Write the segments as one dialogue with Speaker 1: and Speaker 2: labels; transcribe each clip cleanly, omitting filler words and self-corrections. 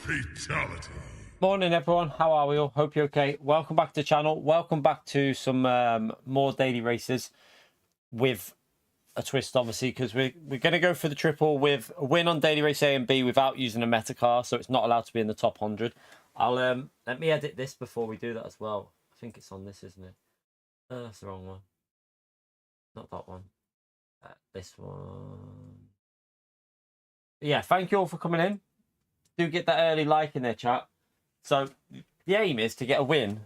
Speaker 1: Fatality.
Speaker 2: Morning everyone, how are we all? Hope you're okay. Welcome back to the channel. Welcome back to some more daily races with a twist, obviously, because we're going to go for the triple with a win on daily race A and B without using a meta car, so it's not allowed to be in the top 100. I'll let me edit this before we do that as well. I think it's on this, isn't it? That's the wrong one. Not that one. This one. Yeah, thank you all for coming in. Do get that early like in there, chat. So the aim is to get a win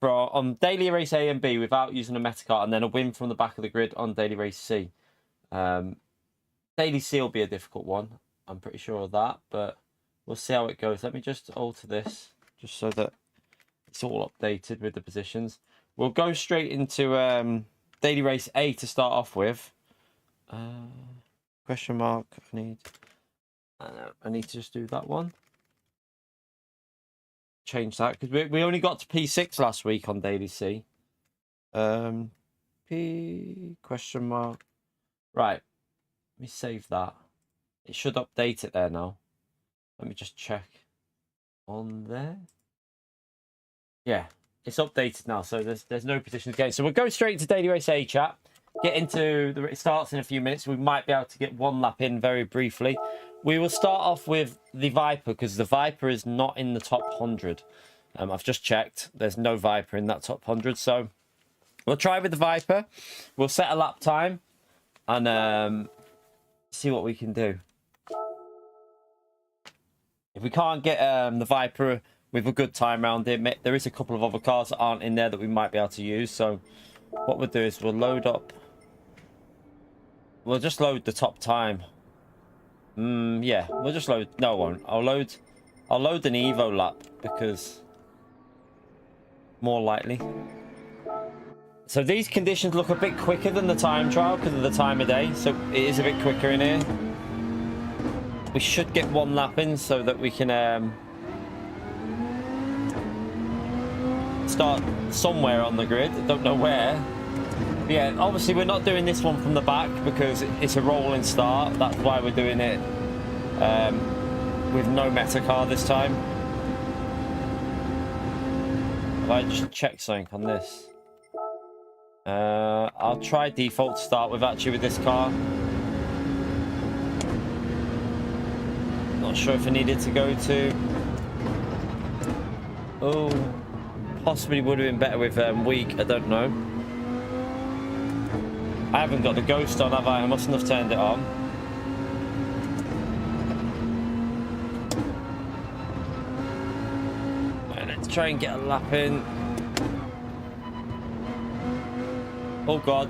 Speaker 2: on daily race A and B without using a meta car, and then a win from the back of the grid on daily race C. Daily C will be a difficult one, I'm pretty sure of that, but we'll see how it goes. Let me just alter this just so that it's all updated with the positions. We'll go straight into daily race A to start off with. Question mark. I need to just do that one. Change that because we only got to P6 last week on daily C. P question mark. Right. Let me save that. It should update it there now. Let me just check on there. Yeah, it's updated now, so there's no positions again. So we'll go straight to daily race A, chat. Get into it starts in a few minutes. We might be able to get one lap in very briefly. We will start off with the Viper because the Viper is not in the top 100. I've just checked. There's no Viper in that top 100. So we'll try with the Viper. We'll set a lap time and see what we can do. If we can't get the Viper with a good time around it, there is a couple of other cars that aren't in there that we might be able to use. So what we'll do is we'll load up. We'll just load the top time. Yeah, we'll just load. No, I won't. I'll load an Evo lap because more likely. So these conditions look a bit quicker than the time trial because of the time of day. So it is a bit quicker in here. We should get one lap in so that we can start somewhere on the grid. I don't know where. Yeah, obviously we're not doing this one from the back because it's a rolling start. That's why we're doing it with no meta car this time. If I just check something on this. I'll try default to start with actually with this car. Not sure if I needed to go to. Oh, possibly would have been better with weak. I don't know. I haven't got the ghost on, have I? I mustn't have turned it on. Right, let's try and get a lap in. Oh god.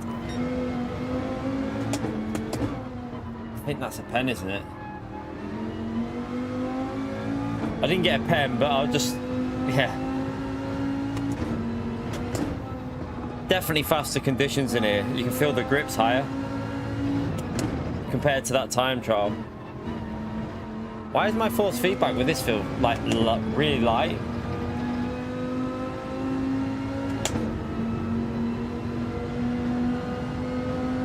Speaker 2: I think that's a pen, isn't it? I didn't get a pen, but I'll just... yeah. Definitely faster conditions in here. You can feel the grips higher compared to that time trial. Why is my force feedback with this feel like really light?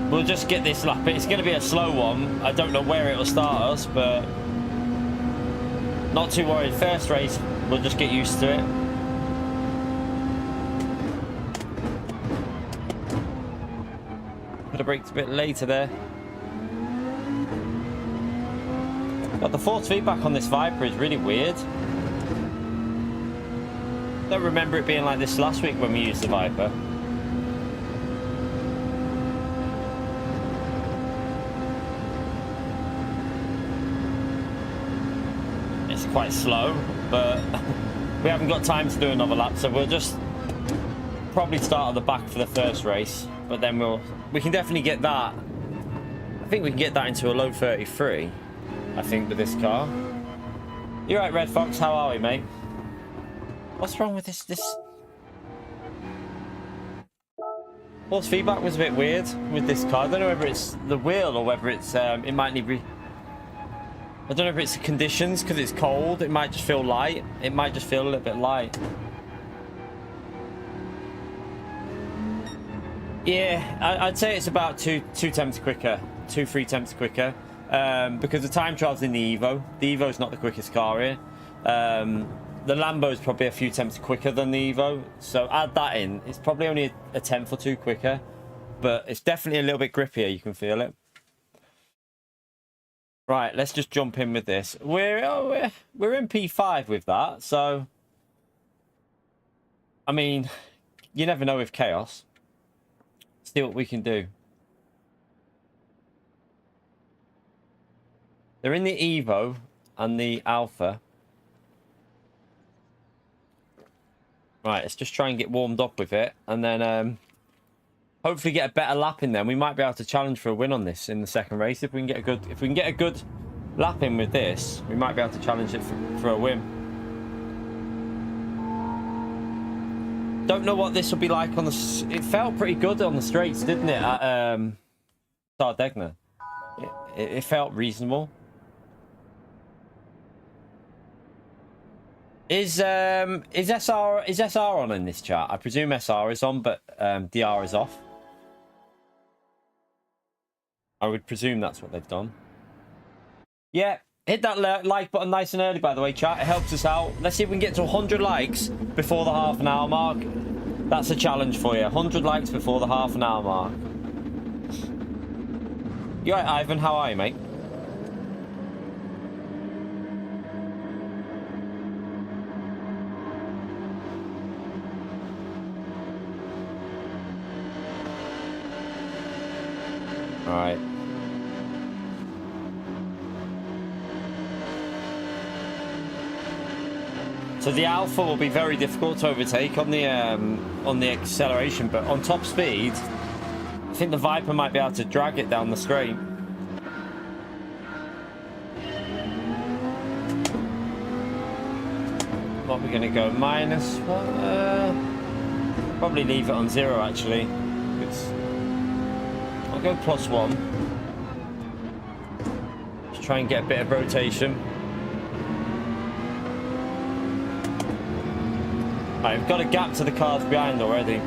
Speaker 2: We'll just get this lap. It's going to be a slow one. I don't know where it will start us, but not too worried. First race, we'll just get used to it. Could have braked a bit later there. But the force feedback on this Viper is really weird. Don't remember it being like this last week when we used the Viper. It's quite slow, but we haven't got time to do another lap, so we'll just probably start at the back for the first race. But then we can definitely get that. I think we can get that into a low 33. I think with this car. You're right, Red Fox. How are we, mate? What's wrong with this? Force feedback was a bit weird with this car. I don't know whether it's the wheel or whether it's it might need I don't know if it's the conditions because it's cold. It might just feel light. It might just feel a little bit light. Yeah, I'd say it's about two temps quicker, 2-3 temps quicker. because the time trial's in the Evo. The Evo's not the quickest car here. The Lambo's probably a few tenths quicker than the Evo, so add that in. It's probably only a tenth or two quicker, but it's definitely a little bit grippier. You can feel it. Right, let's just jump in with this. We're in P5 with that, so I mean, you never know with chaos. See what we can do. They're in the Evo and the Alpha. Right, let's just try and get warmed up with it, and then hopefully get a better lap in. Then we might be able to challenge for a win on this in the second race. If we can get a good lap in with this, we might be able to challenge it for a win. Don't know what this will be like on the. It felt pretty good on the straights, didn't it? At Strategizing, it felt reasonable. Is SR on in this chart? I presume SR is on, but DR is off. I would presume that's what they've done. Yeah, hit that like button nice and early, by the way, chat. It helps us out. Let's see if we can get to 100 likes before the half an hour mark. That's a challenge for you. 100 likes before the half an hour mark. You all right, Ivan? How are you, mate? All right. So the Alpha will be very difficult to overtake on the acceleration, but on top speed, I think the Viper might be able to drag it down the straight. What are we going to go? Minus one? Probably leave it on 0 actually. I'll go +1. Just try and get a bit of rotation. Right, we've got a gap to the cars behind already.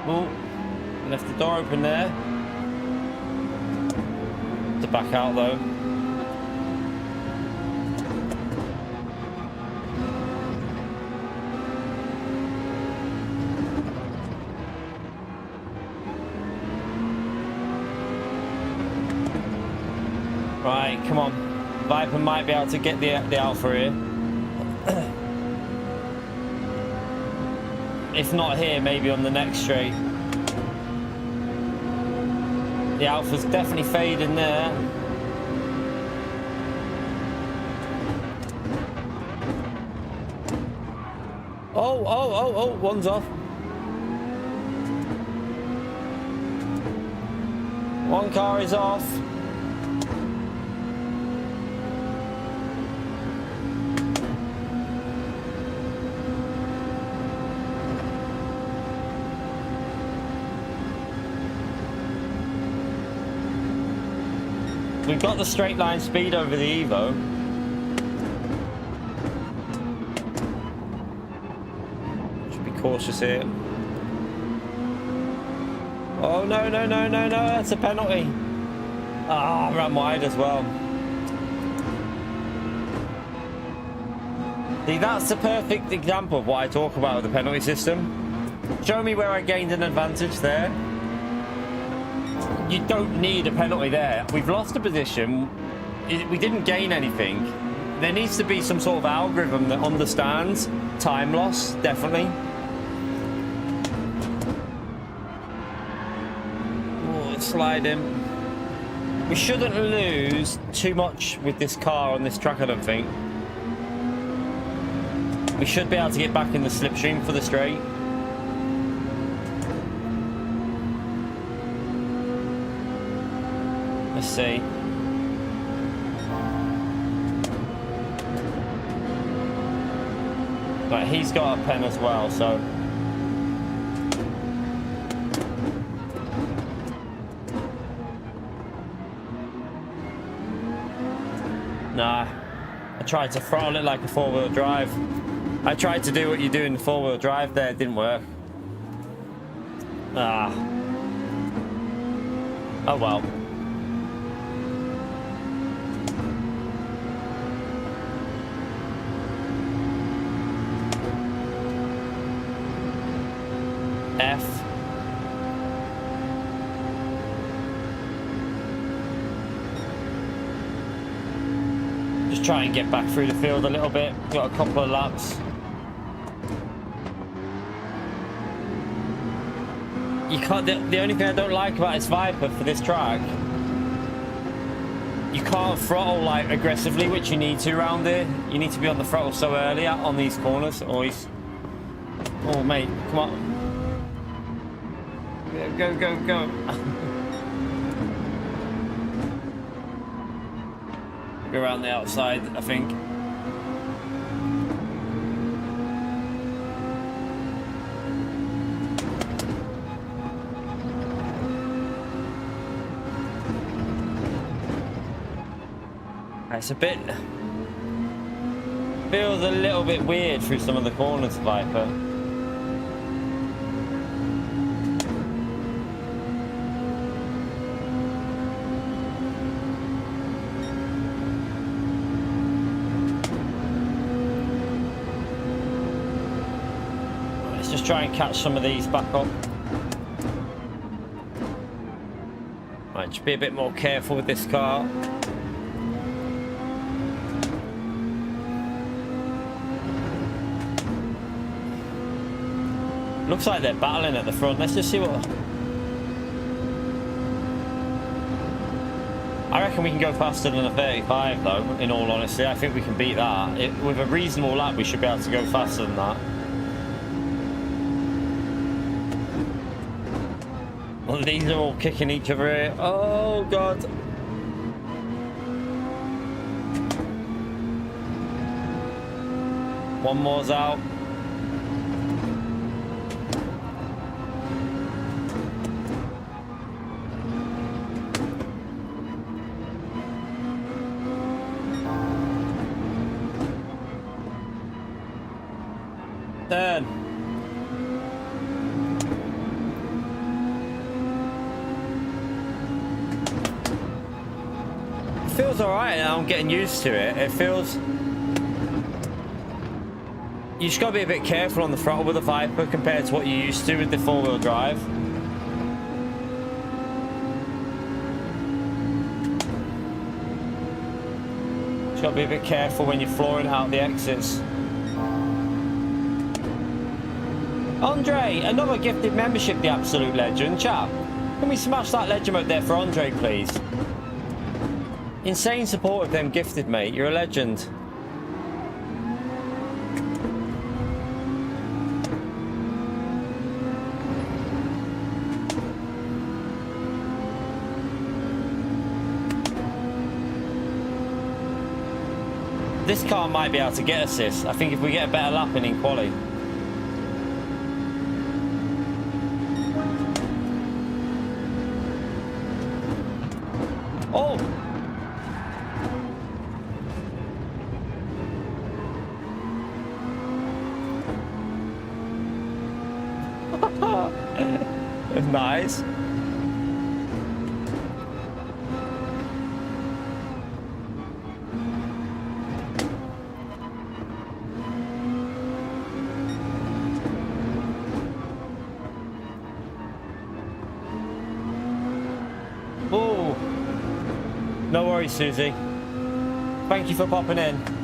Speaker 2: Oh, left the door open there. To back out though. Right, come on. Viper might be able to get the Alpha here. If not here, maybe on the next straight. The Alpha's definitely fading there. Oh, one's off. One car is off. We've got the straight line speed over the Evo. Should be cautious here. Oh, no, that's a penalty. Ah, ran wide as well. See, that's the perfect example of what I talk about with the penalty system. Show me where I gained an advantage there. You don't need a penalty there. We've lost a position. We didn't gain anything. There needs to be some sort of algorithm that understands time loss, definitely. Oh, it's sliding. We shouldn't lose too much with this car on this track, I don't think. We should be able to get back in the slipstream for the straight. Let's see. Right, he's got a pen as well, so. Nah. I tried to throttle it like a four-wheel drive. I tried to do what you do in the four-wheel drive there. It didn't work. Ah. Oh well. F. Just try and get back through the field a little bit. Got a couple of laps. You can't. The only thing I don't like about this Viper for this track, you can't throttle like aggressively, which you need to around here. You need to be on the throttle so early on these corners. Always. Oh mate, come on. Go, go, go. Go around the outside, I think. It's a bit... feels a little bit weird through some of the corners, Viper. Try and catch some of these back up. Right, just be a bit more careful with this car. Looks like they're battling at the front. Let's just see what... I reckon we can go faster than a 35 though, in all honesty. I think we can beat that. With a reasonable lap, we should be able to go faster than that. Well, these are all kicking each other here. Oh, God. One more's out. Turn. Feels alright now. I'm getting used to it. It feels... you just got to be a bit careful on the throttle with the Viper compared to what you used to with the four-wheel drive. Just got to be a bit careful when you're flooring out the exits. Andre, another gifted membership, the absolute legend. Chap, can we smash that legend out there for Andre, please? Insane support of them gifted, mate. You're a legend. This car might be able to get us this. I think if we get a better lap in quali. Oh! Nice. Oh, no worries, Susie. Thank you for popping in.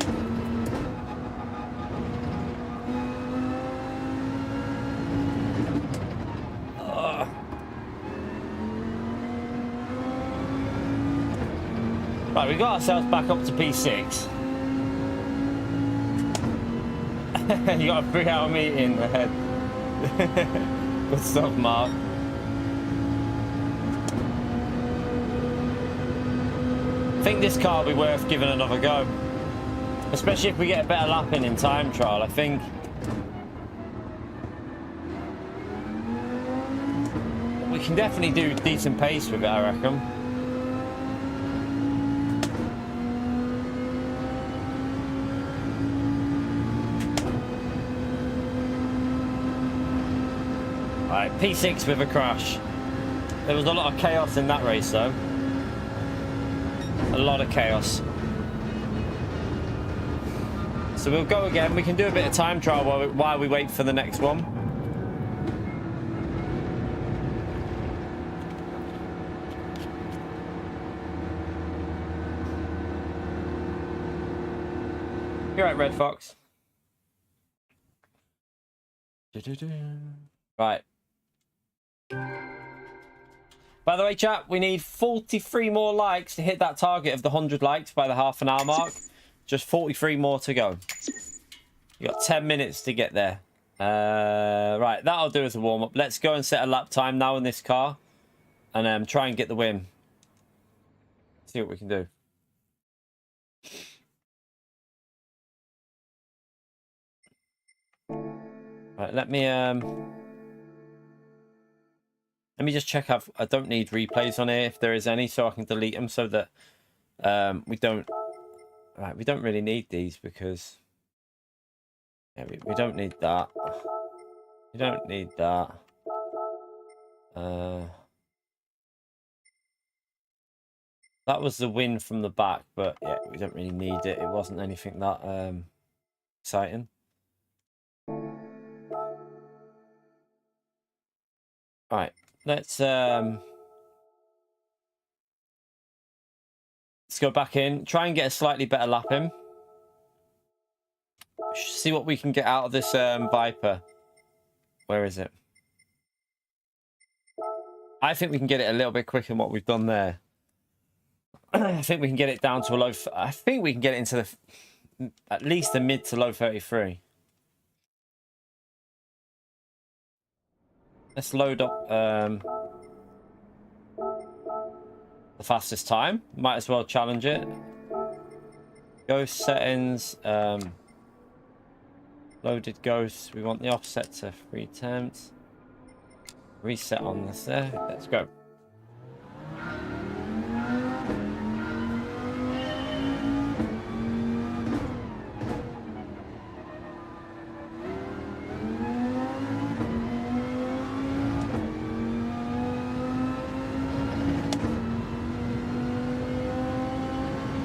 Speaker 2: Right, we got ourselves back up to P6. You got a 3-hour meeting ahead. Good stuff, Mark. I think this car will be worth giving another go. Especially if we get a better lap in time trial, I think. We can definitely do decent pace with it, I reckon. Right, P6 with a crash. There was a lot of chaos in that race, though. A lot of chaos. So we'll go again. We can do a bit of time trial while we wait for the next one. You're right, Red Fox. Right. By the way, chat, we need 43 more likes to hit that target of the 100 likes by the half-an-hour mark. Just 43 more to go. You got 10 minutes to get there. Right, that'll do as a warm-up. Let's go and set a lap time now in this car. And try and get the win. See what we can do. Right, let me just check. I don't need replays on here if there is any, so I can delete them so that we don't. Right, we don't really need these because yeah, we don't need that. We don't need that. That was the win from the back, but yeah, we don't really need it. It wasn't anything that exciting. All right, let's go back in, try and get a slightly better lap in. See what we can get out of this Viper. Where is it? I think we can get it a little bit quicker than what we've done there. I think we can get it down to a low. I think we can get it into the at least the mid to low 33. Let's load up the fastest time. Might as well challenge it. Ghost settings. Loaded ghosts. We want the offset to 3 temps. Reset on this there. Let's go.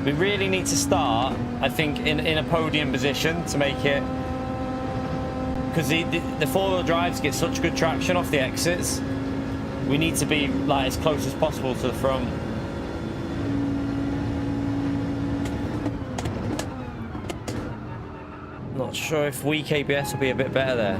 Speaker 2: We really need to start, I think, in a podium position to make it, because the four-wheel drives get such good traction off the exits. We need to be like as close as possible to the front. Not sure if weak ABS will be a bit better there.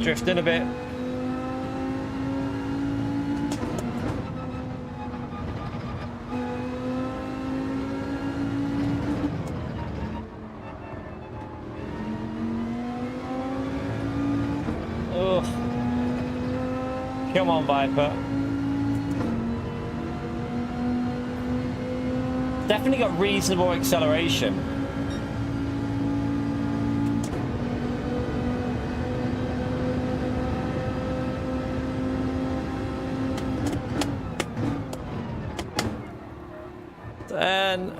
Speaker 2: Drifting a bit. Oh, come on, Viper. Definitely got reasonable acceleration. And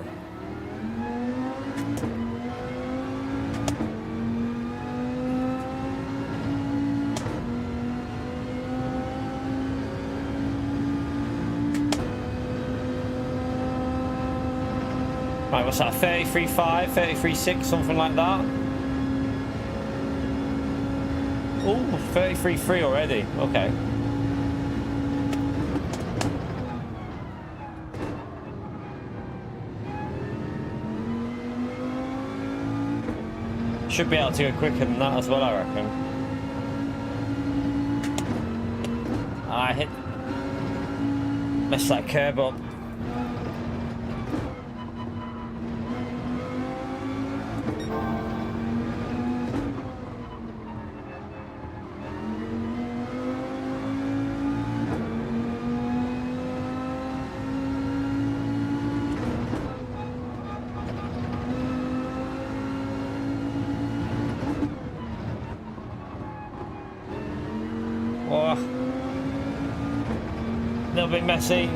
Speaker 2: right, what's that? 33.5, 33.6, something like that. Oh, 33.3 already. Okay. Should be able to go quicker than that as well, I reckon. I messed that curb up. Oh, a little bit messy.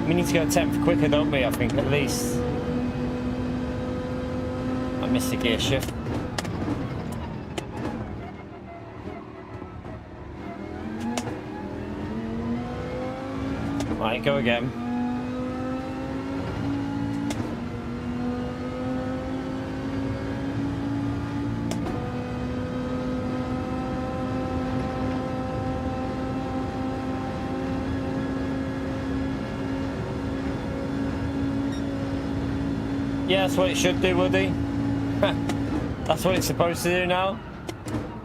Speaker 2: We need to go 10th quicker, don't we? I think at least. I missed the gear shift. Right, go again. Yeah, that's what it should do, Woody. That's what it's supposed to do now.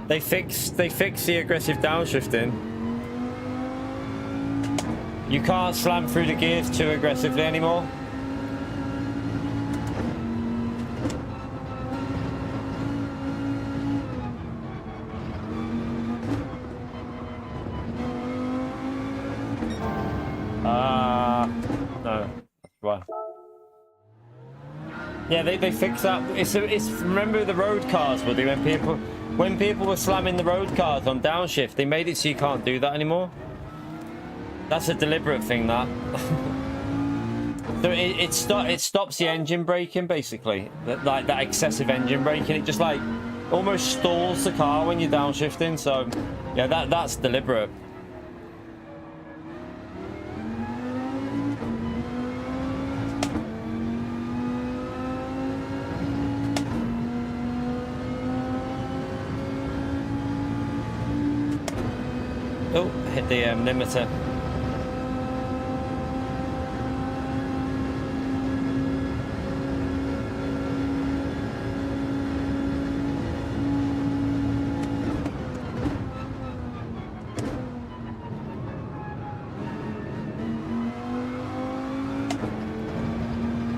Speaker 2: They fixed the aggressive downshifting. You can't slam through the gears too aggressively anymore. No, that's why. Yeah, they fixed that. It's remember the road cars, Woody, when people were slamming the road cars on downshift, they made it so you can't do that anymore. That's a deliberate thing, that. So it stops the engine braking, basically. Like that excessive engine braking, it just like almost stalls the car when you're downshifting. So yeah, that's deliberate. Oh, hit the limiter.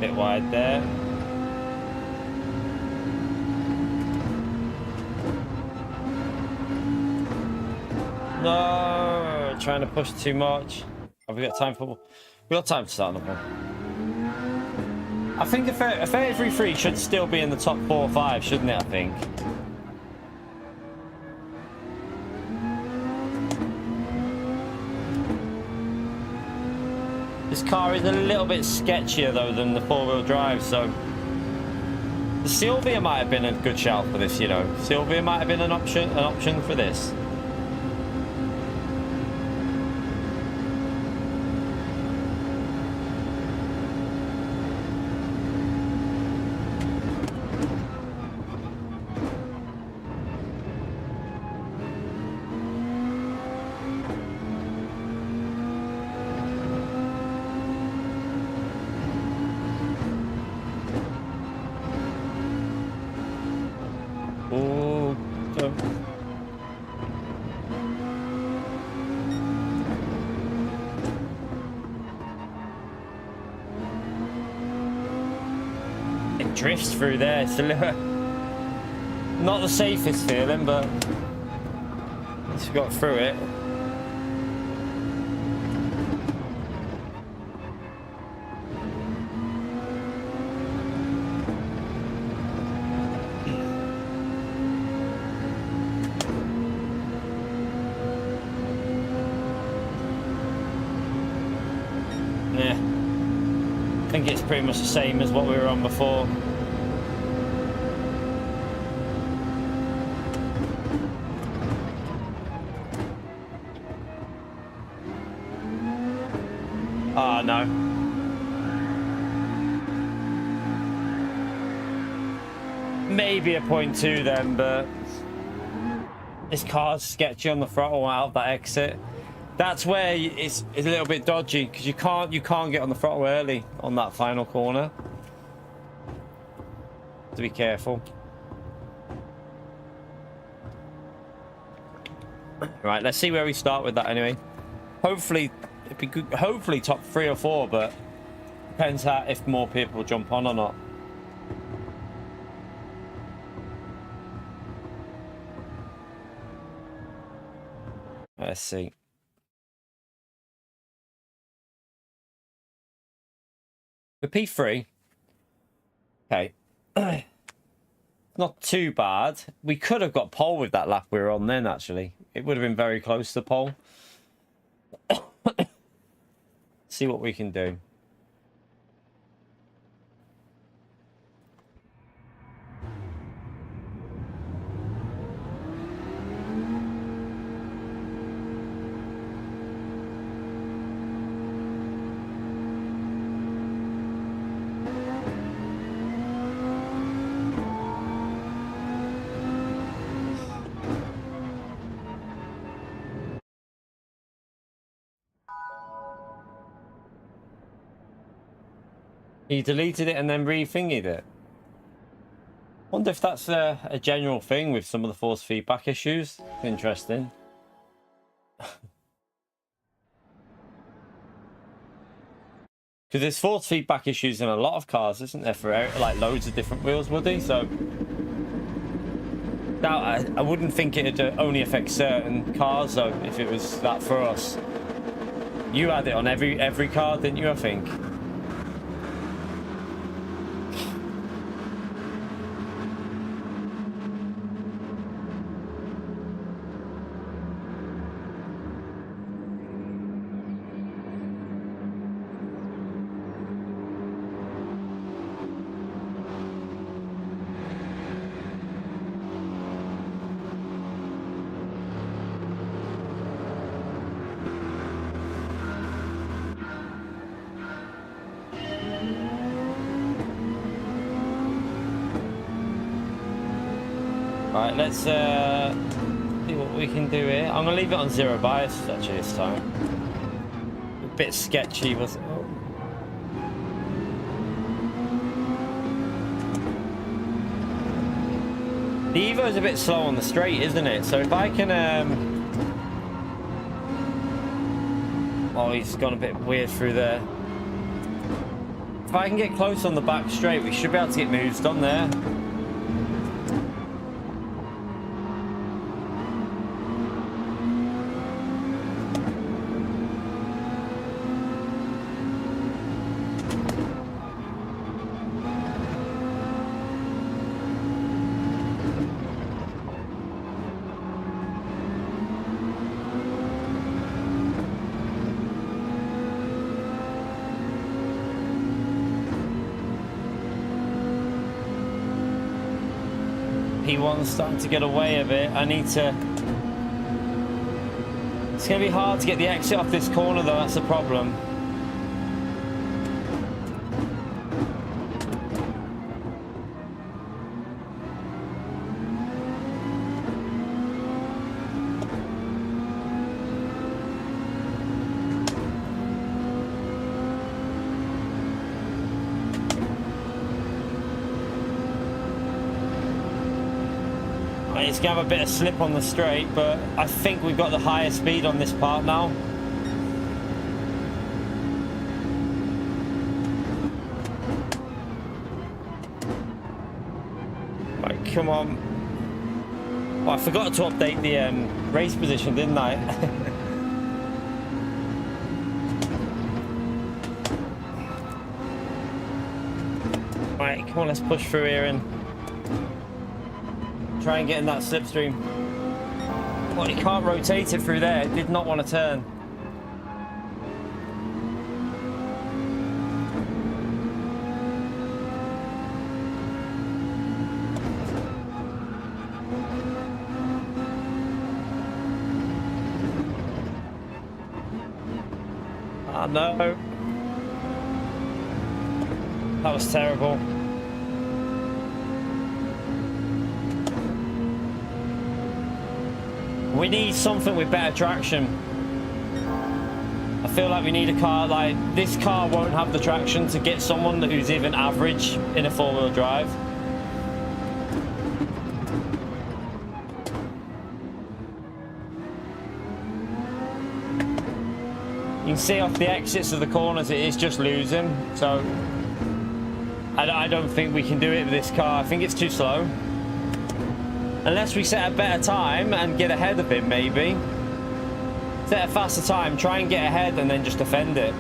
Speaker 2: Bit wide there. No, trying to push too much. Have we got time for? We got time to start another one. I think a 33 should still be in the top 4 or 5, shouldn't it? I think. This car is a little bit sketchier though than the 4-wheel drive, so the Sylvia might have been a good shout for this. You know, Sylvia might have been an option for this. Drifts through there. It's a little, not the safest feeling, but at least we got through it. Yeah, I think it's pretty much the same as what we were on before. Ah, no. Maybe a 0.2 then, but this car's sketchy on the throttle out of that exit. That's where it's a little bit dodgy because you can't get on the throttle early on that final corner. To be careful. Right, let's see where we start with that anyway. Hopefully, it'd be good. Hopefully top 3 or 4, but depends how if more people jump on or not. Let's see. The P3. Okay. Not too bad. We could have got pole with that lap we were on then, actually. It would have been very close to pole. See what we can do. He deleted it and then re-thingied it. Wonder if that's a general thing with some of the force feedback issues. Interesting. Because there's force feedback issues in a lot of cars, isn't there? For like loads of different wheels, Woody. So I wouldn't think it'd only affect certain cars though. If it was that for us, you had it on every car, didn't you? I think. Right, let's see what we can do here. I'm gonna leave it on zero bias actually this time. A bit sketchy, was it? Oh. The Evo's a bit slow on the straight, isn't it? So if I can oh, he's gone a bit weird through there. If I can get close on the back straight, we should be able to get moves done there. P1's starting to get away a bit. I need to... It's going to be hard to get the exit off this corner though, that's the problem. It's going to have a bit of slip on the straight, but I think we've got the higher speed on this part now. Right, come on. Oh, I forgot to update the race position, didn't I? Right, come on, let's push through here and try and get in that slipstream. Well, you can't rotate it through there. It did not want to turn. Oh no. That was terrible. We need something with better traction. I feel like we need a car like this. Car won't have the traction to get someone who's even average in a four-wheel drive. You can see off the exits of the corners it is just losing. So I don't think we can do it with this car. I think it's too slow. Unless we set a better time and get ahead of him, maybe. Set a faster time, try and get ahead and then just defend it.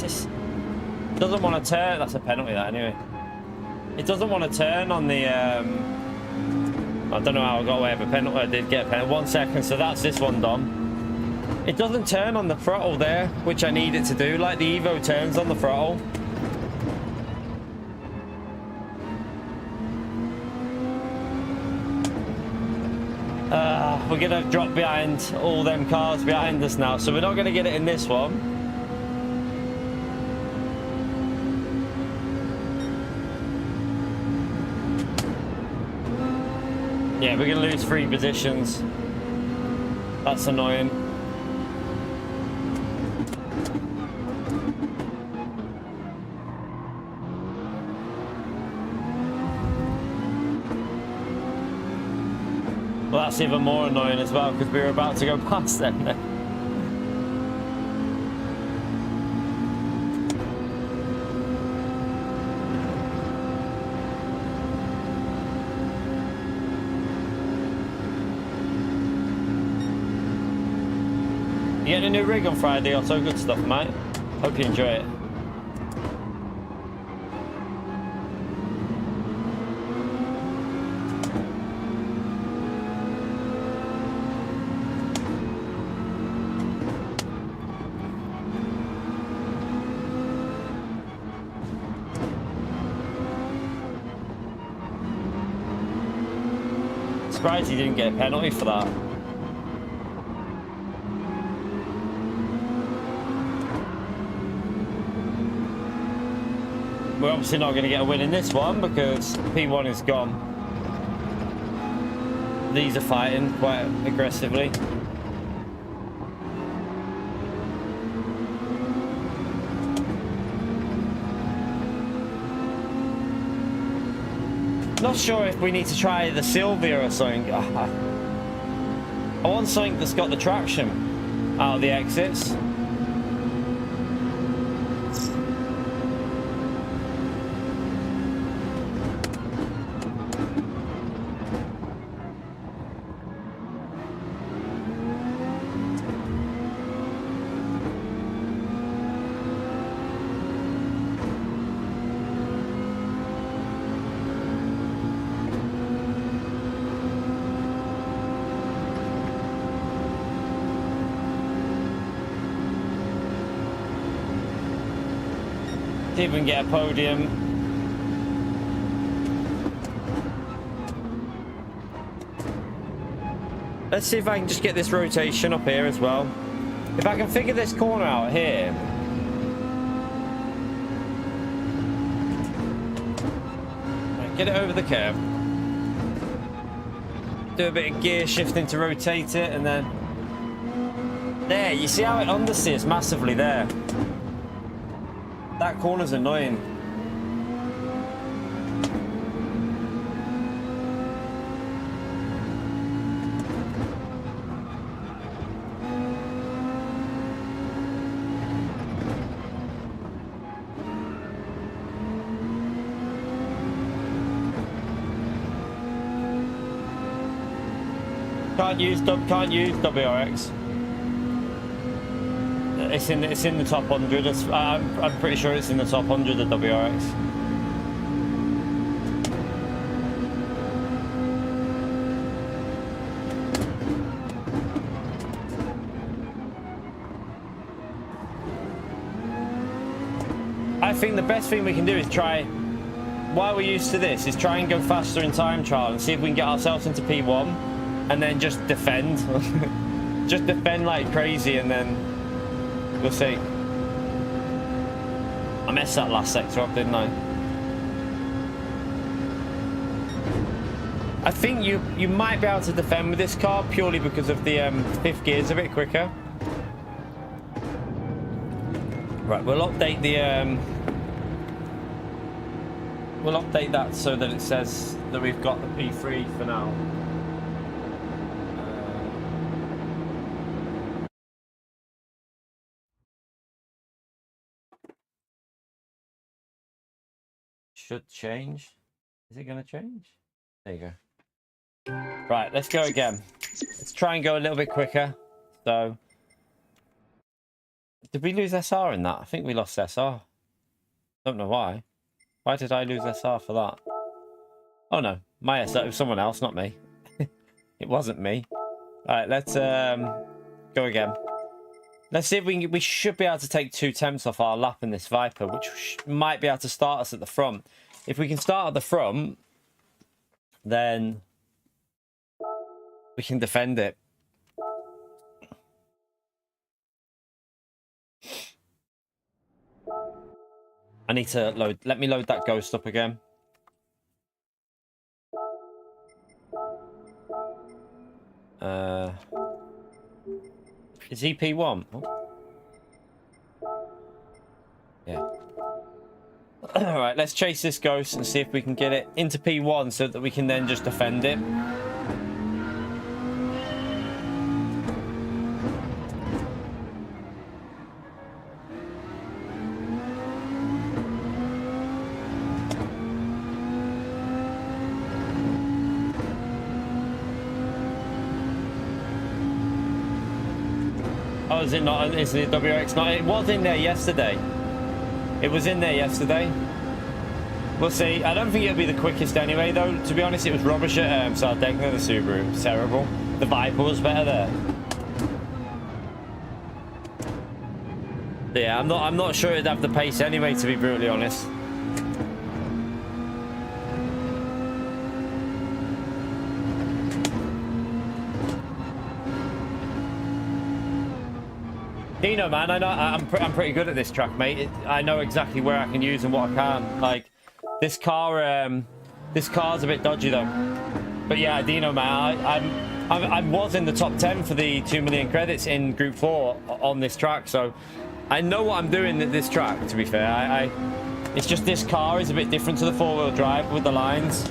Speaker 2: It doesn't want to turn. That's a penalty, that, anyway. It doesn't want to turn on the... I don't know how I got away with a penalty. I did get a penalty. 1 second, so that's this one done. It doesn't turn on the throttle there, which I need it to do. Like the Evo turns on the throttle. We're going to drop behind all them cars behind us now, so we're not going to get it in this one. Yeah, we're going to lose 3 positions. That's annoying. Well, that's even more annoying as well, because we were about to go past them then. You getting a new rig on Friday? Also good stuff, mate. Hope you enjoy it. Surprised he didn't get a penalty for that. We're obviously not going to get a win in this one because P1 is gone. These are fighting quite aggressively. Not sure if we need to try the Sylvia or something. I want something that's got the traction out of the exits. See if we can get a podium. Let's see if I can just get this rotation up here as well. If I can figure this corner out here. Right, get it over the curb. Do a bit of gear shifting to rotate it, and then... There, you see how it understeers massively there? That corner's annoying. Can't use WRX. It's in the top 100. I'm pretty sure it's in the top 100 of WRX. I think the best thing we can do is try, while we're used to this, is try and go faster in time trial and see if we can get ourselves into P1 and then just defend. Just defend like crazy, and then we'll see. I messed that last sector up, didn't I? I think you might be able to defend with this car purely because of the fifth gear's a bit quicker. Right, we'll update the we'll update that so that it says that we've got the P3 for now. Should change. Is it going to change? There you go. Right, let's go again. Let's try and go a little bit quicker. So Did we lose SR in that? I think we lost SR. Don't know why. Why did I lose SR for that? Oh no, my SR, it was someone else, not me. It wasn't me. Alright, let's go again. Let's see if we should be able to take 2 temps off our lap in this Viper, which might be able to start us at the front. If we can start at the front, then we can defend it. I need to load. Let me load that Ghost up again. Is he P1? Oh. Yeah. Alright, let's chase this Ghost and see if we can get it into P1 so that we can then just defend it. Oh, is it not? Is the WX not? It was in there yesterday. It was in there yesterday. We'll see. I don't think it'll be the quickest anyway, though. To be honest, it was rubbish at Fanatec. The Subaru was terrible. The Viper was better there. Yeah, I'm not sure it'd have the pace anyway, to be brutally honest. Dino, man, I know I'm pretty good at this track, mate. I know exactly where I can use and what I can't. Like this car's a bit dodgy though. But yeah, Dino, man, I was in the top 10 for the 2 million credits in Group 4 on this track, so I know what I'm doing at this track. To be fair, it's just this car is a bit different to the 4-wheel drive with the lines.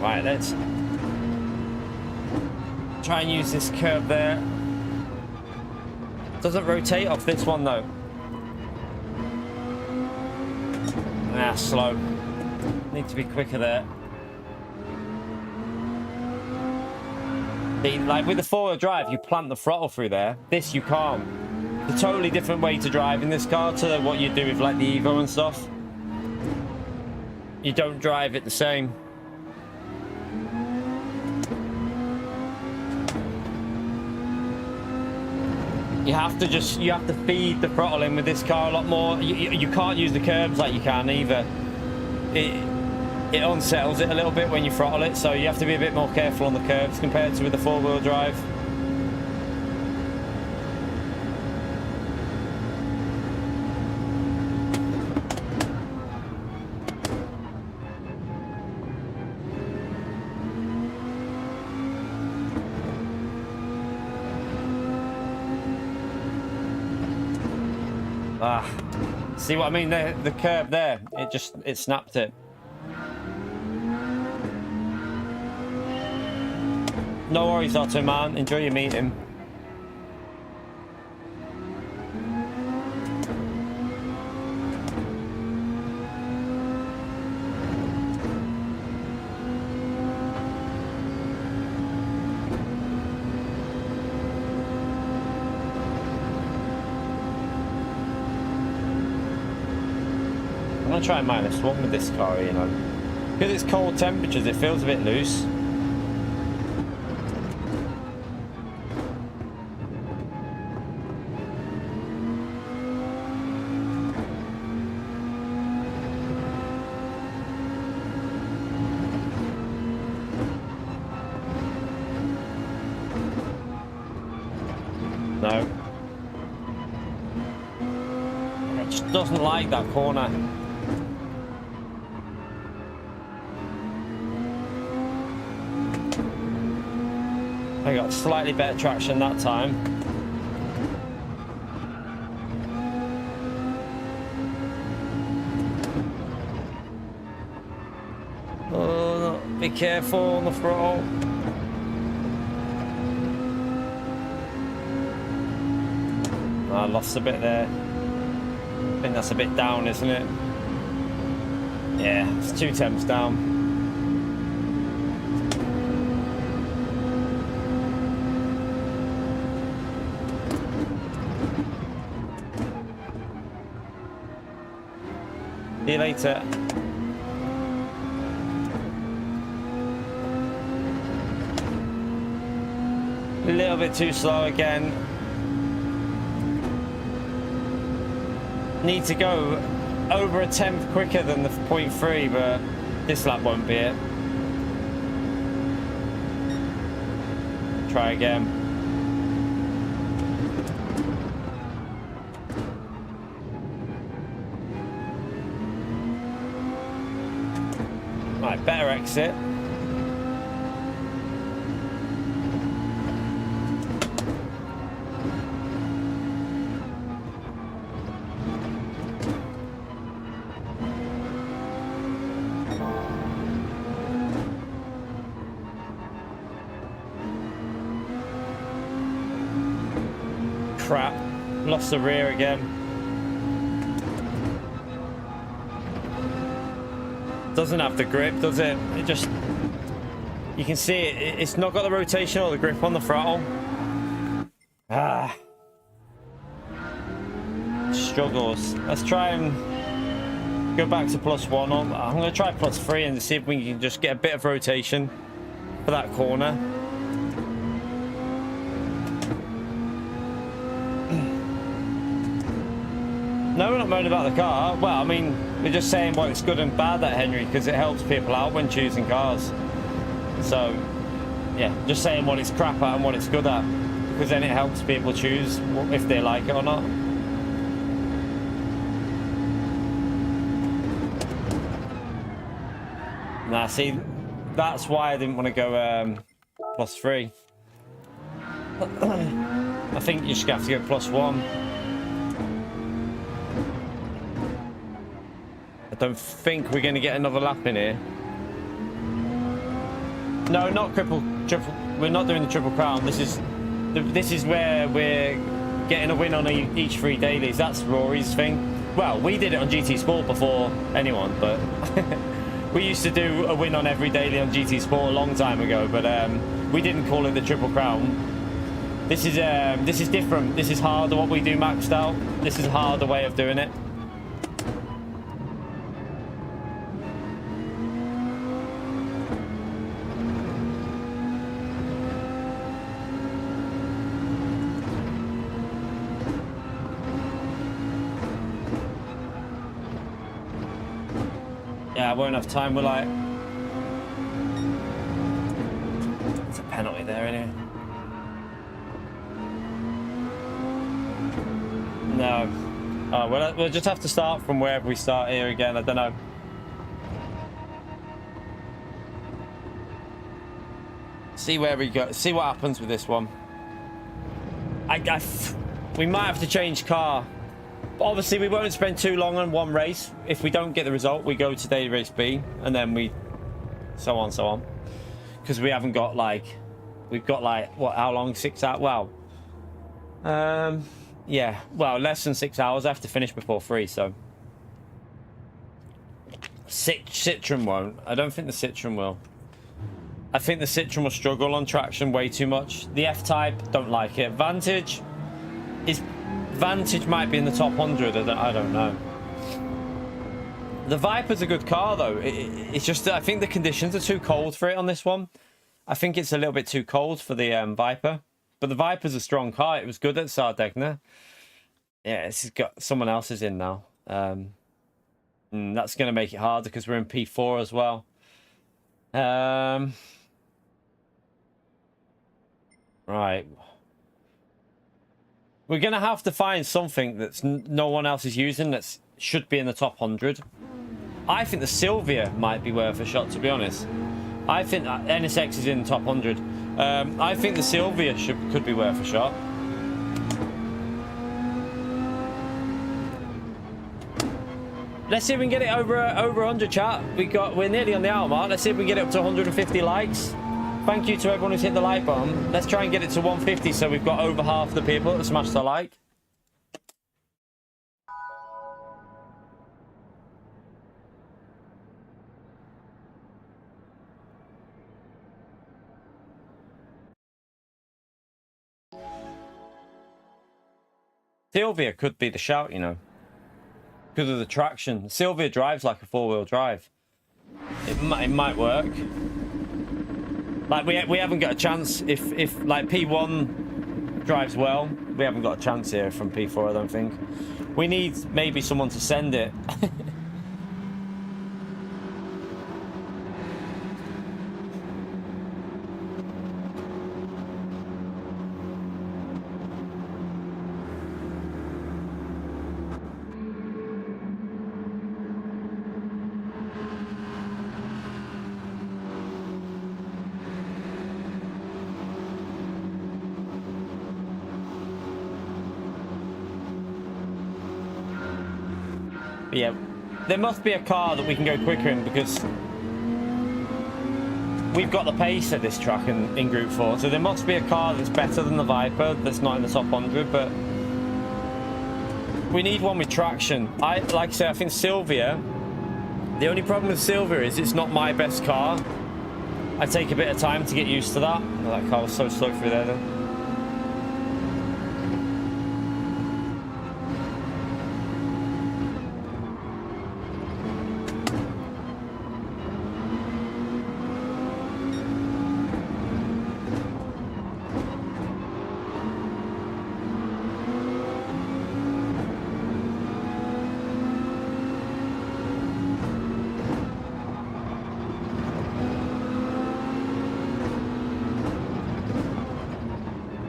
Speaker 2: Right, let's try and use this curve there. Doesn't rotate off this one though. Ah, slow. Need to be quicker there. Like with the 4-wheel drive, you plant the throttle through there. This you can't. It's a totally different way to drive in this car to what you do with like the Evo and stuff. You don't drive it the same. You have to feed the throttle in with this car a lot more. You can't use the curbs like you can either. It unsettles it a little bit when you throttle it, so you have to be a bit more careful on the curbs compared to with the 4-wheel drive. Ah, see what I mean? The curb there, it snapped it. No worries, Otto, man. Enjoy your meeting. I'm gonna try and -1 with this car, you know. Because it's cold temperatures, it feels a bit loose. No. It just doesn't like that corner. I got slightly better traction that time. Be careful on the throttle. I lost a bit there. I think that's a bit down, isn't it? Yeah, it's 2 temps down. See you later. A little bit too slow again. Need to go over a tenth quicker than the 0.3, but this lap won't be it. Try again. Right, better exit. Crap, lost the rear again. Doesn't have the grip, does it? It just, you can see it, it's not got the rotation or the grip on the throttle. Struggles. Let's try and go back to +1. I'm going to try +3 and see if we can just get a bit of rotation for that corner. No, we're not moaning about the car. Well, I mean, we're just saying what it's good and bad at, Henry, because it helps people out when choosing cars. So, yeah, just saying what it's crap at and what it's good at, because then it helps people choose if they like it or not. Nah, see, that's why I didn't want to go +3. I think you just have to go +1. I don't think we're going to get another lap in here. No, not triple. We're not doing the Triple Crown. This is where we're getting a win on each 3 dailies. That's Rory's thing. Well, we did it on GT Sport before anyone, but we used to do a win on every daily on GT Sport a long time ago. But we didn't call it the Triple Crown. This is different. This is harder. What we do maxed out. This is a harder way of doing it. Yeah, I won't have time, will I? It's a penalty there, isn't it? No. Oh, we'll just have to start from wherever we start here again. I don't know. See where we go. See what happens with this one. We might have to change car. Obviously, we won't spend too long on one race. If we don't get the result, we go to daily race B, and then we so on, because we haven't got we've got what? How long? 6 hours? Wow. Yeah. Well, less than 6 hours. I have to finish before 3, so Citroen won't. I don't think the Citroen will. I think the Citroen will struggle on traction way too much. The F-Type, don't like it. Vantage might be in the top 100. I don't know. The Viper's a good car, though. It's just I think the conditions are too cold for it on this one. I think it's a little bit too cold for the Viper. But the Viper's a strong car. It was good at Strategizing. Yeah, this has got someone else's in now. That's going to make it harder because we're in P4 as well. Right. We're going to have to find something that's no one else is using that should be in the top 100. I think the Sylvia might be worth a shot, to be honest. I think NSX is in the top 100. I think the Sylvia could be worth a shot. Let's see if we can get it over 100, chat. We're nearly on the hour mark. Let's see if we can get it up to 150 likes. Thank you to everyone who's hit the like button. Let's try and get it to 150 so we've got over half the people that smashed the like. Sylvia could be the shout, you know, because of the traction. Sylvia drives like a four-wheel drive. It might work. Like we haven't got a chance if like P1 drives well. We haven't got a chance here from P4. I don't think. We need maybe someone to send it. But yeah, there must be a car that we can go quicker in because we've got the pace at this track in Group 4. So there must be a car that's better than the Viper that's not in the top 100. But we need one with traction. Like I say, I think Sylvia. The only problem with Sylvia is it's not my best car. I take a bit of time to get used to that. Oh, that car was so slow through there then.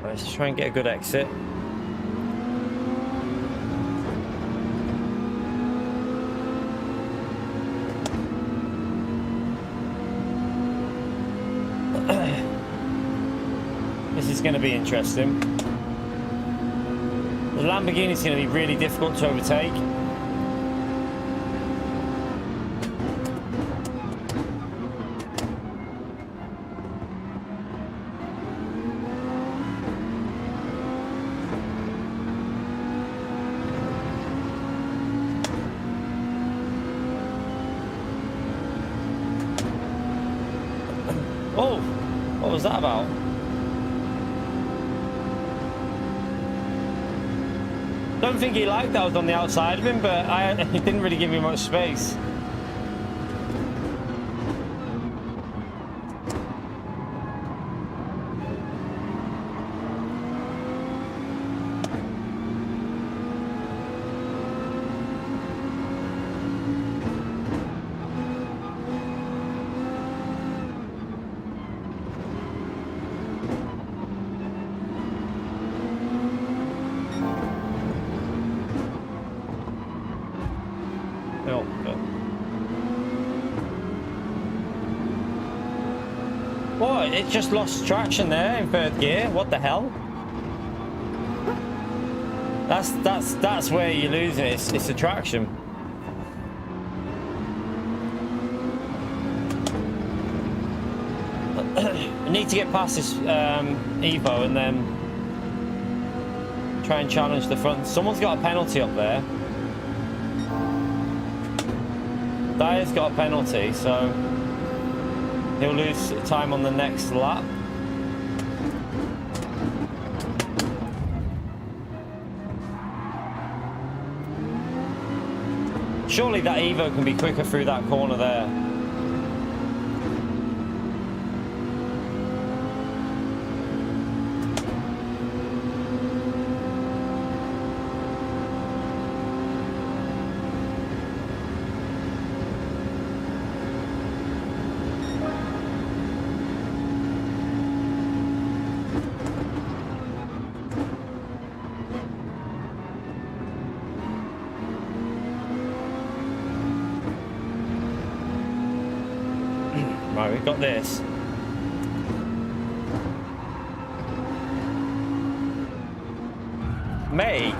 Speaker 2: Let's try and get a good exit. This is going to be interesting. The Lamborghini is going to be really difficult to overtake. Oh, what was that about? Don't think he liked that I was on the outside of him, but he didn't really give me much space. What? It just lost traction there in third gear. What the hell? That's where you lose it. It's the traction. I need to get past this Evo and then try and challenge the front. Someone's got a penalty up there. Dyer's got a penalty, so he'll lose time on the next lap. Surely that Evo can be quicker through that corner there. Right, we've got this. Mate,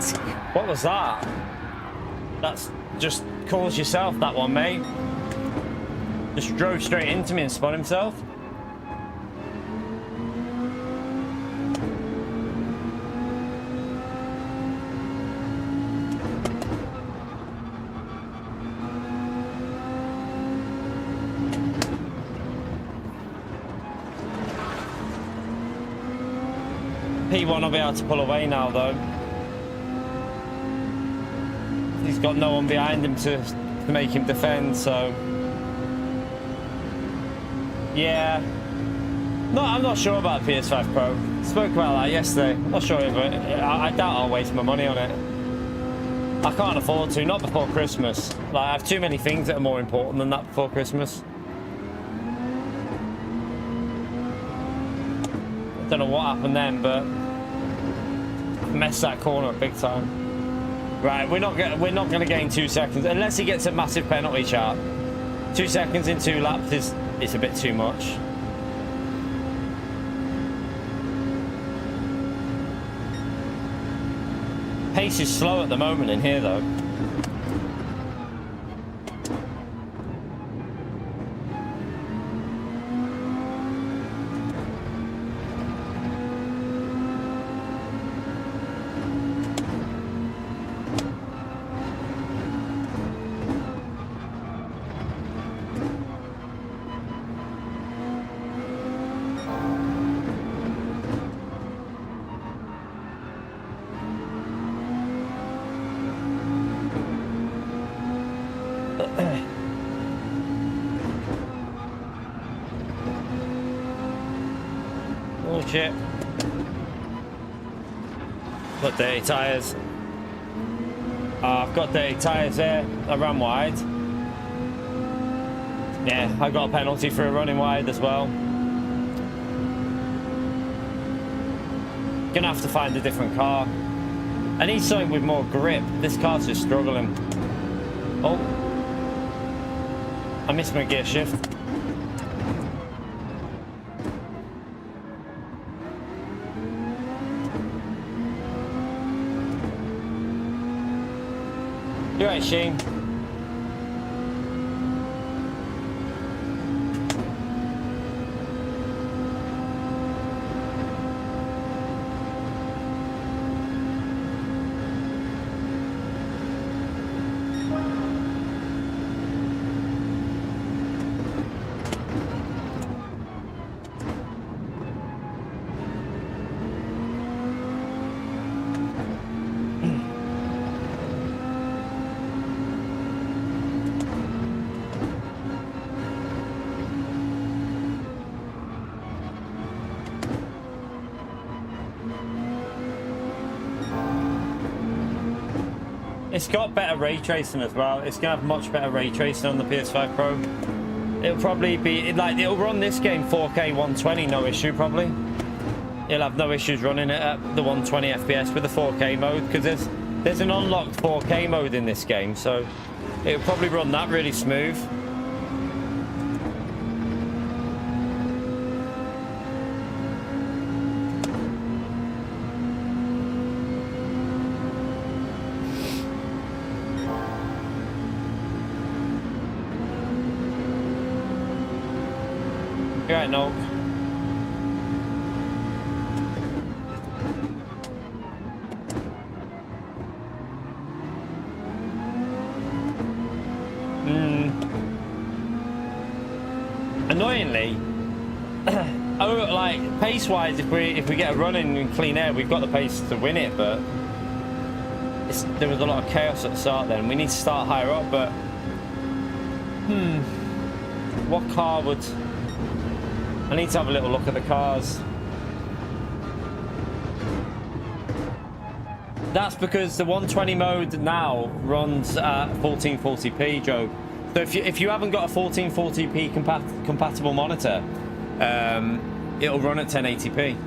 Speaker 2: what was that? That's just caused yourself that one, mate. Just drove straight into me and spun himself. P1 will be able to pull away now, though. He's got no one behind him to make him defend, so... Yeah. No, I'm not sure about PS5 Pro. Spoke about that yesterday. I'm not sure, but I doubt I'll waste my money on it. I can't afford to, not before Christmas. Like, I have too many things that are more important than that before Christmas. I don't know what happened then, but messed that corner up big time. Right, we're not gonna gain 2 seconds unless he gets a massive penalty, chart. 2 seconds in 2 laps is a bit too much. Pace is slow at the moment in here, though. Oh shit. Got dirty tyres. I've got dirty tyres there. I ran wide. Yeah, I got a penalty for running wide as well. Gonna have to find a different car. I need something with more grip. This car's just struggling. Oh. I missed my gear shift. You're right, Shane. It's got better ray tracing as well. It's gonna have much better ray tracing on the PS5 Pro. It'll probably be like, it'll run this game 4K 120, no issue probably. You'll have no issues running it at the 120 FPS with the 4K mode, because there's an unlocked 4K mode in this game, so it'll probably run that really smooth. Right, no. Annoyingly, oh, like pace-wise, if we get a run in clean air, we've got the pace to win it. But there was a lot of chaos at the start. Then we need to start higher up. But what car would? I need to have a little look at the cars. That's because the 120 mode now runs at 1440p, Joe. So if you haven't got a 1440p compatible monitor, it'll run at 1080p.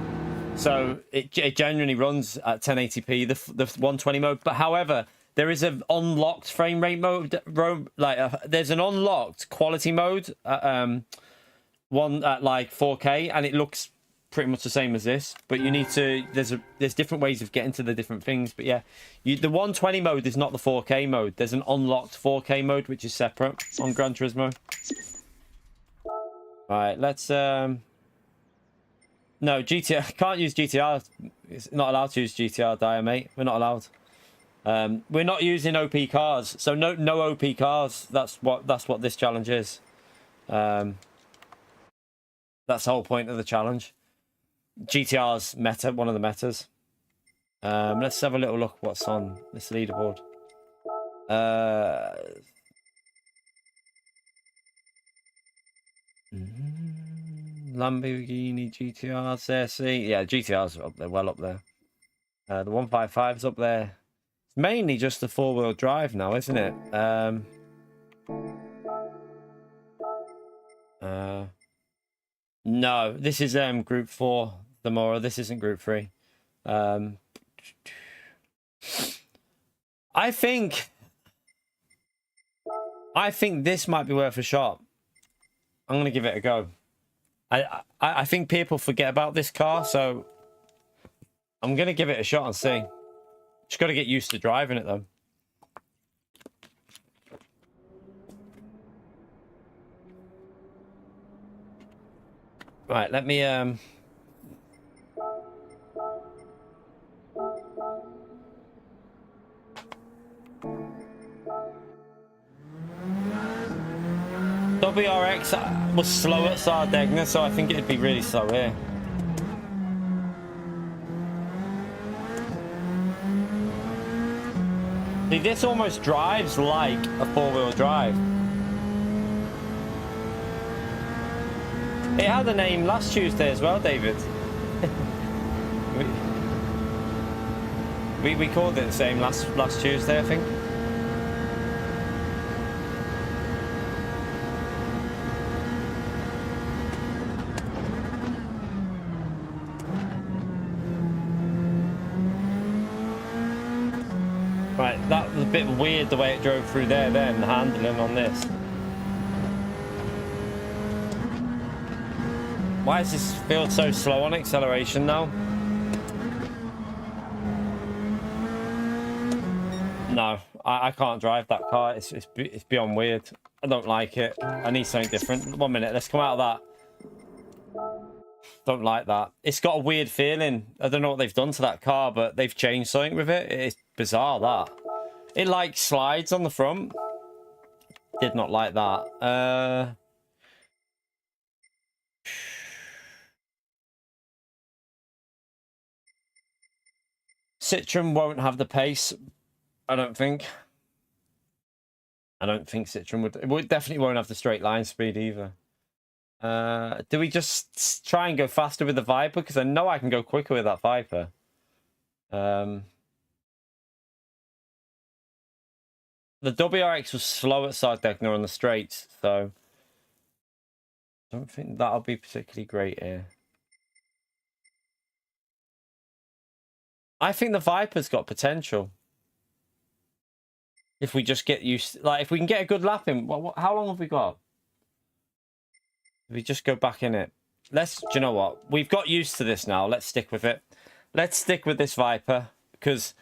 Speaker 2: So it genuinely runs at 1080p, the 120 mode. But however, there is an unlocked frame rate mode. There's an unlocked quality mode. One at like 4K, and it looks pretty much the same as this, but you need to, there's different ways of getting to the different things. But yeah, the 120 mode is not the 4K mode. There's an unlocked 4K mode which is separate on Gran Turismo. Right, let's no, GTR, can't use GTR. It's not allowed to use GTR Dire, mate. We're not allowed. We're not using OP cars, so no OP cars. That's what this challenge is. That's the whole point of the challenge. GTR's meta, one of the metas. Let's have a little look what's on this leaderboard. Lamborghini GTRs there, see? Yeah, GTRs are up there, well up there. The 155's up there. It's mainly just the four-wheel drive now, isn't it? No, this is Group 4, the Mora. This isn't Group 3. I think this might be worth a shot. I'm gonna give it a go. I think people forget about this car, so I'm gonna give it a shot and see. Just got to get used to driving it though. Right, let me WRX was slow at Sardegna, so I think it'd be really slow here. See, this almost drives like a four-wheel drive. It had a name last Tuesday as well, David. we called it the same last Tuesday, I think. Right, that was a bit weird the way it drove through there then, the handling on this. Why does this feel so slow on acceleration now? No, I can't drive that car. It's beyond weird. I don't like it. I need something different. 1 minute, let's come out of that. Don't like that. It's got a weird feeling. I don't know what they've done to that car, but they've changed something with it. It's bizarre, that. It like slides on the front. Did not like that. Citroen won't have the pace, I don't think. I don't think Citroen would. It definitely won't have the straight line speed either. Do we just try and go faster with the Viper? Because I know I can go quicker with that Viper. The WRX was slow at Sardegna on the straights, so I don't think that'll be particularly great here. I think the Viper's got potential. If we just get used, like if we can get a good lap in, how long have we got? If we just go back in it. Do you know what? We've got used to this now. Let's stick with it. Let's stick with this Viper because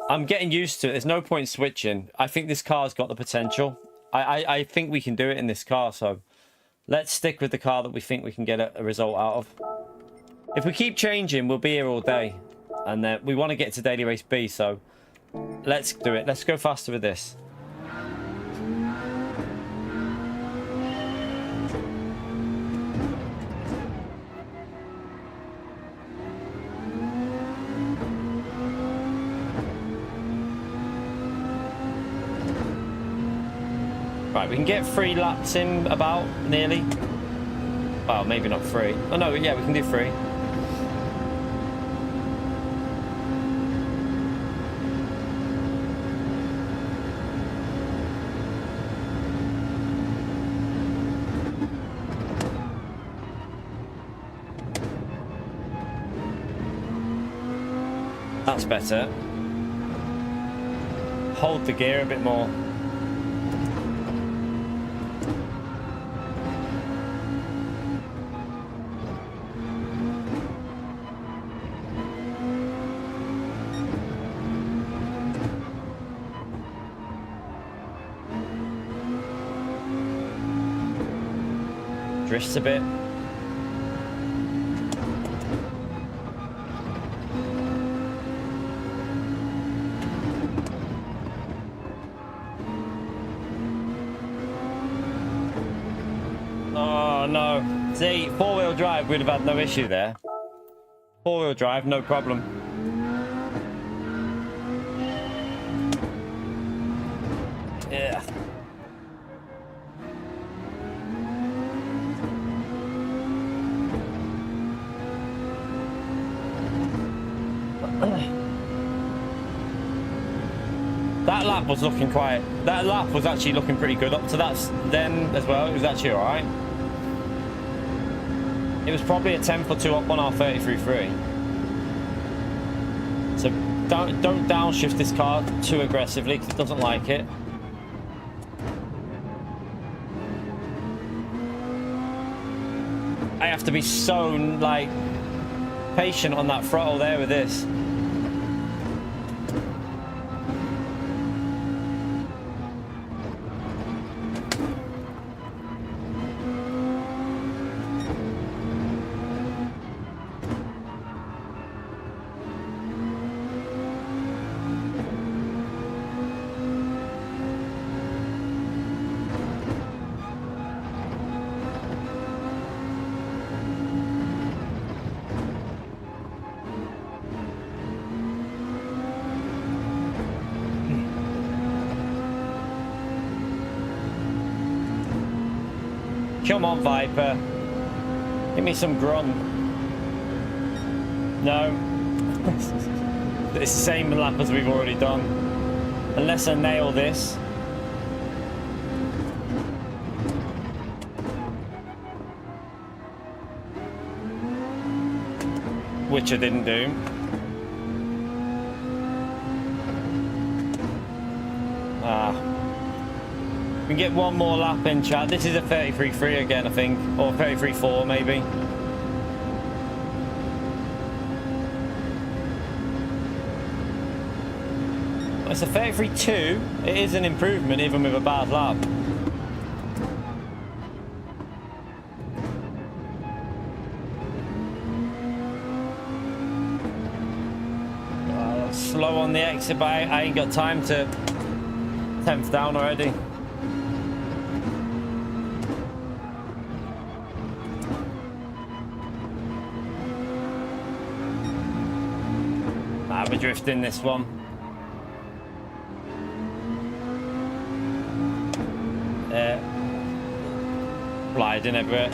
Speaker 2: I'm getting used to it. There's no point switching. I think this car's got the potential. I think we can do it in this car. So let's stick with the car that we think we can get a result out of. If we keep changing, we'll be here all day. And then we want to get to Daily Race B. So let's do it. Let's go faster with this. Right, we can get 3 laps in about, nearly. Well, maybe not 3. Oh, no, yeah, we can do 3. That's better. Hold the gear a bit more. drifts a bit. Oh no. See, four-wheel drive, we'd have had no issue there. Four-wheel drive, no problem. Yeah. That lap was looking quite... That lap was actually looking pretty good up to that then as well. It was actually alright. It was probably a tenth or two up on our 33.3. So don't downshift this car too aggressively because it doesn't like it. I have to be so like patient on that throttle there with this. Come on, Viper. Give me some grunt. No. It's the same lap as we've already done. Unless I nail this. Which I didn't do. We can get one more lap in, chat. This is a 33.3 again, I think. Or 33.4 maybe. It's a 33.2. It is an improvement even with a bad lap. Slow on the exit, but I ain't got time to 10th down already. We're drifting this one. Gliding everywhere.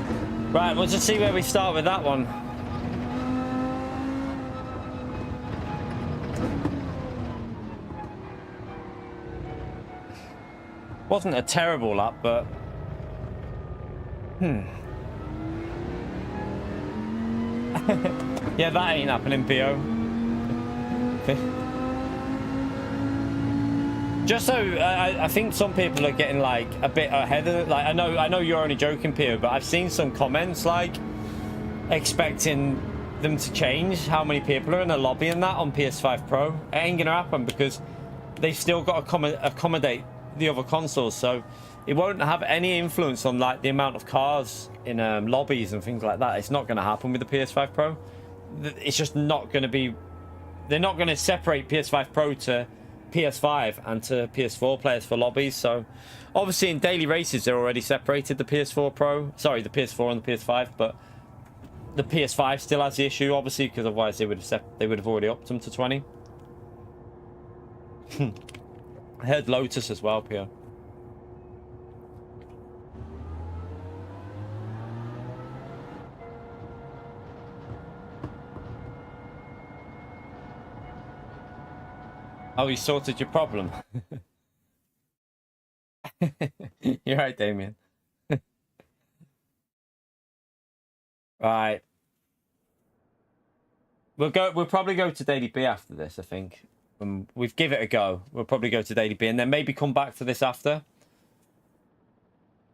Speaker 2: Right, we'll just see where we start with that one. Wasn't a terrible lap, but yeah, that ain't happening, PO. Just so I think some people are getting like a bit ahead of it. Like I know you're only joking, Pio, but I've seen some comments like expecting them to change how many people are in a lobby and that on PS5 Pro. It ain't gonna happen because they've still got to accommodate the other consoles, so it won't have any influence on like the amount of cars in lobbies and things like that. It's not going to happen with the PS5 Pro. It's just not going to be. They're not going to separate PS5 Pro to PS5 and to PS4 players for lobbies. So obviously in daily races they're already separated, the PS4 Pro, sorry, the PS4 and the PS5, but the PS5 still has the issue obviously because otherwise they would have already upped them to 20. I heard Lotus as well, Pio. Oh, you sorted your problem. You're right, Damien. Right. We'll probably go to Daily B after this, I think. We've give it a go. We'll probably go to Daily B and then maybe come back to this after.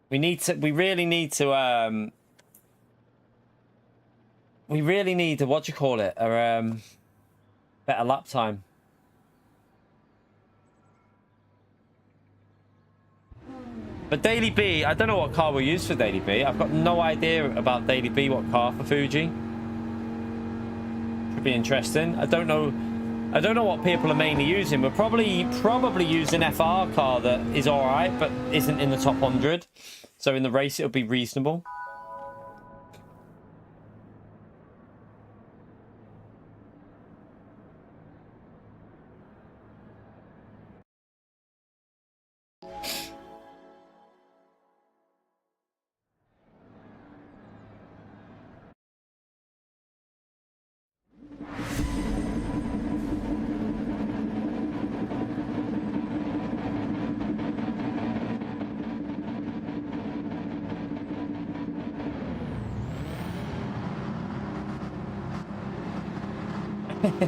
Speaker 2: We really need to what do you call it? A better lap time. But Daily B, I don't know what car we'll use for Daily B. I've got no idea about Daily B, what car for Fuji. Should be interesting. I don't know what people are mainly using. We're probably using an FR car that is all right, but isn't in the top 100. So in the race, it'll be reasonable.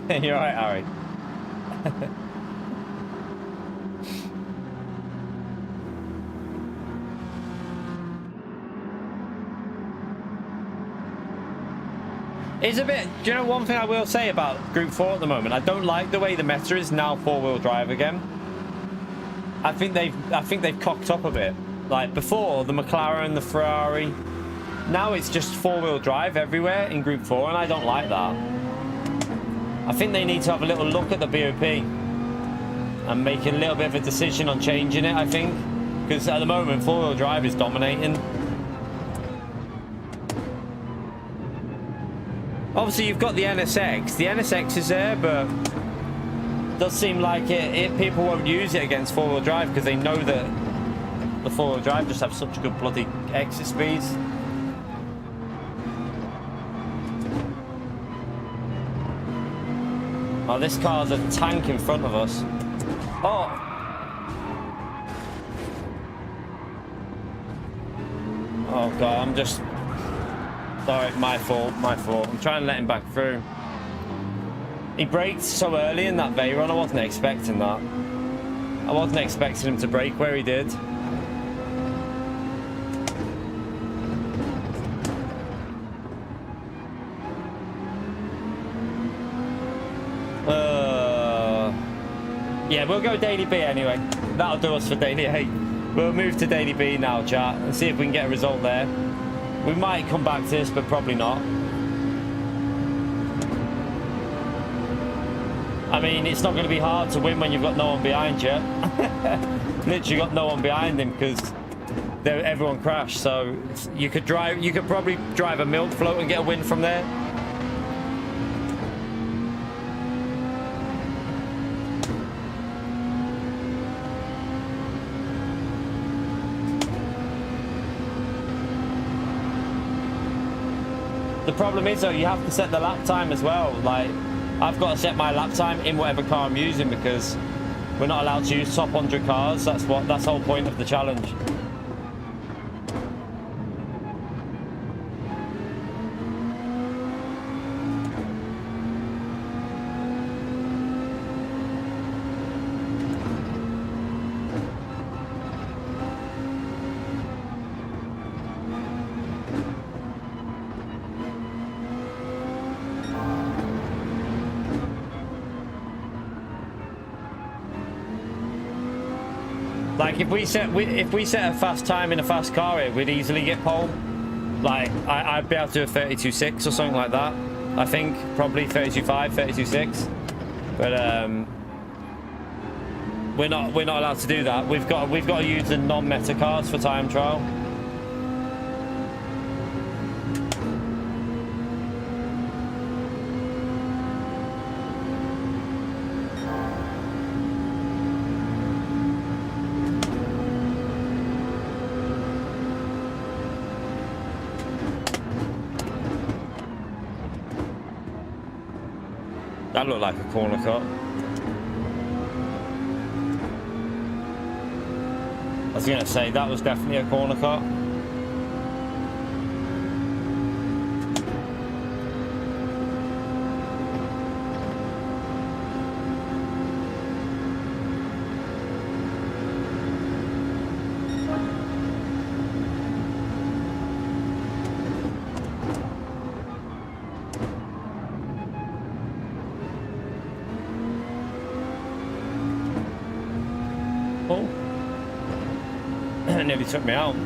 Speaker 2: You're right, Harry. It's a bit, do you know one thing I will say about Group 4 at the moment? I don't like the way the meta is now four-wheel drive again. I think they've cocked up a bit. Like before, the McLaren, the Ferrari. Now it's just four-wheel drive everywhere in Group 4, and I don't like that. I think they need to have a little look at the BOP and make a little bit of a decision on changing it, I think. Because at the moment, four-wheel drive is dominating. Obviously, you've got the NSX. The NSX is there, but it does seem like people won't use it against four-wheel drive because they know that the four-wheel drive just have such good bloody exit speeds. Oh, this car's a tank in front of us. Oh! Oh god, I'm just... Sorry, my fault. I'm trying to let him back through. He braked so early in that Veyron, I wasn't expecting that. I wasn't expecting him to brake where he did. Yeah, we'll go Daily B anyway. That'll do us for Daily A. We'll move to Daily B now, chat, and see if we can get a result there. We might come back to this, but probably not. I mean, it's not going to be hard to win when you've got no one behind you. Literally got no one behind him because everyone crashed. So you could probably drive a milk float and get a win from there. The problem is though, you have to set the lap time as well. Like, I've got to set my lap time in whatever car I'm using because we're not allowed to use top 100 cars. That's the whole point of the challenge. Like if we set a fast time in a fast car here, we'd easily get pole. Like I'd be able to do a 32.6 or something like that. I think probably 32.5, 32.6. But we're not allowed to do that. We've got to use the non-meta cars for time trial. That looked like a corner cut. I was going to say, that was definitely a corner cut. nearly took me out.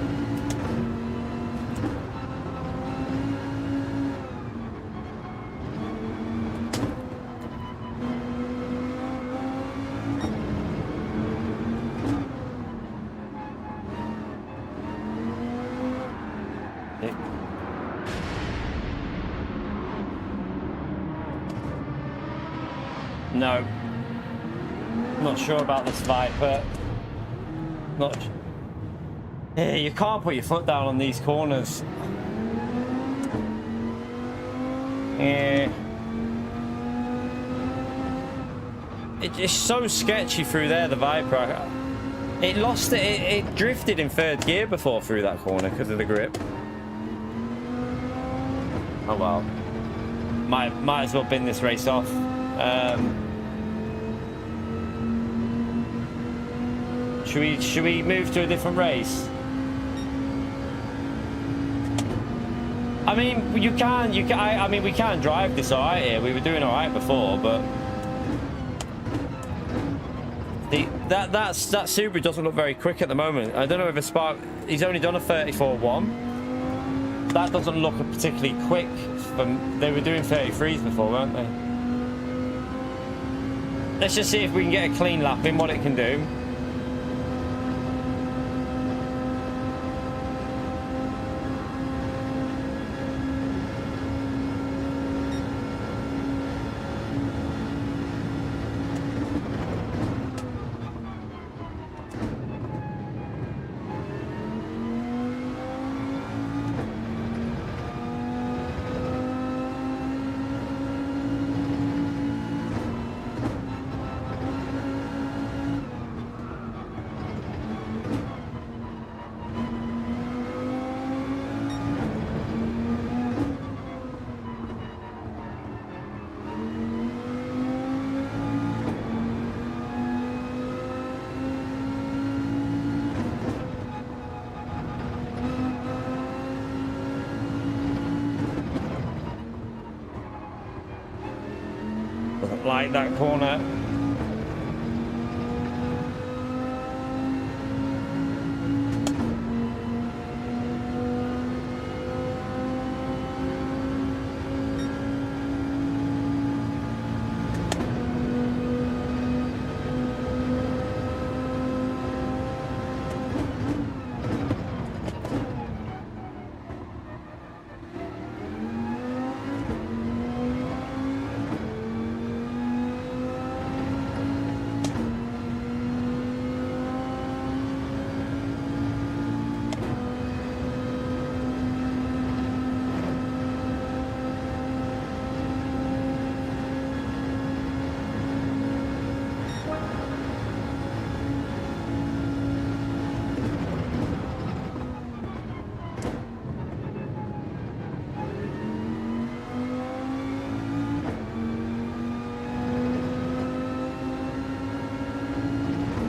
Speaker 2: No. Not sure about this Viper. Not. Yeah, you can't put your foot down on these corners. Yeah. It's so sketchy through there, the Viper. It lost it. It drifted in third gear before through that corner because of the grip. Oh well. Might as well bin this race off. Should we move to a different race? I mean, you can. I mean, we can drive this all right here. We were doing all right before, but that Subaru doesn't look very quick at the moment. I don't know if a Spark. He's only done a 34.1. That doesn't look particularly quick. They were doing 33s before, weren't they? Let's just see if we can get a clean lap in, what it can do. Doesn't like that corner.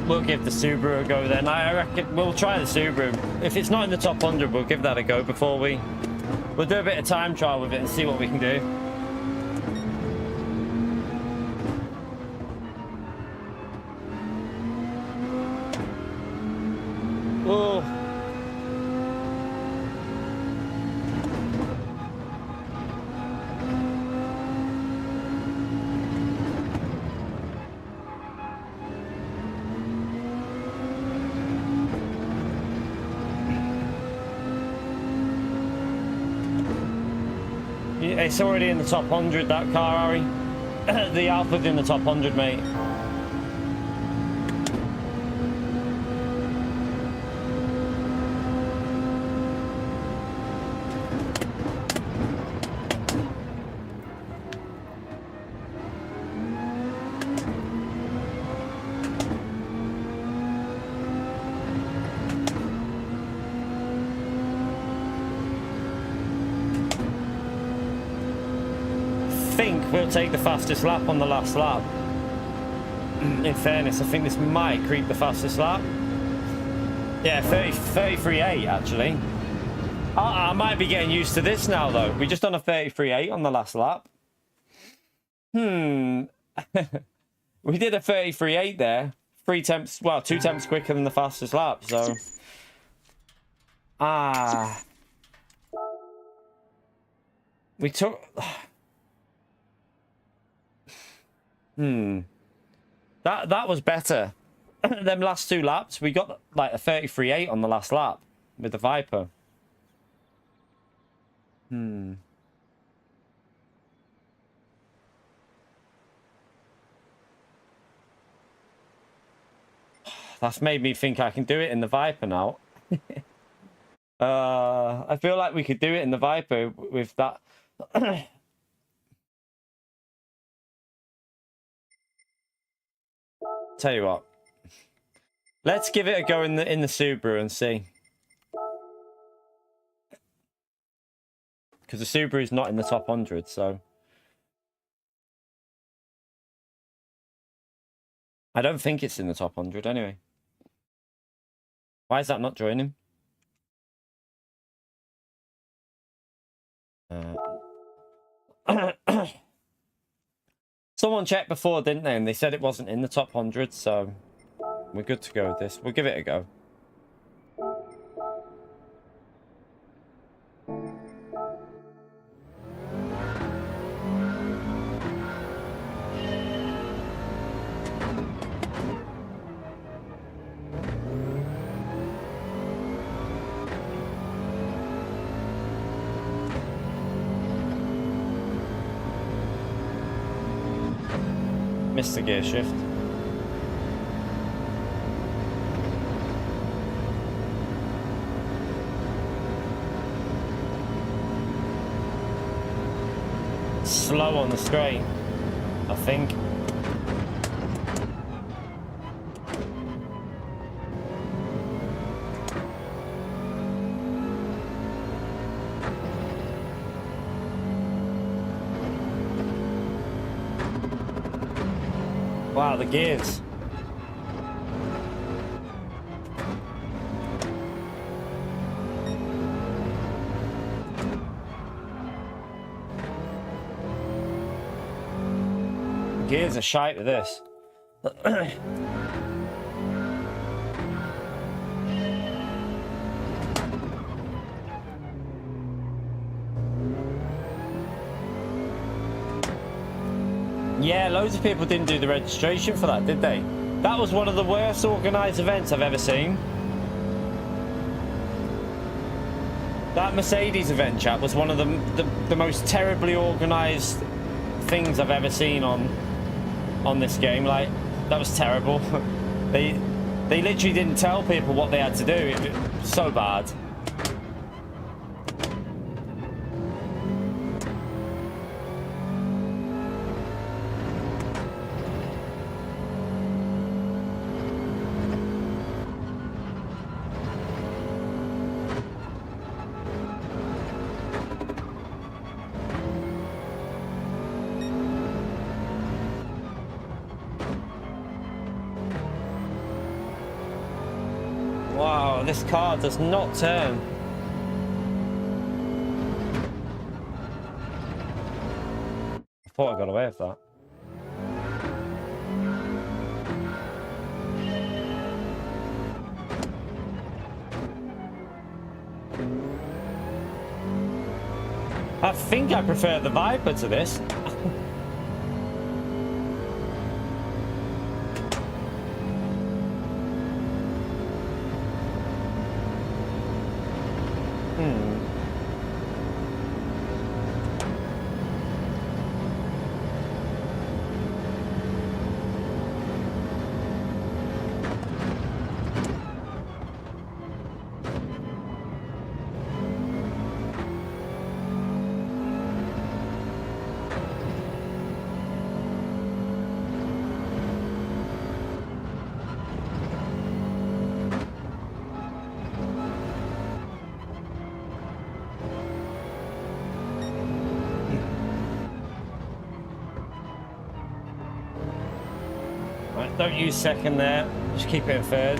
Speaker 2: We'll give the Subaru a go then. I reckon we'll try the Subaru. If it's not in the top 100, we'll give that a go before we'll do a bit of time trial with it and see what we can do. Oh. It's already in the top 100, that car, Harry. The Alpha's in the top 100, mate. We'll take the fastest lap on the last lap. In fairness, I think this might creep the fastest lap. Yeah, 33.8 actually. I might be getting used to this now though. We just done a 33.8 on the last lap. We did a 33.8 there. 3 temps, well, 2 temps quicker than the fastest lap, so Ah. We took... That was better. Them last 2 laps, we got like a 33.8 on the last lap with the Viper. That's made me think I can do it in the Viper now. I feel like we could do it in the Viper with that. Tell you what. Let's give it a go in the Subaru and see. Because the Subaru is not in the top 100, so... I don't think it's in the top 100 anyway. Why is that not joining? Someone checked before, didn't they? And they said it wasn't in the top 100, so we're good to go with this. We'll give it a go. Missed the gear shift. Slow on the straight, I think. Wow, the gears. Gears are shite with this. Yeah, loads of people didn't do the registration for that, did they? That was one of the worst organised events I've ever seen. That Mercedes event, chat, was one of the most terribly organised things I've ever seen on this game. Like, that was terrible. They literally didn't tell people what they had to do. It was so bad. Wow, this car does not turn. I thought I got away with that. I think I prefer the Viper to this. Don't use second there, just keep it in third.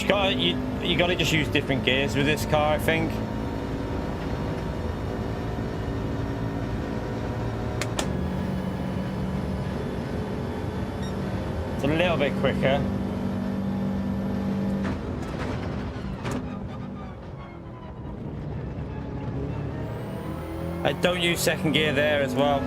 Speaker 2: You gotta just use different gears with this car, I think. It's a little bit quicker. I don't use second gear there as well.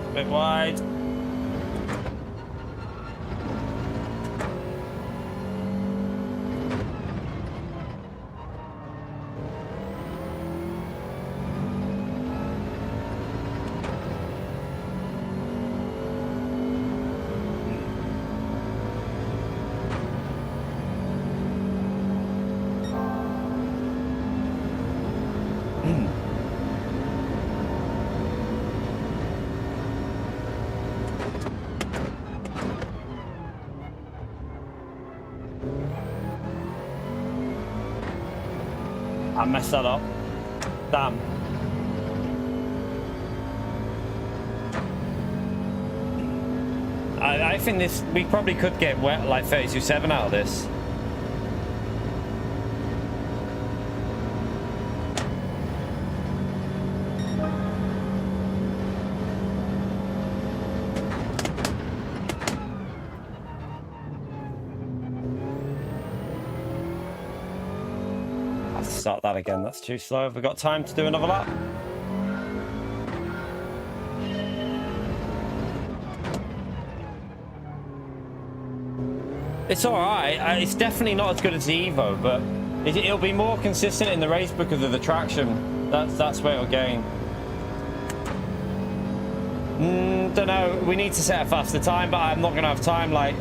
Speaker 2: A bit wide. I messed that up. Damn. I think this, we probably could get wet like 32.7 out of this. I'll start that again. That's too slow. Have we got time to do another lap? It's all right. It's definitely not as good as the Evo, but it'll be more consistent in the race because of the traction. That's where it'll gain. Don't know. We need to set a faster time, but I'm not going to have time. Like,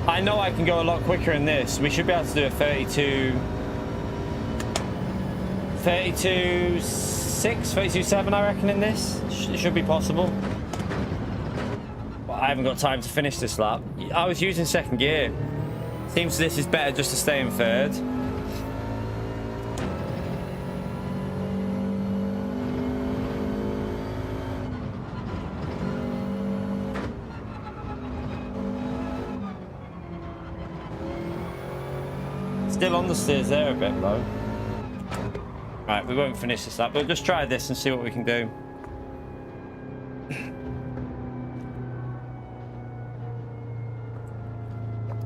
Speaker 2: I know I can go a lot quicker in this. We should be able to do a 32.6, 32.7, I reckon, in this. It should be possible. But I haven't got time to finish this lap. I was using second gear. Seems this is better just to stay in third. Still on the steers there a bit low. Right, we won't finish this lap. We'll just try this and see what we can do.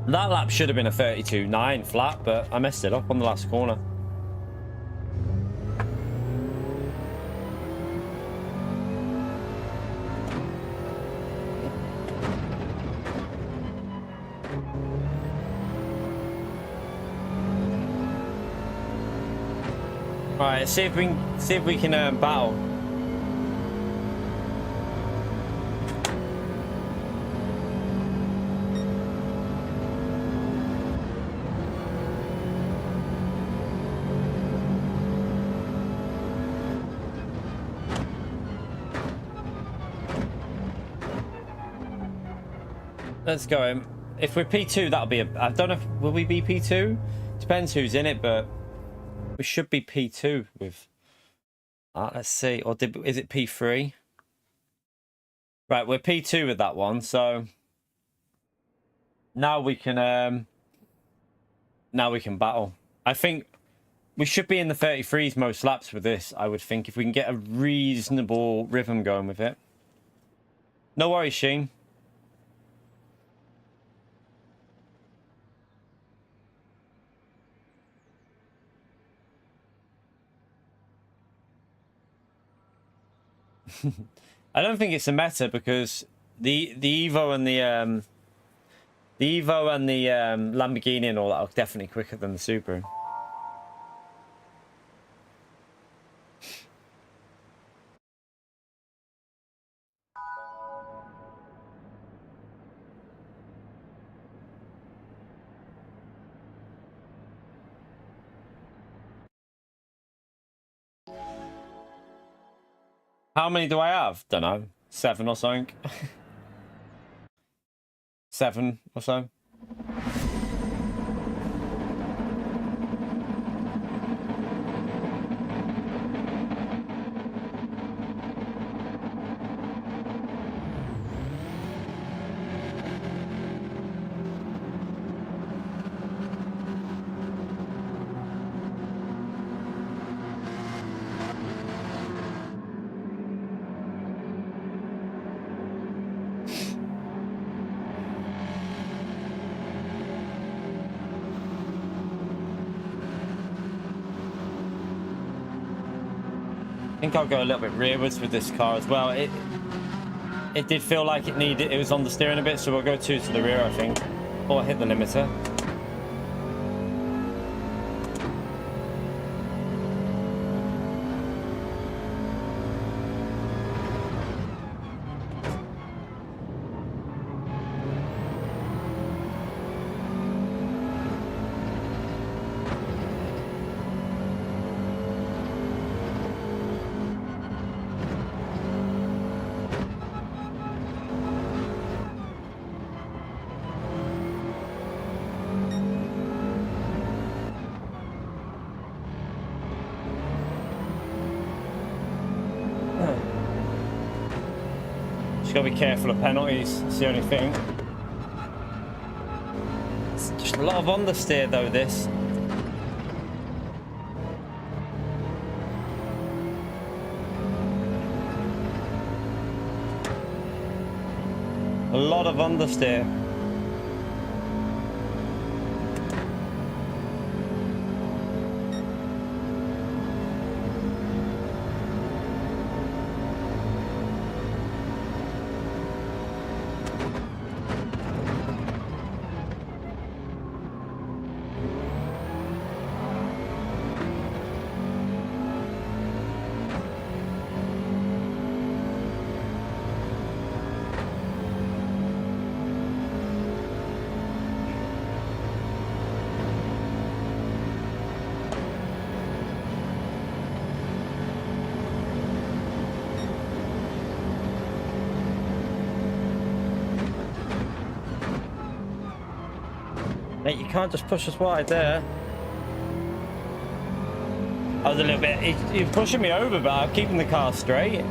Speaker 2: That lap should have been a 32.9 flat, but I messed it up on the last corner. Right, let's see if we can battle. Let's go. If we're P2, that'll be a... I don't know if... Will we be P2? Depends who's in it, but... We should be P2 with... let's see. Or is it P3? Right, we're P2 with that one, so... Now we can... Now we can battle. I think... We should be in the 33s most laps with this, I would think, if we can get a reasonable rhythm going with it. No worries, Sheen. I don't think it's a meta because the Evo and the Lamborghini and all that are definitely quicker than the Subaru. How many do I have? Don't know. 7 or something. 7 or so. I think I'll go a little bit rearwards with this car as well. It did feel like it was on the steering a bit, so we'll go 2 to the rear, I think, or hit the limiter. Just gotta be careful of penalties, it's the only thing. It's just a lot of understeer though, this. A lot of understeer. Mate, you can't just push us wide there. I was a little bit... You're pushing me over, but I'm keeping the car straight.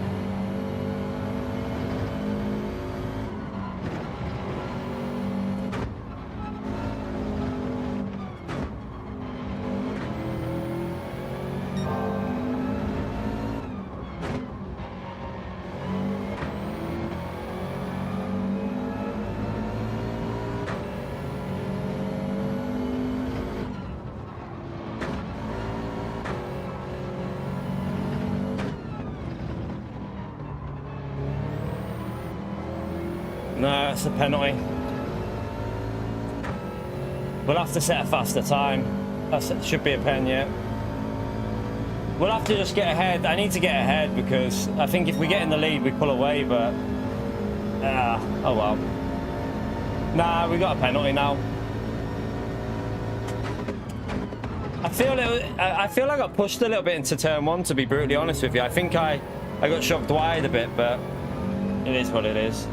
Speaker 2: No, that's a penalty. We'll have to set a faster time. That should be a pen, yeah. We'll have to just get ahead. I need to get ahead because I think if we get in the lead, we pull away, but... oh well. Nah, we got a penalty now. I feel I got pushed a little bit into turn 1, to be brutally honest with you. I think I got shoved wide a bit, but it is what it is.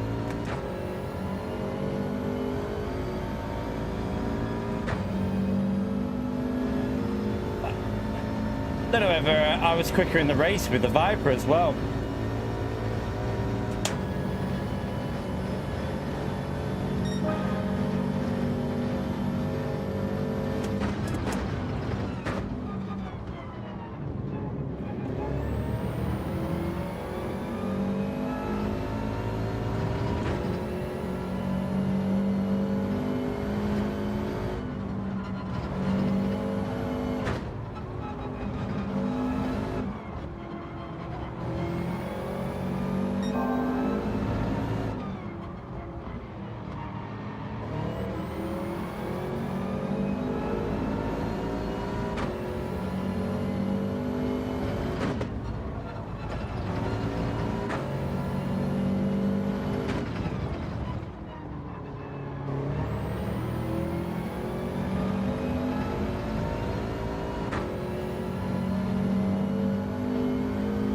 Speaker 2: I don't know whether I was quicker in the race with the Viper as well.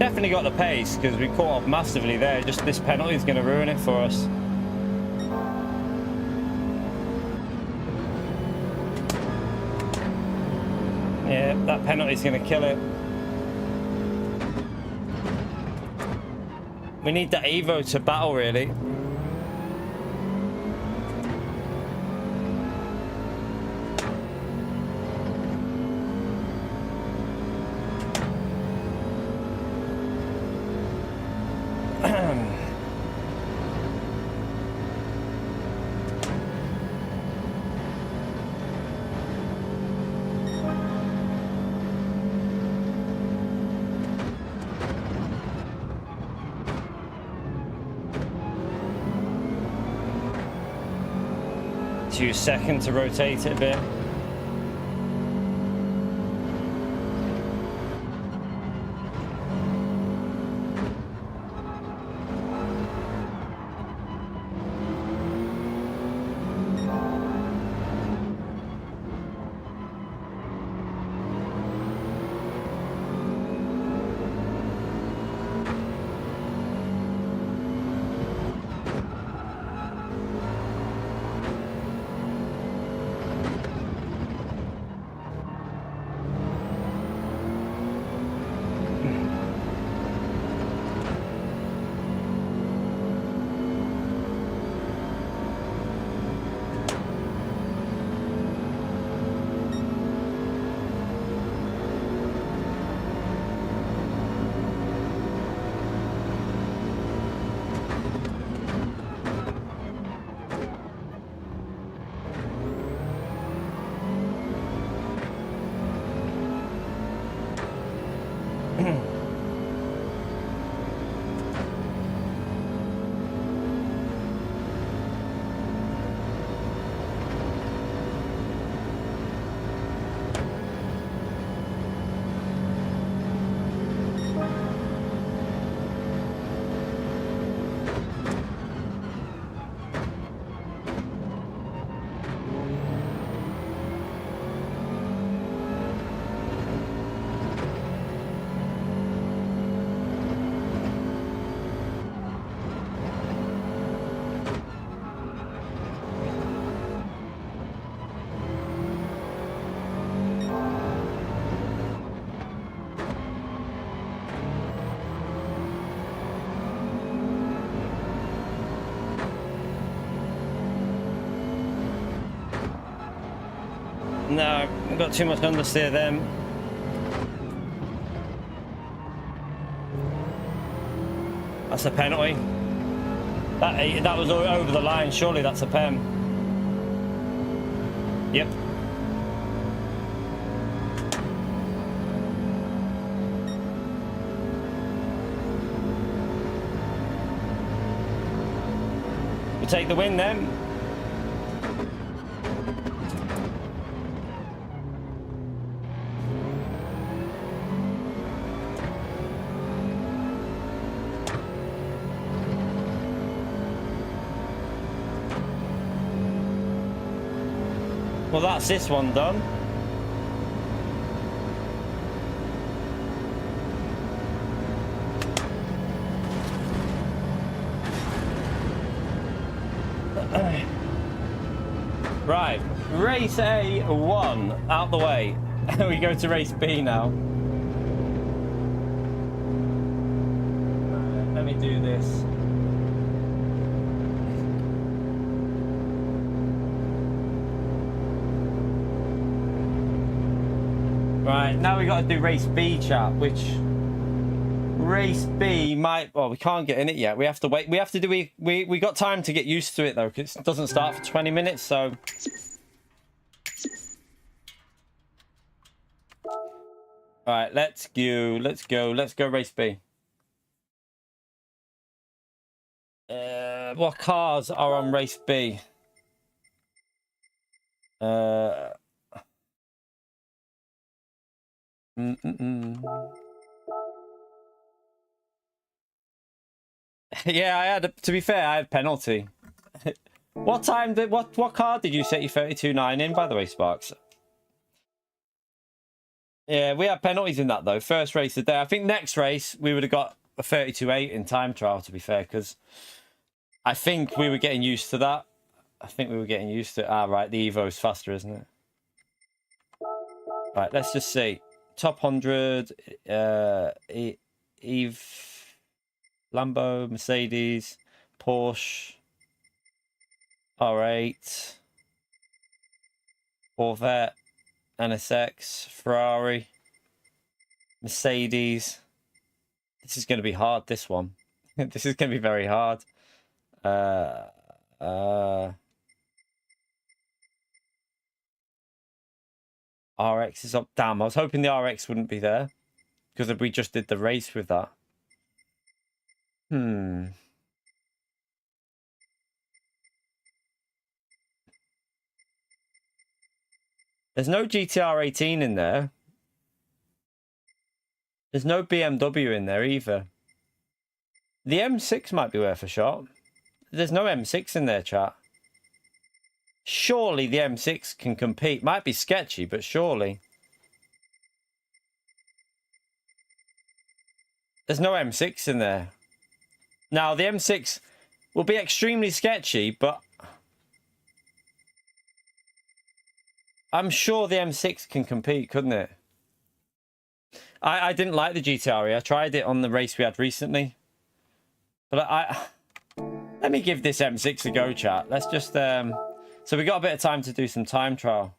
Speaker 2: definitely got the pace because we caught up massively there. Just this penalty is going to ruin it for us. Yeah, that penalty is going to kill it. We need that Evo to battle, really. Use second to rotate it a bit. No, we've got too much understeer then. That's a penalty. That was over the line. Surely that's a pen. Yep. We take the win then. Well, that's this one done. Right, race A1 out the way. We go to race B now. Let me do this. Right, now we got to do race B, chat, which race B might, well, we can't get in it yet. We have to wait. We have to do, we got time to get used to it though, because it doesn't start for 20 minutes, so. All right, let's go race B. What cars are on race B? Yeah, I had. To be fair, I had penalty. What car did you set your 32.9 in, by the way, Sparks? Yeah, we had penalties in that though. First race of the day. I think next race we would have got a 32.8 in time trial, to be fair, because I think we were getting used to that. I think we were getting used to it. Ah, right, the Evo is faster, isn't it? Right, let's just see. Top 100, Eve, Lambo, Mercedes, Porsche, R8, Corvette, NSX, Ferrari, Mercedes. This is going to be hard, this one. This is going to be very hard. RX is up. Damn, I was hoping the RX wouldn't be there, because we just did the race with that. There's no GTR 18 in there. There's no BMW in there either. The M6 might be worth a shot. There's no M6 in there, chat. Surely the M6 can compete. Might be sketchy, but surely. There's no M6 in there. Now, the M6 will be extremely sketchy, but I'm sure the M6 can compete, couldn't it? I didn't like the GTR. I tried it on the race we had recently. But let me give this M6 a go, chat. Let's just... So we got a bit of time to do some time trial.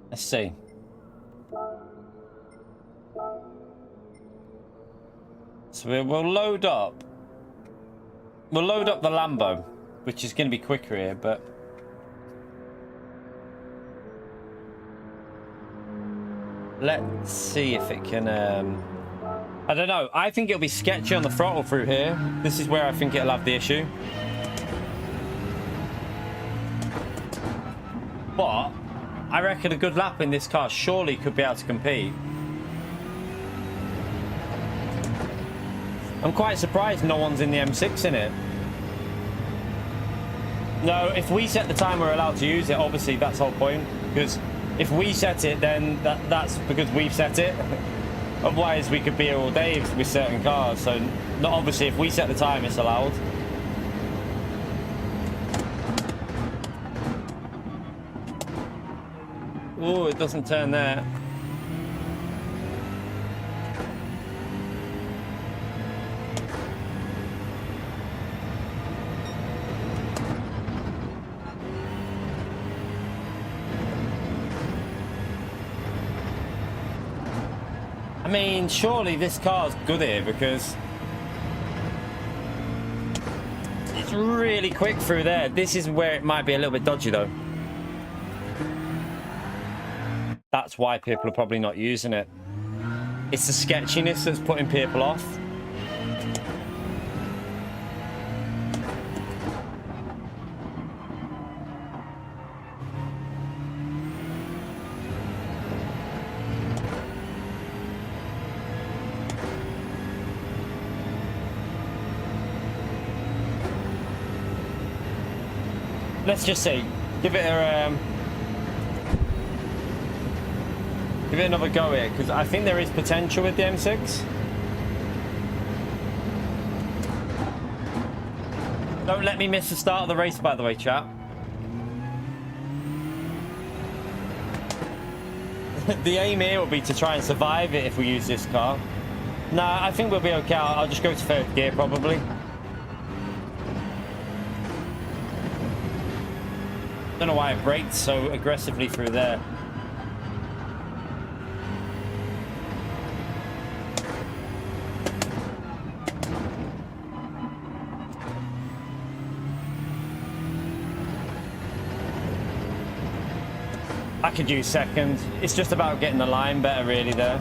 Speaker 2: Let's see. So we'll load up. We'll load up the Lambo, which is going to be quicker here, but... Let's see if it can... I don't know. I think it'll be sketchy on the throttle through here. This is where I think it'll have the issue. But I reckon a good lap in this car surely could be able to compete. I'm quite surprised no one's in the M6 in it. No, if we set the time we're allowed to use it, obviously that's the whole point. Because if we set it, then that's because we've set it. Otherwise, we could be here all day with certain cars. So, not obviously, if we set the time, it's allowed. Oh, it doesn't turn there. I mean, surely this car's good here because it's really quick through there. This is where it might be a little bit dodgy though. That's why people are probably not using it. It's the sketchiness that's putting people off. Let's just see. Give it another go here, because I think there is potential with the M6. Don't let me miss the start of the race, by the way, chat. The aim here will be to try and survive it if we use this car. Nah, I think we'll be okay. I'll just go to third gear, probably. Don't know why it braked so aggressively through there. I could use second. It's just about getting the line better, really, there.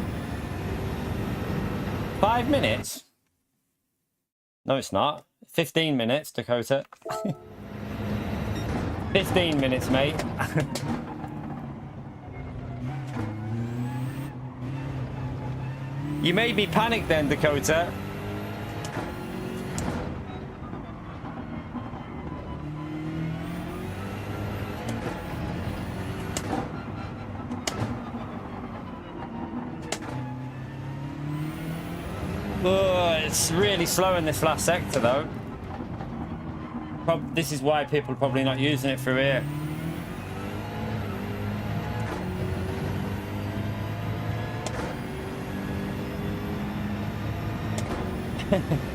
Speaker 2: 5 minutes? No, it's not. 15 minutes, Dakota. 15 minutes, mate. You made me panic then, Dakota. Oh, it's really slow in this last sector, though. This is why people are probably not using it through here.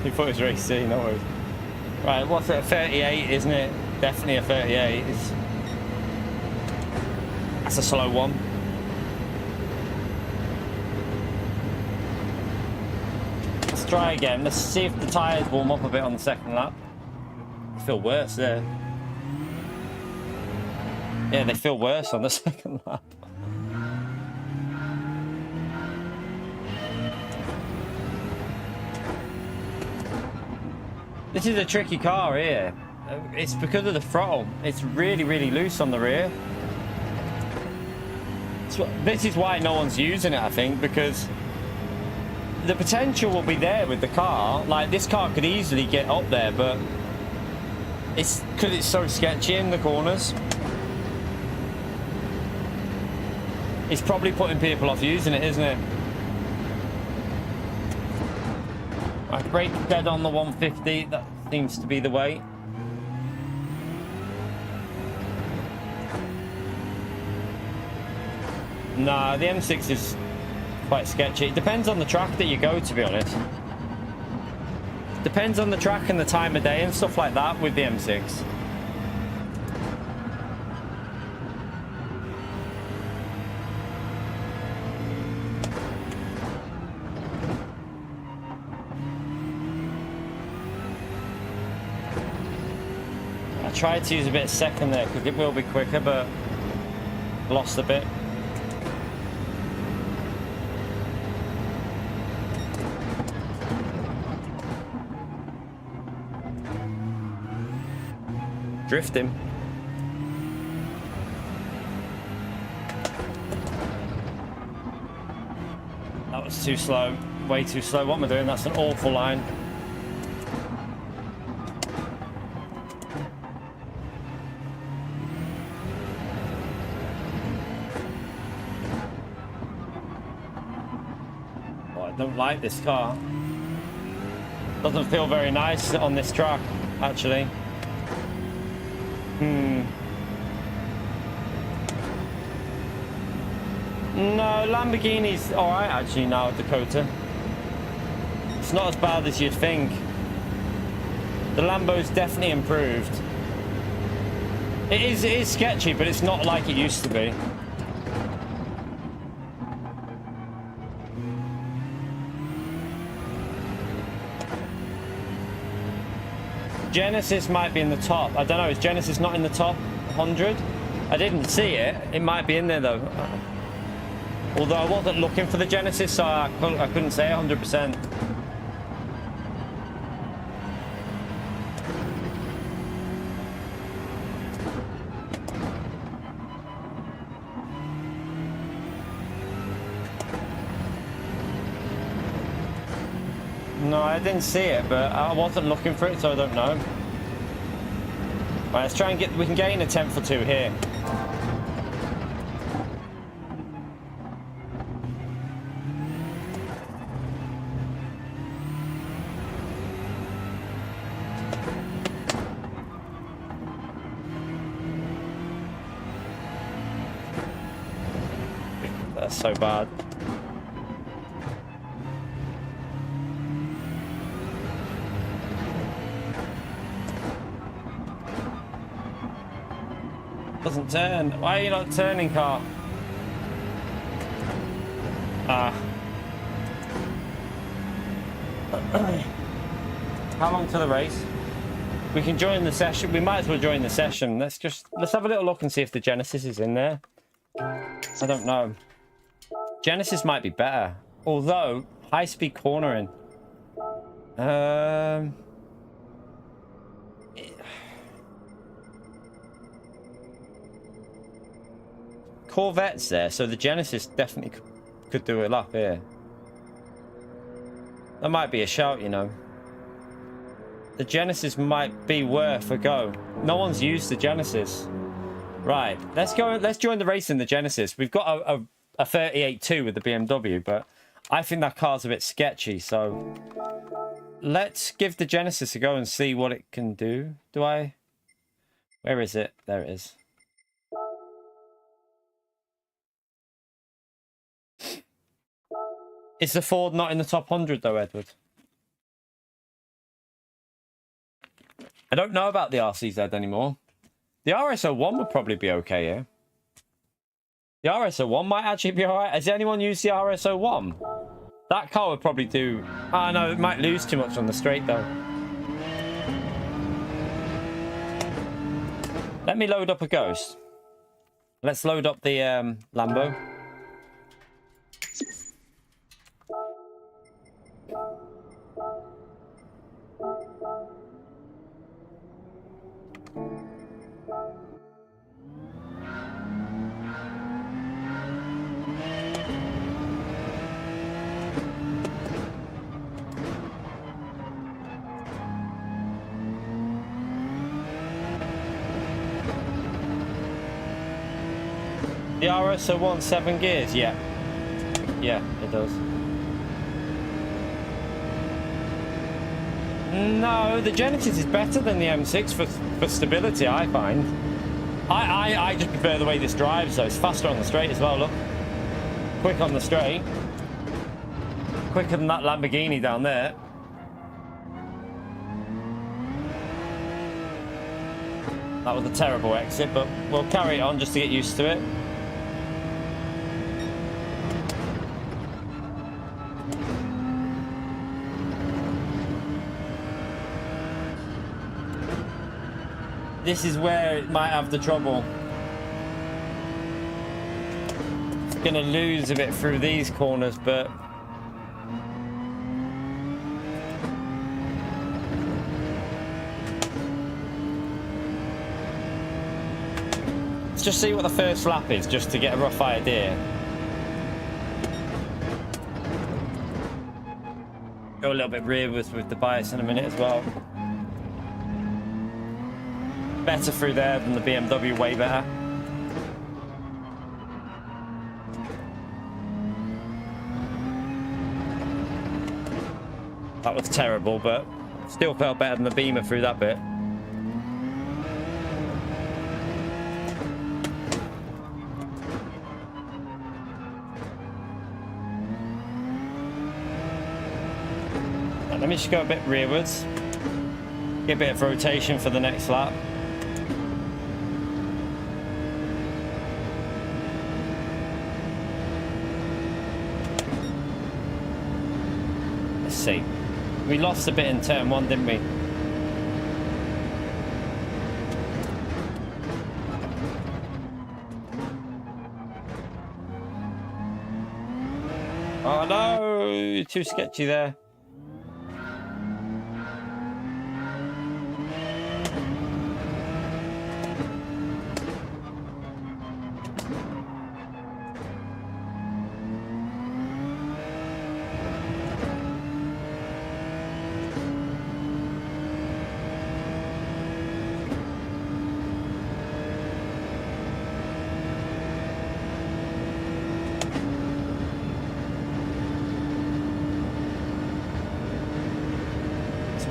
Speaker 2: He thought it was race C, no worries. Right, what's it? A 38, isn't it? Definitely a 38. That's a slow one. Let's try again. Let's see if the tyres warm up a bit on the second lap. They feel worse there. Yeah, they feel worse on the second lap. This is a tricky car here. It's because of the throttle. It's really, really loose on the rear. So this is why no one's using it, I think, because the potential will be there with the car. Like, this car could easily get up there, but it's because it's so sketchy in the corners. It's probably putting people off using it, isn't it? I brake dead on the 150. That seems to be the way. Nah, the M6 is quite sketchy. It depends on the track that you go, to be honest. Depends on the track and the time of day and stuff like that with the M6. I tried to use a bit of second there because it will be quicker, but lost a bit. Drifting. That was too slow. Way too slow. What am I doing? That's an awful line. Oh, I don't like this car. Doesn't feel very nice on this track, actually. No, Lamborghini's alright actually now, Dakota. It's not as bad as you'd think. The Lambo's definitely improved. It is sketchy, but it's not like it used to be. Genesis might be in the top. I don't know, is Genesis not in the top 100? I didn't see it. It might be in there though. Although I wasn't looking for the Genesis, so I couldn't say 100%. No, I didn't see it, but I wasn't looking for it, so I don't know. Right, let's try and we can gain a 10th or 2 here. That's so bad. Doesn't turn. Why are you not turning, car? Ah. How long to the race? We can join the session. We might as well join the session. Let's have a little look and see if the Genesis is in there. I don't know. Genesis might be better. Although, high-speed cornering. Corvettes there, so the Genesis definitely could do a lap here. That might be a shout, you know. The Genesis might be worth a go. No one's used the Genesis. Right, let's go. Let's join the race in the Genesis. We've got a 38.2 with the BMW, but I think that car's a bit sketchy, so let's give the Genesis a go and see what it can do. Do I? Where is it? There it is. Is the Ford not in the top 100 though, Edward? I don't know about the RCZ anymore. The RS01 would probably be okay here. The RS01 might actually be alright. Has anyone used the RS01? That car would probably do... Oh no, it might lose too much on the straight though. Let me load up a Ghost. Let's load up the Lambo. The RS01 7 gears, yeah. Yeah, it does. No, the Genesis is better than the M6 for stability, I find. I just prefer the way this drives, though. It's faster on the straight as well, look. Quick on the straight. Quicker than that Lamborghini down there. That was a terrible exit, but we'll carry it on just to get used to it. This is where it might have the trouble. It's gonna lose a bit through these corners, but let's just see what the first lap is, just to get a rough idea. Go a little bit rear with the bias in a minute as well. Better through there than the BMW, way better. That was terrible, but still felt better than the Beamer through that bit. Let me just go a bit rearwards. Get a bit of rotation for the next lap. Let's see. We lost a bit in turn one, didn't we? Oh no, too sketchy there.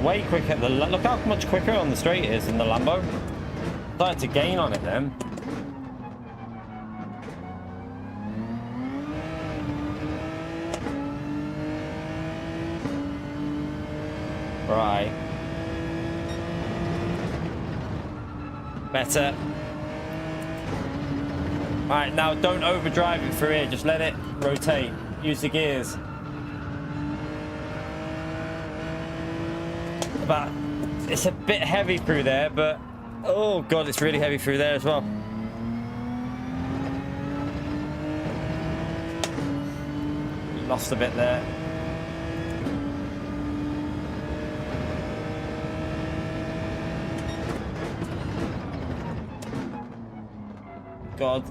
Speaker 2: Way quicker. Look how much quicker on the straight it is than the Lambo. Started to gain on it then. Right. Better. Right, now don't overdrive it through here. Just let it rotate. Use the gears. But it's a bit heavy through there, but oh god, it's really heavy through there as well. Lost a bit there. God.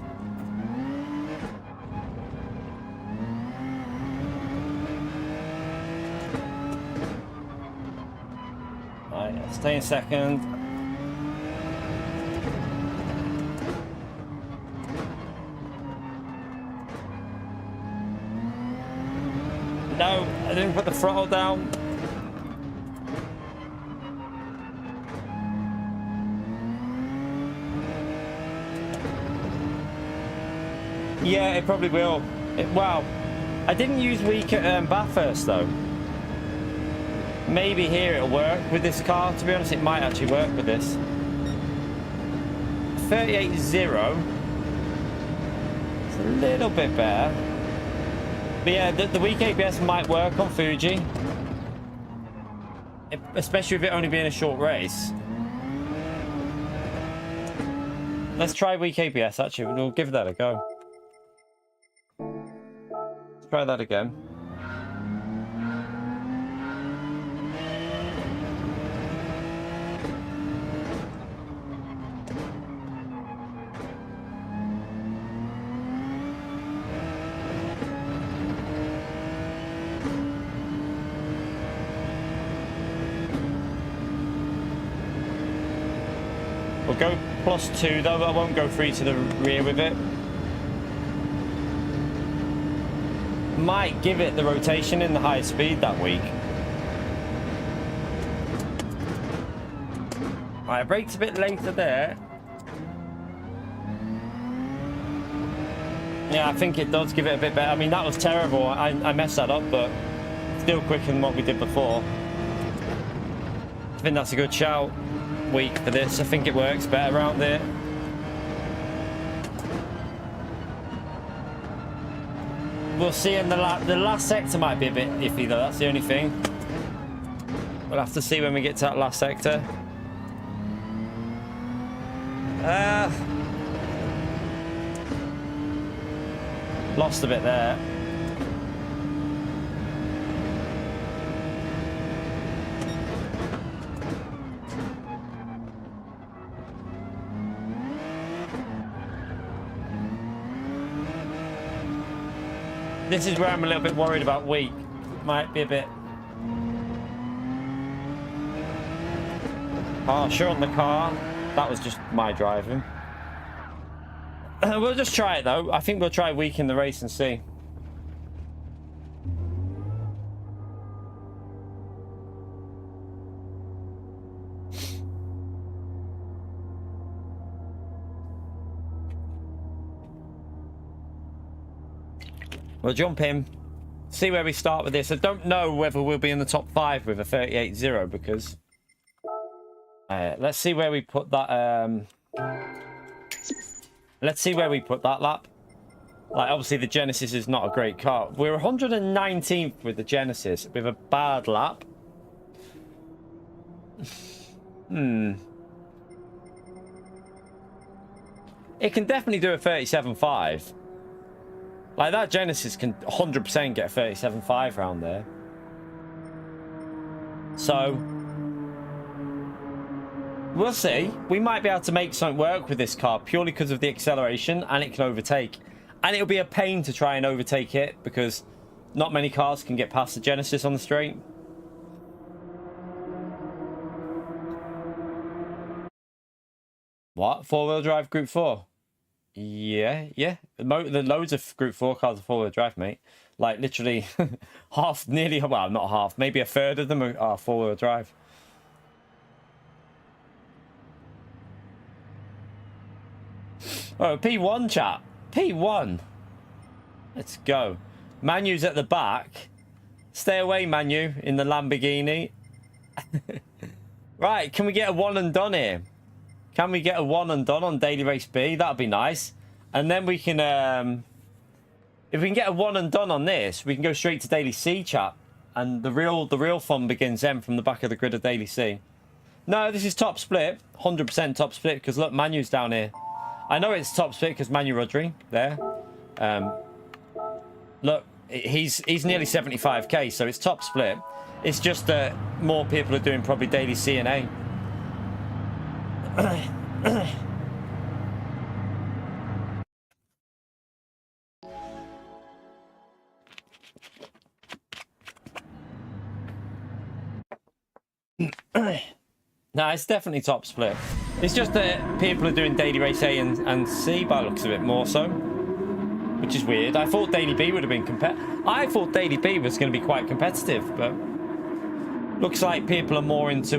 Speaker 2: Right, stay in second. No, I didn't put the throttle down. Yeah, it probably will. Wow. I didn't use weak at Bathurst though. Maybe here it'll work with this car. To be honest, it might actually work with this. 38.0. It's a little bit better. But yeah, the weak ABS might work on Fuji. Especially with it only being a short race. Let's try weak ABS actually. We'll give that a go. Let's try that again. We'll go +2 though, but I won't go 3 to the rear with it. Might give it the rotation in the high speed that week. Right, it brakes a bit later there. Yeah, I think it does give it a bit better. I mean, that was terrible. I messed that up, but still quicker than what we did before. I think that's a good shout. Week for this. I think it works better around there. We'll see in the last sector might be a bit iffy though. That's the only thing. We'll have to see when we get to that last sector. Lost a bit there. This is where I'm a little bit worried about weak. Might be a bit harsher on the car. That was just my driving. We'll just try it though. I think we'll try weak in the race and see. We'll jump in, see where we start with this. I don't know whether we'll be in the top 5 with a 38.0 because let's see where we put that. Let's see where we put that lap. Like obviously the Genesis is not a great car. We're 119th with the Genesis with a bad lap. It can definitely do a 37.5. Like that Genesis can 100% get a 37.5 round there. So we'll see. We might be able to make something work with this car purely because of the acceleration, and it can overtake. And it'll be a pain to try and overtake it because not many cars can get past the Genesis on the straight. What? Four-wheel drive Group 4? Yeah. The loads of Group 4 cars are four-wheel drive, mate. Like, literally half, nearly, well, not half, maybe a third of them are four-wheel drive. Oh, P1, chat. P1. Let's go. Manu's at the back. Stay away, Manu, in the Lamborghini. Right, can we get a one and done here? Can we get a one and done on Daily Race B? That'd be nice. And then we can, if we can get a one and done on this, we can go straight to Daily C, chat. And the real fun begins then from the back of the grid of Daily C. No, this is top split. 100% top split, because look, Manu's down here. I know it's top split because Manu Rodri there. Look, he's nearly 75k, so it's top split. It's just that more people are doing probably Daily C and A. No, it's definitely top split. It's just that people are doing daily race A and C by the looks of it more so, which is weird. I thought daily B would have been I thought daily B was going to be quite competitive, but looks like people are more into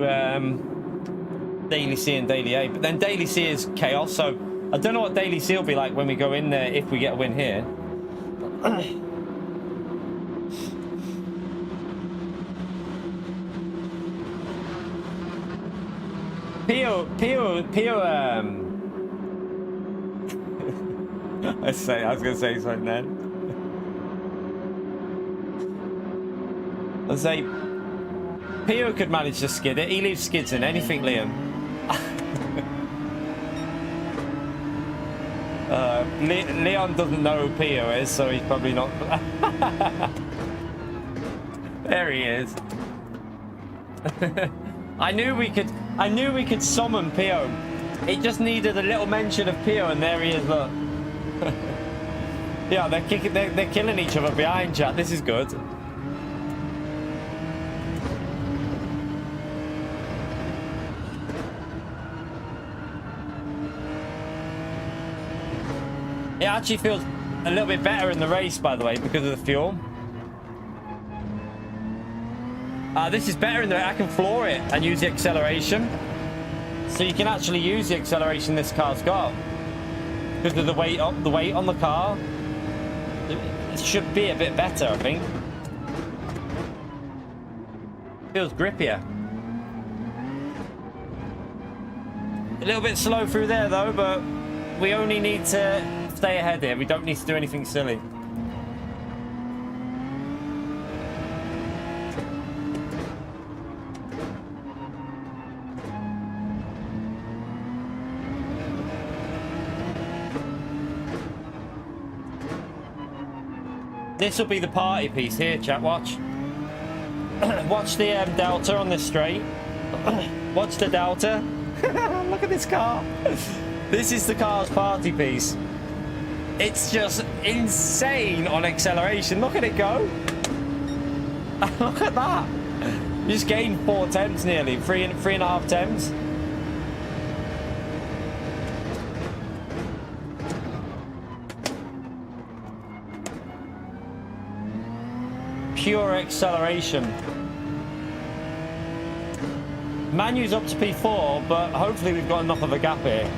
Speaker 2: daily C and daily A. But then daily C is chaos, so I don't know what daily C will be like when we go in there if we get a win here. Pio, I was going to say something then. I was like, Pio could manage to skid it. He leaves skids in anything, Liam. Leon doesn't know who Pio is, so he's probably not. There he is. I knew we could summon Pio. It just needed a little mention of Pio, and there he is. Look. Yeah, they're killing each other behind, chat. This is good. It actually feels a little bit better in the race, by the way, because of the fuel. This is better in the... I can floor it and use the acceleration. So you can actually use the acceleration this car's got. Because of the weight on the car. It should be a bit better, I think. Feels grippier. A little bit slow through there, though, but we only need to stay ahead here. We don't need to do anything silly. This will be the party piece here, chat. Watch. Watch the delta on this straight. Watch the delta. Look at this car. This is the car's party piece. It's just insane on acceleration. Look at it go. Look at that. You just gained 4 temps nearly. 3.5 temps. Pure acceleration. Manu's up to P4, but hopefully we've got enough of a gap here.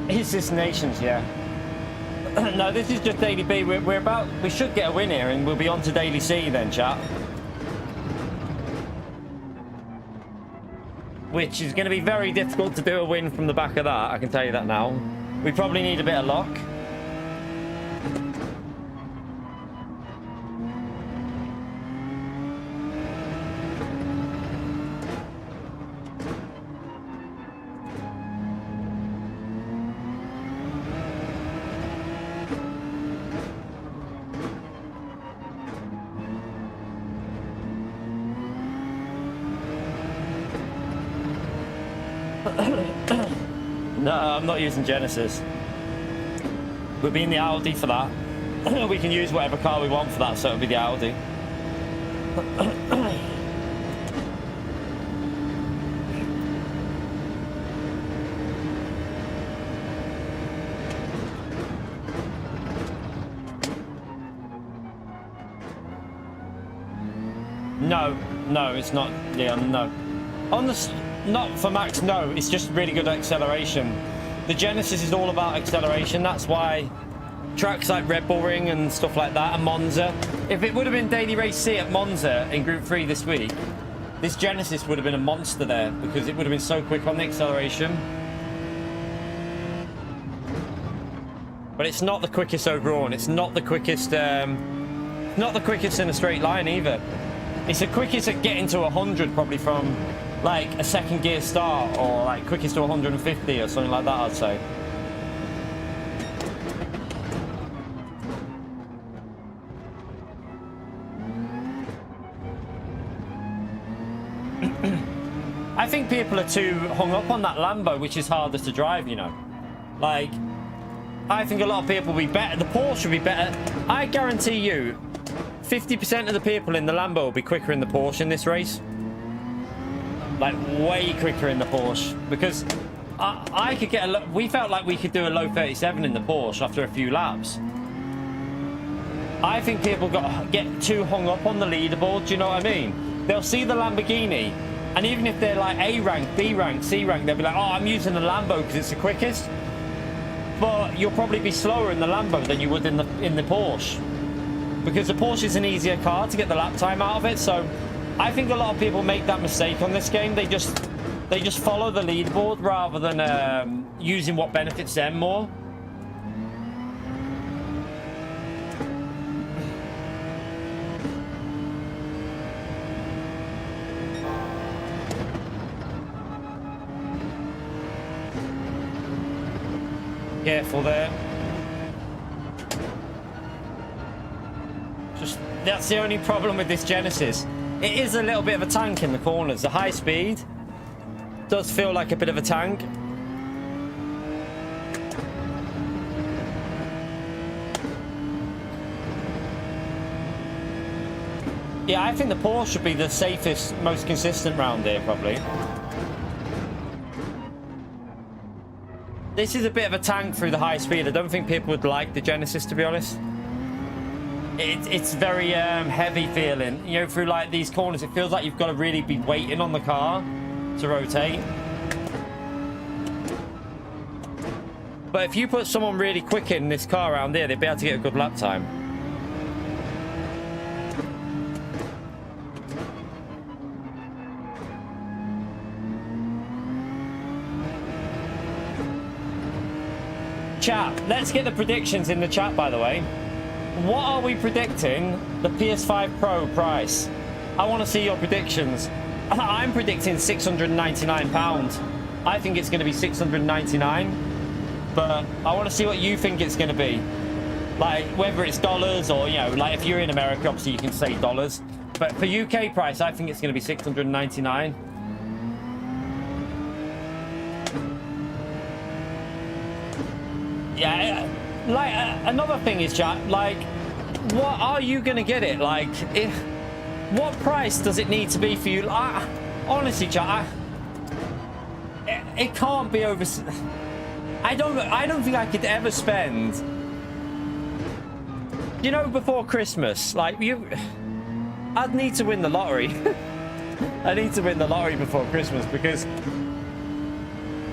Speaker 2: Is this Nations? Yeah. No, this is just daily B. We should get a win here, and we'll be on to daily C then, chat. Which is going to be very difficult to do a win from the back of that. I can tell you that now. We probably need a bit of luck. No, I'm not using Genesis. We'll be in the Audi for that. We can use whatever car we want for that, so it'll be the Audi. No, it's not, Leon, no. On the... Not for Max, no. It's just really good acceleration. The Genesis is all about acceleration. That's why tracks like Red Bull Ring and stuff like that, and Monza. If it would have been Daily Race C at Monza in Group 3 this week, this Genesis would have been a monster there because it would have been so quick on the acceleration. But it's not the quickest overall, and it's not the quickest. Not the quickest in a straight line either. It's the quickest at getting to 100 probably from like a second gear start, or like quickest to 150 or something like that, I'd say. I think people are too hung up on that Lambo, which is harder to drive, you know. Like, I think a lot of people will be better. The Porsche will be better. I guarantee you, 50% of the people in the Lambo will be quicker in the Porsche in this race. Like, way quicker in the Porsche. Because I could get a... We felt like we could do a low 37 in the Porsche after a few laps. I think people get too hung up on the leaderboard, do you know what I mean? They'll see the Lamborghini, and even if they're like A rank, B rank, C rank, they'll be like, oh, I'm using the Lambo because it's the quickest. But you'll probably be slower in the Lambo than you would in the Porsche. Because the Porsche is an easier car to get the lap time out of it. So I think a lot of people make that mistake on this game. They just follow the leaderboard rather than using what benefits them more. Careful there. That's the only problem with this Genesis. It is a little bit of a tank in the corners. The high speed does feel like a bit of a tank. Yeah, I think the Porsche should be the safest, most consistent round here, probably. This is a bit of a tank through the high speed. I don't think people would like the Genesis, to be honest. It's very heavy feeling. You know, through like these corners, it feels like you've got to really be waiting on the car to rotate. But if you put someone really quick in this car around here, they'd be able to get a good lap time. Chat, let's get the predictions in the chat, by the way. What are we predicting the PS5 Pro price? I want to see your predictions. I'm predicting £699. I think it's going to be $699, but I want to see what you think it's going to be. Like, whether it's dollars or, you know, like if you're in America, obviously you can say dollars. But for UK price, I think it's going to be $699. Yeah, like another thing is, chat, like, what are you gonna get it? Like, what price does it need to be for you? Honestly, chat, it can't be over. I don't think I could ever spend, you know, before Christmas. Like, I'd need to win the lottery. I need to win the lottery before Christmas, because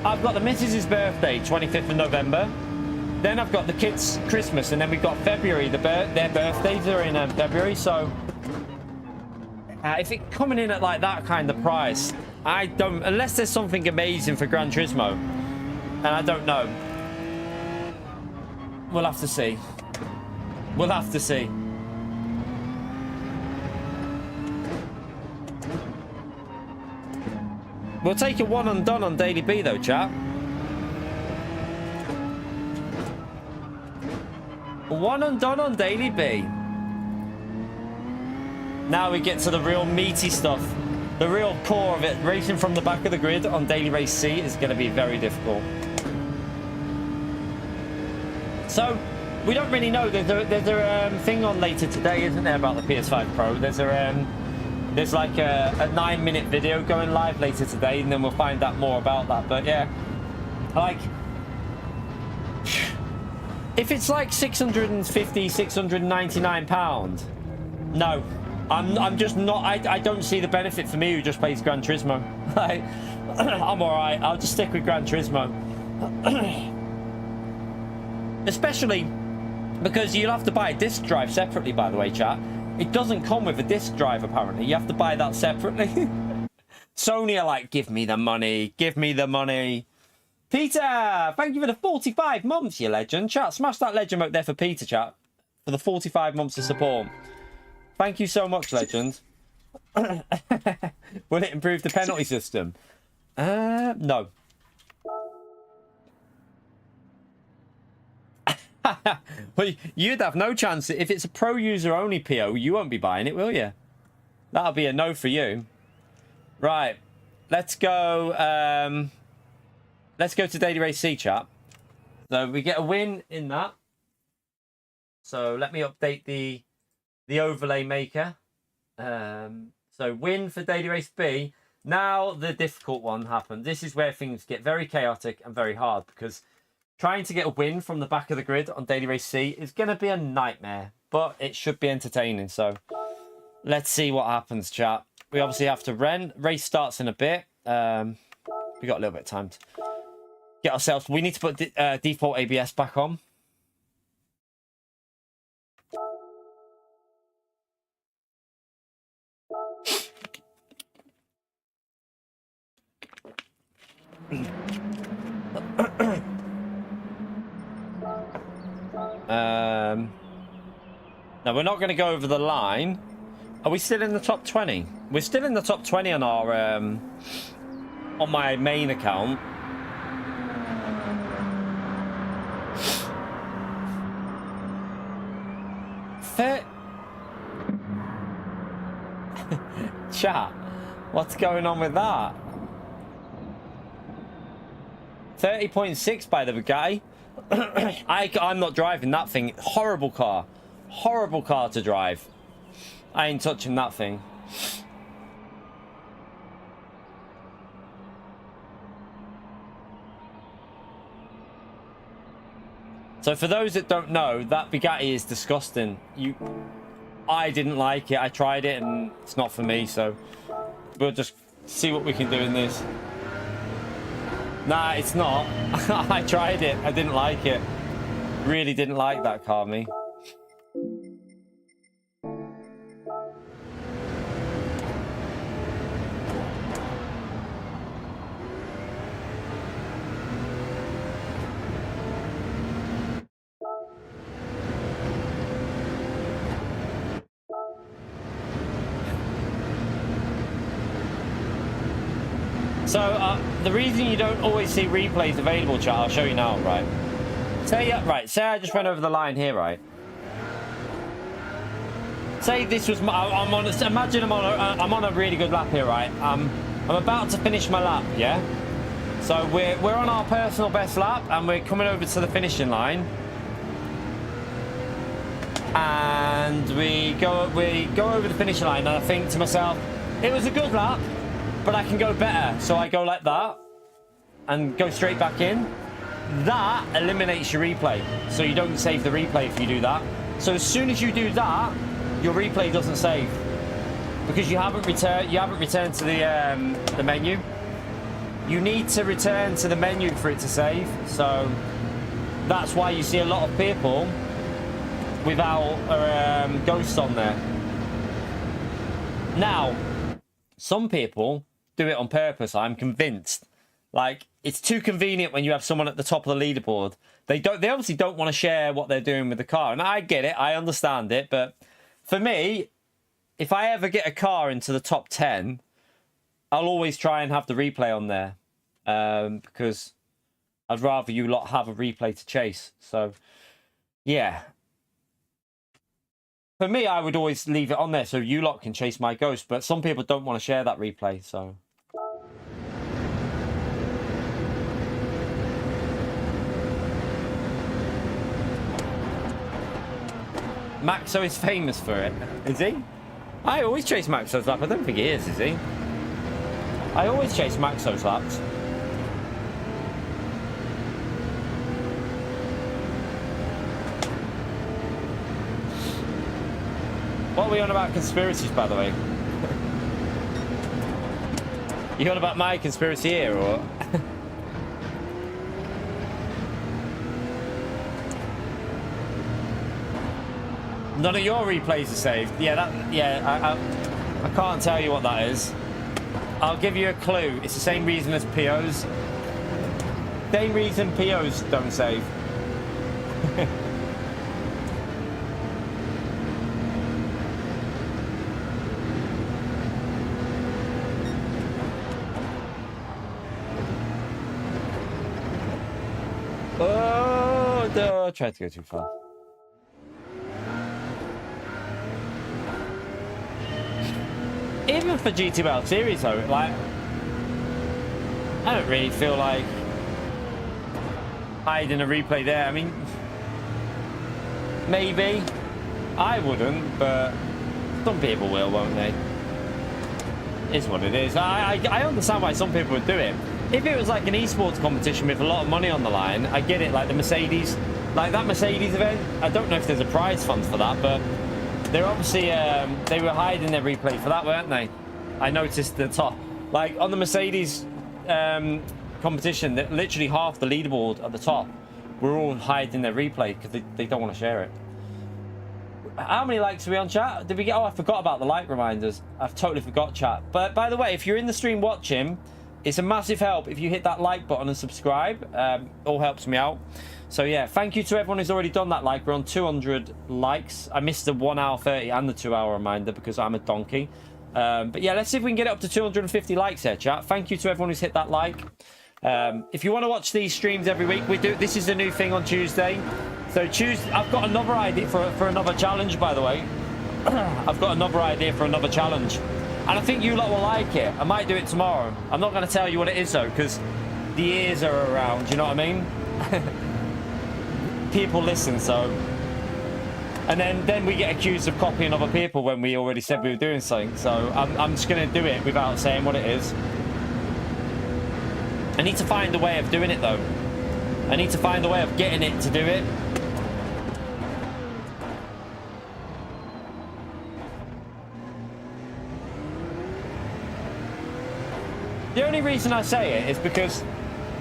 Speaker 2: I've got the missus's birthday, 25th of November. Then I've got the kids' Christmas, and then we've got February. Their birthdays are in February, so if it's coming in at like that kind of price, I don't, unless there's something amazing for Gran Turismo, and I don't know. We'll have to see. We'll have to see. We'll take a one and done on Daily B though, chat. One and done on Daily B. Now we get to the real meaty stuff. The real core of it. Racing from the back of the grid on Daily Race C is going to be very difficult. So, we don't really know. There's a thing on later today, isn't there, about the PS5 Pro? There's like a 9-minute video going live later today, and then we'll find out more about that. But yeah, like, if it's like £650, £699, no, I'm just not. I don't see the benefit for me who just plays Gran Turismo. Like, I'm all right. I'll just stick with Gran Turismo, especially because you'll have to buy a disc drive separately. By the way, chat, it doesn't come with a disc drive apparently. You have to buy that separately. Sony are like, give me the money, give me the money. Peter, thank you for the 45 months, you legend. Chat, smash that legend out there for Peter, chat, for the 45 months of support. Thank you so much, legend. Will it improve the penalty system? No. Well, you'd have no chance. If it's a pro user only PO, you won't be buying it, will you? That'll be a no for you. Right. let's go to Daily Race C, chat. So we get a win in that. So let me update the overlay maker. So win for Daily Race B. Now the difficult one happened. This is where things get very chaotic and very hard, because trying to get a win from the back of the grid on Daily Race C is going to be a nightmare, but it should be entertaining. So let's see what happens, chat. We obviously have to race starts in a bit. We got a little bit of time to get ourselves. We need to put default ABS back on. Now we're not going to go over the line. Are we still in the top 20? We're still in the top 20 on our on my main account. Chat, what's going on with that? 30.6 by the Bugatti. I'm not driving that thing. Horrible car. Horrible car to drive. I ain't touching that thing. So for those that don't know, that Bugatti is disgusting. I didn't like it. I tried it and it's not for me, so we'll just see what we can do in this. Nah, it's not. I tried it. I didn't like it. Really didn't like that car, me. So the reason you don't always see replays available, chat, I'll show you now, right? Say I just went over the line here, right? Say this was I'm on a really good lap here, right? I'm about to finish my lap, yeah? So we're on our personal best lap and we're coming over to the finishing line. And we go over the finishing line and I think to myself, it was a good lap, but I can go better. So I go like that and go straight back in. That eliminates your replay. So you don't save the replay if you do that. So as soon as you do that, your replay doesn't save because you haven't returned to the menu. You need to return to the menu for it to save. So that's why you see a lot of people without ghosts on there. Now, some people do it on purpose, I'm convinced. Like, it's too convenient when you have someone at the top of the leaderboard. They obviously don't want to share what they're doing with the car. And I get it, I understand it, but for me, if I ever get a car into the top 10, I'll always try and have the replay on there. Because I'd rather you lot have a replay to chase. So, yeah. For me, I would always leave it on there so you lot can chase my ghost. But some people don't want to share that replay, so... Maxo is famous for it. Is he? I always chase Maxo's lap. I don't think he is he? I always chase Maxo's laps. What are we on about conspiracies, by the way? You on about my conspiracy here, or what? None of your replays are saved. Yeah, I can't tell you what that is. I'll give you a clue. It's the same reason as POs. Same reason POs don't save. Oh, no, I tried to go too far. Even for GT World Series, though, like, I don't really feel like hiding a replay there. I mean, maybe I wouldn't, but some people will, won't they? Is what it is. I understand why some people would do it. If it was like an esports competition with a lot of money on the line, I get it. Like the Mercedes, like that Mercedes event. I don't know if there's a prize fund for that, but they're obviously they were hiding their replay for that, weren't they? I noticed the top, like on the Mercedes competition, that literally half the leaderboard at the top were all hiding their replay because they don't want to share it. How many likes are we on, chat? Did we get? Oh, I forgot about the like reminders. I've totally forgot, chat. But by the way, if you're in the stream watching, it's a massive help if you hit that like button and subscribe. All helps me out. So yeah, thank you to everyone who's already done that like. We're on 200 likes. I missed the 1 hour 30 and the 2 hour reminder because I'm a donkey. But yeah, let's see if we can get it up to 250 likes here, chat. Thank you to everyone who's hit that like. If you want to watch these streams every week, we do. This is a new thing on Tuesday. So Tuesday, I've got another idea for another challenge, by the way. I've got another idea for another challenge. And I think you lot will like it. I might do it tomorrow. I'm not going to tell you what it is, though, because the ears are around. You know what I mean? People listen, so... And then we get accused of copying other people when we already said we were doing something. So I'm just going to do it without saying what it is. I need to find a way of doing it, though. I need to find a way of getting it to do it. The only reason I say it is because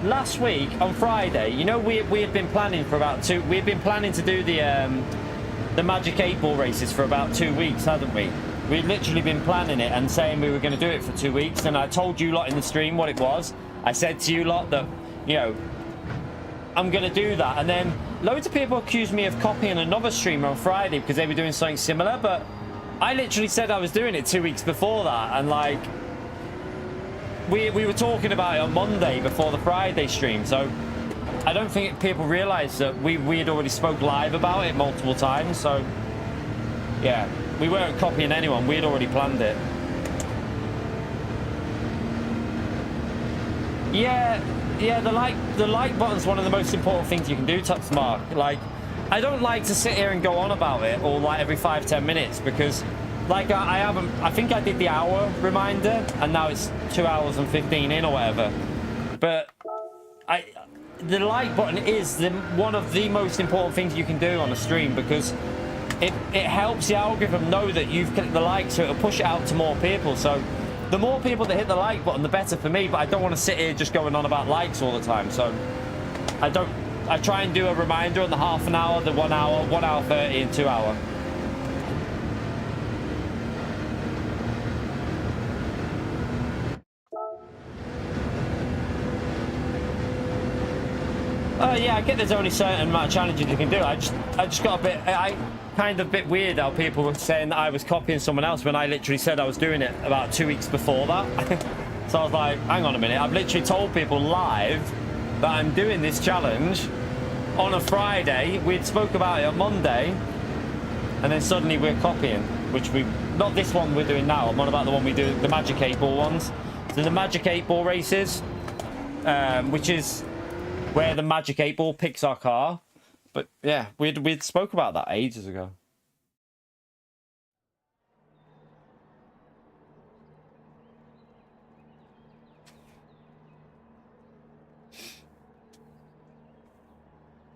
Speaker 2: last week on Friday, you know, we had been planning for about we had been planning to do the Magic 8 Ball races for about 2 weeks, hadn't we? We'd literally been planning it and saying we were going to do it for 2 weeks, and I told you lot in the stream what it was. I said to you lot that, you know, I'm going to do that. And then loads of people accused me of copying another streamer on Friday because they were doing something similar, but I literally said I was doing it 2 weeks before that, and like... We were talking about it on Monday before the Friday stream, so I don't think people realised that we had already spoke live about it multiple times, so yeah, we weren't copying anyone, we had already planned it. Yeah, the like button's one of the most important things you can do, Tuxmark. Like, I don't like to sit here and go on about it all like every 5-10 minutes because... Like, I think I did the hour reminder, and now it's 2 hours and 15 in or whatever. But the like button is one of the most important things you can do on a stream because it helps the algorithm know that you've clicked the like, so it'll push it out to more people. So the more people that hit the like button, the better for me, but I don't want to sit here just going on about likes all the time. So I try and do a reminder on the half an hour, the 1 hour, 1 hour 30 and 2 hour. Yeah, I get there's only a certain amount of challenges you can do. I just got a bit weird how people were saying that I was copying someone else when I literally said I was doing it about 2 weeks before that. So I was like, hang on a minute, I've literally told people live that I'm doing this challenge on a Friday. We'd spoke about it on Monday, and then suddenly we're copying, which not this one we're doing now. I'm on about the one we do, the Magic 8 Ball ones. So the Magic 8 Ball races, which is where the Magic 8 Ball picks our car. But yeah, we'd spoke about that ages ago.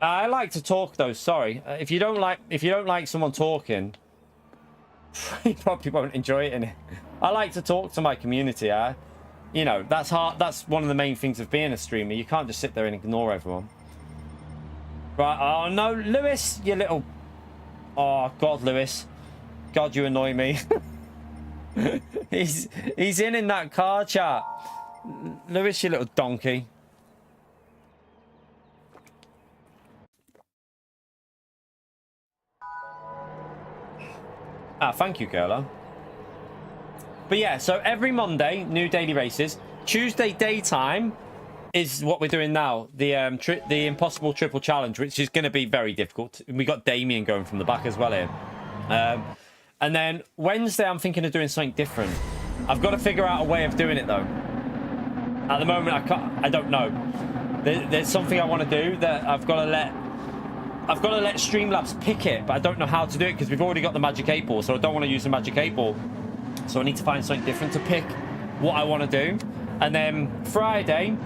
Speaker 2: I like to talk though. Sorry, if you don't like someone talking, you probably won't enjoy it. Innit? I like to talk to my community. You know, that's hard. That's one of the main things of being a streamer. You can't just sit there and ignore everyone. Right? Oh no, Lewis, you little. Oh God, Lewis. God, you annoy me. he's in that car, chat. Lewis, you little donkey. Thank you, Gerlo. But yeah, so every Monday, new daily races. Tuesday daytime is what we're doing now. The Impossible Triple Challenge, which is going to be very difficult. We got Damien going from the back as well here. And then Wednesday, I'm thinking of doing something different. I've got to figure out a way of doing it, though. At the moment, I don't know. There's something I want to do that I've got to let Streamlabs pick it, but I don't know how to do it because we've already got the Magic 8 ball, so I don't want to use the Magic 8 ball. So I need to find something different to pick what I want to do. And then Friday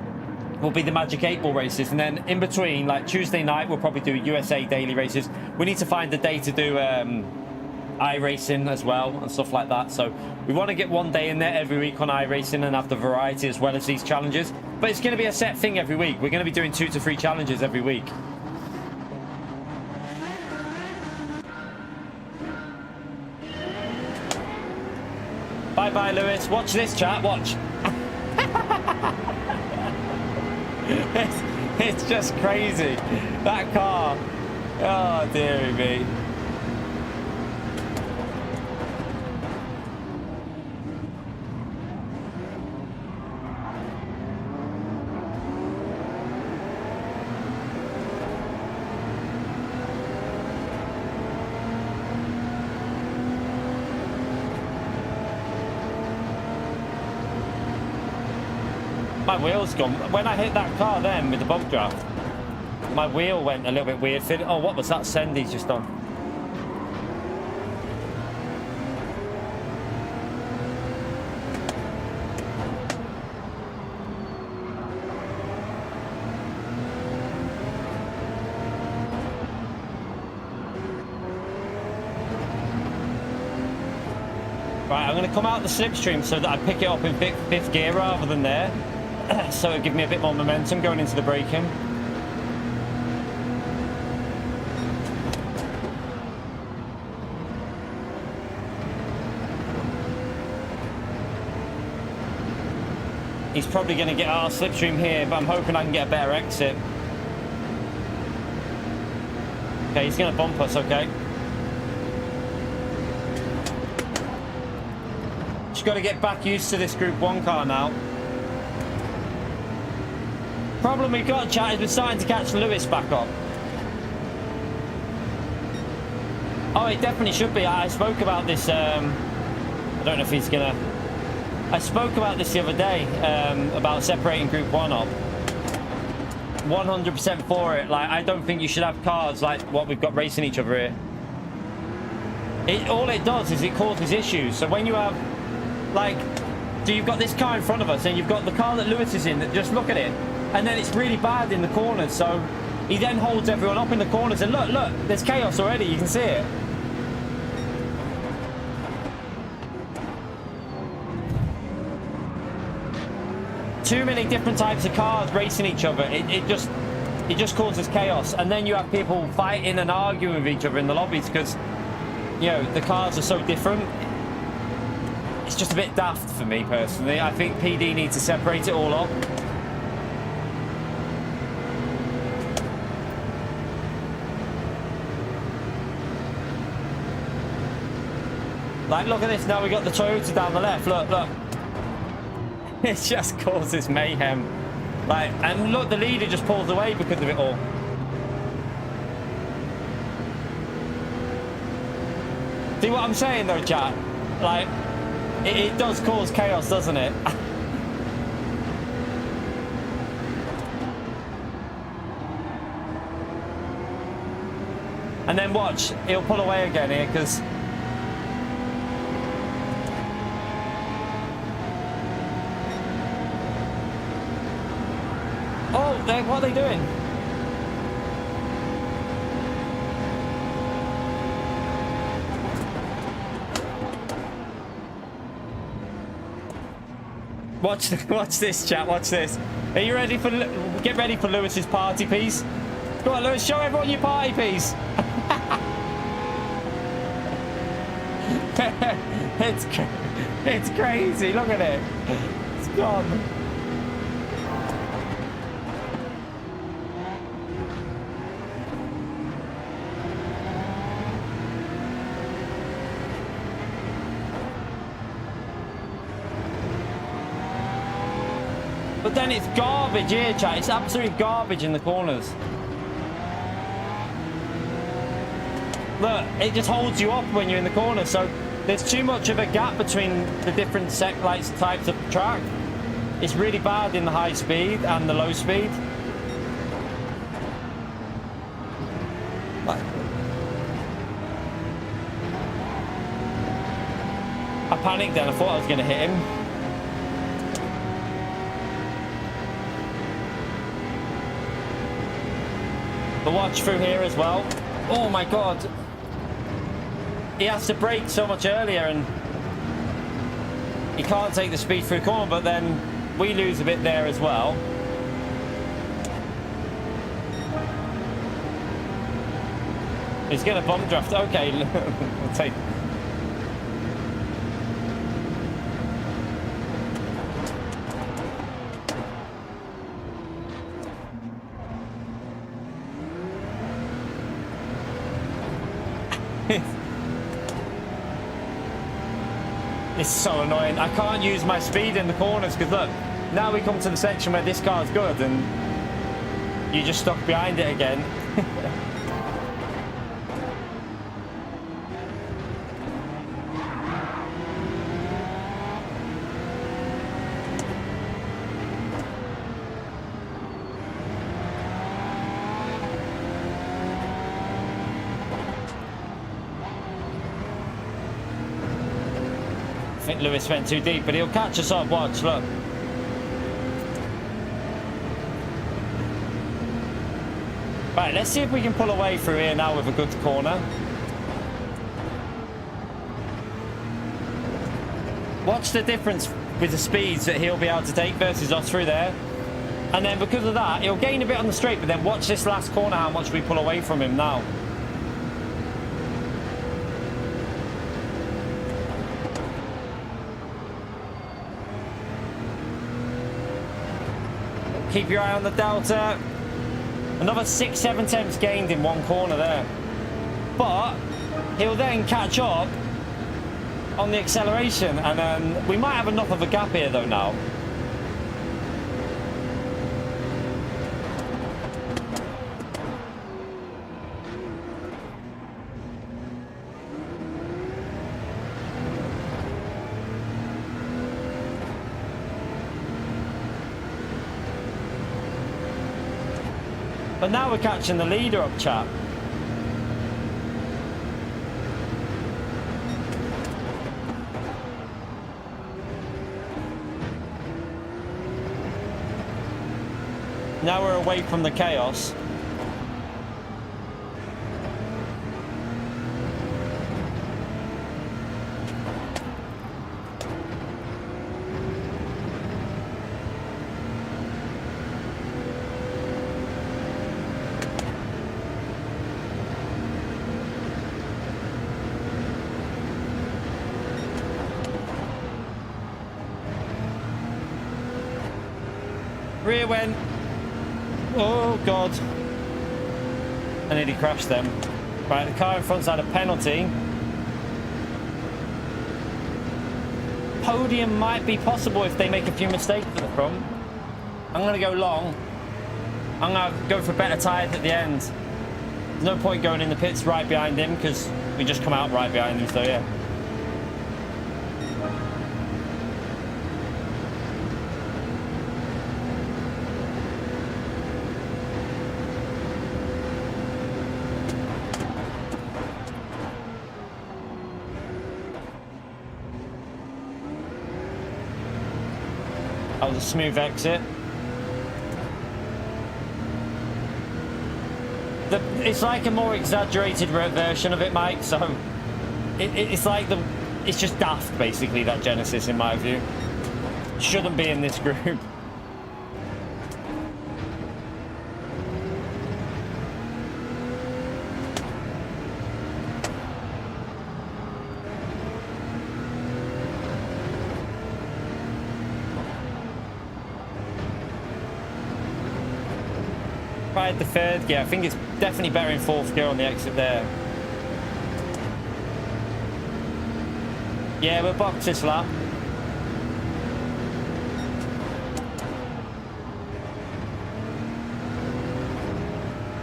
Speaker 2: will be the Magic 8 ball races, and then in between, like Tuesday night, we'll probably do USA daily races. We need to find the day to do iRacing as well and stuff like that. So we want to get one day in there every week on iRacing and have the variety as well as these challenges. But it's going to be a set thing every week. We're going to be doing 2 to 3 challenges every week. Bye bye, Lewis. Watch this, chat. Watch. It's just crazy. That car. Oh, dearie me. My wheel's gone. When I hit that car then with the bump draft, my wheel went a little bit weird. Oh, what was that send he's just done? Right, I'm going to come out the slipstream so that I pick it up in fifth gear rather than there. So it'll give me a bit more momentum going into the braking. He's probably going to get our slipstream here, but I'm hoping I can get a better exit. Okay, he's going to bump us, okay. Just got to get back used to this Group 1 car now. Problem we've got, chat, is we're starting to catch Lewis back up. Oh, it definitely should be. I spoke about this, I don't know if he's gonna... I spoke about this the other day, about separating Group 1 up. 100% for it. Like, I don't think you should have cars like what we've got racing each other here. All it does is it causes issues. So when you have, like, so you've got this car in front of us, and you've got the car that Lewis is in, that just look at it. And then it's really bad in the corners, so he then holds everyone up in the corners, and look, there's chaos already, you can see it. Too many different types of cars racing each other, it just causes chaos. And then you have people fighting and arguing with each other in the lobbies because, you know, the cars are so different. It's just a bit daft for me personally. I think PD needs to separate it all up. Like, look at this now, we got the Toyota down the left, look. It just causes mayhem. Like, and look, the leader just pulls away because of it all. See what I'm saying though, chat? Like, it does cause chaos, doesn't it? And then watch, he'll pull away again here because... Oh, what are they doing? Watch this, chat. Watch this. Are you ready for? Get ready for Lewis's party piece. Go on, Lewis. Show everyone your party piece. It's crazy. Look at it. It's gone. But then it's garbage here, chat. It's absolute garbage in the corners. Look, it just holds you up when you're in the corner. So there's too much of a gap between the different types of track. It's really bad in the high speed and the low speed. I panicked then, I thought I was going to hit him. But watch through here as well. Oh my god. He has to brake so much earlier and he can't take the speed through the corner, but then we lose a bit there as well. He's going to bomb draft. Okay, we'll take. It's so annoying. I can't use my speed in the corners because look, now we come to the section where this car's good and you're just stuck behind it again. I think Lewis went too deep, but he'll catch us up. Watch, look. Right, let's see if we can pull away through here now with a good corner. Watch the difference with the speeds that he'll be able to take versus us through there. And then because of that, he'll gain a bit on the straight, but then watch this last corner, how much we pull away from him now. Keep your eye on the delta. Another 6-7 tenths gained in one corner there. But he'll then catch up on the acceleration, and we might have enough of a gap here though now. But now we're catching the leader up, chap. Now we're away from the chaos. Rear went. Oh god. I nearly crashed them. Right, the car in front's had a penalty. Podium might be possible if they make a few mistakes at the front. I'm going to go long. I'm going to go for better tyres at the end. There's no point going in the pits right behind him because we just come out right behind him, so yeah. That was a smooth exit. It's like a more exaggerated version of it, Mike. So it's like it's just daft, basically, that Genesis, in my view. Shouldn't be in this group. Tried the third gear. I think it's definitely better in fourth gear on the exit there. Yeah, we'll box this lap.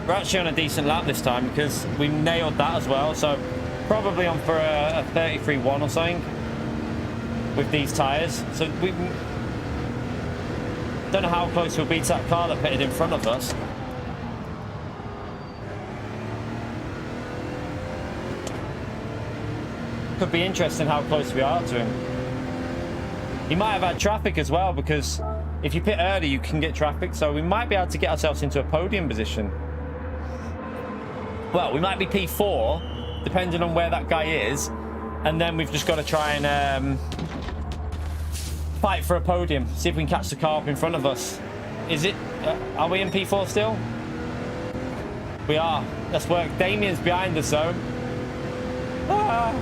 Speaker 2: We're actually on a decent lap this time because we nailed that as well. So probably on for a 33.1 or something with these tyres. So Don't know how close we'll be to that car that pitted in front of us. Could be interesting how close we are to him. He might have had traffic as well, because if you pit early, you can get traffic. So we might be able to get ourselves into a podium position. Well, we might be P4, depending on where that guy is. And then we've just got to try and fight for a podium. See if we can catch the car up in front of us. Is it? Are we in P4 still? We are. Let's work. Damien's behind us, though. Ah.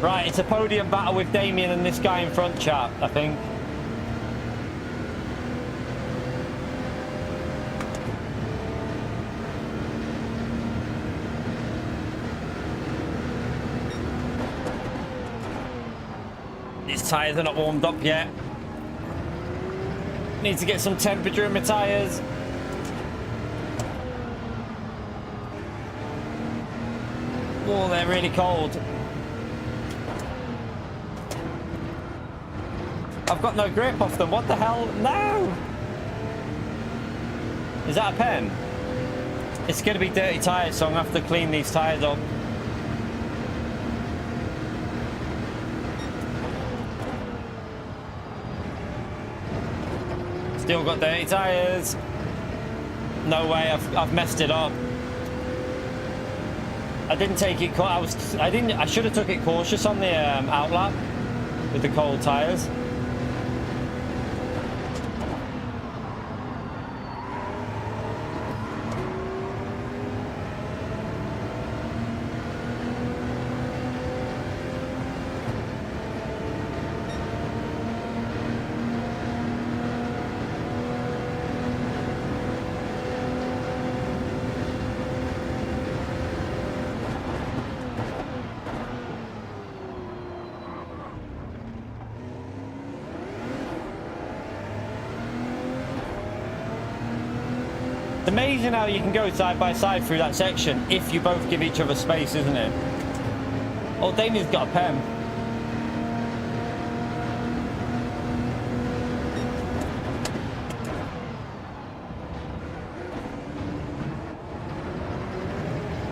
Speaker 2: Right, it's a podium battle with Damien and this guy in front, chat, I think. These tyres are not warmed up yet. Need to get some temperature in my tyres. Oh, they're really cold. I've got no grip off them. What the hell? No! Is that a pen? It's going to be dirty tyres, so I'm going to have to clean these tyres up. Still got dirty tyres. No way, I've messed it up. I didn't take it. I should have took it cautious on the outlap with the cold tyres. It's amazing how you can go side by side through that section if you both give each other space, isn't it? Oh, Damien's got a pen.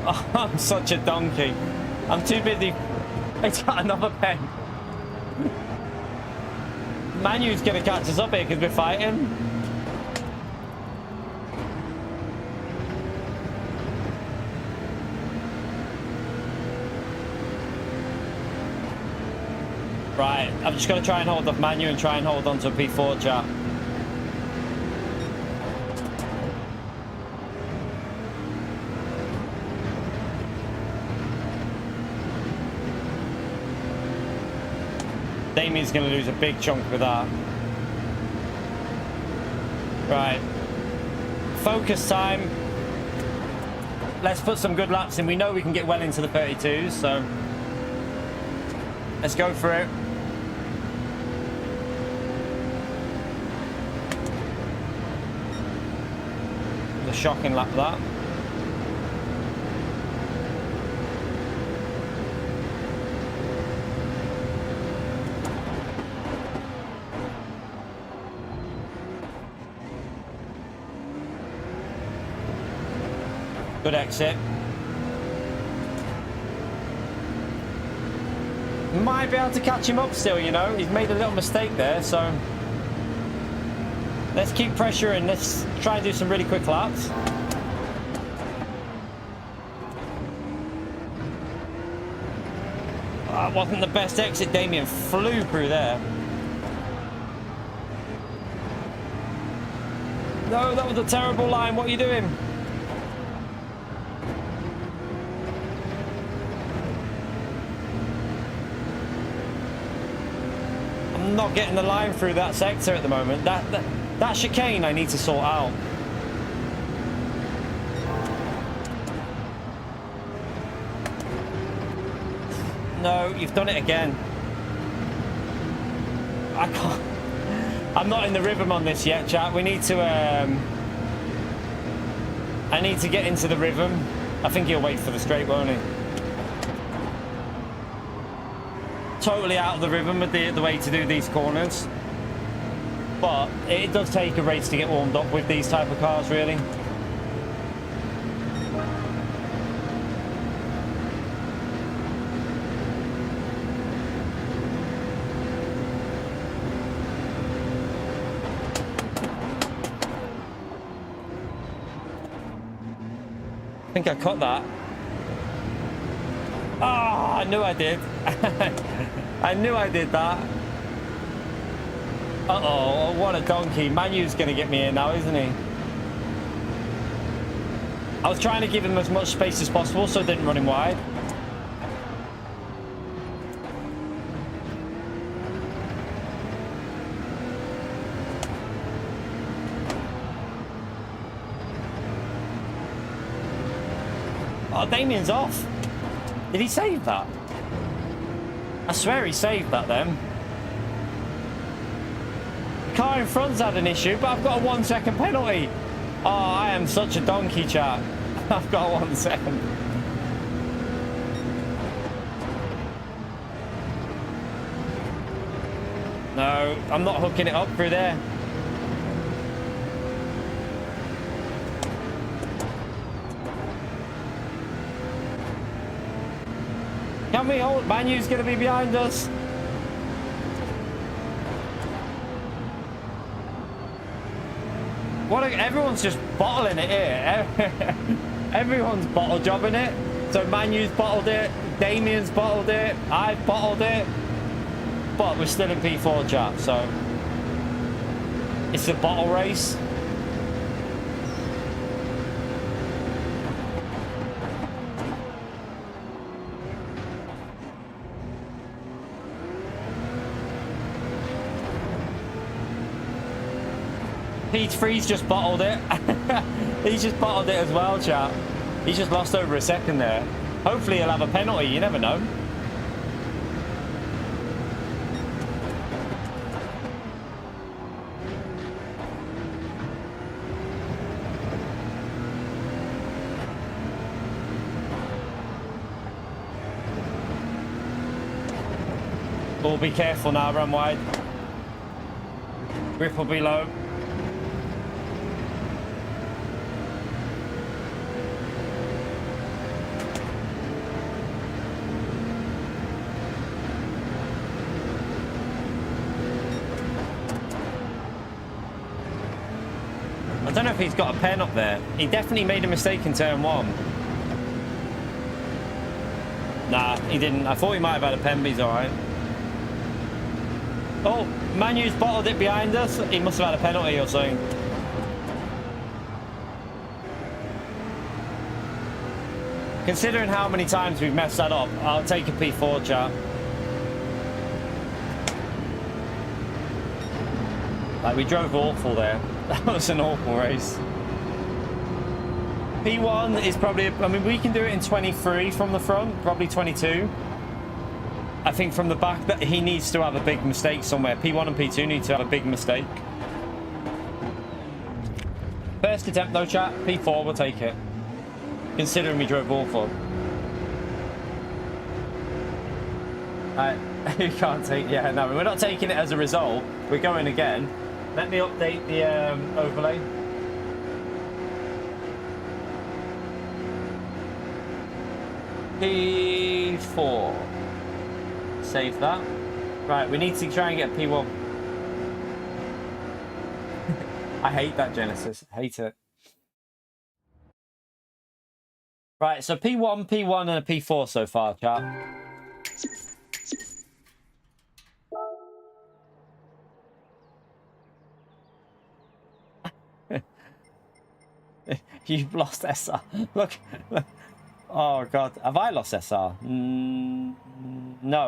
Speaker 2: Oh, I'm such a donkey. I'm too busy. He's got another pen. Manu's gonna catch us up here because we're fighting. Right, I'm just going to try and hold off Manu and try and hold on to a P4, chat. Damien's going to lose a big chunk with that. Right. Focus time. Let's put some good laps in. We know we can get well into the 32s, so let's go for it. A shocking lap, that. Good exit. Might be able to catch him up still, you know. He's made a little mistake there, so let's keep pressuring. Let's try and do some really quick laps. That wasn't the best exit. Damien flew through there. No, that was a terrible line. What are you doing? I'm not getting the line through that sector at the moment. That chicane I need to sort out. No, you've done it again. I can't. I'm not in the rhythm on this yet, chat. We need to. I need to get into the rhythm. I think he'll wait for the straight, won't he? totally out of the rhythm with the way to do these corners. But it does take a race to get warmed up with these type of cars, really. I think I cut that. Oh, I knew I did. I knew I did that. Uh-oh, what a donkey. Manu's going to get me in now, isn't he? I was trying to give him as much space as possible so I didn't run him wide. Oh, Damien's off. Did he save that? I swear he saved that then. The car in front's had an issue, but I've got a 1 second penalty. Oh, I am such a donkey, chat. I've got 1 second. No, I'm not hooking it up through there. Can we hold? Manu's going to be behind us. Everyone's just bottling it here. Everyone's bottle jobbing it. So Manu's bottled it. Damien's bottled it. I've bottled it. But we're still in P4, chat. So it's a bottle race. P3's just bottled it. He's just bottled it as well, chat. He's just lost over a second there. Hopefully he'll have a penalty, you never know. Oh, be careful now, run wide. Grip will be low. I don't know if he's got a pen up there. He definitely made a mistake in turn 1. Nah, he didn't. I thought he might have had a pen, but he's alright. Oh, Manu's bottled it behind us. He must have had a penalty or something. Considering how many times we've messed that up, I'll take a P4, chat. Like, we drove awful there. That was an awful race. P1 is probably, I mean, we can do it in 23 from the front, probably 22. I think from the back that he needs to have a big mistake somewhere. P1 and P2 need to have a big mistake. First attempt though, chat. P4, we'll take it. Considering we drove awful. You can't take, yeah, no, we're not taking it as a result. We're going again. Let me update the overlay. P4. Save that. Right, we need to try and get P1. I hate that Genesis. Hate it. Right, so P1, P1, and a P4 so far, chat. You've lost SR. Look. Oh, God. Have I lost SR? No,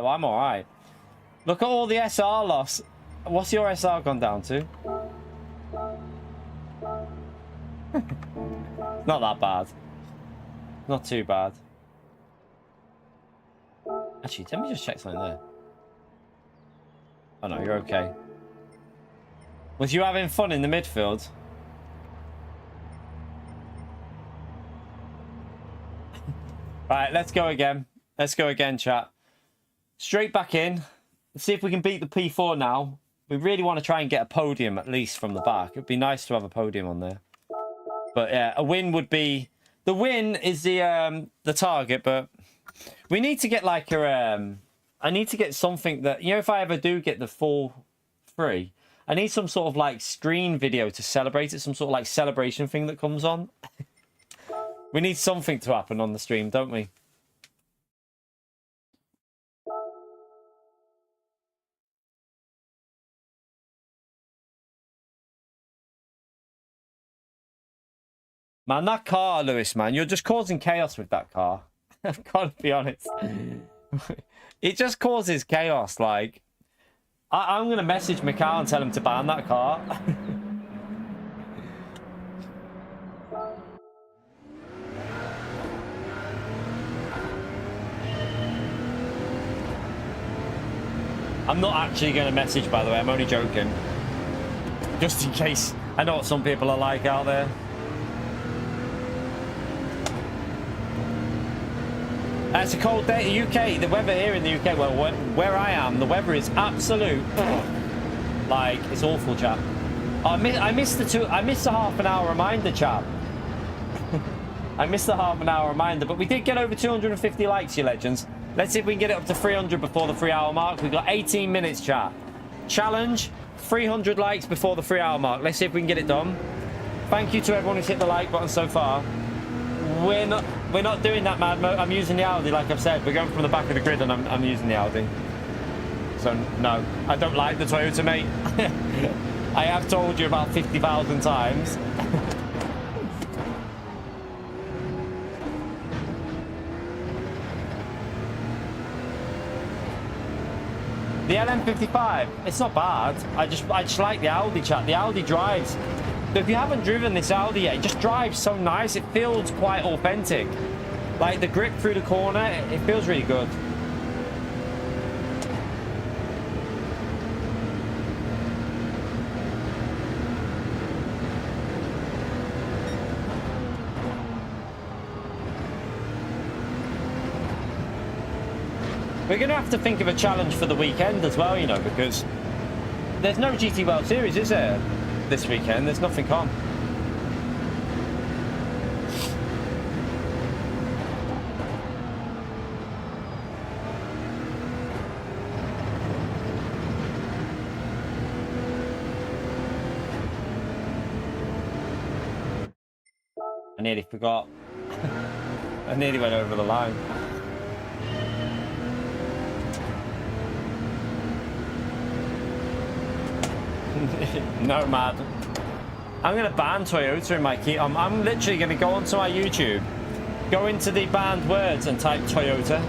Speaker 2: I'm all right. Look at all the SR loss. What's your SR gone down to? Not that bad. Not too bad. Actually, let me just check something there. Oh, no, you're okay. Was you having fun in the midfield? Right, let's go again. Let's go again, chat. Straight back in. Let's see if we can beat the P4 now. We really want to try and get a podium at least from the back. It'd be nice to have a podium on there. But yeah, a win would be... The win is the target, but we need to get like a... I need to get something that... You know, if I ever do get the full 3, I need some sort of like screen video to celebrate it. Some sort of like celebration thing that comes on. We need something to happen on the stream, don't we? Man, that car, Lewis, man, you're just causing chaos with that car. I've got to be honest. It just causes chaos. Like, I'm going to message Mikhail and tell him to ban that car. I'm not actually going to message, by the way. I'm only joking. Just in case. I know what some people are like out there. It's a cold day in the UK. The weather here in the UK, well, where I am, the weather is absolute. Like, it's awful, chap. I missed the half an hour reminder, chap. I missed the half an hour reminder, but we did get over 250 likes, you legends. Let's see if we can get it up to 300 before the 3-hour mark. We've got 18 minutes, chat. Challenge, 300 likes before the 3-hour mark. Let's see if we can get it done. Thank you to everyone who's hit the like button so far. We're not doing that, Mad Mo. I'm using the Audi, like I've said. We're going from the back of the grid, and I'm using the Audi. So no, I don't like the Toyota, mate. I have told you about 50,000 times. The LM55, it's not bad. I just like the Audi, chat. The Audi drives. If you haven't driven this Audi yet, it just drives so nice. It feels quite authentic. Like the grip through the corner, it feels really good. We're going to have to think of a challenge for the weekend as well, you know, because there's no GT World Series, is there? This weekend, there's nothing on. I nearly forgot. I nearly went over the line. No, mad. I'm going to ban Toyota in my key. I'm literally going to go onto my YouTube, go into the banned words and type Toyota.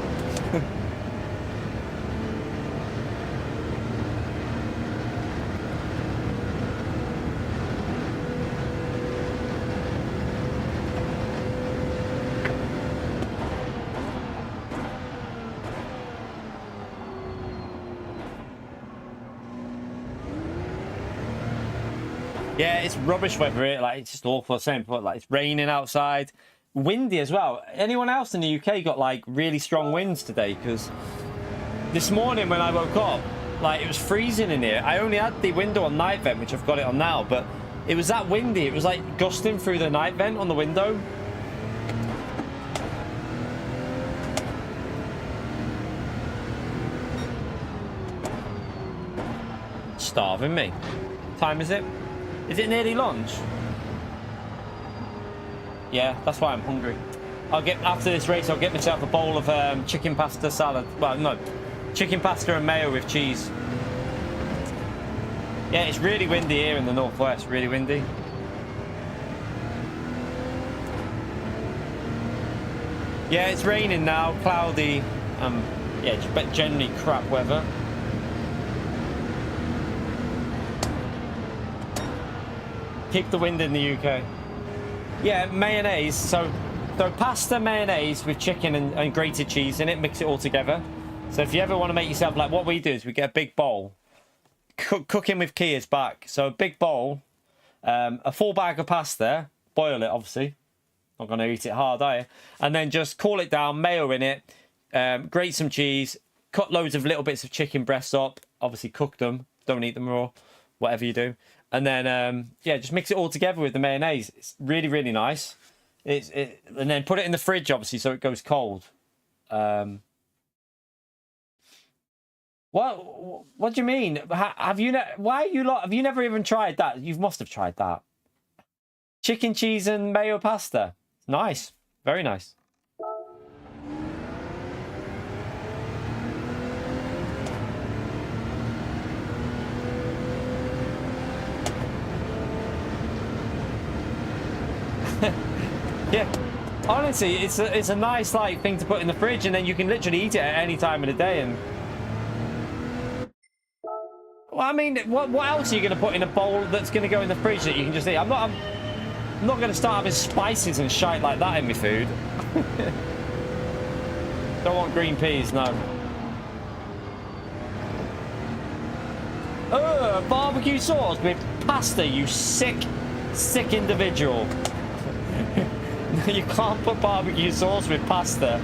Speaker 2: Yeah, it's rubbish weather here. Like, it's just awful. Same, like, it's raining outside, windy as well. Anyone else in the UK got like really strong winds today? Because this morning when I woke up, like, it was freezing in here. I only had the window on night vent, which I've got it on now, but it was that windy. It was like gusting through the night vent on the window. Starving me. What time is it? Is it nearly lunch? Yeah, that's why I'm hungry. I'll get, after this race, I'll get myself a bowl of chicken pasta salad. Well, no, chicken pasta and mayo with cheese. Yeah, it's really windy here in the northwest. Really windy. Yeah, it's raining now, cloudy. Yeah, but generally crap weather. Keep the wind in the UK. Yeah, mayonnaise. So pasta mayonnaise with chicken and grated cheese in it. Mix it all together. So if you ever want to make yourself, like, what we do is we get a big bowl. Cooking with key is back. So a big bowl, a full bag of pasta. Boil it, obviously. Not going to eat it hard, are you? And then just cool it down, mayo in it, grate some cheese, cut loads of little bits of chicken breasts up. Obviously, cook them. Don't eat them raw. Whatever you do. And then, yeah, just mix it all together with the mayonnaise. It's really, really nice. And then put it in the fridge, obviously, so it goes cold. What do you mean? Have you never even tried that? You must have tried that. Chicken, cheese, and mayo pasta. Nice. Very nice. Yeah, honestly, it's a nice like thing to put in the fridge, and then you can literally eat it at any time of the day. And well, I mean, what else are you going to put in a bowl that's going to go in the fridge that you can just eat? I'm not going to start having spices and shite like that in my food. Don't want green peas, no. Barbecue sauce with pasta, you sick individual. You can't put barbecue sauce with pasta.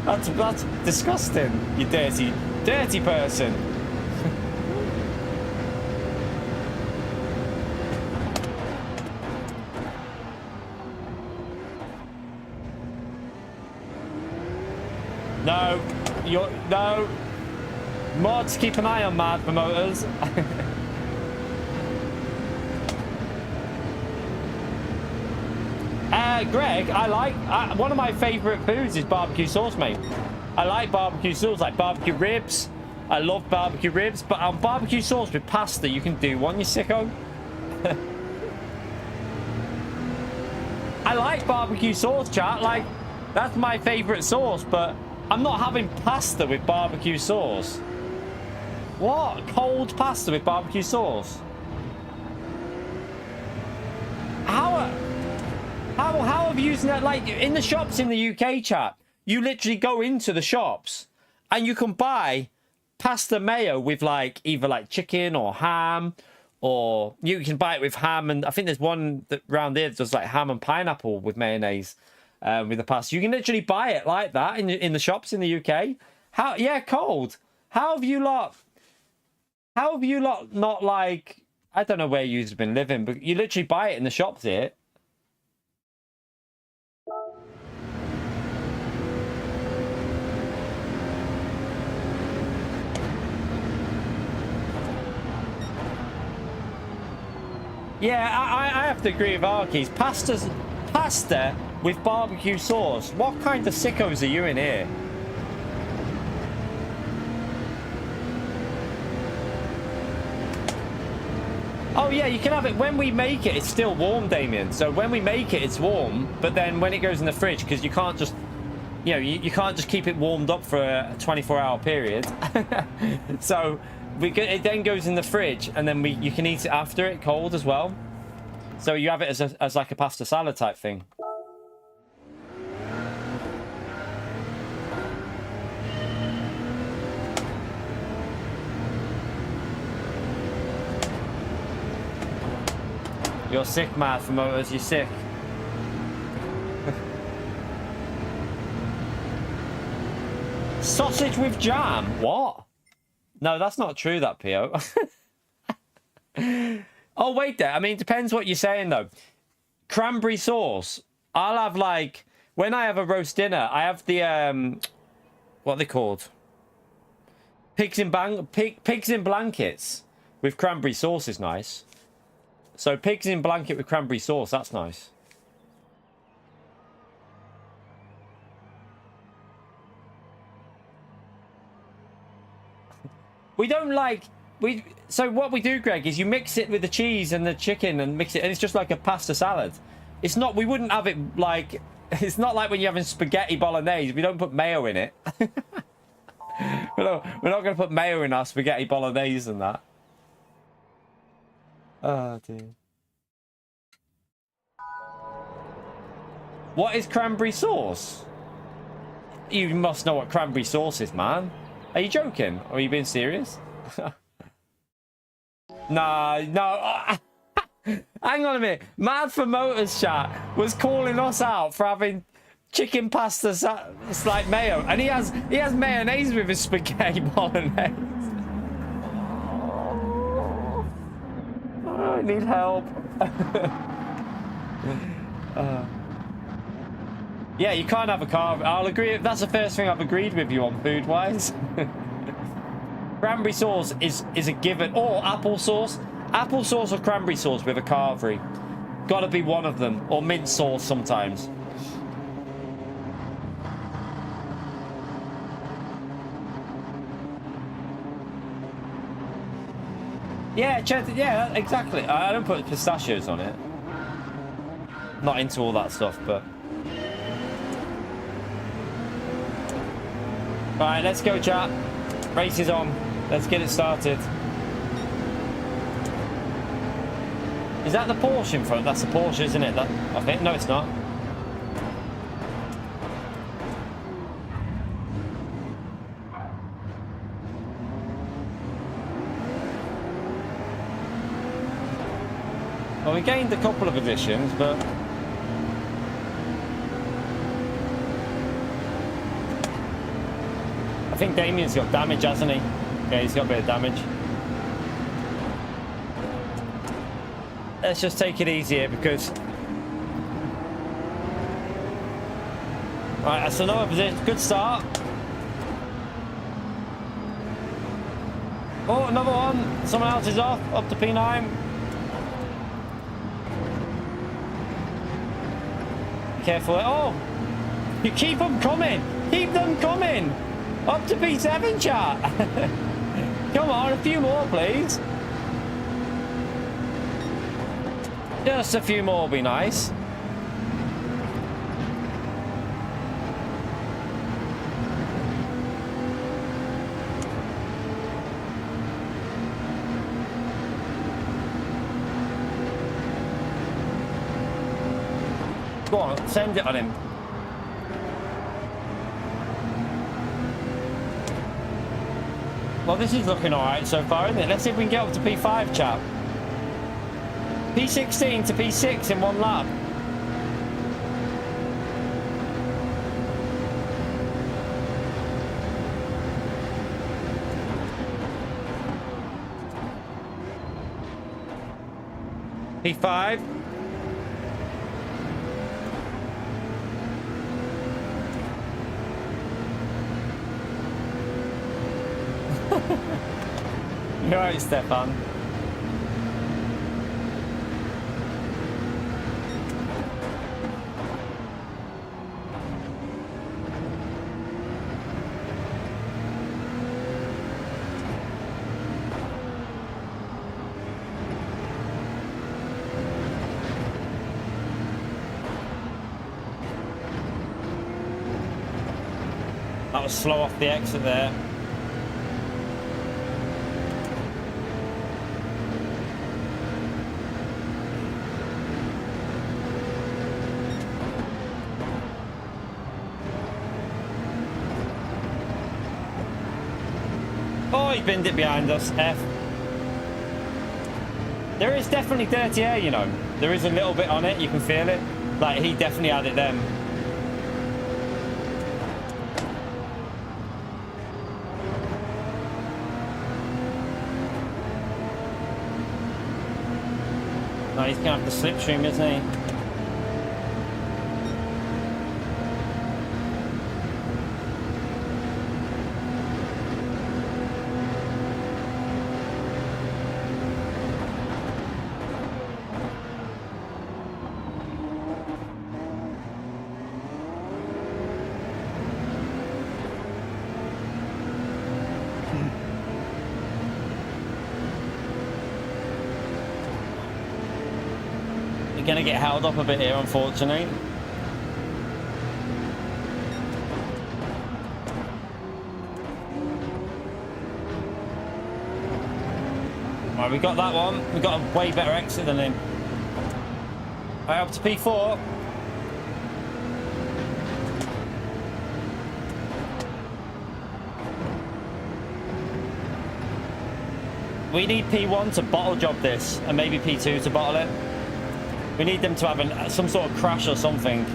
Speaker 2: That's disgusting, you dirty person. No. Mods, keep an eye on Mad Promoters. Greg, one of my favourite foods is barbecue sauce, mate. I like barbecue sauce, like barbecue ribs. I love barbecue ribs, but on barbecue sauce with pasta, you can do one, you sicko. I like barbecue sauce, chat. Like, that's my favourite sauce, but I'm not having pasta with barbecue sauce. What? Cold pasta with barbecue sauce? How have you used that? Like, in the shops in the UK, chat, you literally go into the shops and you can buy pasta mayo with like either like chicken or ham, or you can buy it with ham, and I think there's one that round there that does like ham and pineapple with mayonnaise with the pasta. You can literally buy it like that in the shops in the UK. Cold. How have you lot not, like, I don't know where you've been living, but you literally buy it in the shops here. Yeah, I have to agree with Arkies. Pasta with barbecue sauce. What kind of sickos are you in here? Oh yeah, you can have it when we make it. It's still warm, Damien. So when we make it, it's warm. But then when it goes in the fridge, because you can't just, you can't just keep it warmed up for a 24-hour period. So it then goes in the fridge, and then you can eat it after it cold as well. So you have it as like a pasta salad type thing. You're sick, Mad Promoters. You're sick. Sausage with jam? What? No, that's not true, that PO. Oh, wait there. I mean, it depends what you're saying, though. Cranberry sauce. I'll have, like, when I have a roast dinner, I have the, what are they called? Pigs in blankets with cranberry sauce is nice. So pigs in blanket with cranberry sauce, that's nice. We don't like... So what we do, Greg, is you mix it with the cheese and the chicken and mix it, and it's just like a pasta salad. It's not... We wouldn't have it like... It's not like when you're having spaghetti bolognese. We don't put mayo in it. We're not going to put mayo in our spaghetti bolognese and that. Oh, dear. What is cranberry sauce? You must know what cranberry sauce is, man. Are you joking? Or are you being serious? No. Hang on a minute. Mad for Motors chat was calling us out for having chicken pasta. It's like mayo, and he has mayonnaise with his spaghetti bolognese. Oh, I need help. Yeah, you can't have a car. I'll agree. That's the first thing I've agreed with you on food-wise. Cranberry sauce is a given, or apple sauce. Apple sauce or cranberry sauce with a carvery. Gotta be one of them, or mint sauce sometimes. Yeah, cheddar, yeah, exactly. I don't put pistachios on it. Not into all that stuff, but... Alright, let's go, chat. Race is on. Let's get it started. Is that the Porsche in front? That's the Porsche, isn't it? That, I think. No, it's not. Well, we gained a couple of positions, but... I think Damien's got damage, hasn't he? Yeah, he's got a bit of damage. Let's just take it easy here because... Right, that's another position. Good start. Oh, another one. Someone else is off. Up to P9. Be careful. Oh! You keep them coming. Keep them coming. Up to P7, chat. Come on, a few more, please. Just a few more will be nice. Go on, send it on him. Well, this is looking alright so far, isn't it? Let's see if we can get up to P5, chap. P16 to P6 in one lap. P5. You're right, Stefan. That was slow off the exit there. Oh, he binned it behind us. F. There is definitely dirty air, you know. There is a little bit on it. You can feel it. Like, he definitely had it then. No, he's going to have the slipstream, isn't he? Going to get held up a bit here, unfortunately. Right, we got that one. We got a way better exit than him. Right, up to P4. We need P1 to bottle job this, and maybe P2 to bottle it. We need them to have some sort of crash or something.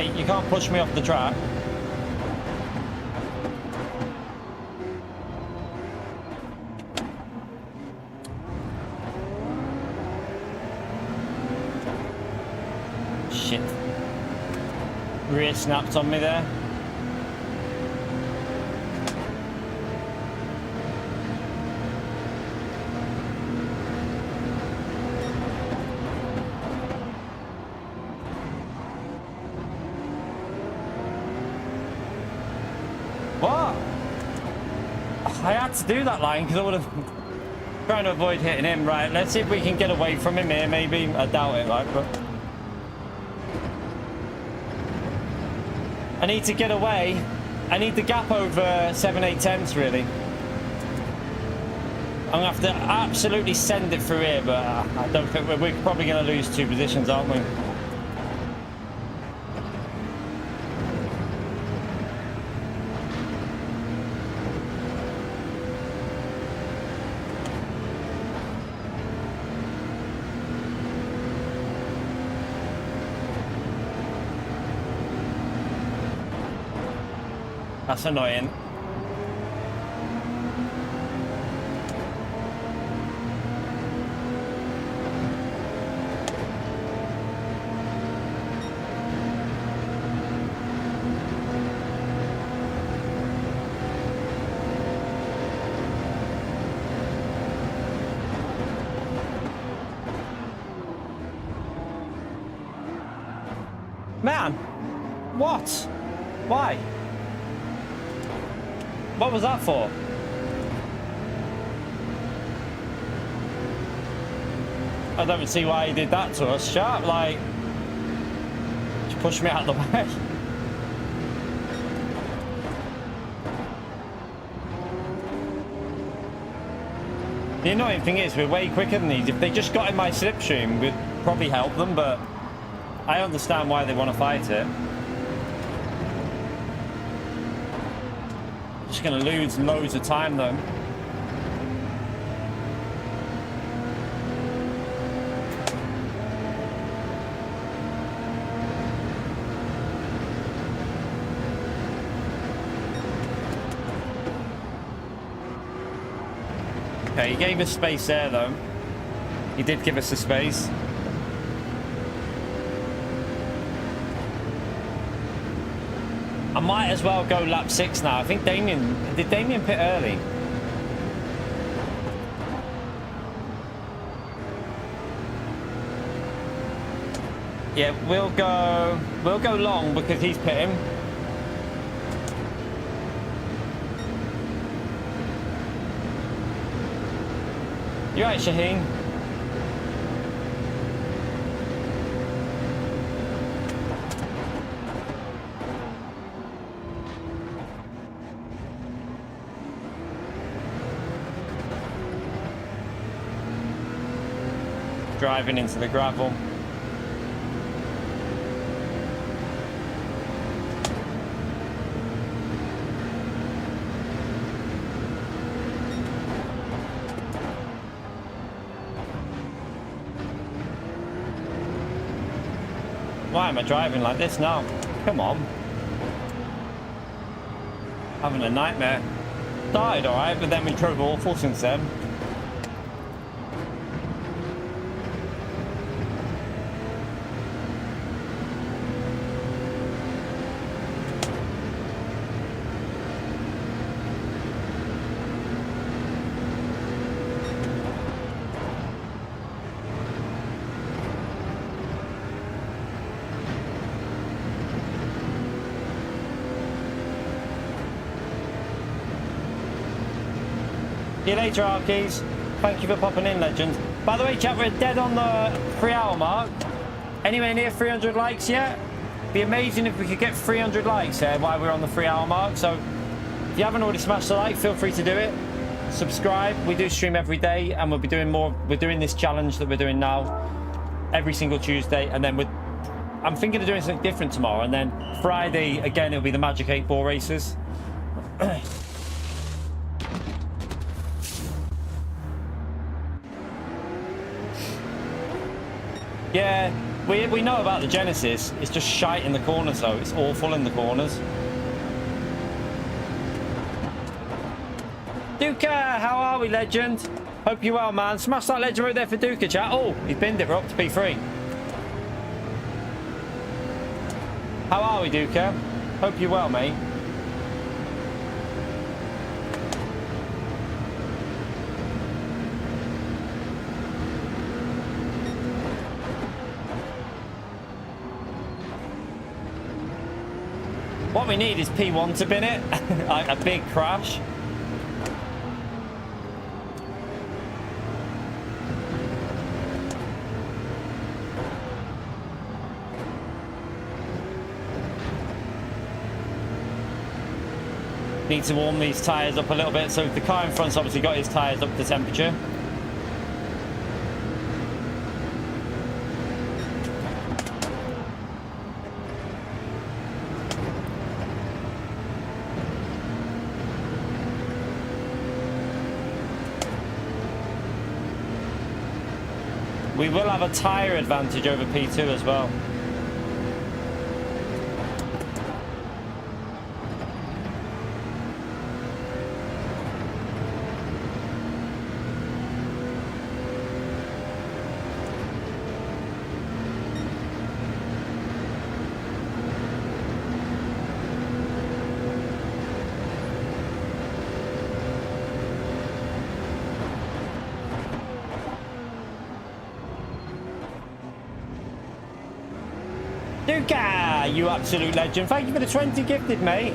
Speaker 2: Mate, you can't push me off the track. Shit. Rear snapped on me there. What? I had to do that line because I would have trying to avoid hitting him. Right, let's see if we can get away from him here. Maybe I doubt it, like, but I need to get away. I need the gap over 7 8/10 really. I'm gonna have to absolutely send it through here, but I don't think we're probably gonna lose 2 positions, aren't we? That's annoying. Man, what? Why? What was that for? I don't see why he did that to us. Sharp, like, just push me out of the way. The annoying thing is we're way quicker than these. If they just got in my slipstream, we'd probably help them, but I understand why they want to fight it. Just going to lose loads of time though. Okay, he gave us space there though. He did give us the space. I might as well go lap 6 now. I think did Damien pit early? Yeah, we'll go long because he's pitting. You right, Shaheen? Driving into the gravel. Why am I driving like this now? Come on. Having a nightmare. Started alright, but then we drove awful since then. See you later, Arkies. Thank you for popping in, legend. By the way, chat, we're dead on the 3-hour mark. Anywhere near 300 likes yet? Be amazing if we could get 300 likes while we're on the 3-hour mark. So if you haven't already smashed the like, feel free to do it. Subscribe. We do stream every day, and we'll be doing more. We're doing this challenge that we're doing now every single Tuesday, and then I'm thinking of doing something different tomorrow, and then Friday again it'll be the Magic 8 Ball races. Yeah, We know about the Genesis. It's just shite in the corners, though. It's awful in the corners. Duca, how are we, legend? Hope you're well, man. Smash that legend right there for Duca, chat. Oh, he's binned it. We're up to P3. How are we, Duca? Hope you're well, mate. What we need is P1 to bin it. Like a big crash. Need to warm these tyres up a little bit. So the car in front's obviously got his tyres up to temperature. We will have a tyre advantage over P2 as well. Duca, you absolute legend. Thank you for the 20 gifted, mate.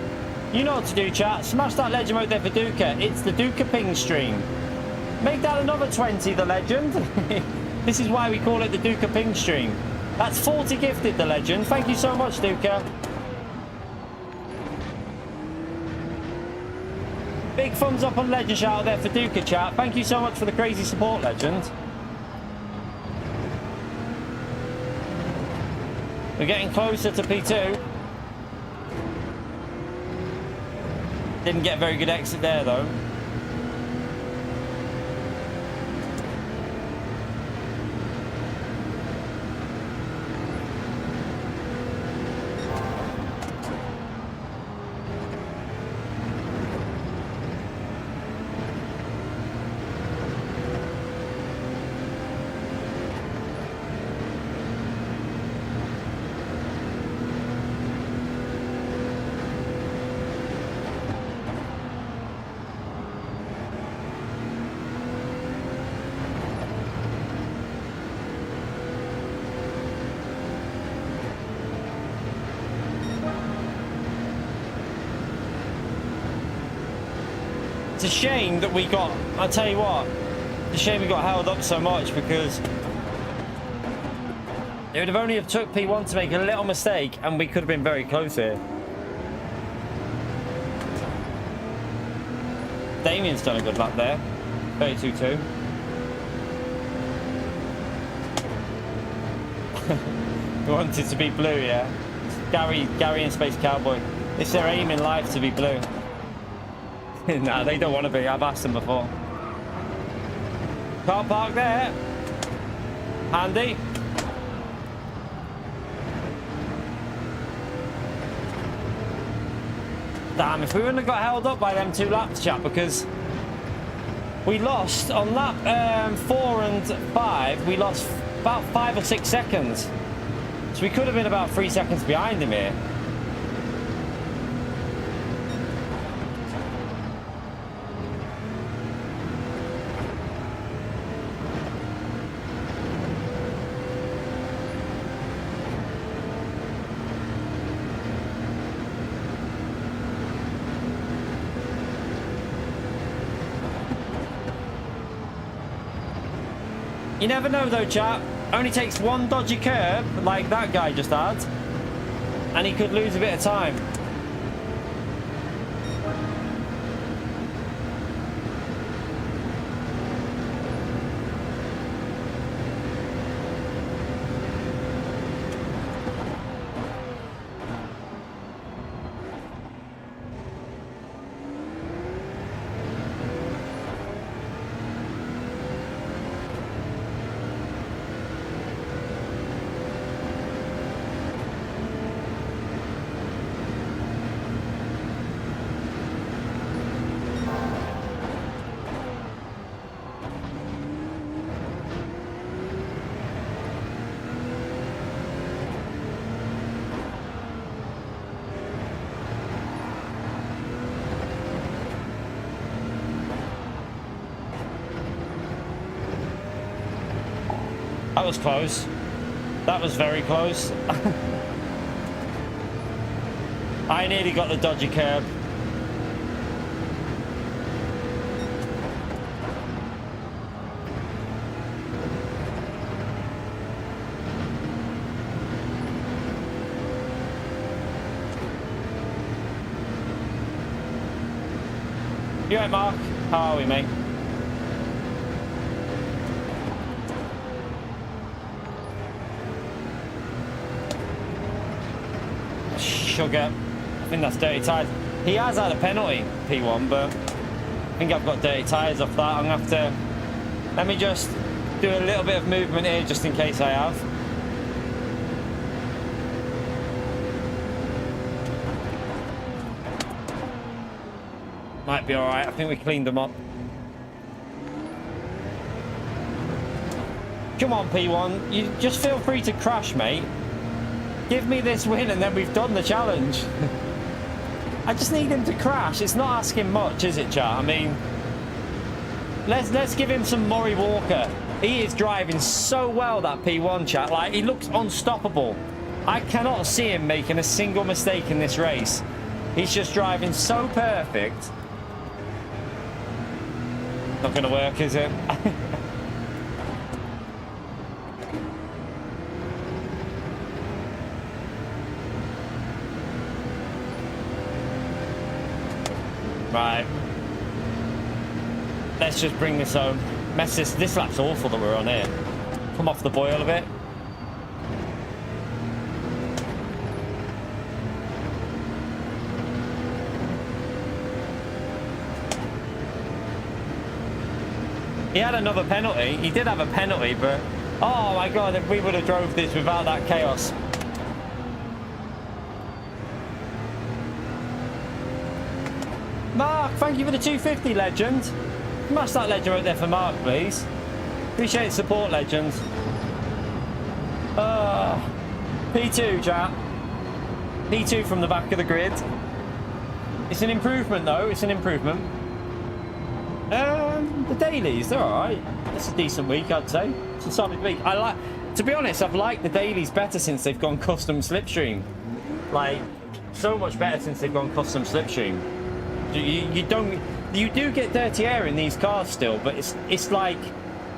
Speaker 2: You know what to do, chat. Smash that legend out there for Duca. It's the Duca ping stream. Make that another 20, the legend. This is why we call it the Duca ping stream. That's 40 gifted, the legend. Thank you so much, Duca. Big thumbs up on legend shout out there for Duca, chat. Thank you so much for the crazy support, legend. We're getting closer to P2. Didn't get a very good exit there, though. It's a shame that we got, I'll tell you what, it's a shame we got held up so much because it would have only have took P1 to make a little mistake and we could have been very close here. Damien's done a good lap there, 32.2. We wanted to be blue, yeah. Gary and Space Cowboy. It's their aim in life to be blue. Nah, they don't want to be. I've asked them before. Car park there. Handy. Damn, if we wouldn't have got held up by them 2 laps, chat, because we lost on lap 4 and 5, we lost about 5 or 6 seconds. So we could have been about 3 seconds behind him here. You never know though, chat. Only takes one dodgy curb, like that guy just had, and he could lose a bit of time. That was close. That was very close. I nearly got the dodgy curb. You right, Mark? How are we, mate? Sugar. I think that's dirty tyres. He has had a penalty, P1, but I think I've got dirty tyres off that. I'm going to have to... Let me just do a little bit of movement here, just in case I have. Might be alright. I think we cleaned them up. Come on, P1. You just feel free to crash, mate. Give me this win and then we've done the challenge. I just need him to crash. It's not asking much, is it, chat? I mean, let's give him some Murray Walker. He is driving so well, that P1, chat. Like, he looks unstoppable. I cannot see him making a single mistake in this race. He's just driving so perfect. Not going to work, is it? Right. Let's just bring this home. Mess this lap's awful that we're on here. Come off the boil a bit. He had another penalty. He did have a penalty, but oh my god, if we would have drove this without that chaos. Mark, thank you for the 250, legend. Smash that legend right there for Mark, please. Appreciate the support, legend. P2, chat. P2 from the back of the grid. It's an improvement, though. It's an improvement. The dailies, they're alright. It's a decent week, I'd say. It's a solid week. To be honest, I've liked the dailies better since they've gone custom slipstream. Like, so much better since they've gone custom slipstream. You do get dirty air in these cars still, but it's like,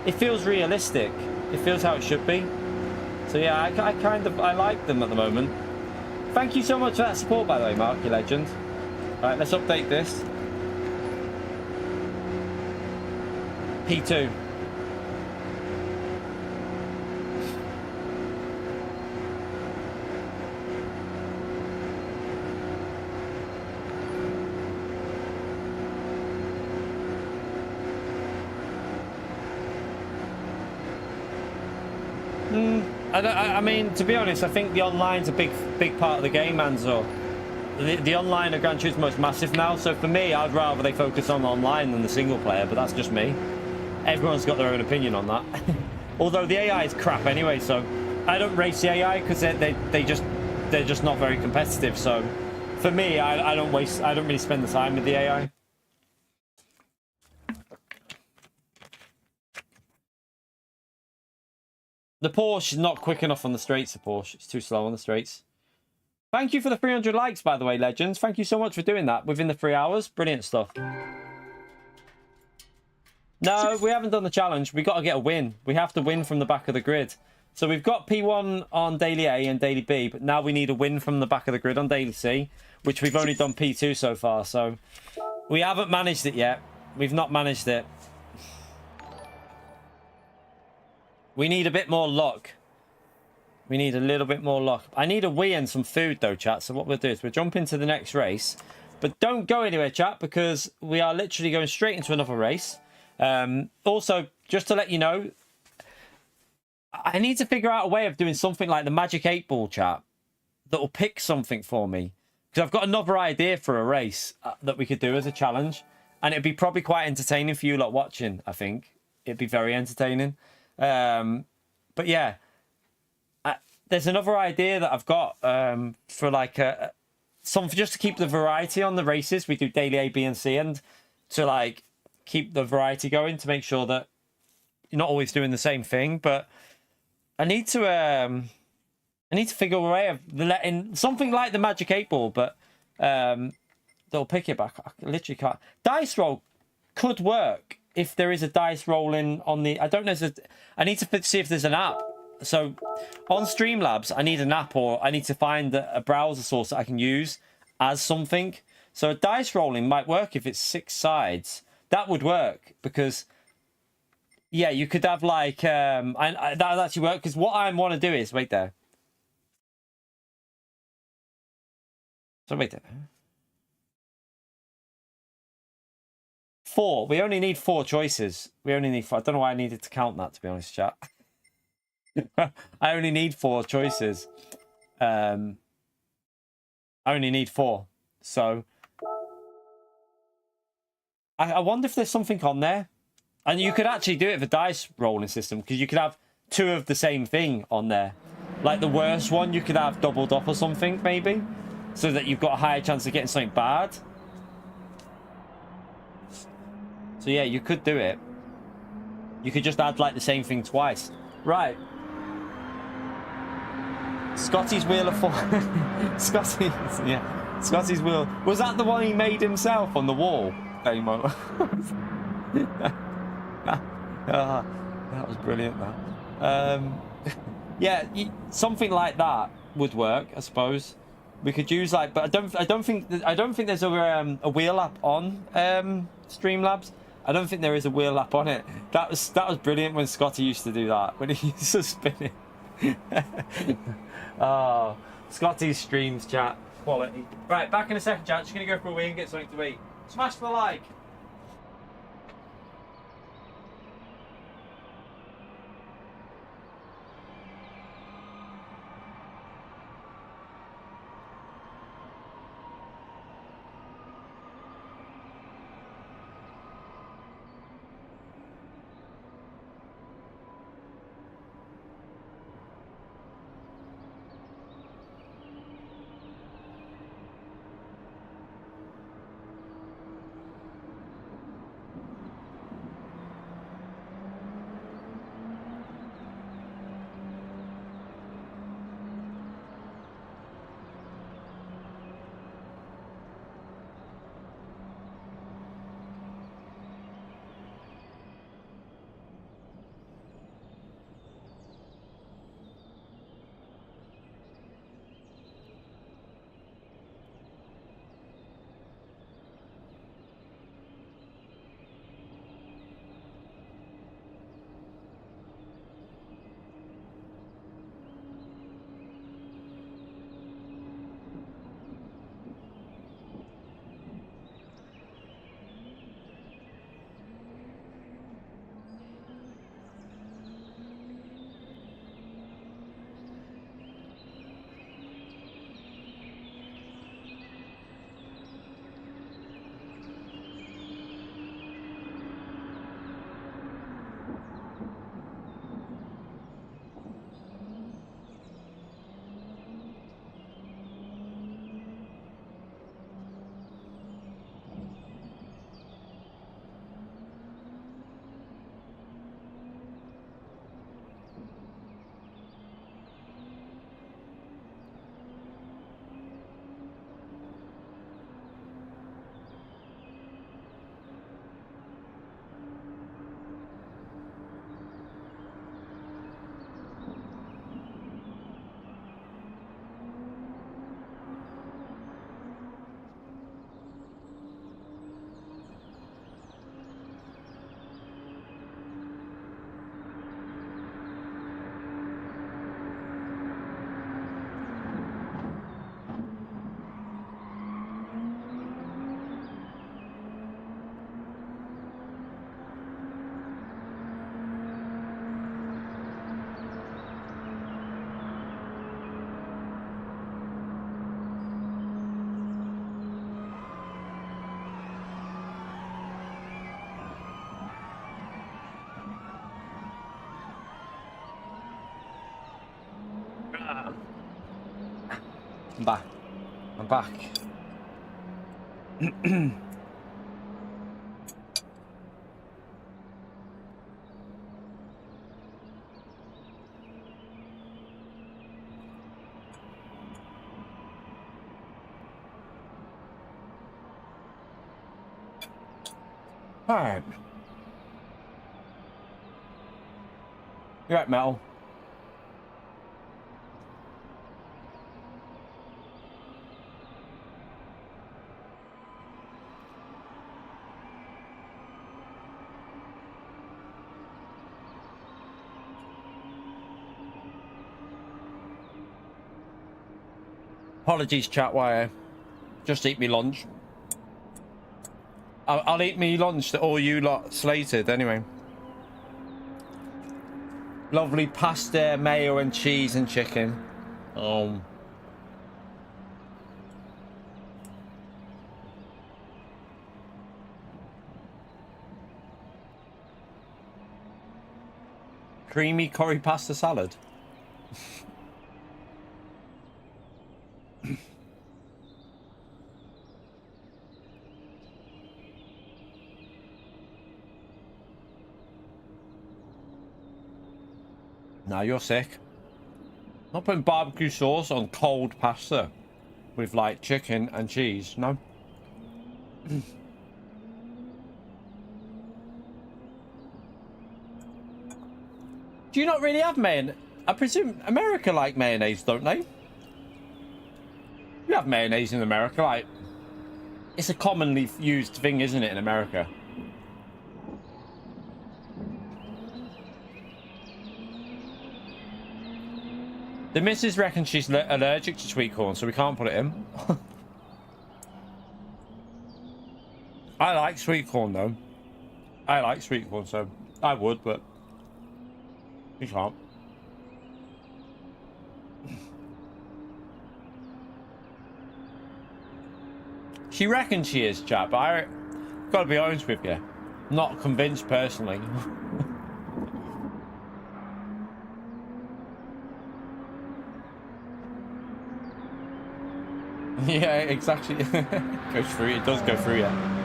Speaker 2: it feels realistic. It feels how it should be. So yeah, I like them at the moment. Thank you so much for that support, by the way, Mark, you legend. All right, let's update this. P2. I mean, to be honest, I think the online's a big part of the game, Anzo. The online of Gran Turismo is massive now, so for me, I'd rather they focus on online than the single player, but that's just me. Everyone's got their own opinion on that. Although the AI is crap anyway, so I don't race the AI because they're just not very competitive. So for me, I don't really spend the time with the AI. The Porsche is not quick enough on the straights, the Porsche. It's too slow on the straights. Thank you for the 300 likes, by the way, legends. Thank you so much for doing that within the 3 hours. Brilliant stuff. No, we haven't done the challenge. We've got to get a win. We have to win from the back of the grid. So we've got P1 on Daily A and Daily B, but now we need a win from the back of the grid on Daily C, which we've only done P2 so far. So we haven't managed it yet. We've not managed it. We need a bit more luck. We need a little bit more luck. I need a wee and some food, though, chat. So what we'll do is we'll jump into the next race. But don't go anywhere, chat, because we are literally going straight into another race. Also, just to let you know, I need to figure out a way of doing something like the Magic 8 Ball, chat, that will pick something for me. Because I've got another idea for a race that we could do as a challenge. And it'd be probably quite entertaining for you lot watching, I think. It'd be very entertaining. But yeah, there's another idea that I've got for like something just to keep the variety on the races. We do daily A, B, and C, and to like keep the variety going to make sure that you're not always doing the same thing. But I need to figure a way of letting something like the Magic 8 Ball, but they'll pick it back. I literally can't. Dice roll could work if there is a dice rolling on the. I don't know. I need to see if there's an app. So on Streamlabs, I need an app, or I need to find a browser source that I can use as something. So a dice rolling might work if it's 6 sides. That would work because, yeah, you could have like that would actually work. Because what I want to do is wait there. So wait there. 4. We only need 4 choices. We only need 4. I don't know why I needed to count that, to be honest, chat. I only need 4 choices. I only need 4. So I wonder if there's something on there. And you could actually do it with a dice rolling system, because you could have 2 of the same thing on there. Like the worst one, you could have doubled up or something, maybe. So that you've got a higher chance of getting something bad. So yeah, you could do it. You could just add like the same thing twice. Right. Scotty's Wheel of Fortune. Scotty's Wheel. Was that the one he made himself on the wall? Demo. That was brilliant, that. Yeah, something like that would work, I suppose. We could use like, but I don't think there's a wheel app on Streamlabs. I don't think there is a wheel app on it. That was brilliant when Scotty used to do that, when he used to spin it. Oh, Scotty's streams, chat. Quality. Right, back in a second, chat. Just gonna go for a wee and get something to eat. Smash the like. I'm back. I'm back. Alright. You're right, metal. Apologies, chat, why I just eat me lunch. I'll eat me lunch that all you lot slated anyway. Lovely pasta, mayo and cheese and chicken. Creamy curry pasta salad. Now you're sick. Not putting barbecue sauce on cold pasta with like chicken and cheese. No. Do you not really have mayonnaise? I presume America like mayonnaise, don't they? You have mayonnaise in America, like it's a commonly used thing, isn't it, in America? The missus reckons she's allergic to sweet corn, so we can't put it in. I like sweet corn, though. I like sweet corn, so I would, but we can't. She reckons she is, chat, but I gotta be honest with you. Not convinced personally. Yeah, exactly. Goes through. It does go through, yeah.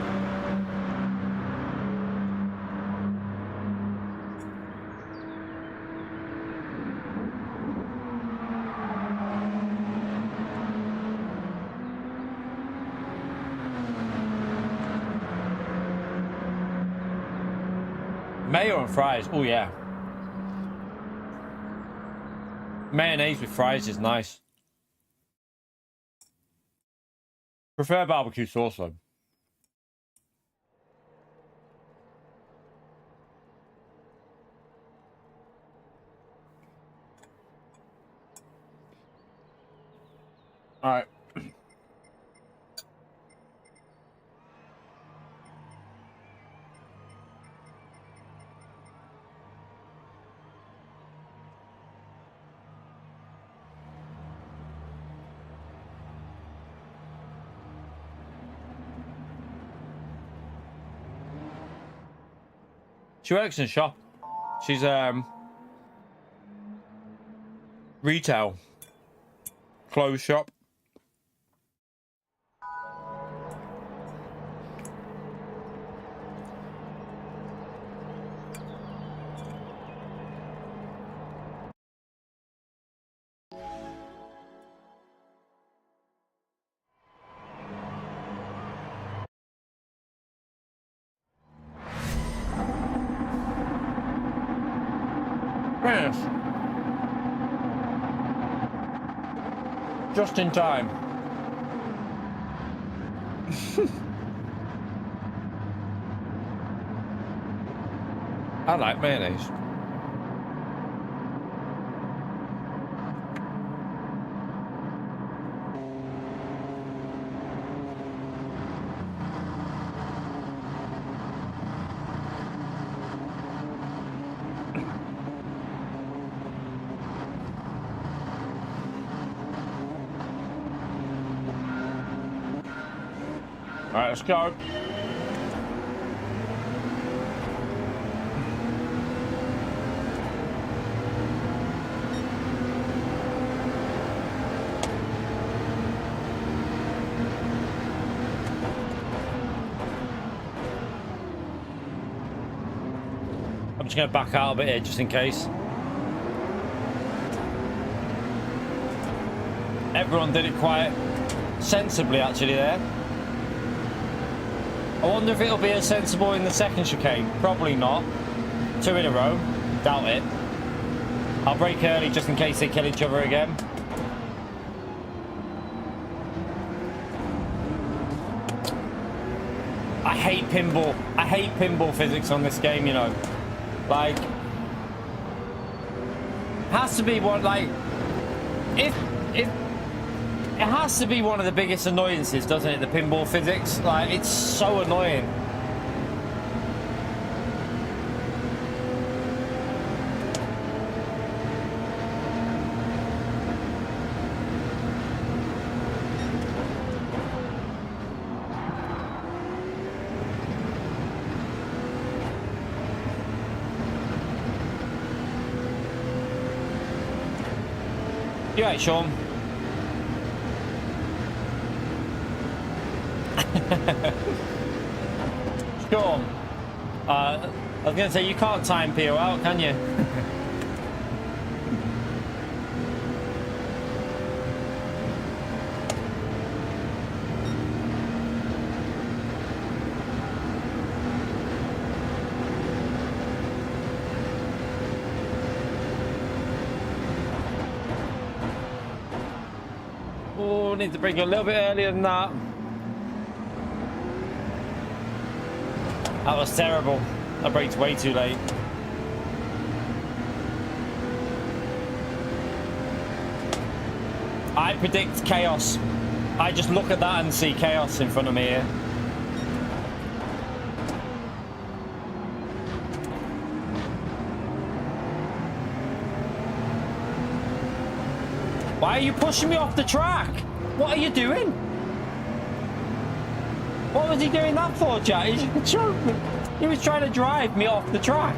Speaker 2: Mayo and fries. Oh yeah. Mayonnaise with fries is nice. Prefer barbecue sauce though. All right. She works in a shop. She's retail clothes shop. Yes. Just in time. I like mayonnaise. All right, let's go. I'm just going to back out a bit here just in case. Everyone did it quite sensibly actually there. I wonder if it'll be as sensible in the second chicane. Probably not. 2 in a row. Doubt it. I'll brake early just in case they kill each other again. I hate pinball. I hate pinball physics on this game, you know. Like, has to be one, like, if it has to be one of the biggest annoyances, doesn't it, the pinball physics? Like, it's so annoying. You right, Sean? Sean, I was going to say, you can't time PO out, can you? Oh, need to bring it a little bit earlier than that. That was terrible. I braked way too late. I predict chaos. I just look at that and see chaos in front of me here. Why are you pushing me off the track? What are you doing? What was he doing that for, chat? He was trying to drive me off the track.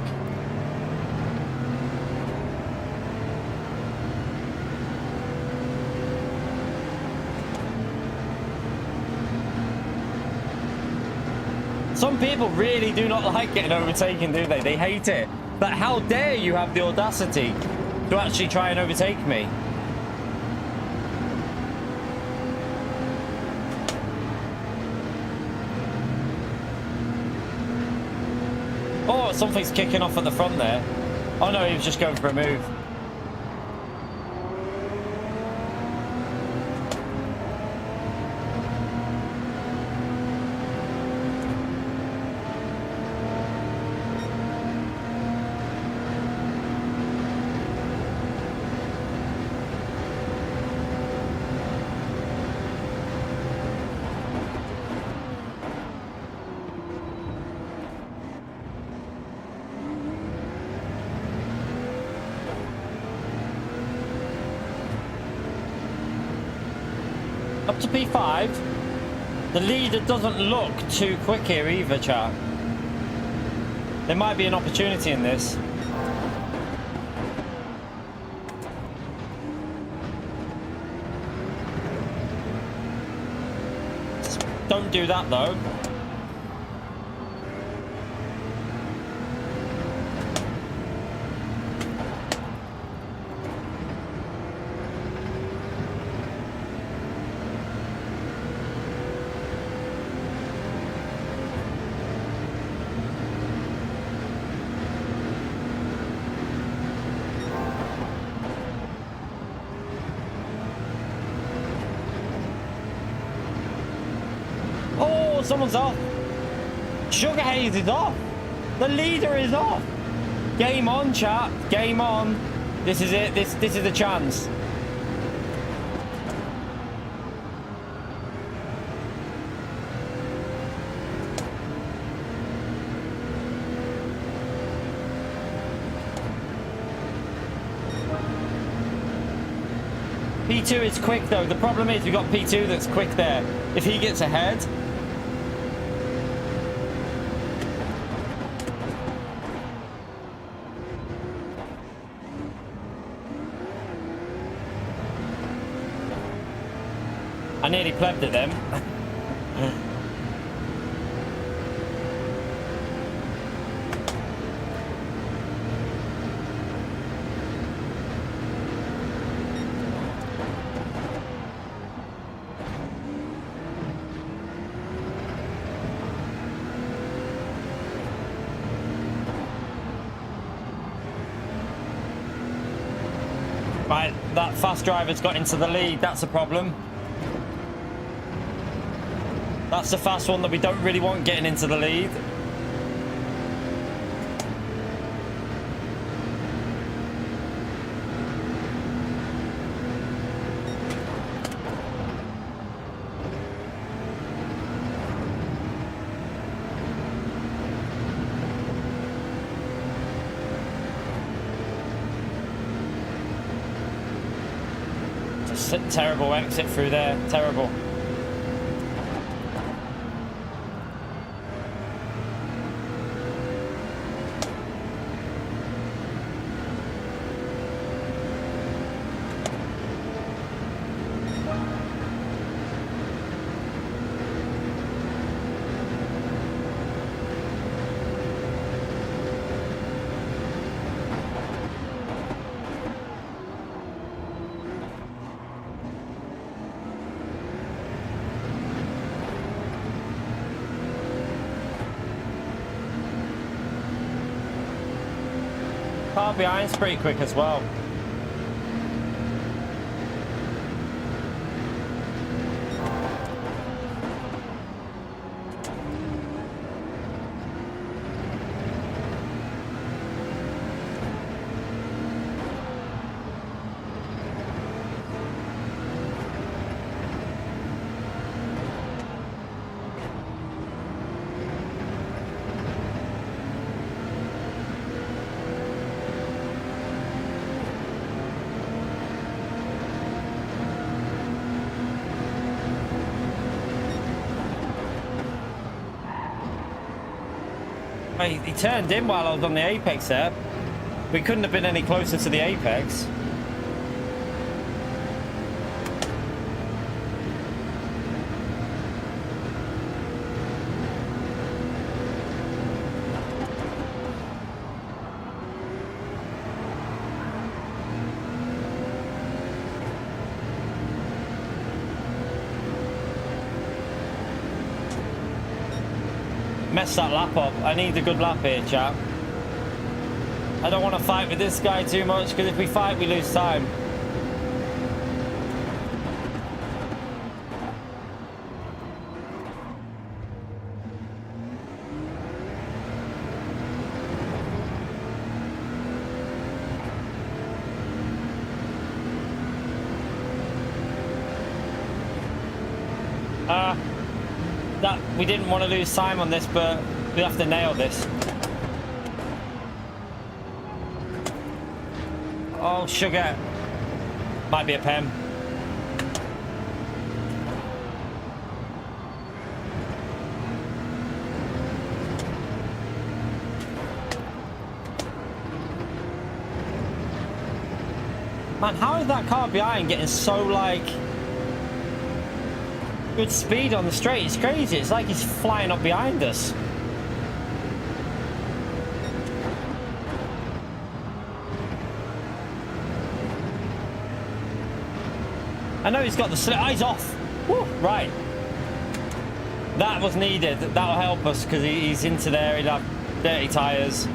Speaker 2: Some people really do not like getting overtaken, do they? They hate it. But how dare you have the audacity to actually try and overtake me? Oh, something's kicking off at the front there. Oh no, he was just going for a move. Up to P5, the leader doesn't look too quick here either, chat. There might be an opportunity in this. Don't do that though. Someone's off. Sugar Haze is off. The leader is off. Game on, chat. Game on. This is it. This is the chance. P2 is quick though. The problem is we've got P2 that's quick there. If he gets ahead. I nearly plebbed at them. Right, that fast driver's got into the lead. That's a problem. That's the fast one that we don't really want getting into the lead. Terrible exit through there. Terrible. Car behind's pretty quick as well. He turned in while I was on the apex there. We couldn't have been any closer to the apex. Messed that lap up. I need a good lap here, chap. I don't want to fight with this guy too much, because if we fight, we lose time. We didn't want to lose time on this, but we have to nail this. Oh, sugar. Might be a pen. Man, how is that car behind getting so, like, good speed on the straight? It's crazy. It's like he's flying up behind us. I know he's got the slip. Oh, he's off. Woo, right. That was needed. That'll help us because he's into there. He'll have dirty tyres.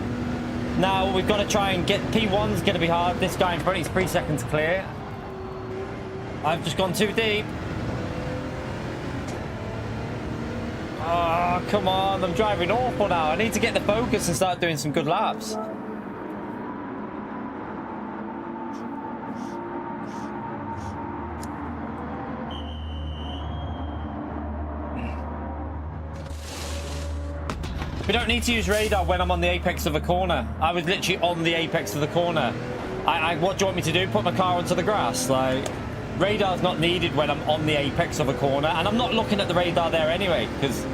Speaker 2: Now we've got to try and get... P1's going to be hard. This guy in front is 3 seconds clear. I've just gone too deep. Oh, come on. I'm driving awful now. I need to get the focus and start doing some good laps. We don't need to use radar when I'm on the apex of a corner. I was literally on the apex of the corner. What do you want me to do? Put my car onto the grass? Like, radar's not needed when I'm on the apex of a corner. And I'm not looking at the radar there anyway, because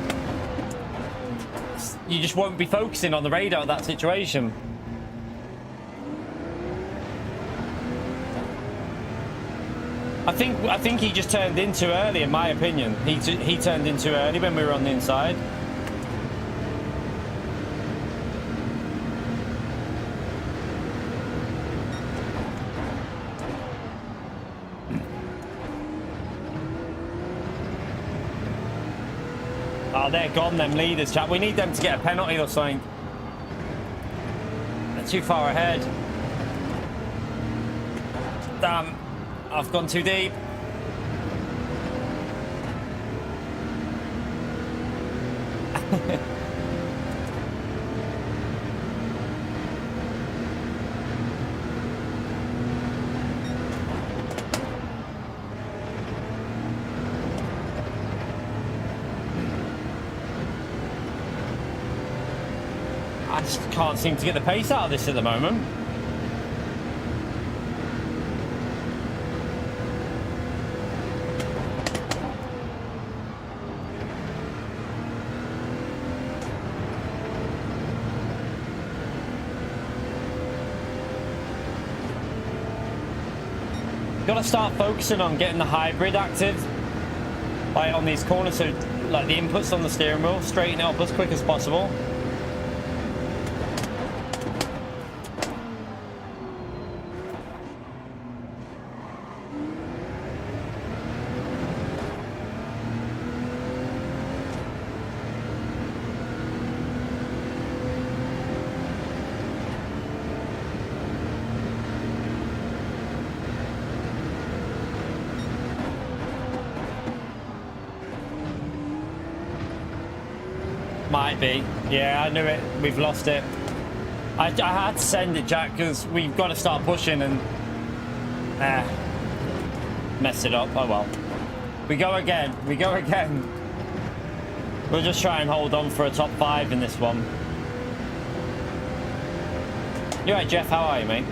Speaker 2: you just won't be focusing on the radar at that situation. I think he just turned in too early, in my opinion. He turned in too early when we were on the inside. Oh, they're gone, them leaders, chap. We need them to get a penalty or something. They're too far ahead. Damn, I've gone too deep. I just can't seem to get the pace out of this at the moment. Got to start focusing on getting the hybrid active, like on these corners, so like the inputs on the steering wheel, straighten it up as quick as possible. Might be. Yeah, I knew it. We've lost it. I had to send it, Jack, because we've got to start pushing and... messed it up. Oh, well. We go again. We go again. We'll just try and hold on for a top 5 in this one. You alright, Jeff? How are you, mate?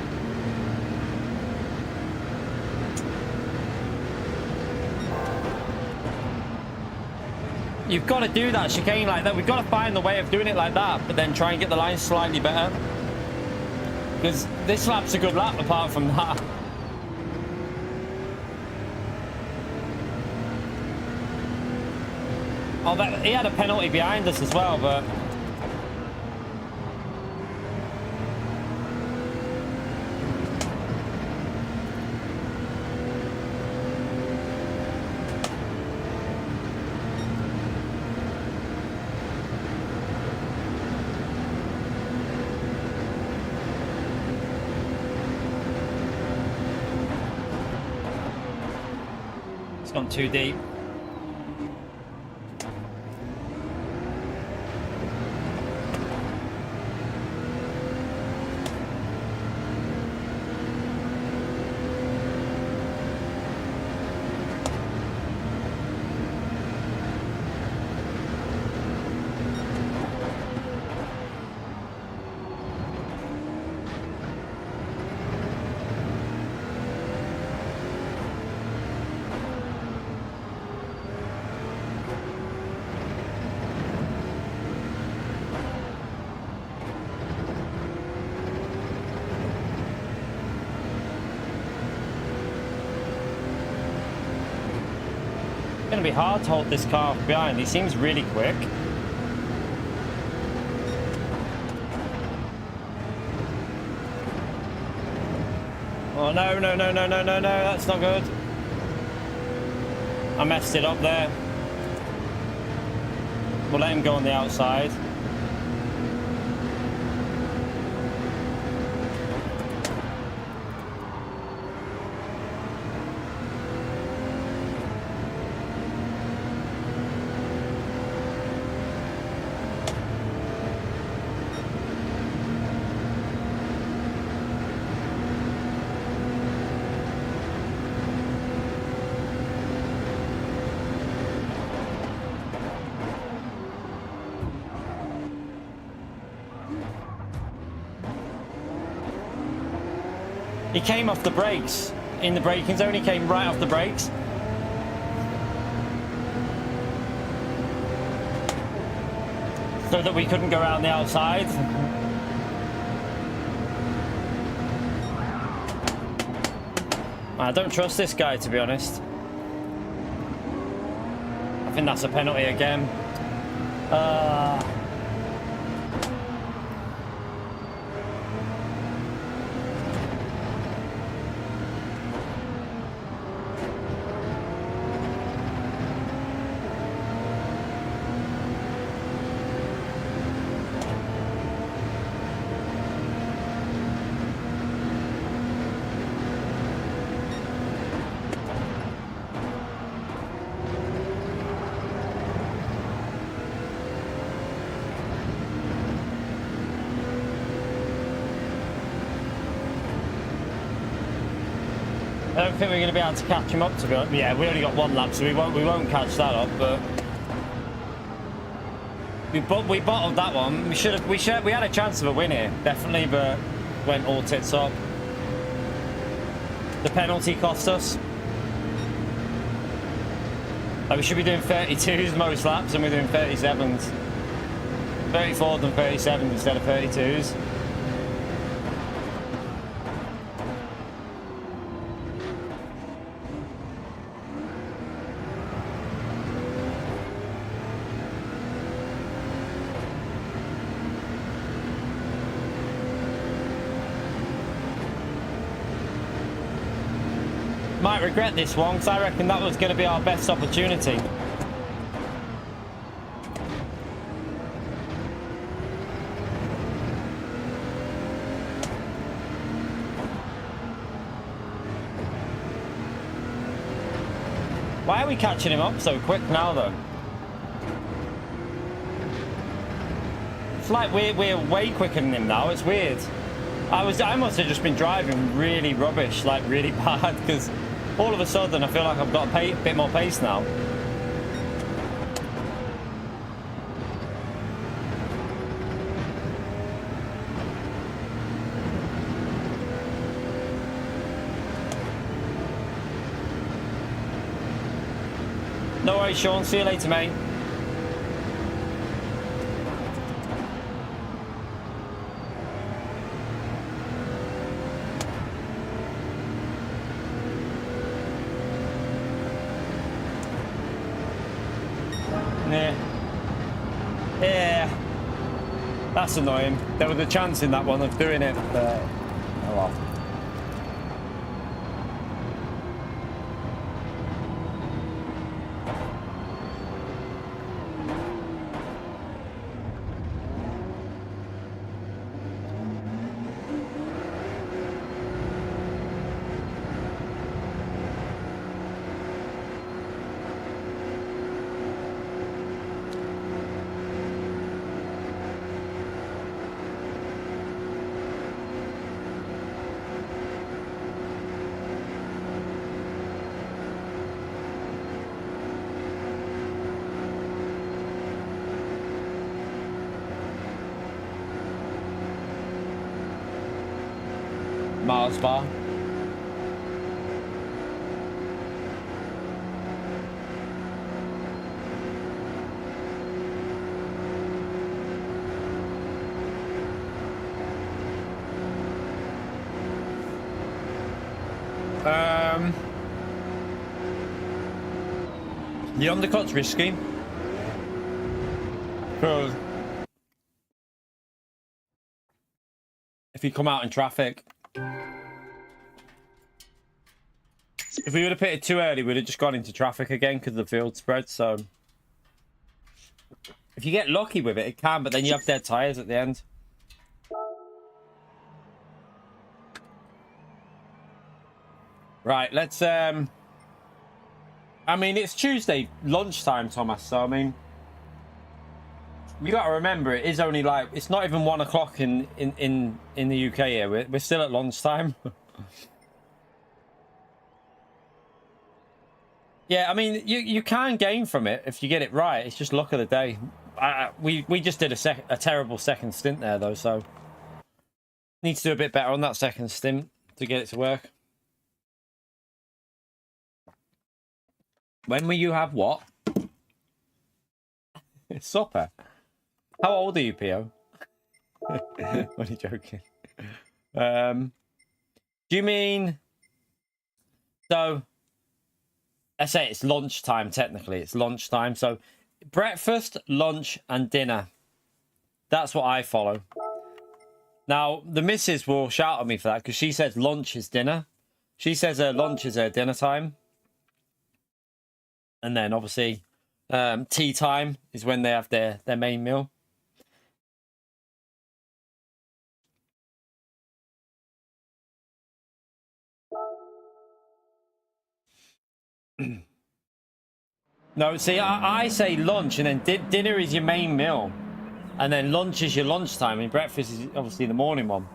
Speaker 2: You've got to do that chicane like that. We've got to find the way of doing it like that, but then try and get the line slightly better. Because this lap's a good lap apart from that. Oh, he had a penalty behind us as well, but... it's gone too deep. It's going to be hard to hold this car behind. He seems really quick. Oh, no, no, no, no, no, no, no. That's not good. I messed it up there. We'll let him go on the outside. He came off the brakes. In the braking zone, he came right off the brakes. So that we couldn't go around the outside. I don't trust this guy, to be honest. I think that's a penalty again. I don't think we're going to be able to catch him up, to be honest. Yeah, we only got one lap, so we won't catch that up, but we bottled that one. We had a chance of a win here, definitely, but went all tits up. The penalty cost us. Like, we should be doing 32s most laps, and we're doing 37s. 34s and 37s instead of 32s. Might regret this one, because I reckon that was going to be our best opportunity. Why are we catching him up so quick now, though? It's like we're way quicker than him now. It's weird. I must have just been driving really rubbish, like really bad, because all of a sudden I feel like I've got a bit more pace now. No worries, Sean. See you later, mate. Yeah, that's annoying. There was a chance in that one of doing it, but oh well. Mars bar. The undercut's risky because if you come out in traffic, if we would have pitted too early, we'd have just gone into traffic again because of the field spread. So if you get lucky with it, it can, but then you have dead tires at the end. Right, let's I mean, it's Tuesday lunchtime, Thomas, so I mean, you got to remember it is only like, it's not even 1 o'clock in the UK here. We're still at lunchtime. Yeah, I mean, you can gain from it if you get it right. It's just luck of the day. We just did a terrible second stint there, though, so need to do a bit better on that second stint to get it to work. When will you have what? Supper. How old are you, Pio? What are you joking? Do you mean... So, I say it's lunchtime, technically. It's lunchtime. So, breakfast, lunch, and dinner. That's what I follow. Now, the missus will shout at me for that because she says lunch is dinner. She says her lunch is her dinner time. And then, obviously, tea time is when they have their main meal. No, see, I say lunch, and then dinner is your main meal. And then lunch is your lunchtime, and breakfast is obviously the morning one.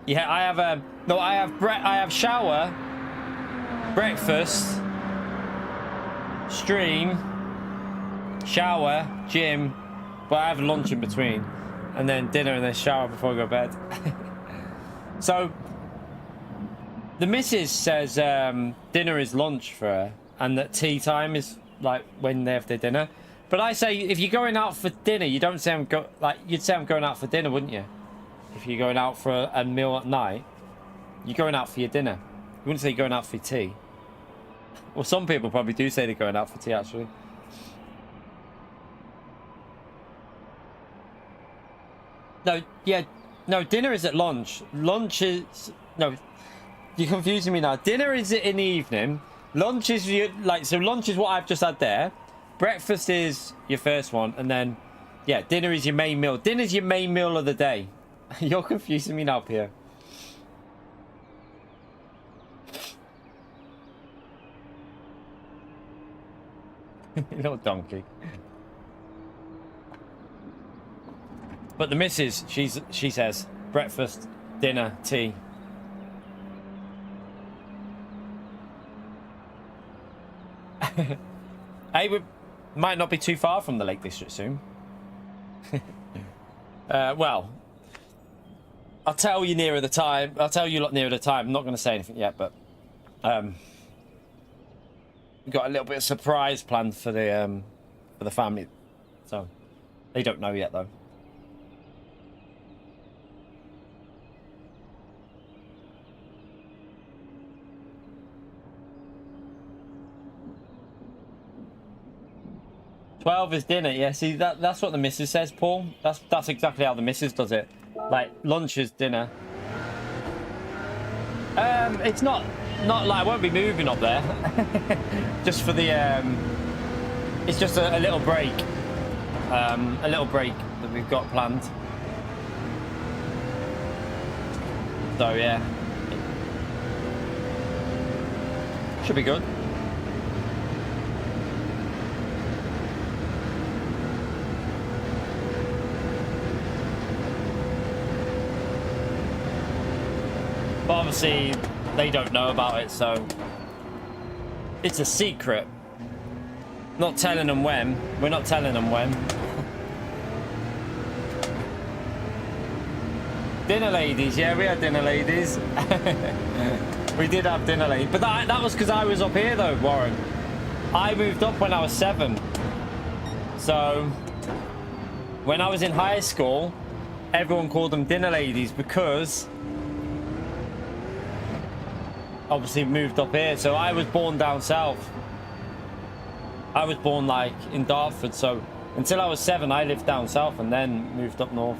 Speaker 2: Yeah, I have no, I have shower, breakfast, stream, shower, gym, but I have lunch in between, and then dinner, and then shower before I go to bed. So the missus says dinner is lunch for her, and that tea time is like when they have their dinner. But I say, if you're going out for dinner, you don't say you'd say I'm going out for dinner, wouldn't you? If you're going out for a meal at night, you're going out for your dinner. You wouldn't say you're going out for your tea. Well, some people probably do say they're going out for tea, actually. No, yeah, no, dinner is at lunch. Lunch is... No, you're confusing me now. Dinner is in the evening. Lunch is so lunch is what I've just had there. Breakfast is your first one, and then yeah, dinner is your main meal. Dinner's your main meal of the day. You're confusing me now, Pierre. Little donkey. But the missus, she says breakfast, dinner, tea. Hey, we might not be too far from the Lake District soon. Well, I'll tell you nearer the time. I'll tell you a lot nearer the time. I'm not going to say anything yet, but we've got a little bit of surprise planned for the family, so they don't know yet though. $12 is dinner. Yeah, see, that's what the missus says, Paul. That's exactly how the missus does it. Like, lunch is dinner. It's not like I won't be moving up there. Just for the it's just a little break. A little break that we've got planned. So yeah. Should be good. But obviously, they don't know about it, so it's a secret. Not telling them when. We're not telling them when. Dinner ladies, yeah, we had dinner ladies. We did have dinner ladies, but that was because I was up here though, Warren. I moved up when I was 7. So when I was in high school, everyone called them dinner ladies because obviously moved up here. So I was born down south. I was born like in Dartford, so until I was 7 I lived down south and then moved up north.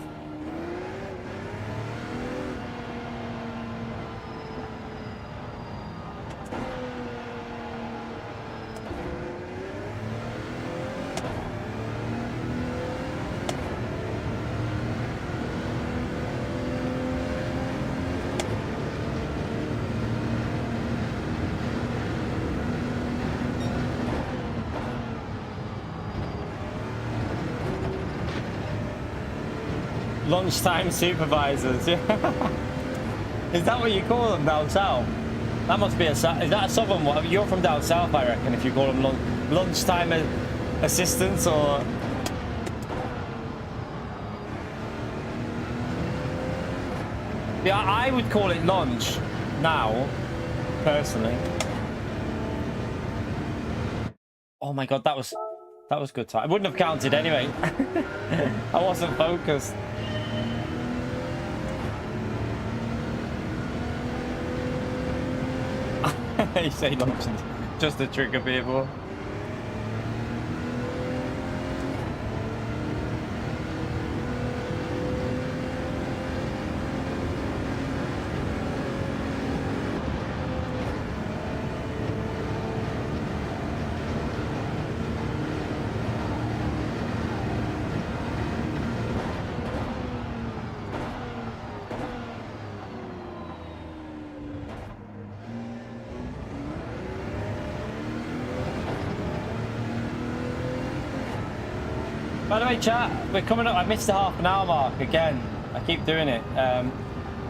Speaker 2: Lunchtime supervisors, yeah. Is that what you call them down south? That must be is that a southern one? You're from down south, I reckon, if you call them lunchtime assistants or... Yeah, I would call it lunch now, personally. Oh my god, that was good time. I wouldn't have counted anyway. I wasn't focused. You say lunch just to trigger people. By the way, chat, we're coming up. I missed the half an hour mark again. I keep doing it.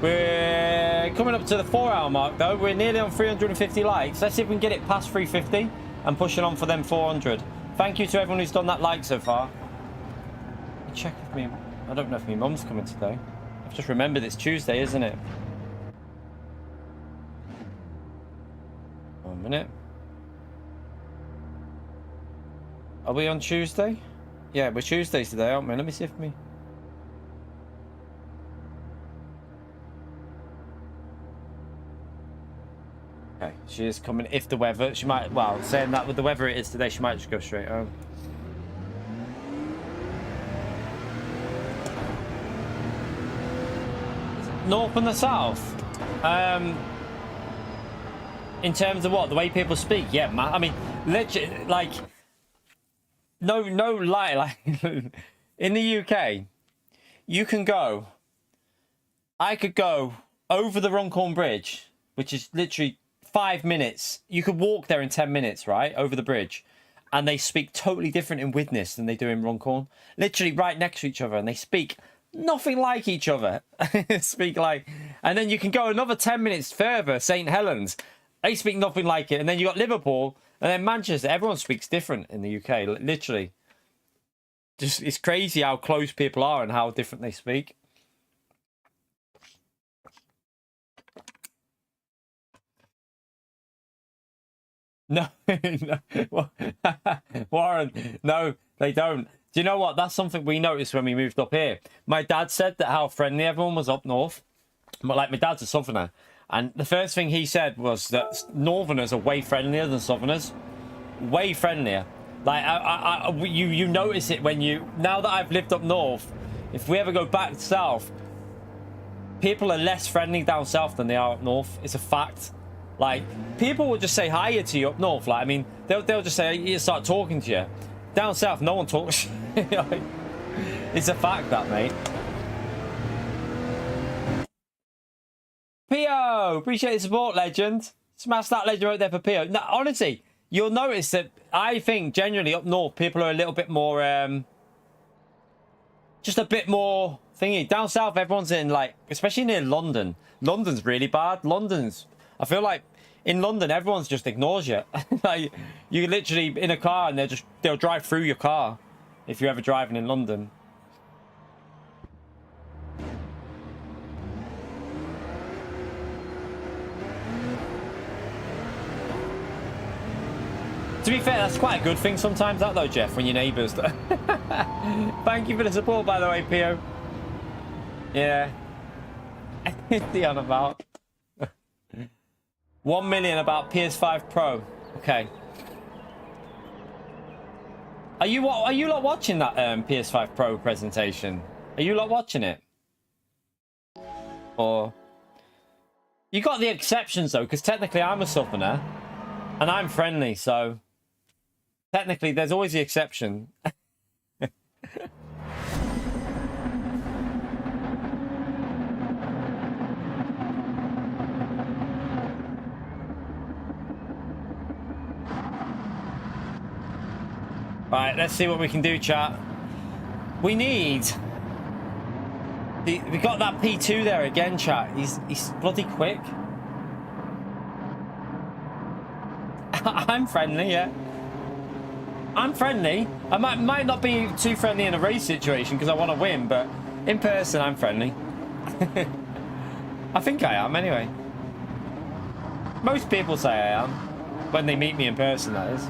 Speaker 2: We're coming up to the 4-hour mark, though. We're nearly on 350 likes. Let's see if we can get it past 350 and pushing on for them 400. Thank you to everyone who's done that like so far. Check if me... I don't know if my mum's coming today. I've just remembered it's Tuesday, isn't it? 1 minute. Are we on Tuesday? Yeah, we're Tuesdays today, aren't we? Let me see if me... Okay, she is coming if the weather... She might... Well, saying that with the weather it is today, she might just go straight home. North and the south? In terms of what? The way people speak? Yeah, man. I mean, legit, like... No lie, like... in the UK, you can go... I could go over the Runcorn Bridge, which is literally 5 minutes. You could walk there in 10 minutes, right? Over the bridge. And they speak totally different in Widnes than they do in Runcorn. Literally right next to each other. And they speak nothing like each other. Speak like... And then you can go another 10 minutes further, St. Helens. They speak nothing like it. And then you got Liverpool. And then Manchester. Everyone speaks different in the UK. Literally. Just, it's crazy how close people are and how different they speak. No, no. Warren, no, they don't. Do you know what? That's something we noticed when we moved up here. My dad said that how friendly everyone was up north. But like, my dad's a southerner. And the first thing he said was that northerners are way friendlier than southerners. Way friendlier. Like, you notice it when you... Now that I've lived up north, if we ever go back south, people are less friendly down south than they are up north. It's a fact. Like, people will just say hi to you up north. Like, I mean, they'll just say, you start talking to you. Down south, no one talks. Like, it's a fact, that, mate. Pio, appreciate the support, legend. Smash that legend right there for Pio. No, honestly, you'll notice that I think generally up north, people are a little bit more, just a bit more thingy. Down south, everyone's in, like, especially near London. London's really bad. I feel like in London, everyone's just ignores you. Like, you're literally in a car and they'll drive through your car if you're ever driving in London. To be fair, that's quite a good thing sometimes, that though, Jeff, when your neighbours... Thank you for the support, by the way, Pio. Yeah. The on about... 1 million about PS5 Pro. Okay. Are you lot watching that PS5 Pro presentation? Are you lot watching it? Or you got the exceptions though, because technically I'm a southerner and I'm friendly, so technically there's always the exception. Right, let's see what we can do, chat. We need... We got that P2 there again, chat. He's bloody quick. I'm friendly, yeah. I'm friendly. I might not be too friendly in a race situation because I want to win, but in person, I'm friendly. I think I am, anyway. Most people say I am. When they meet me in person, that is.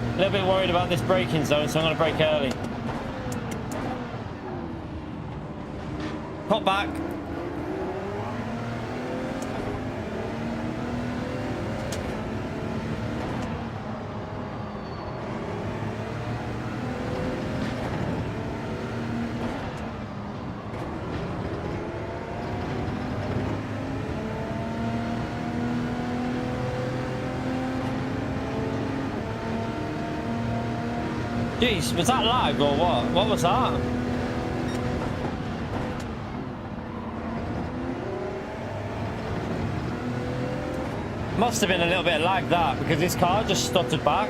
Speaker 2: A little bit worried about this braking zone, so I'm going to brake early. Hop back. Jeez, was that lag or what? What was that? Must have been a little bit of lag that, because this car just stuttered back.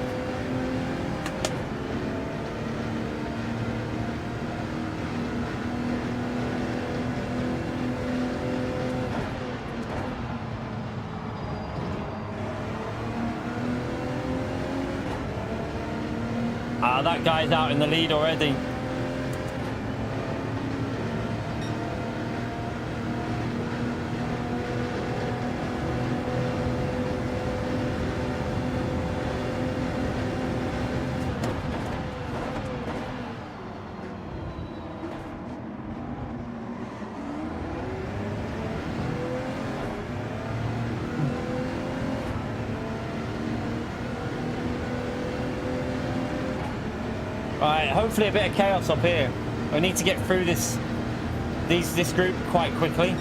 Speaker 2: Ah, that guy's out in the lead already. Right, hopefully a bit of chaos up here. I need to get through this group quite quickly.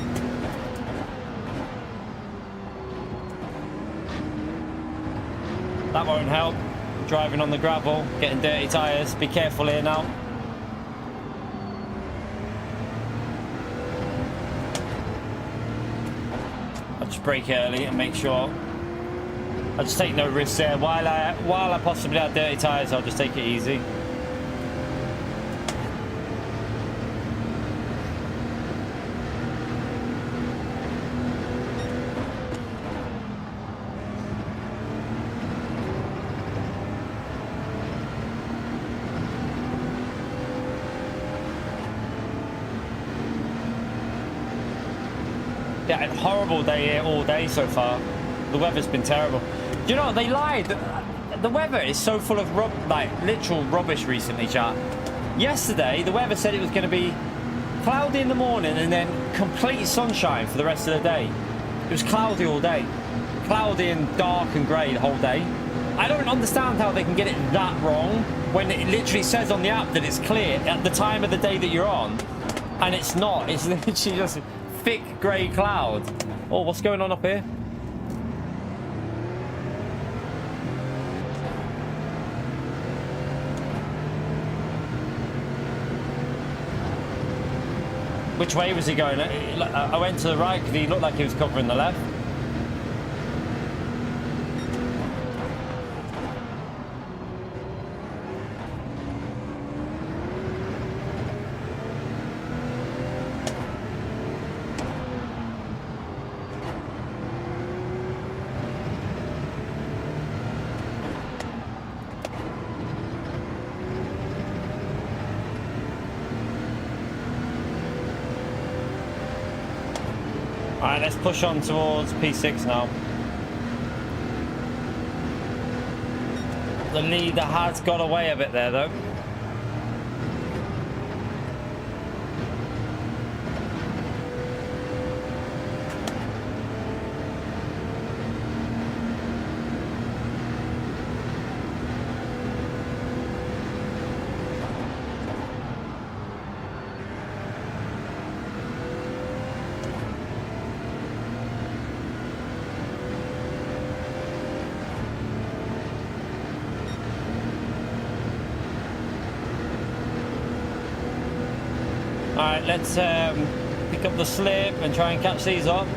Speaker 2: That won't help. Driving on the gravel, getting dirty tyres. Be careful here now. I'll just brake early and make sure. I'll just take no risks there. While I possibly have dirty tyres, I'll just take it easy. Yeah, horrible day here all day so far. The weather's been terrible. Do you know what? They lied. The weather is so full of literal rubbish recently, chat. Yesterday, the weather said it was going to be cloudy in the morning and then complete sunshine for the rest of the day. It was cloudy all day. Cloudy and dark and grey the whole day. I don't understand how they can get it that wrong when it literally says on the app that it's clear at the time of the day that you're on, and it's not. It's literally just thick grey cloud. Oh, what's going on up here? Which way was he going? I went to the right because he looked like he was covering the left. Alright, let's push on towards P6 now. The leader has got away a bit there though. Alright, let's pick up the slip and try and catch these up.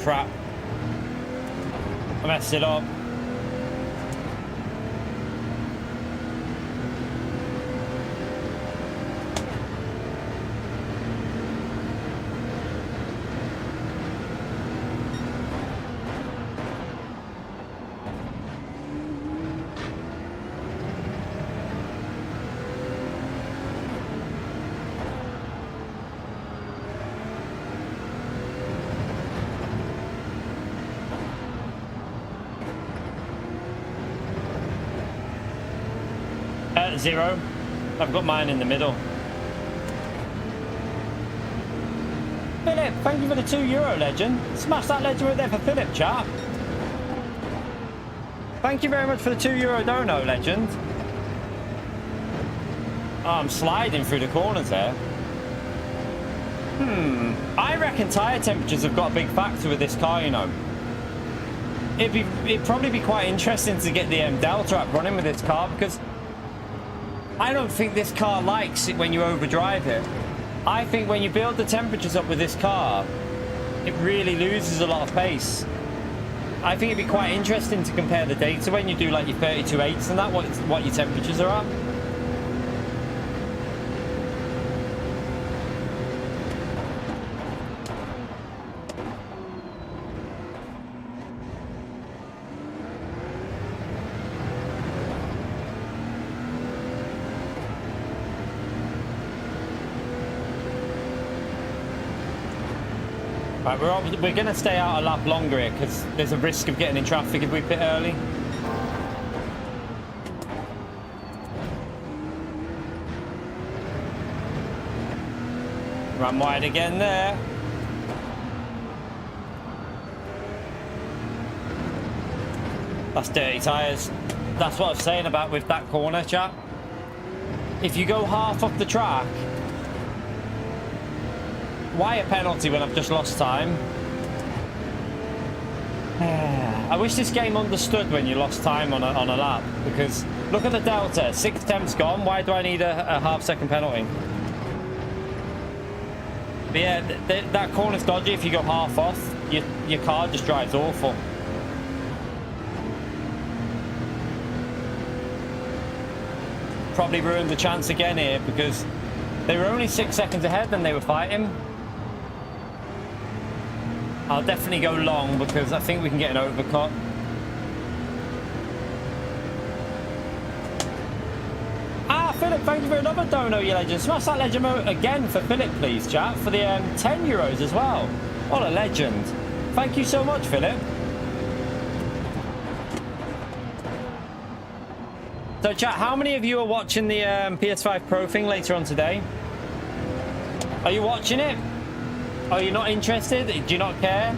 Speaker 2: Crap. I messed it up. Zero. I've got mine in the middle. Philip, thank you for the €2 legend. Smash that legend right there for Philip, chat. Thank you very much for the €2 dono, legend. Oh, I'm sliding through the corners there. I reckon tyre temperatures have got a big factor with this car, you know. It'd probably be quite interesting to get the Delta app running with this car, because I don't think this car likes it when you overdrive it. I think when you build the temperatures up with this car, it really loses a lot of pace. I think it'd be quite interesting to compare the data when you do like your 32.8s and that, what your temperatures are at. Right, we're going to stay out a lap longer here because there's a risk of getting in traffic if we pit early. Ran wide again there. That's dirty tyres. That's what I was saying about with that corner, chat. If you go half off the track, why a penalty when I've just lost time? I wish this game understood when you lost time on a lap, because look at the delta. 6 temps gone. Why do I need a half-second penalty? But yeah, that corner's dodgy. If you go half off, your car just drives awful. Probably ruined the chance again here, because they were only 6 seconds ahead and they were fighting. I'll definitely go long because I think we can get an overcut. Ah, Philip, thank you for another dono, you legend. Smash that legend again for Philip, please, chat, for the 10 euros as well. What a legend. Thank you so much, Philip. So, chat, how many of you are watching the PS5 Pro thing later on today? Are you watching it? Are you not interested? Do you not care?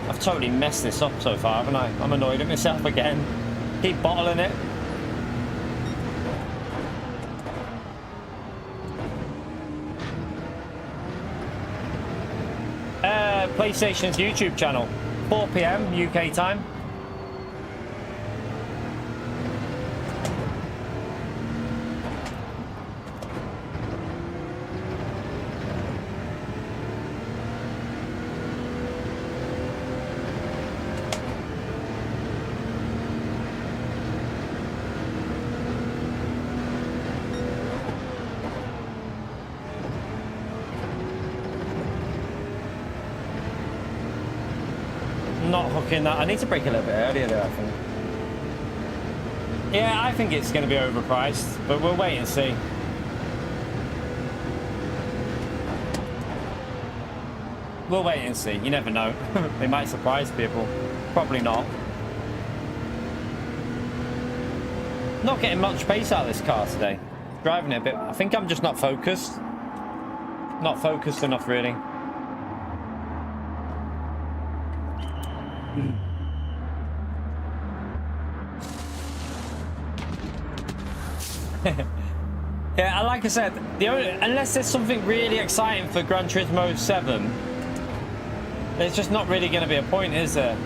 Speaker 2: I've totally messed this up so far, haven't I? I'm annoyed at myself again. Keep bottling it. PlayStation's YouTube channel, 4 PM UK time. Not hooking that. I need to brake a little bit earlier there, I think. Yeah, I think it's going to be overpriced, but we'll wait and see. We'll wait and see. You never know. They might surprise people. Probably not. Not getting much pace out of this car today. Driving it a bit. I think I'm just not focused. Not focused enough, really. Yeah, like I said, unless there's something really exciting for Gran Turismo 7, there's just not really going to be a point, is there?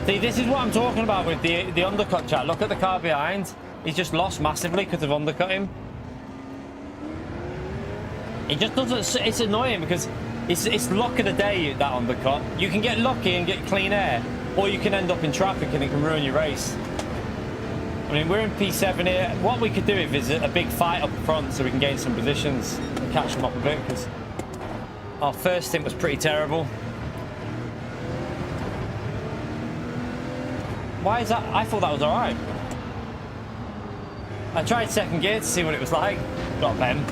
Speaker 2: See, this is what I'm talking about with the undercut, chat. Look at the car behind. He's just lost massively because of undercut him. He just doesn't. It's annoying because it's luck of the day, that undercut. You can get lucky and get clean air, or you can end up in traffic and it can ruin your race. I mean, we're in P7 here. What we could do is a big fight up front so we can gain some positions and catch them up a bit, because our first stint was pretty terrible. Why is that? I thought that was all right. I tried second gear to see what it was like. Got a pen.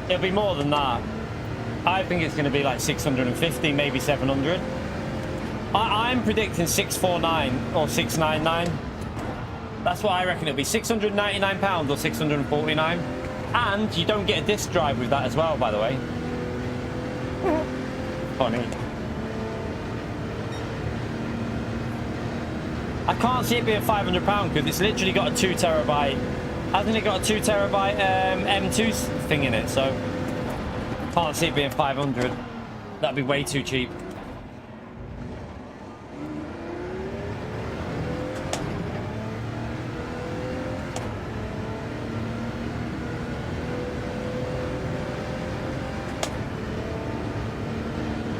Speaker 2: It'll be more than that. I think it's going to be like 650, maybe 700. I'm predicting 649 or 699. That's what I reckon it'll be. £699 or 649. And you don't get a disc drive with that as well, by the way. Funny. I can't see it being £500 because it's literally got a 2 terabyte. Hasn't it got a 2 terabyte M2 thing in it? So can't see it being 500. That'd be way too cheap.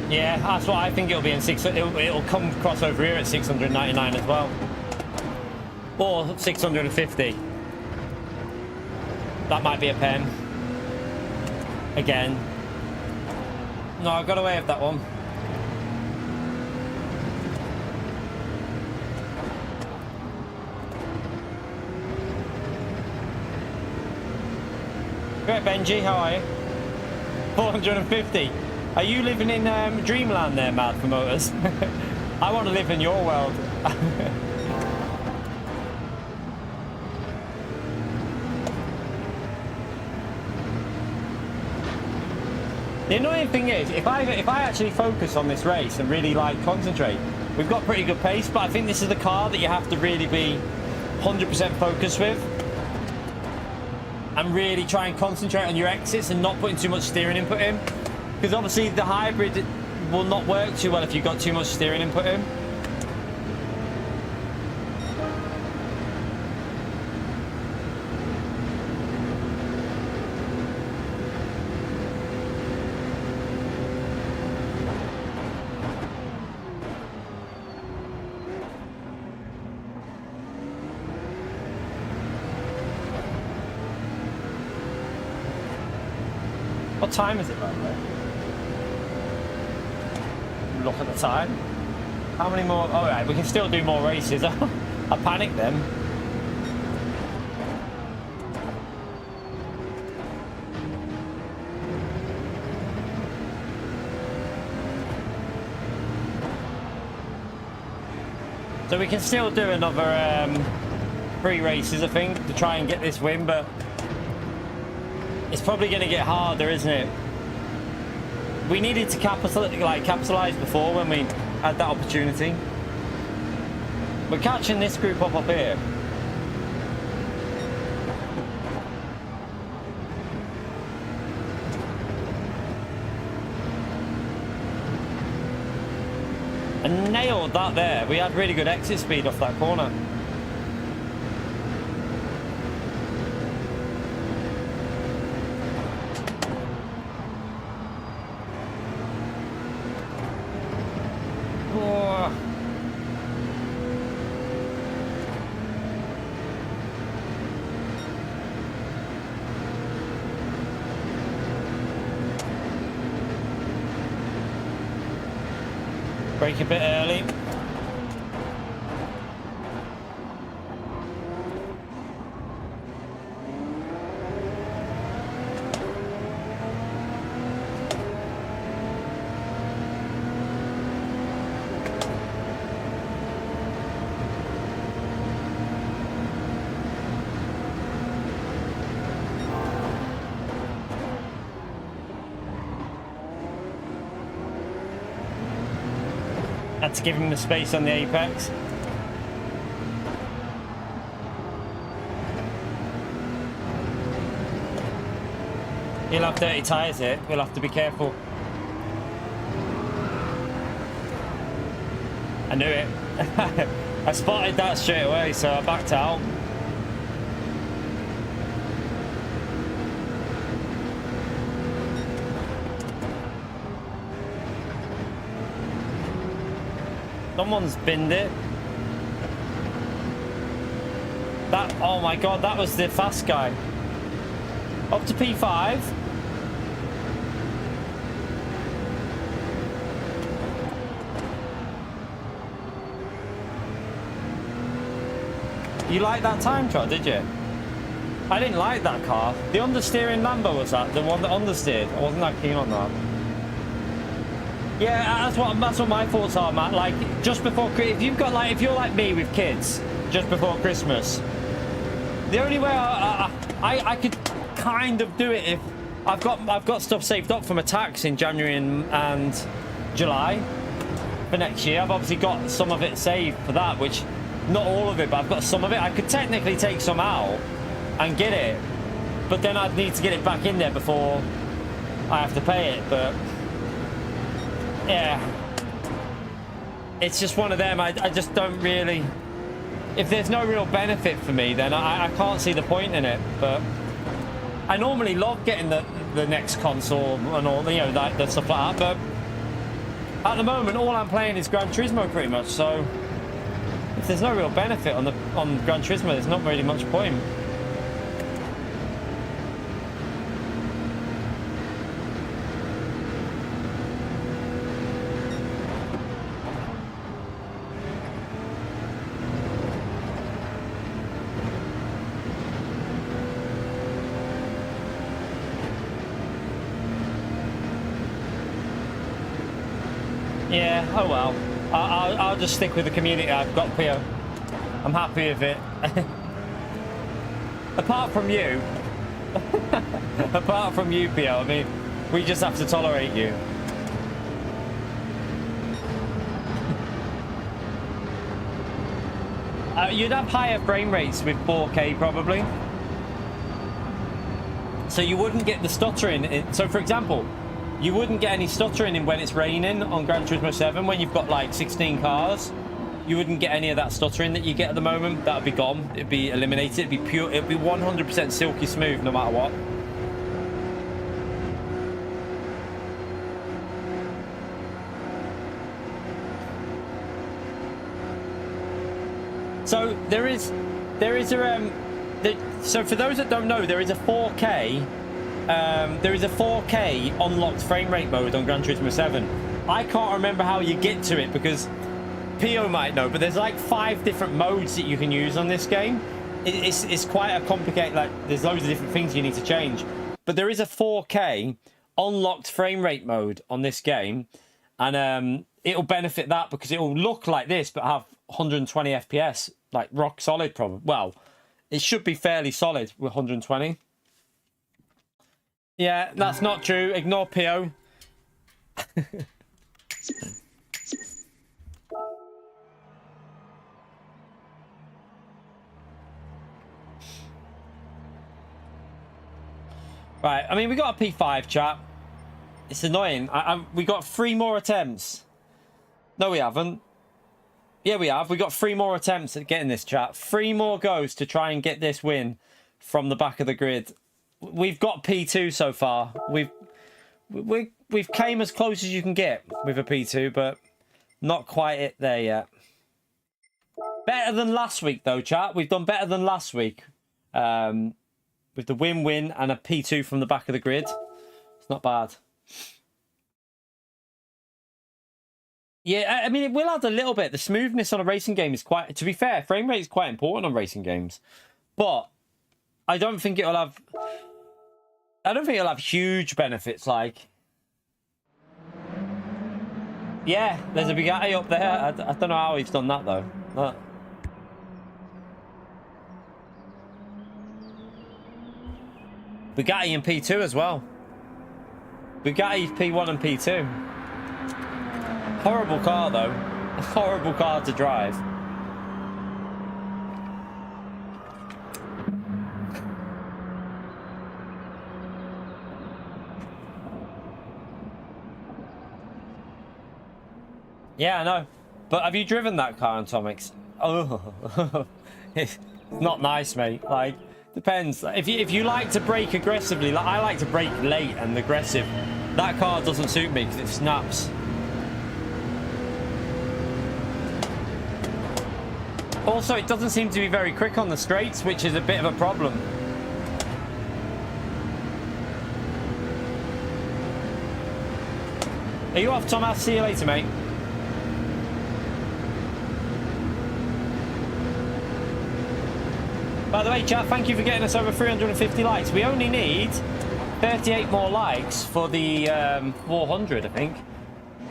Speaker 2: Yeah, that's what I think it'll be in it'll come across over here at 699 as well. Or 650. That might be a pen. Again. No, I got away with that one. Great, Benji, how are you? 450. Are you living in dreamland there, Mad Promoters? I want to live in your world. The annoying thing is, if I actually focus on this race and really like concentrate, we've got pretty good pace, but I think this is the car that you have to really be 100% focused with and really try and concentrate on your exits and not putting too much steering input in. Because obviously the hybrid will not work too well if you've got too much steering input in. What time is it, by the way? Look at the time. How many more? All right, we can still do more races. I panicked then. So we can still do another 3 races, I think, to try and get this win, but it's probably going to get harder, isn't it? We needed to capitalize before when we had that opportunity. We're catching this group up here. And nailed that there. We had really good exit speed off that corner. Brake a bit early. Had to give him the space on the apex. He'll have dirty tyres here. We'll have to be careful. I knew it. I spotted that straight away, so I backed out. Someone's binned it. That, oh my god, that was the fast guy. Up to P5. You liked that time trial, did you? I didn't like that car. The understeering Lambo was that, the one that understeered. I wasn't that keen on that. Yeah, that's what my thoughts are, Matt. Like, just before, if you're like me with kids, just before Christmas, the only way I could kind of do it if I've got stuff saved up from attacks in January and July for next year. I've obviously got some of it saved for that, which not all of it, but I've got some of it. I could technically take some out and get it, but then I'd need to get it back in there before I have to pay it. But yeah, it's just one of them. I just don't really, if there's no real benefit for me, then I can't see the point in it. But I normally love getting the next console and all, you know, like the stuff like that. But at the moment, all I'm playing is Gran Turismo pretty much. So if there's no real benefit on Gran Turismo, there's not really much point. Yeah, oh well. I'll just stick with the community I've got here. I'm happy with it. Apart from you. Apart from you, Pio. I mean, we just have to tolerate you. You'd have higher frame rates with 4K probably. So you wouldn't get the stuttering. So for example, you wouldn't get any stuttering in when it's raining on Gran Turismo 7 when you've got like 16 cars. You wouldn't get any of that stuttering that you get at the moment. That would be gone. It'd be eliminated. It'd be pure. It'd be 100% silky smooth no matter what. So so for those that don't know, there is a 4K. There is a 4K unlocked frame rate mode on Gran Turismo 7. I can't remember how you get to it because Pio might know, but there's like 5 different modes that you can use on this game. It's quite a complicated, like there's loads of different things you need to change. But there is a 4K unlocked frame rate mode on this game, and it'll benefit that because it'll look like this but have 120 FPS, like rock solid probably. Well, it should be fairly solid with 120. Yeah, that's not true. Ignore Pio. Right, I mean, we got a P5, chat. It's annoying. We got 3 more attempts. No, we haven't. Yeah, we have. We got 3 more attempts at getting this, chat. 3 more goes to try and get this win from the back of the grid. We've got P2 so far. We've came as close as you can get with a P2, but not quite there yet. Better than last week, though, chat. We've done better than last week. With the win-win and a P2 from the back of the grid. It's not bad. Yeah, I mean, it will add a little bit. The smoothness on a racing game is quite... To be fair, frame rate is quite important on racing games. But I don't think it'll have... I don't think it'll have huge benefits, like... Yeah, there's a Bugatti up there. I don't know how he's done that, though. Bugatti and P2 as well. Bugatti P1 and P2. Horrible car, though. Horrible car to drive. Yeah, I know. But have you driven that car, Atomics? Oh, it's not nice, mate. Like, depends. If you like to brake aggressively, like I like to brake late and aggressive, that car doesn't suit me because it snaps. Also, it doesn't seem to be very quick on the straights, which is a bit of a problem. Are you off, Tom? I'll see you later, mate. By the way, chat, thank you for getting us over 350 likes. We only need 38 more likes for the 400, I think.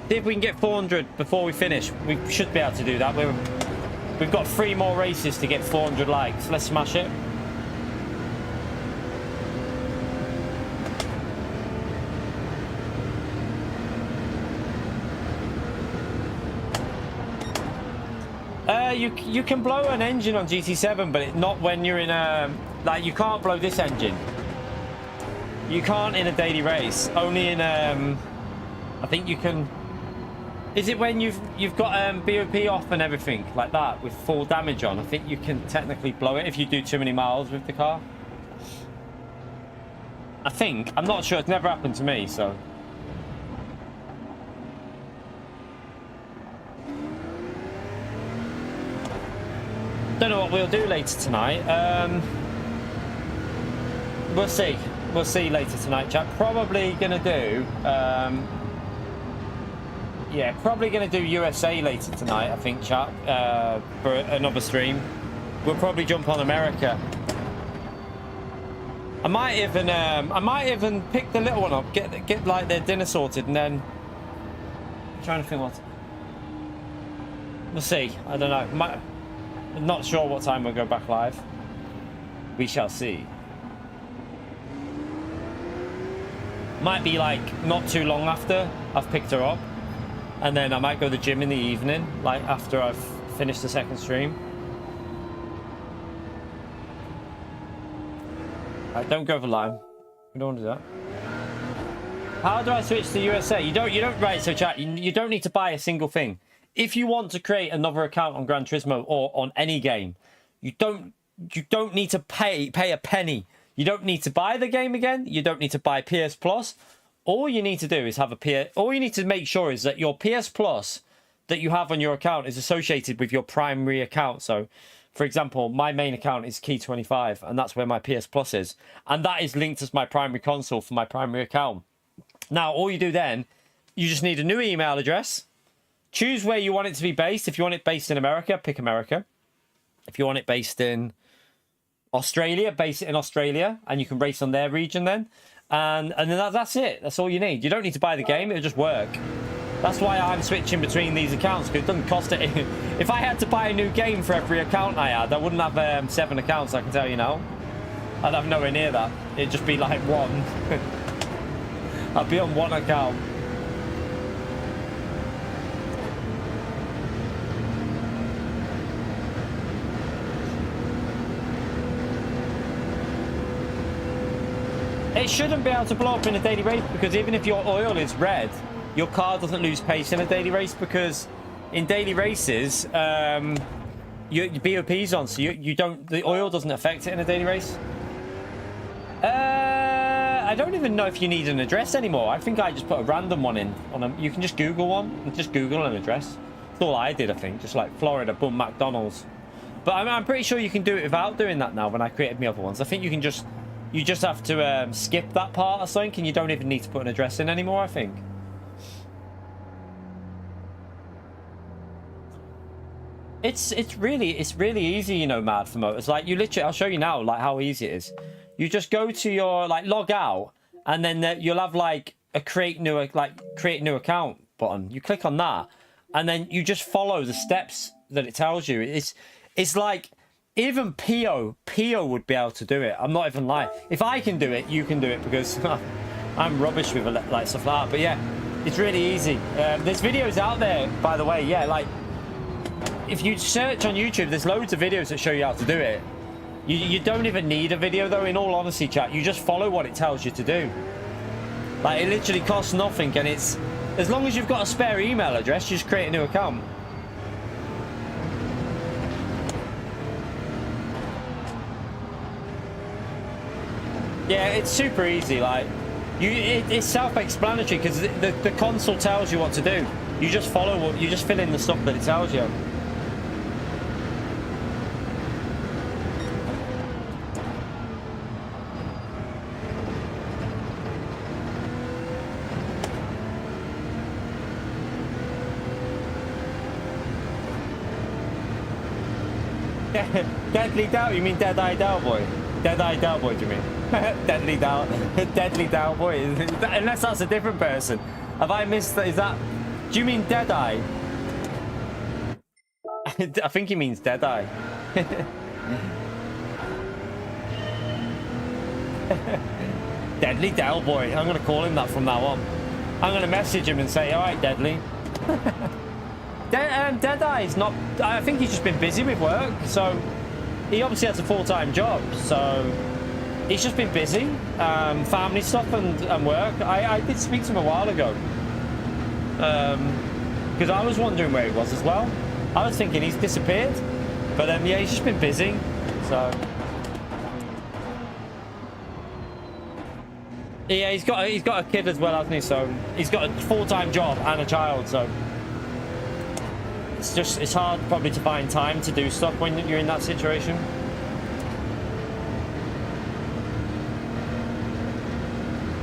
Speaker 2: See if we can get 400 before we finish. We should be able to do that. We've got 3 more races to get 400 likes. Let's smash it. You can blow an engine on GT7, but not when you're in a... Like, you can't blow this engine. You can't in a daily race. Only in... I think you can... Is it when you've got BOP off and everything like that with full damage on? I think you can technically blow it if you do too many miles with the car. I think. I'm not sure. It's never happened to me, so... Don't know what we'll do later tonight. We'll see. We'll see later tonight, chat. Probably gonna do. Yeah, probably gonna do USA later tonight. I think, chat. For another stream. We'll probably jump on America. I might even pick the little one up, get like their dinner sorted, and then. I'm trying to think what. We'll see. I don't know. I'm not sure what time we'll go back live. We shall see. Might be like not too long after I've picked her up. And then I might go to the gym in the evening, like after I've finished the second stream. Alright, don't go for lime. We don't want to do that. How do I switch to USA? You don't, right, so chat, you don't need to buy a single thing. If you want to create another account on Gran Turismo or on any game, you don't need to pay a penny. You don't need to buy the game again. You don't need to buy PS Plus. All you need to do is have a PS. All you need to make sure is that your PS Plus that you have on your account is associated with your primary account. So, for example, my main account is Key25, and that's where my PS Plus is, and that is linked as my primary console for my primary account. Now, all you do then, you just need a new email address. Choose where you want it to be based. If you want it based in America, pick America. If you want it based in Australia, base it in Australia, and you can race on their region then. And then that's it. That's all you need. You don't need to buy the game. It'll just work. That's why I'm switching between these accounts, because it doesn't cost it. If I had to buy a new game for every account I had, I wouldn't have 7 accounts, I can tell you now. I'd have nowhere near that. It'd just be like 1. I'd be on 1 account. It shouldn't be able to blow up in a daily race, because even if your oil is red, your car doesn't lose pace in a daily race, because in daily races, your BOP's on, so you don't, the oil doesn't affect it in a daily race. I don't even know if you need an address anymore. I think I just put a random one in. You can just Google one, and just Google an address. That's all I did, I think. Just like Florida, boom, McDonald's. But I'm pretty sure you can do it without doing that now when I created my other ones. I think you can just... You just have to skip that part or something, and you don't even need to put an address in anymore, I think. It's really easy, you know, Mad for Motors. Like, you literally, I'll show you now, like, how easy it is. You just go to your, like, log out, and then you'll have, like, a create new account button. You click on that, and then you just follow the steps that it tells you. It's like... Even Pio would be able to do it. I'm not even lying. If I can do it, you can do it, because I'm rubbish with like stuff like that. But yeah, it's really easy. There's videos out there, by the way. Yeah, like if you search on YouTube, there's loads of videos that show you how to do it. You don't even need a video though. In all honesty, chat, you just follow what it tells you to do. Like, it literally costs nothing, and it's as long as you've got a spare email address, you just create a new account. Yeah, it's super easy. Like, it's self-explanatory, because the console tells you what to do. You just follow you just fill in the stuff that it tells you. Deadly Doubt? You mean Dead-Eye Doubt Boy? Dead-Eye Doubt Boy, do you mean? Deadly Doubt Boy. Unless that's a different person. Have I missed that? Is that Do you mean Deadeye? I think he means Deadeye. Deadly Del Boy. I'm going to call him that from now on. I'm going to message him and say, all right, Deadly. Deadeye's not... I think he's just been busy with work. So he obviously has a full-time job. So he's just been busy. Family stuff and work. I did speak to him a while ago. Because I was wondering where he was as well. I was thinking he's disappeared. But yeah, he's just been busy. So... yeah, he's got a kid as well, hasn't he? So he's got a full-time job and a child. So it's hard probably to find time to do stuff when you're in that situation.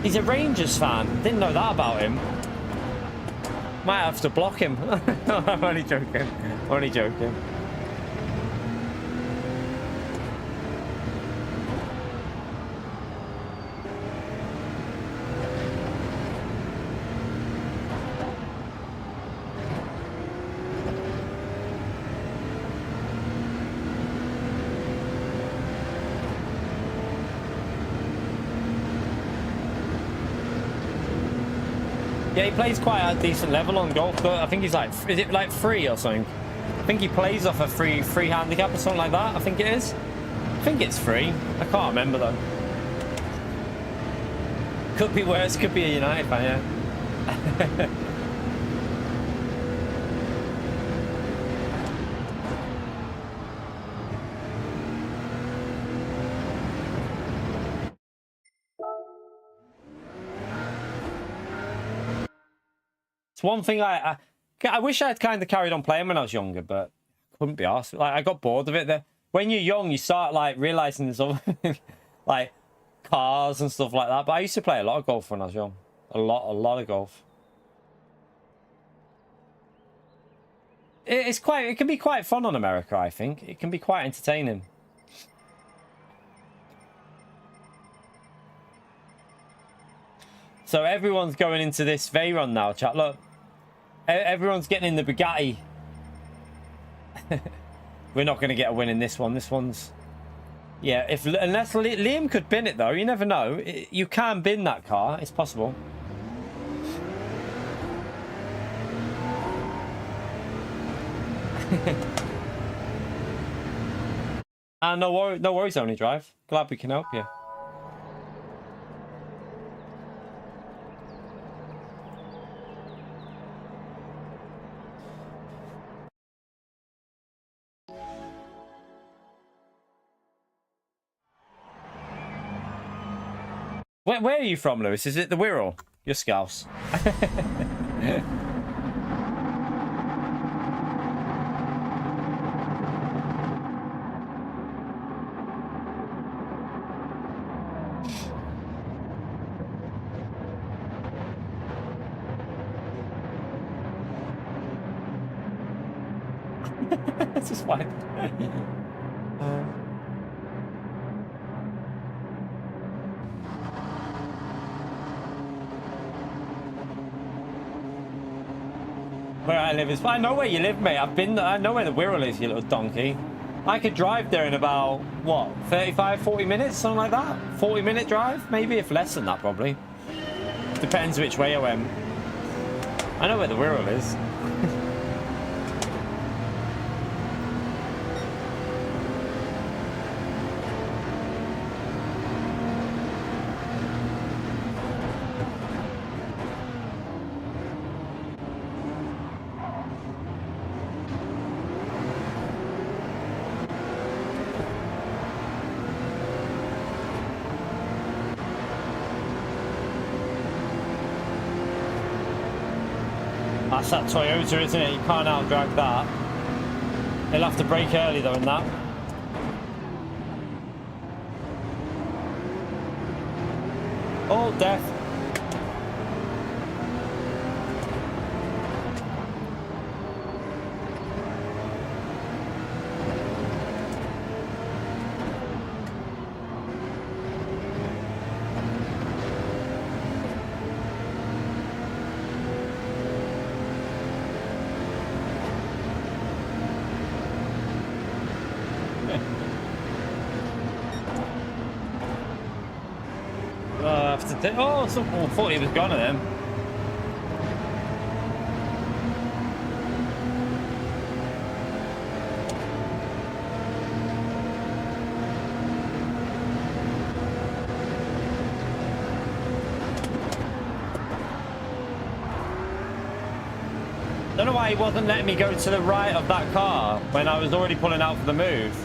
Speaker 2: He's a Rangers fan. Didn't know that about him. Might have to block him. I'm only joking. Only joking. Yeah, he plays quite a decent level on golf, but I think he's like, is it like free or something? I think he plays off a free handicap or something like that. I think it is. I think it's free. I can't remember though. Could be worse. Could be a United fan, yeah. One thing I wish I had kind of carried on playing when I was younger, but couldn't be arsed. Like, I got bored of it. When you're young, you start like realizing there's other like cars and stuff like that. But I used to play a lot of golf when I was young. A lot of golf. It can be quite fun on America, I think. It can be quite entertaining. So everyone's going into this Veyron now, chat. Look. Everyone's getting in the Bugatti. We're not going to get a win in this one. This one's... yeah, unless Liam could bin it, though. You never know. You can bin that car. It's possible. No worries, Only Drive. Glad we can help you. Where are you from, Lewis? Is it the Wirral? You're Scouse. This is fine. Where I live is... I know where you live, mate. I know where the Wirral is, you little donkey. I could drive there in about, what, 35, 40 minutes? Something like that? 40-minute drive? Maybe, if less than that, probably. Depends which way I went. I know where the Wirral is. That's that Toyota, isn't it? You can't out-drag that. He'll have to brake early, though, in that. Oh, death. have to take... Oh, I thought he was gone then. I don't know why he wasn't letting me go to the right of that car when I was already pulling out for the move.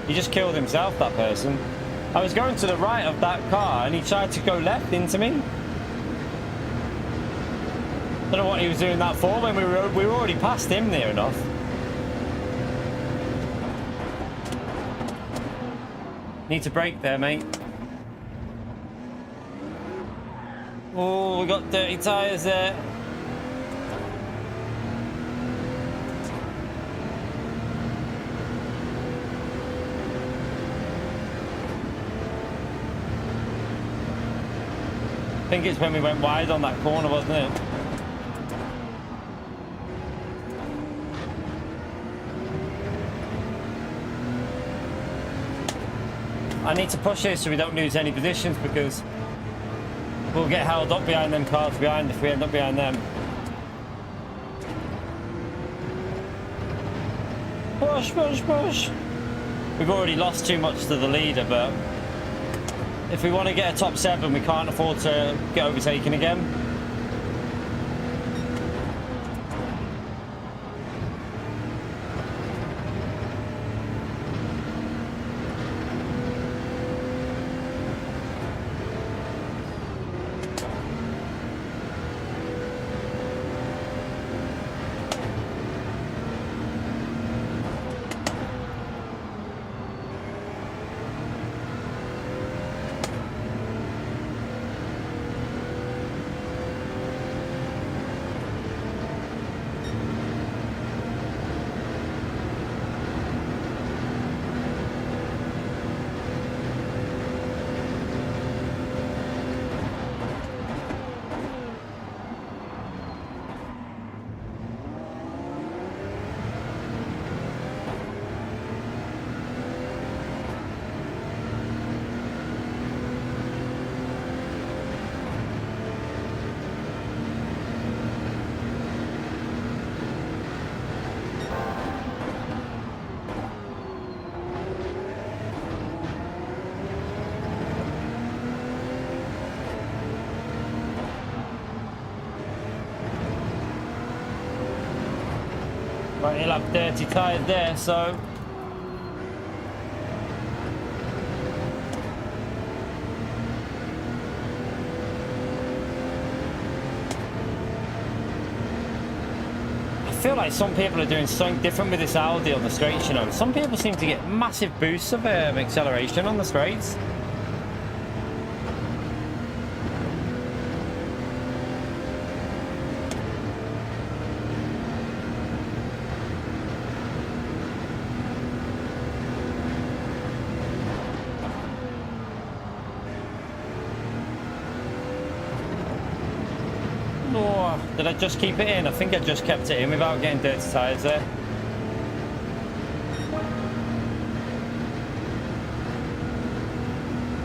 Speaker 2: He just killed himself, that person. I was going to the right of that car and he tried to go left into me. Don't know what he was doing that for when we were already past him near enough. Need to brake there, mate. Oh, we got dirty tyres there. I think it's when we went wide on that corner, wasn't it? I need to push this so we don't lose any positions because we'll get held up behind them cars behind if we end up behind them. Push, push, push. We've already lost too much to the leader, but if we want to get a top 7, we can't afford to get overtaken again. Right, he'll have dirty tyres there, so... I feel like some people are doing something different with this Audi on the straights, you know. Some people seem to get massive boosts of acceleration on the straights. Did I just keep it in? I think I just kept it in without getting dirty tyres there.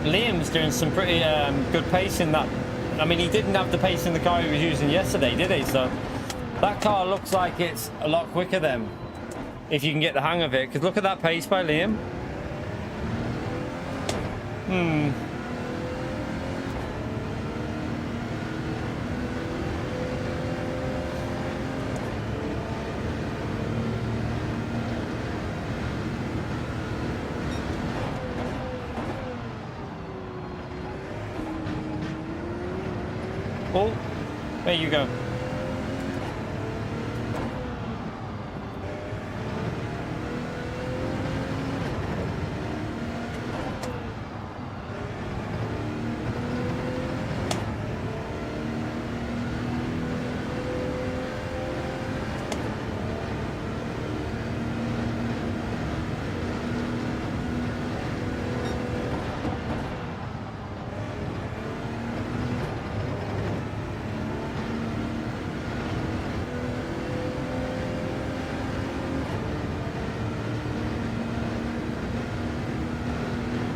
Speaker 2: Liam's doing some pretty good pace in that. I mean, he didn't have the pace in the car he was using yesterday, did he? So that car looks like it's a lot quicker then, if you can get the hang of it. Because look at that pace by Liam. Oh, there you go.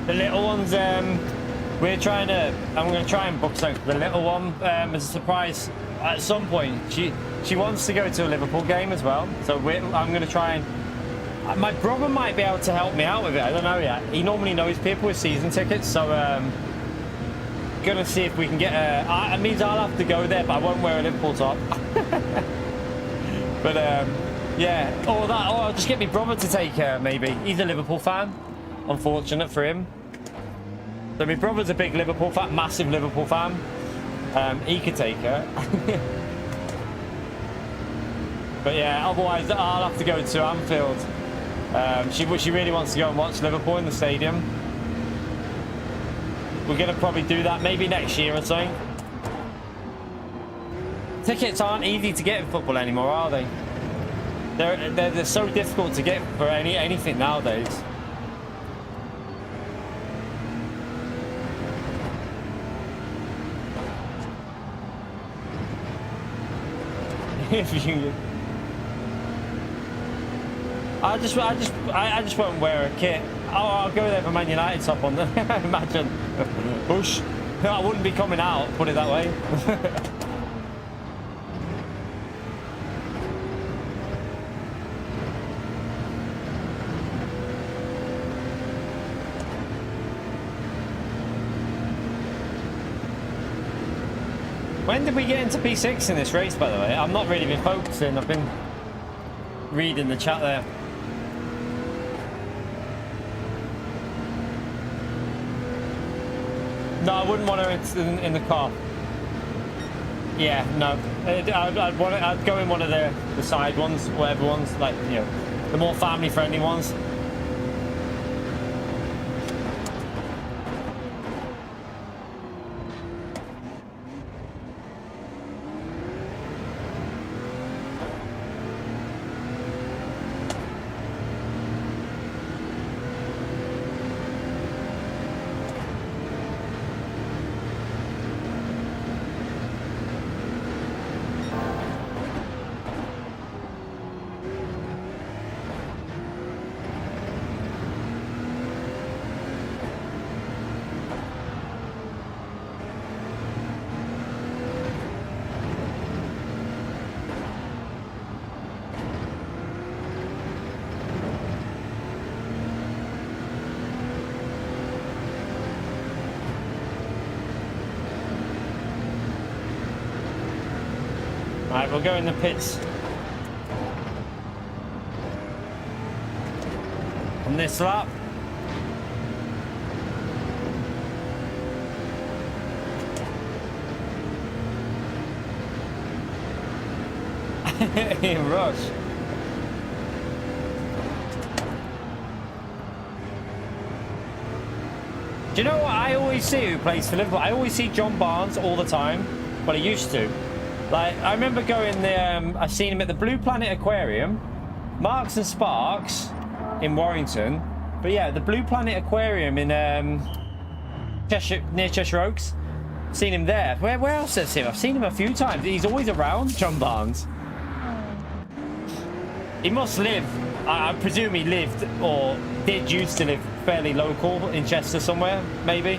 Speaker 2: The little ones I'm going to try and book something for the little one as a surprise at some point. She wants to go to a Liverpool game as well, so I'm going to try and... My brother might be able to help me out with it, I don't know yet. He normally knows people with season tickets, so going to see if we can get it means I'll have to go there, but I won't wear a Liverpool top. But yeah, or I'll just get my brother to take her, maybe. He's a Liverpool fan, unfortunate for him. So my brother's a big Liverpool fan, massive Liverpool fan. He could take her. But yeah, otherwise I'll have to go to Anfield. She really wants to go and watch Liverpool in the stadium. We're going to probably do that maybe next year or something. Tickets aren't easy to get in football anymore, are they? They're so difficult to get for anything nowadays. I just won't wear a kit. Oh, I'll go there for Man United top on them. Imagine. Push. I wouldn't be coming out, put it that way. When did we get into P6 in this race, by the way? I've not really been focusing. I've been reading the chat there. No, I wouldn't want her in the car. Yeah, no. I'd go in one of the side ones, whatever ones, like, you know, the more family-friendly ones. Right, we'll go in the pits on this lap. In rush. Do you know what I always see who plays for Liverpool? I always see John Barnes all the time. Well, I used to. Like, I remember going there, I've seen him at the Blue Planet Aquarium, Marks and Sparks in Warrington. But yeah, the Blue Planet Aquarium in Cheshire, near Cheshire Oaks. Seen him there. Where else is him? I've seen him a few times. He's always around, John Barnes. He must live, I presume he lived or did used to live fairly local in Chester somewhere, maybe.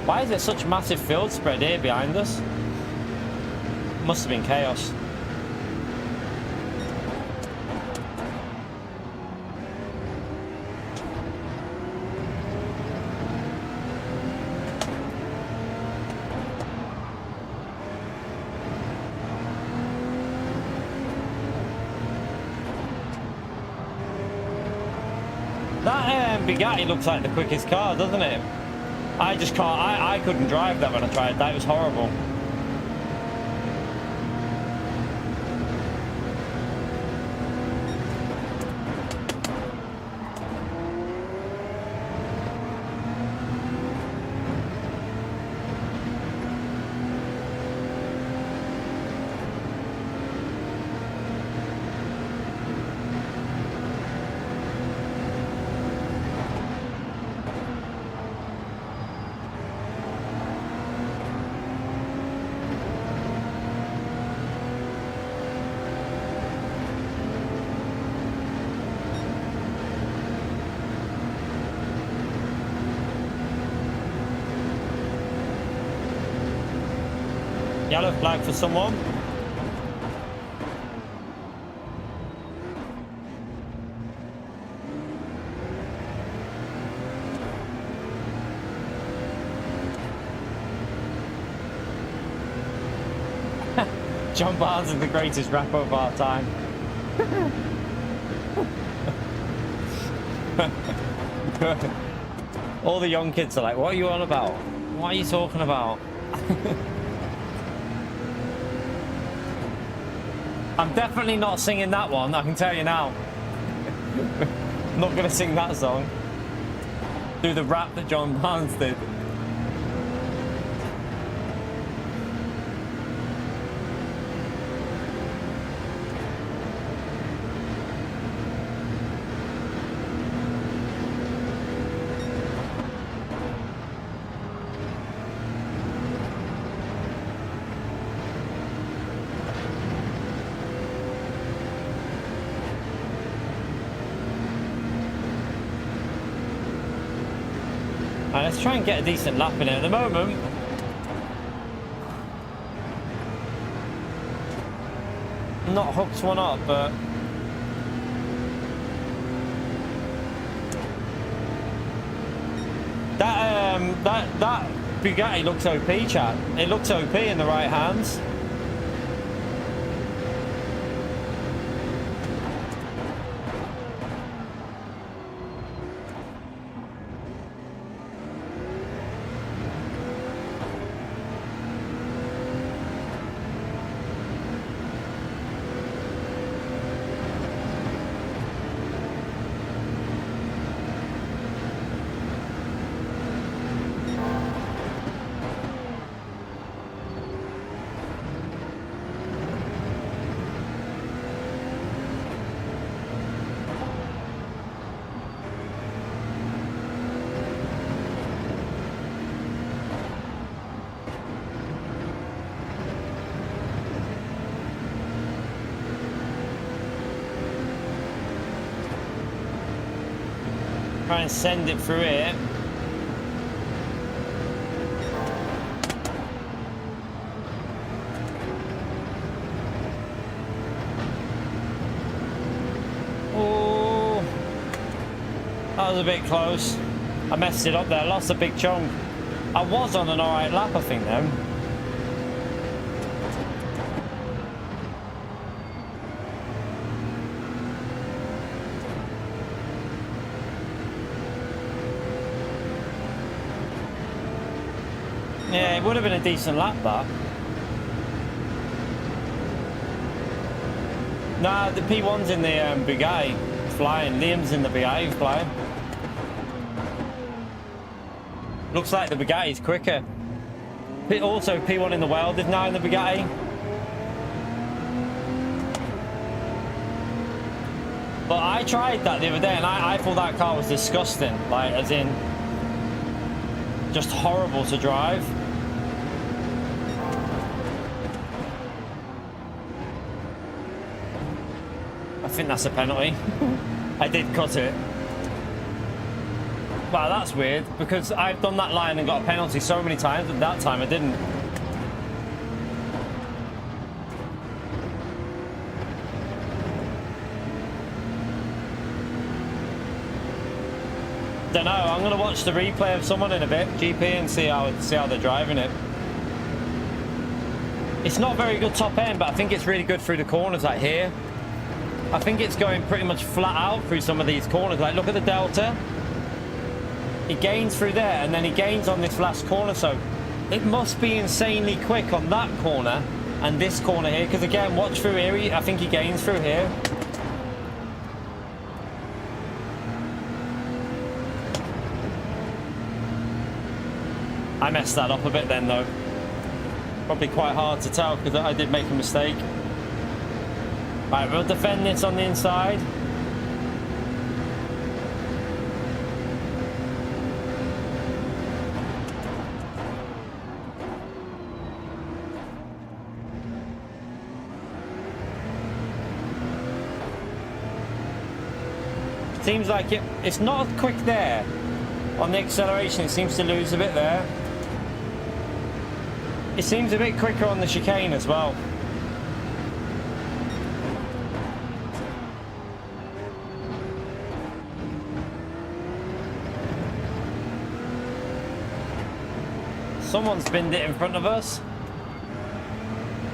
Speaker 2: Why is there such massive field spread here behind us? Must have been chaos. That Bugatti looks like the quickest car, doesn't it? I just can't, I couldn't drive that when I tried that, it was horrible. Yellow flag for someone. John Barnes is the greatest rapper of our time. All the young kids are like, what are you on about? What are you talking about? I'm definitely not singing that one, I can tell you now. I'm not going to sing that song. Do the rap that John Barnes did. Right, let's try and get a decent lap in it. At the moment, not hooked one up, but that Bugatti looks OP, chat. It looks OP in the right hands. Try and send it through here. Oh, that was a bit close. I messed it up there, lost a big chunk. I was on an alright lap, I think, then. Yeah, it would have been a decent lap, that. Nah, the P1's in the Bugatti flying. Liam's in the Bugatti flying. Looks like the Bugatti's quicker. Also, P1 in the world is now in the Bugatti. But I tried that the other day, and I thought that car was disgusting. Like, as in, just horrible to drive. I think that's a penalty. I did cut it. Wow, that's weird, because I've done that line and got a penalty so many times, but that time I didn't. Don't know, I'm going to watch the replay of someone in a bit, GP, and see how they're driving it. It's not very good top end, but I think it's really good through the corners like here. I think it's going pretty much flat out through some of these corners. Like, look at the delta. He gains through there, and then he gains on this last corner. So it must be insanely quick on that corner and this corner here. Because again, watch through here. I think he gains through here. I messed that up a bit then, though. Probably quite hard to tell because I did make a mistake. Right, we'll defend this on the inside. Seems like it's not quick there. On the acceleration, it seems to lose a bit there. It seems a bit quicker on the chicane as well. Someone's binned it in front of us.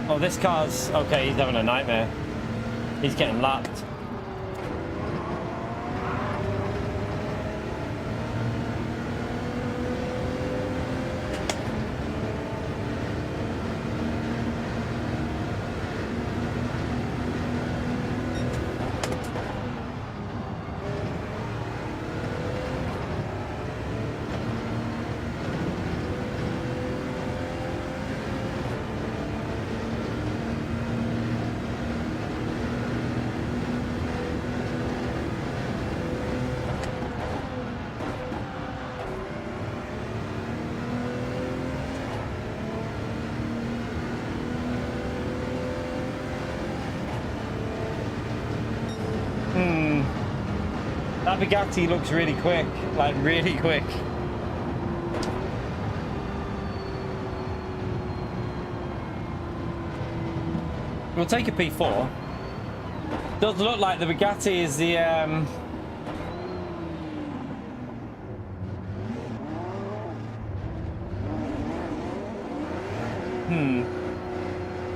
Speaker 2: Oh, this car's... Okay, he's having a nightmare. He's getting lapped. That Bugatti looks really quick, like really quick. We'll take a P4. Does look like the Bugatti is the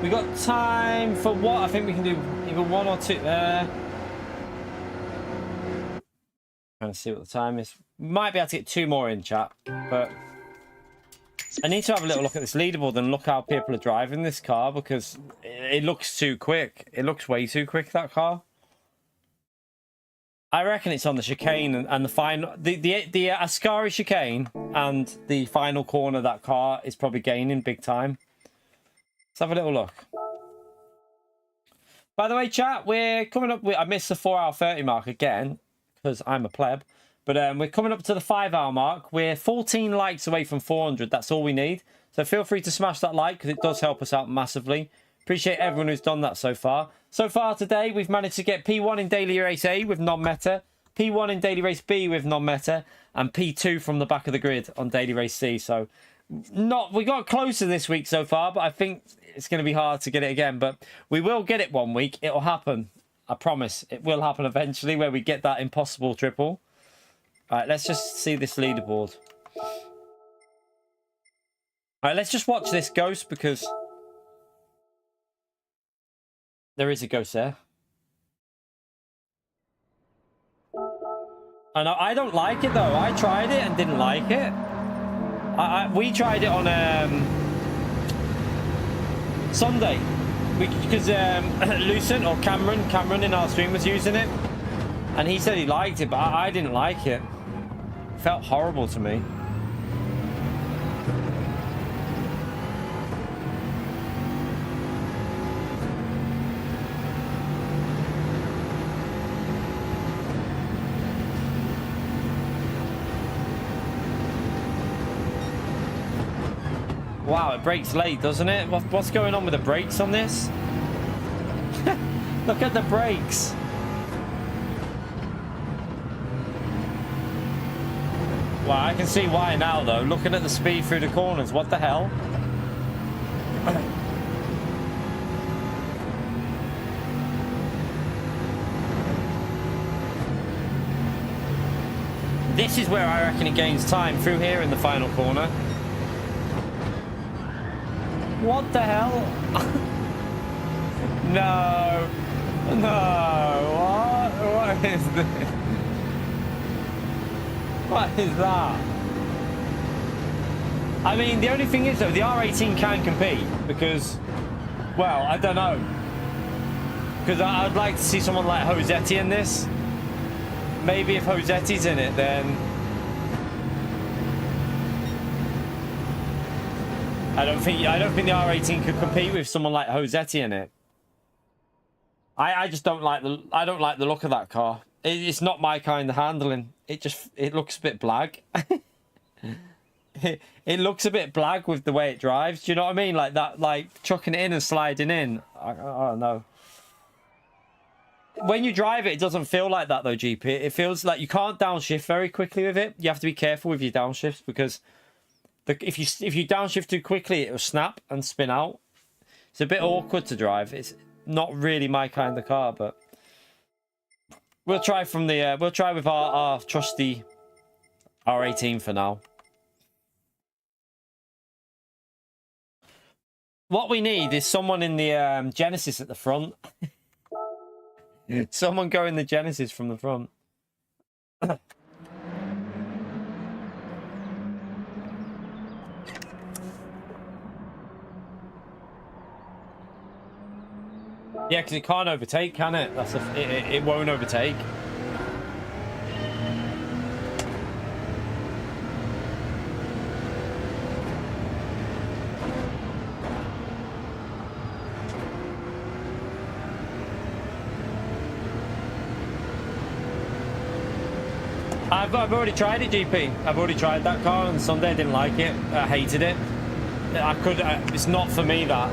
Speaker 2: We got time for what? I think we can do either one or two. Trying to see what the time is. Might be able to get two more in, chat, but I need to have a little look at this leaderboard and look how people are driving this car, because it looks too quick. It looks way too quick, that car. I reckon it's on the chicane and the final, the Ascari chicane and the final corner. That car is probably gaining big time. Let's have a little look. By the way, chat, we're coming up with, I missed the 4-hour 30 mark again because I'm a pleb, but we're coming up to the 5-hour mark. We're 14 likes away from 400. That's all we need. So feel free to smash that like, because it does help us out massively. Appreciate everyone who's done that so far. So far today, we've managed to get P1 in Daily Race A with non-meta, P1 in Daily Race B with non-meta, and P2 from the back of the grid on Daily Race C. So we got closer this week so far, but I think it's going to be hard to get it again. But we will get it one week. It'll happen. I promise. It will happen eventually, where we get that impossible triple. All right, let's just see this leaderboard. All right, let's just watch this ghost, because there is a ghost there. I know, I don't like it though. I tried it and didn't like it. We tried it on Sunday, because Lucent or Cameron in our stream was using it, and he said he liked it, but I didn't like it. It felt horrible to me. Wow, it brakes late, doesn't it? What's going on with the brakes on this? Look at the brakes. Well, I can see why now, though. Looking at the speed through the corners, what the hell? This is where I reckon it gains time, through here in the final corner. What the hell? No. What is this? What is that? I mean, the only thing is, though, the R18 can compete, because, well, I don't know. Because I'd like to see someone like Josetti in this. Maybe if Josetti's in it, then I don't think the R18 could compete with someone like Josetti in it. I just don't like the look of that car. It's not my kind of handling. It looks a bit blag. it looks a bit blag with the way it drives. Do you know what I mean? Like that, like chucking it in and sliding in. I don't know. When you drive it, it doesn't feel like that though, GP. It feels like you can't downshift very quickly with it. You have to be careful with your downshifts, because if you downshift too quickly, it will snap and spin out. It's a bit awkward to drive. It's not really my kind of car, but we'll try from the we'll try with our trusty R18 for now. What we need is someone in the Genesis at the front. Someone go in the Genesis from the front. Yeah, because it can't overtake, can it? That's it won't overtake. I've already tried it, GP. I've already tried that car on Sunday. I didn't like it. I hated it. It's not for me, that.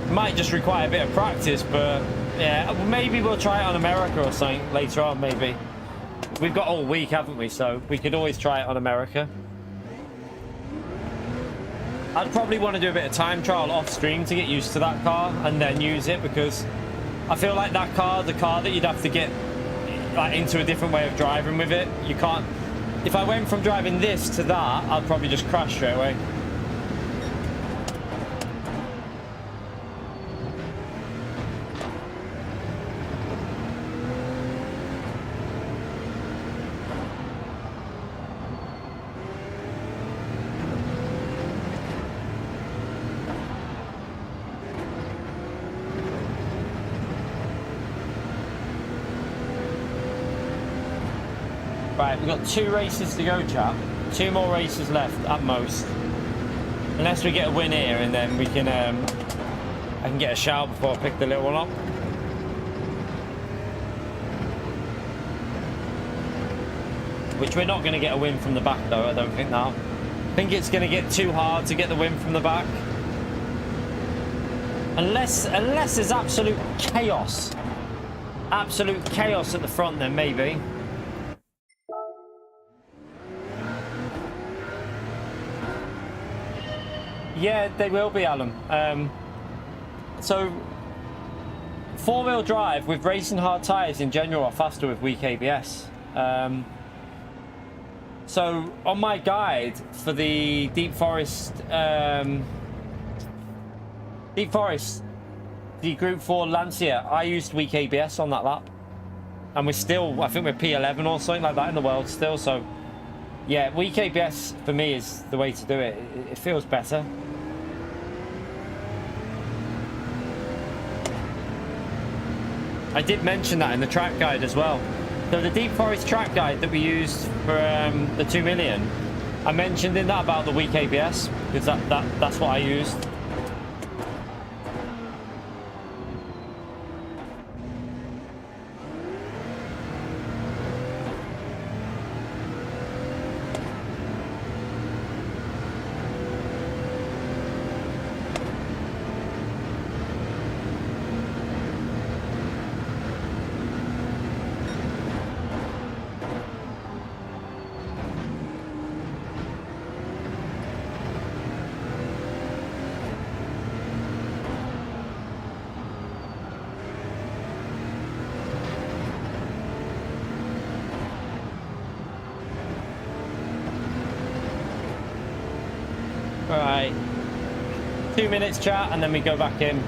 Speaker 2: It might just require a bit of practice, but yeah, maybe we'll try it on America or something later on, maybe. We've got all week, haven't we? So we could always try it on America. I'd probably want to do a bit of time trial off stream to get used to that car and then use it, because I feel like that car, the car that you'd have to get like into a different way of driving with it. You can't. If I went from driving this to that, I'd probably just crash straight away. Right, we've got 2 races to go, chap. 2 more races left at most. Unless we get a win here, and then we can I can get a shower before I pick the little one up. Which we're not going to get a win from the back, though, I don't think now. I think it's going to get too hard to get the win from the back. Unless there's absolute chaos. Absolute chaos at the front, then maybe. Yeah, they will be, Alan. So, 4-wheel drive with racing hard tyres in general are faster with weak ABS. So, on my guide for the Deep Forest, the Group 4 Lancia, I used weak ABS on that lap. And we're still, I think we're P11 or something like that in the world still. So, yeah, weak ABS for me is the way to do it. It feels better. I did mention that in the track guide as well. So the Deep Forest track guide that we used for the 2 million, I mentioned in that about the weak ABS, because that's what I used. Right, 2 minutes chat and then we go back in.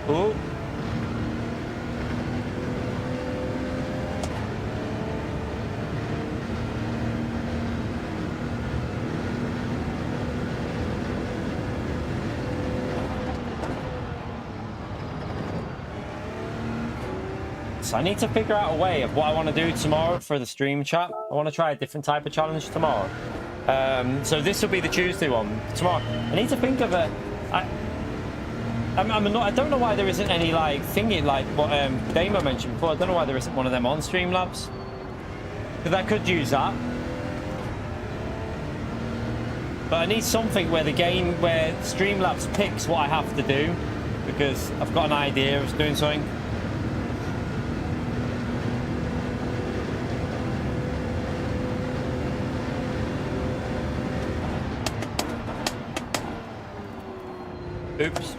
Speaker 2: Ooh. So I need to figure out a way of what I want to do tomorrow for the stream chat. I want to try a different type of challenge tomorrow. So this will be the Tuesday one. Tomorrow, I need to think of a... I don't know why there isn't any like thingy like what Damo mentioned before. I don't know why there isn't one of them on Streamlabs. Because I could use that. But I need something where where Streamlabs picks what I have to do, because I've got an idea of doing something. Oops.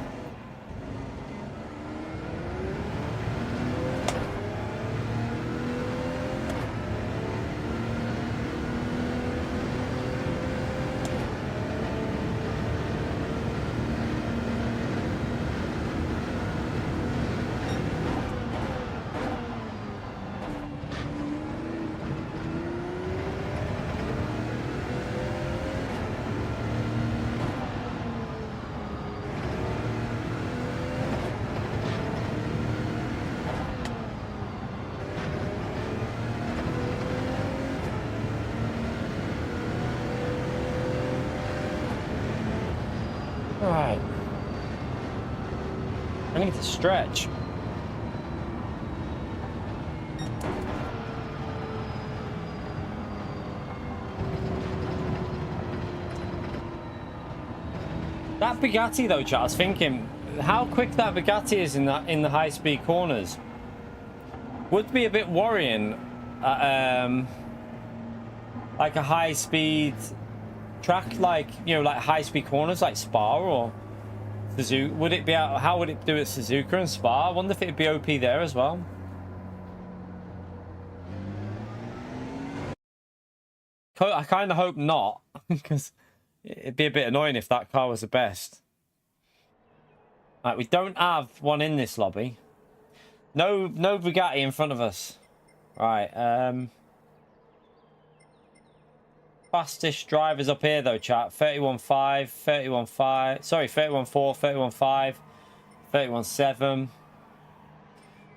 Speaker 2: Alright. I need to stretch. That Bugatti though, chat, I was thinking how quick that Bugatti is in the high speed corners would be a bit worrying like a high speed track, like, you know, like high speed corners like Spa or Suzuka. Would it be out? How would it do at Suzuka and Spa? I wonder if it'd be OP there as well. I kind of hope not, because it'd be a bit annoying if that car was the best. Right, we don't have one in this lobby. No Bugatti in front of us. Right, fastest drivers up here though, chat. 31.5, 31.5, sorry, 31.4, 31.5, 31.7.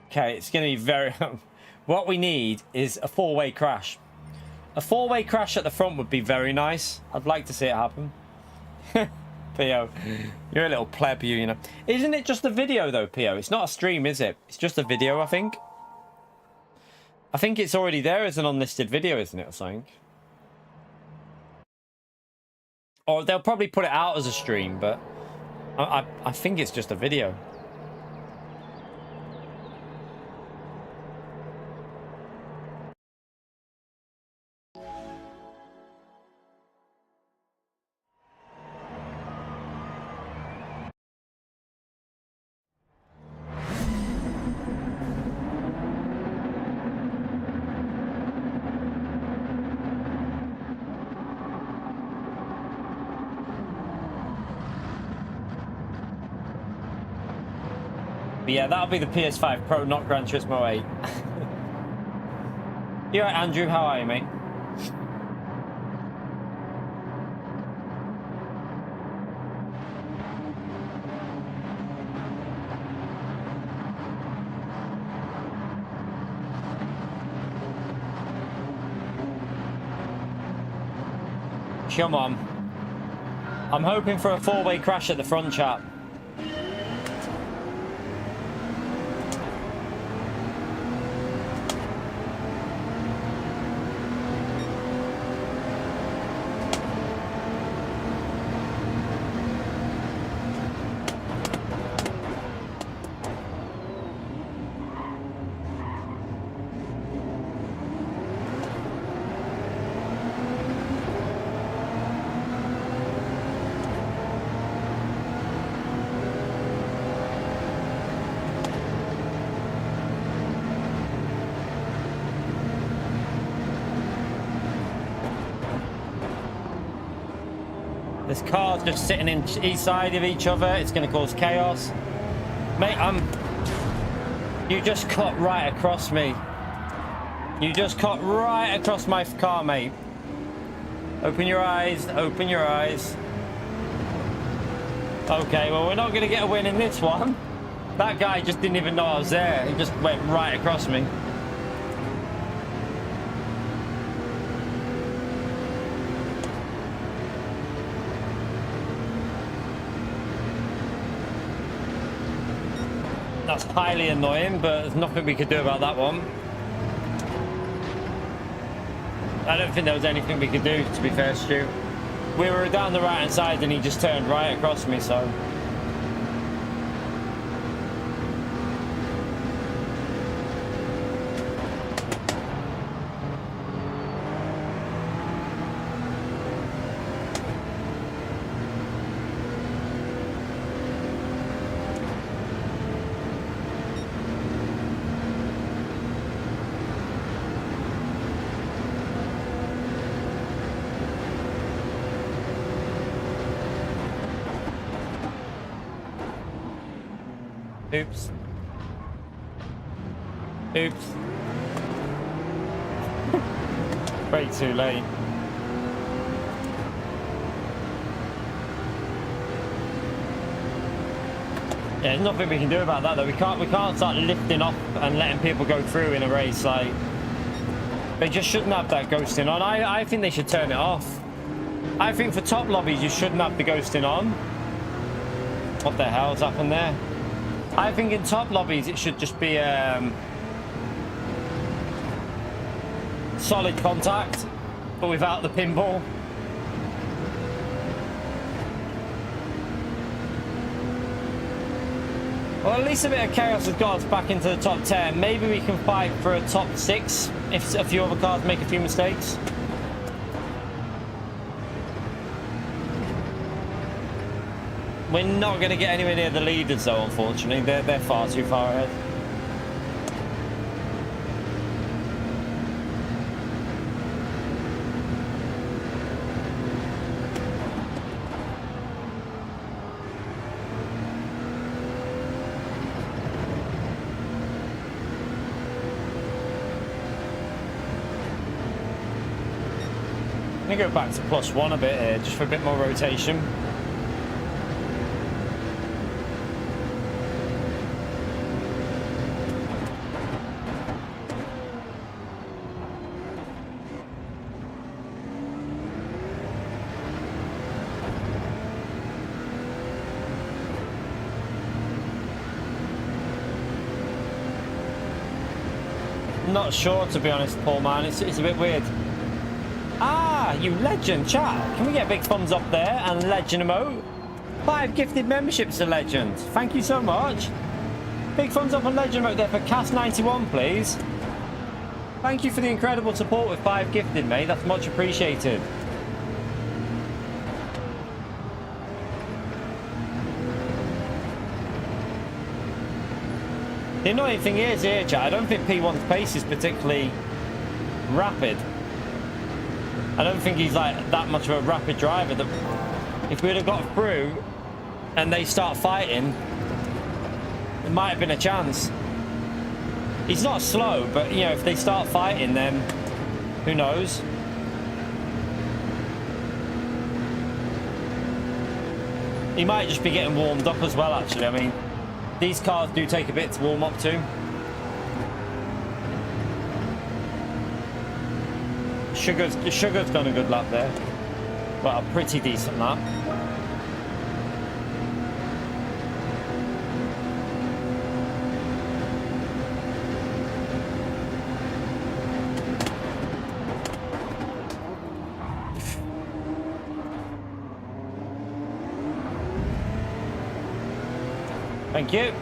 Speaker 2: Okay, it's going to be very... What we need is a four-way crash. A four-way crash at the front would be very nice. I'd like to see it happen. Pio, you're a little pleb, you know. Isn't it just a video though, Pio? It's not a stream, is it? It's just a video, I think. I think it's already there as an unlisted video, isn't it, or something? Or they'll probably put it out as a stream, but I think it's just a video. But yeah, that'll be the PS5 Pro, not Gran Turismo 8. You alright, Andrew? How are you, mate? Come on. I'm hoping for a four-way crash at the front, chat. This car's just sitting in each side of each other. It's going to cause chaos. Mate, you just cut right across me. You just cut right across my car, mate. Open your eyes. Open your eyes. Okay, well, we're not going to get a win in this one. That guy just didn't even know I was there. He just went right across me. That's highly annoying, but there's nothing we could do about that one. I don't think there was anything we could do, to be fair, Stu. we were down the right hand side and he just turned right across me, so. Oops. Oops. Way too late. Yeah, there's nothing we can do about that though. We can't start lifting off and letting people go through in a race. Like, they just shouldn't have that ghosting on. I think they should turn it off. I think for top lobbies you shouldn't have the ghosting on. What the hell's happened there? I think in top lobbies it should just be solid contact, but without the pinball. Well, at least a bit of chaos has got us back into the top 10. Maybe we can fight for a top 6 if a few other cars make a few mistakes. We're not going to get anywhere near the leaders though, unfortunately. They're far too far ahead. I'm going to go back to +1 a bit here, just for a bit more rotation. Not sure, to be honest, Paul, man. It's a bit weird. Ah, you legend, chat. Can we get a big thumbs up there and legend emote? 5 gifted memberships to legend. Thank you so much. Big thumbs up and legend emote there for Cast91, please. Thank you for the incredible support with 5 gifted, mate. That's much appreciated. The annoying thing is here, chat, I don't think P1's pace is particularly rapid. I don't think he's like that much of a rapid driver. That if we'd have got through and they start fighting, there might have been a chance. He's not slow, but you know, if they start fighting, then who knows? He might just be getting warmed up as well, actually. I mean, these cars do take a bit to warm up to. Sugar's done a good lap there. Well, a pretty decent lap. Thank you.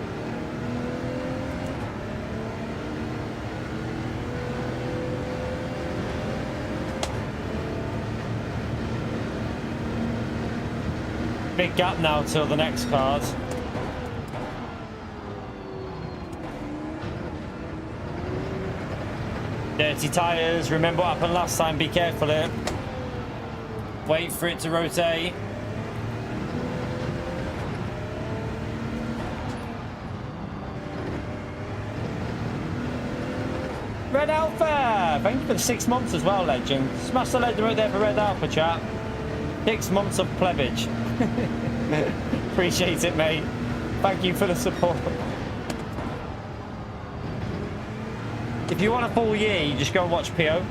Speaker 2: Big gap now till the next cars. Dirty tyres. Remember what happened last time. Be careful here. Wait for it to rotate. Red Alpha! Thank you for the 6 months as well, legend. Smash the legend right there for Red Alpha, chat. 6 months of plebage. Appreciate it, mate. Thank you for the support. If you want a full year, you just go and watch PO.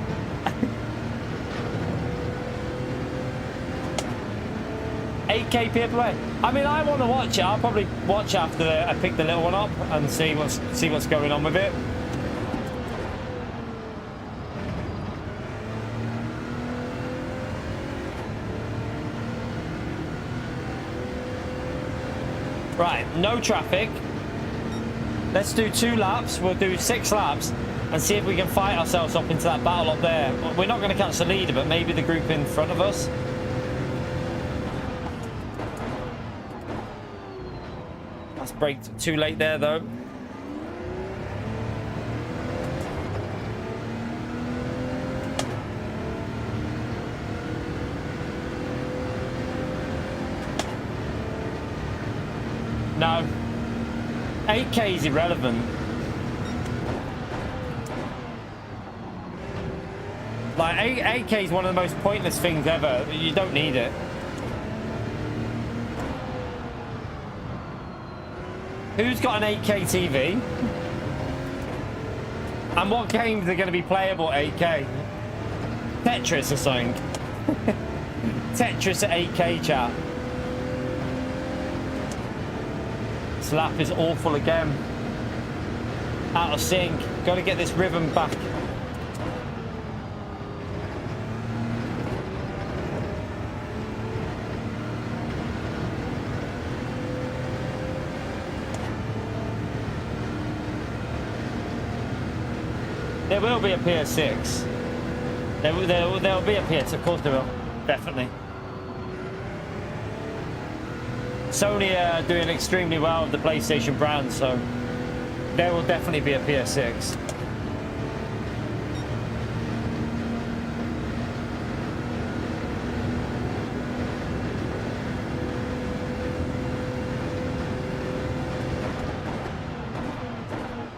Speaker 2: $8K peer play. I mean, I want to watch it. I'll probably watch after I pick the little one up and see what's going on with it. Right, no traffic. Let's do 2 laps. We'll do 6 laps and see if we can fight ourselves up into that battle up there. We're not going to catch the leader, but maybe the group in front of us. That's braked too late there, though. No. 8K is irrelevant. Like, 8K is one of the most pointless things ever. You don't need it. Who's got an 8K TV? And what games are going to be playable at 8K? Tetris or something. Tetris at 8K, chat. This lap is awful again. Out of sync. Got to get this rhythm back. There will be a PS6. There'll be a PS6. Of course there will. Definitely. Sony are doing extremely well with the PlayStation brand, so there will definitely be a PS6.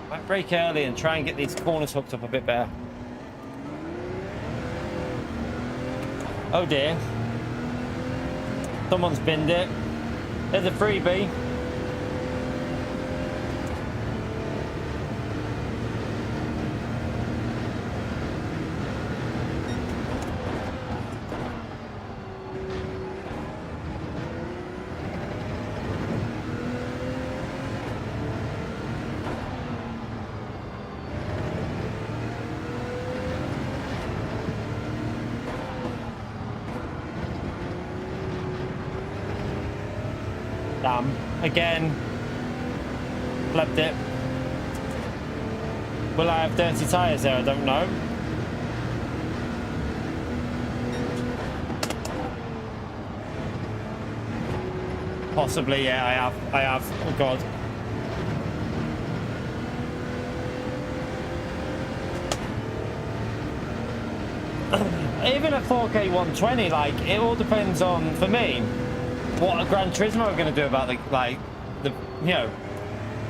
Speaker 2: Might brake early and try and get these corners hooked up a bit better. Oh dear. Someone's binned it. There's a freebie. Damn. Again. Flipped it. Will I have dirty tyres there? I don't know. Possibly, yeah, I have. Oh god. Even a 4K 120, like, it all depends on, for me, what a Gran Turismo are going to do about you know,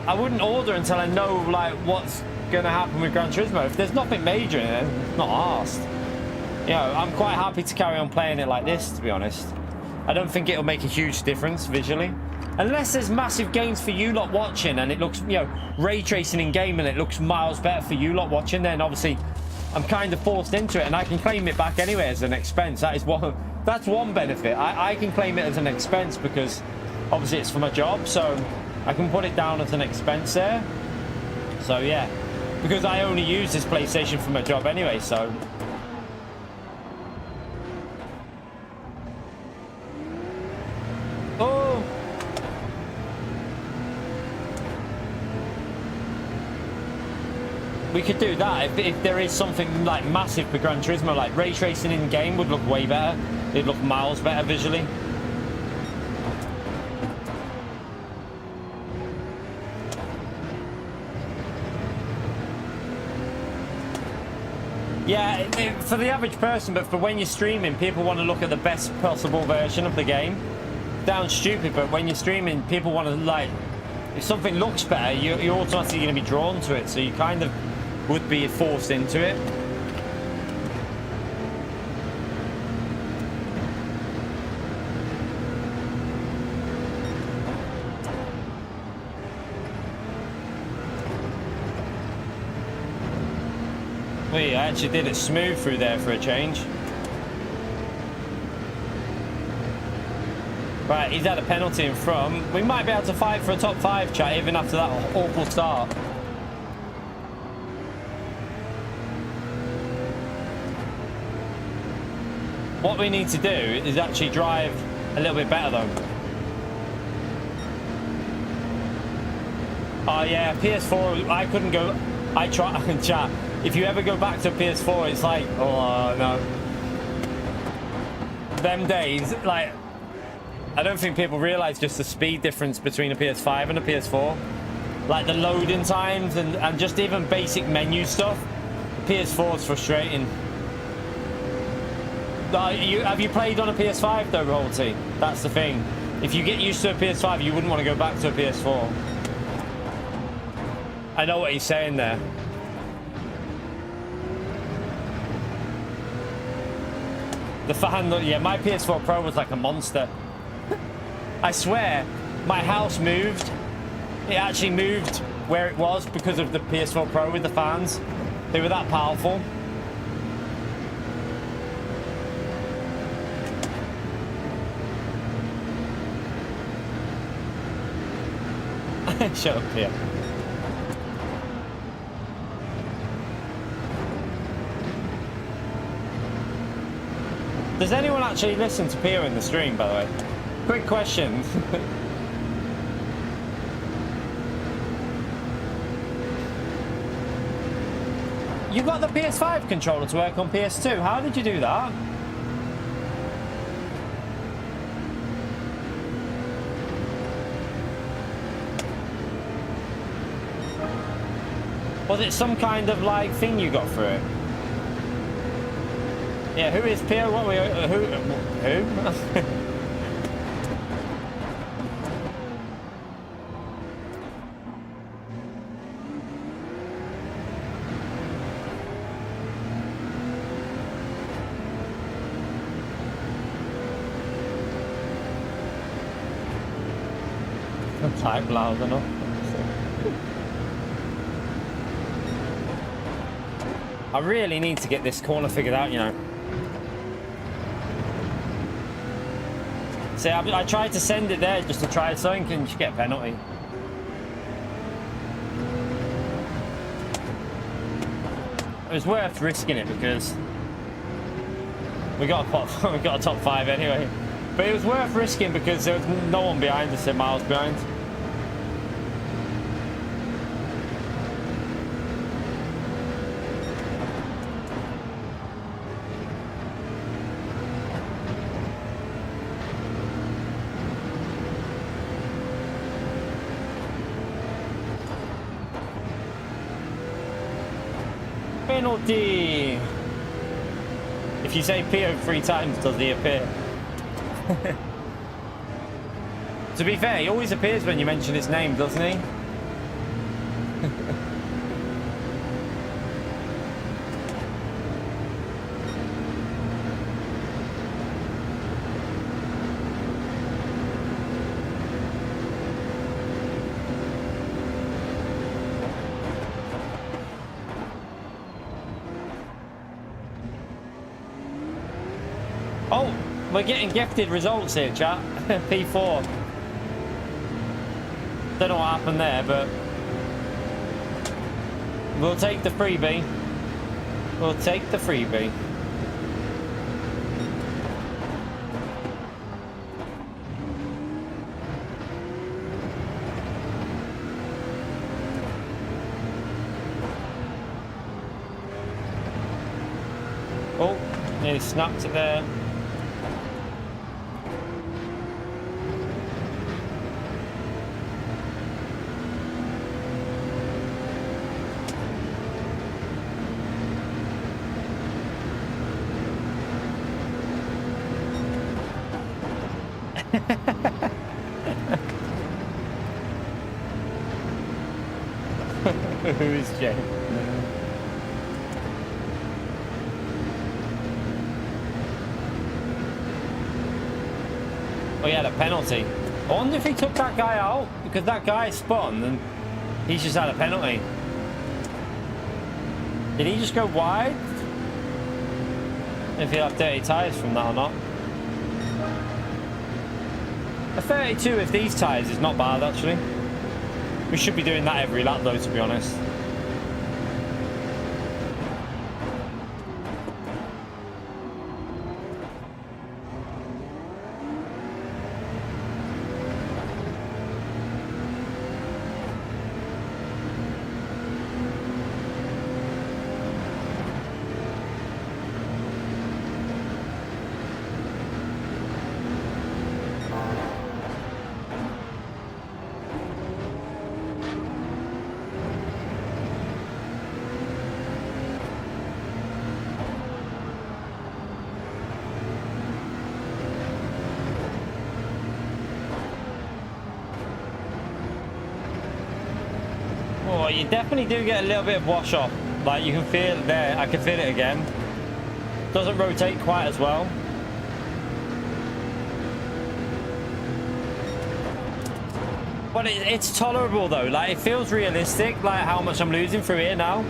Speaker 2: I wouldn't order until I know, like, what's going to happen with Gran Turismo. If there's nothing major in it, it's not arsed. You know, I'm quite happy to carry on playing it like this, to be honest. I don't think it'll make a huge difference visually. Unless there's massive gains for you lot watching and it looks, you know, ray tracing in game and it looks miles better for you lot watching, then obviously I'm kind of forced into it and I can claim it back anyway as an expense. That's one benefit. I can claim it as an expense because obviously it's for my job, so I can put it down as an expense there. So yeah, because I only use this PlayStation for my job anyway, so. Oh. We could do that if there is something like massive for Gran Turismo, like ray tracing in game would look way better. It'd look miles better visually. Yeah, for the average person, but for when you're streaming, people want to look at the best possible version of the game. Sounds stupid, but when you're streaming, people want to, like, if something looks better, you're automatically going to be drawn to it, so you kind of would be forced into it. Wait, I actually did it smooth through there for a change. Right, he's had a penalty in front. We might be able to fight for a top 5, chat, even after that awful start. What we need to do is actually drive a little bit better, though. Oh yeah, PS4. I couldn't go. I try. Chat. If you ever go back to PS4, it's like, oh no. Them days, like, I don't think people realize just the speed difference between a PS5 and a PS4. Like the loading times and just even basic menu stuff. The PS4 is frustrating. Have you played on a PS5 though, Rolty? That's the thing. If you get used to a PS5, you wouldn't want to go back to a PS4. I know what he's saying there. The fan, yeah, my PS4 Pro was like a monster. I swear, my house moved. It actually moved where it was because of the PS4 Pro with the fans. They were that powerful. Shut up, Pia. Does anyone actually listen to Pia in the stream, by the way? Quick question. You got the PS5 controller to work on PS2. How did you do that? Was it some kind of like thing you got for it? Yeah, who is Pierre? What we who? Type loud enough. I really need to get this corner figured out, you know. See, I tried to send it there just to try something and you get a penalty. It was worth risking it because we got a top 5 anyway. But it was worth risking because there was no one behind us, 10 miles behind. Penalty! If you say Pio 3 times, does he appear? To be fair, he always appears when you mention his name, doesn't he? Oh, we're getting gifted results here, chat. P4. Don't know what happened there, but we'll take the freebie. We'll take the freebie. Oh, nearly snapped it there. Who is Jay? Oh, he had a penalty. I wonder if he took that guy out because that guy spun and he's just had a penalty. Did he just go wide? If he'll have dirty tyres from that or not. A 32 with these tyres is not bad actually. We should be doing that every lap though, to be honest. Oh, you definitely do get a little bit of wash off. Like, you can feel it there. I can feel it again. Doesn't rotate quite as well. But it's tolerable though. Like, it feels realistic, like how much I'm losing through here now.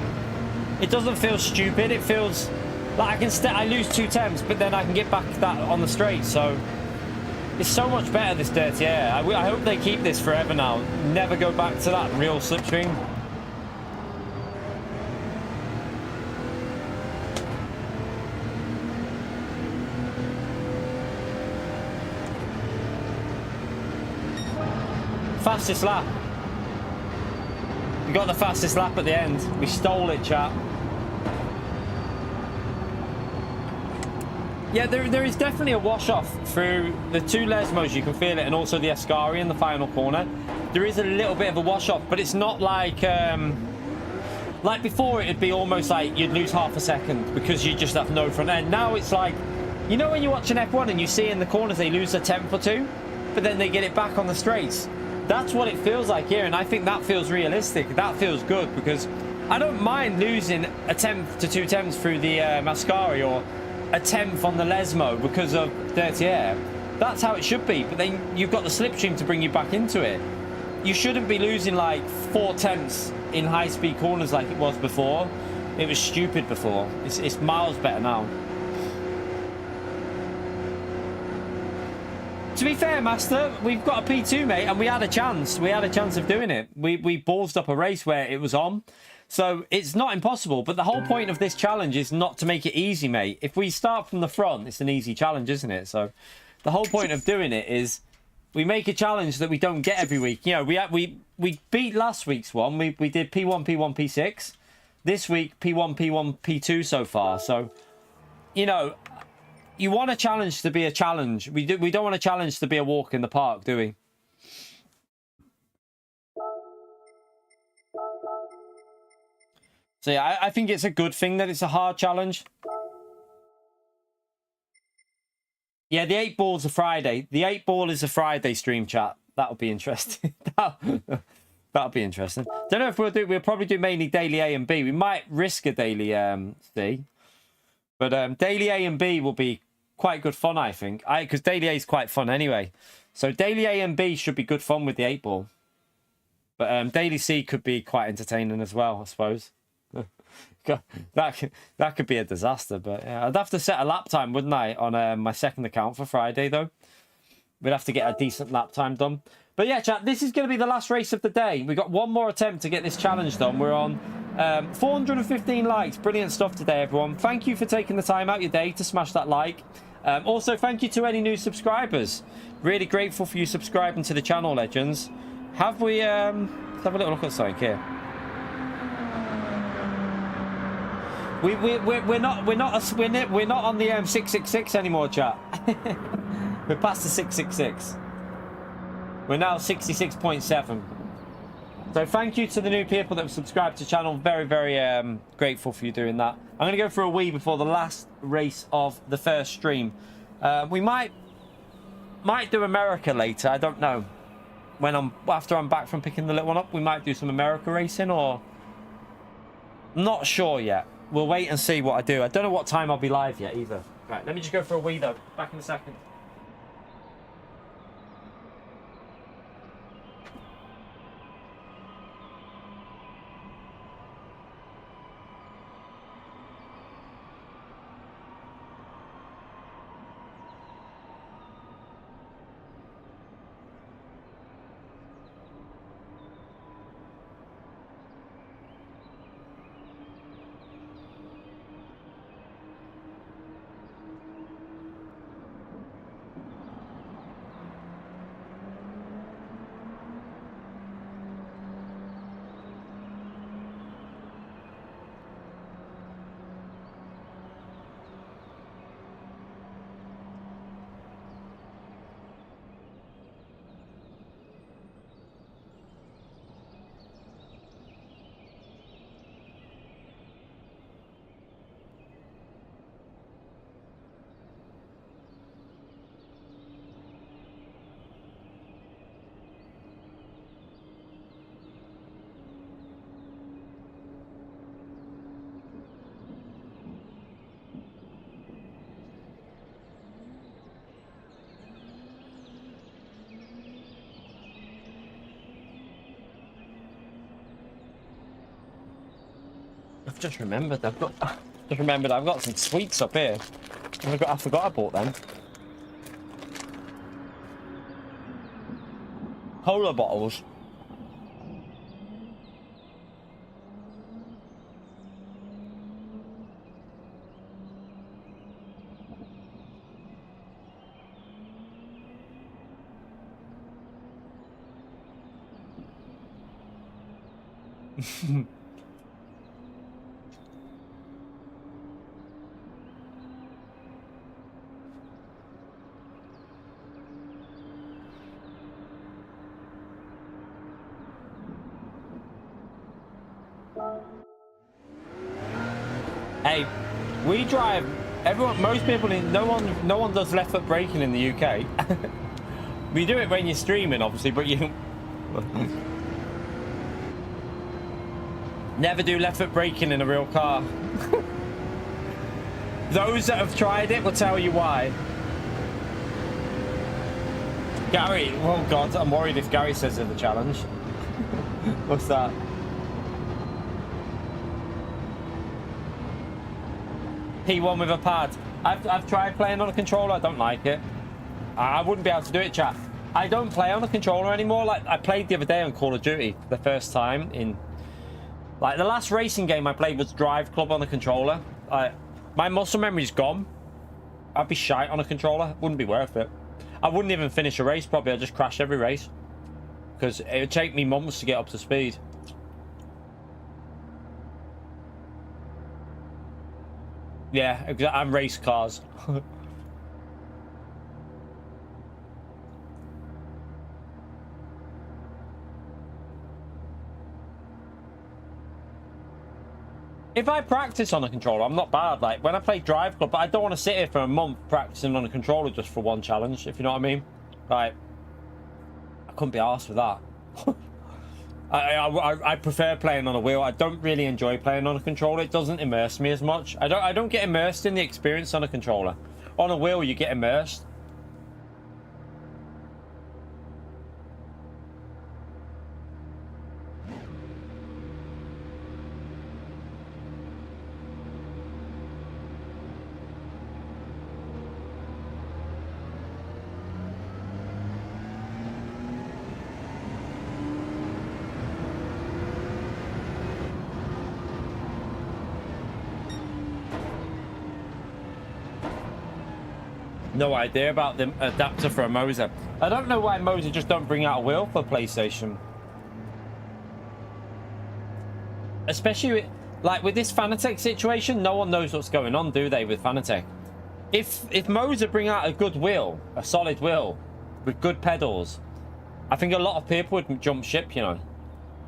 Speaker 2: It doesn't feel stupid. It feels like I lose 2 temps, but then I can get back that on the straight. So it's so much better, this dirty air. I hope they keep this forever now. Never go back to that real slipstream. Fastest lap. We got the fastest lap at the end. We stole it, chat. Yeah, there is definitely a wash off through the 2 Lesmos. You can feel it, and also the Ascari in the final corner. There is a little bit of a wash off, but it's not like before. It'd be almost like you'd lose half a second because you just have no front end. Now it's like, you know, when you watch an F1 and you see in the corners they lose a 10th or 2, but then they get it back on the straights. That's what it feels like here, and I think that feels realistic. That feels good, because I don't mind losing a 10th to 2 temps through the Ascari, or a 10th on the Lesmo because of dirty air. That's how it should be, but then you've got the slipstream to bring you back into it. You shouldn't be losing like 4 temps in high-speed corners like it was before. It was stupid before. It's miles better now. To be fair, Master, we've got a P2, mate, and we had a chance. We had a chance of doing it. We ballsed up a race where it was on. So it's not impossible, but the whole point of this challenge is not to make it easy, mate. If we start from the front, it's an easy challenge, isn't it? So the whole point of doing it is we make a challenge that we don't get every week. You know, we beat last week's one. We did P1, P1, P6. This week, P1, P1, P2 so far. So, you know, you want a challenge to be a challenge. We don't want a challenge to be a walk in the park, do we? So yeah, I think it's a good thing that it's a hard challenge. Yeah, the 8 ball's a Friday. The 8 ball is a Friday stream, chat. That'll be interesting. That'll be interesting. Don't know if we'll probably do mainly daily A and B. We might risk a daily C. But daily A and B will be quite good fun, I think. Because daily A is quite fun anyway. So daily A and B should be good fun with the 8 ball. But daily C could be quite entertaining as well, I suppose. that could be a disaster. But yeah, I'd have to set a lap time, wouldn't I, on my second account for Friday, though. We'd have to get a decent lap time done. But yeah, chat, this is going to be the last race of the day. We've got one more attempt to get this challenge done. We're on 415 likes. Brilliant stuff today, everyone. Thank you for taking the time out your day to smash that like. Also, thank you to any new subscribers. Really grateful for you subscribing to the channel, legends. Have we... let's have a little look at something here. We're not on the 666 anymore, chat. We're past the 666. We're now 66.7. So thank you to the new people that have subscribed to the channel. Very, very grateful for you doing that. I'm going to go for a wee before the last race of the first stream. We might do America later. I don't know. After I'm back from picking the little one up, we might do some America racing, or not sure yet. We'll wait and see what I do. I don't know what time I'll be live yet either. Right, let me just go for a wee though. Back in a second. I've just remembered. I've got some sweets up here. I forgot I bought them. Cola bottles. Hey, we drive. Most people no one does left foot braking in the UK. We do it when you're streaming, obviously, but you never do left foot braking in a real car. Those that have tried it will tell you why. Gary, oh God, I'm worried if Gary says it's a challenge. What's that? P1 with a pad. I've tried playing on a controller. I don't like it. I wouldn't be able to do it, chat. I don't play on a controller anymore. Like, I played the other day on Call of Duty for the first time in... Like, the last racing game I played was Drive Club on a controller. My muscle memory's gone. I'd be shite on a controller. Wouldn't be worth it. I wouldn't even finish a race, probably. I'd just crash every race. Because it would take me months to get up to speed. Yeah, and race cars. If I practice on a controller, I'm not bad. Like, when I play Drive Club, but I don't want to sit here for a month practicing on a controller just for one challenge, if you know what I mean. Like, I couldn't be arsed with that. I prefer playing on a wheel. I don't really enjoy playing on a controller. It doesn't immerse me as much. I don't get immersed in the experience on a controller. On a wheel, you get immersed. No idea about the adapter for a Moser. I don't know why Moser just don't bring out a wheel for PlayStation. Especially with this Fanatec situation, no one knows what's going on, do they, with Fanatec? If Moser bring out a good wheel, a solid wheel with good pedals, I think a lot of people would jump ship, you know,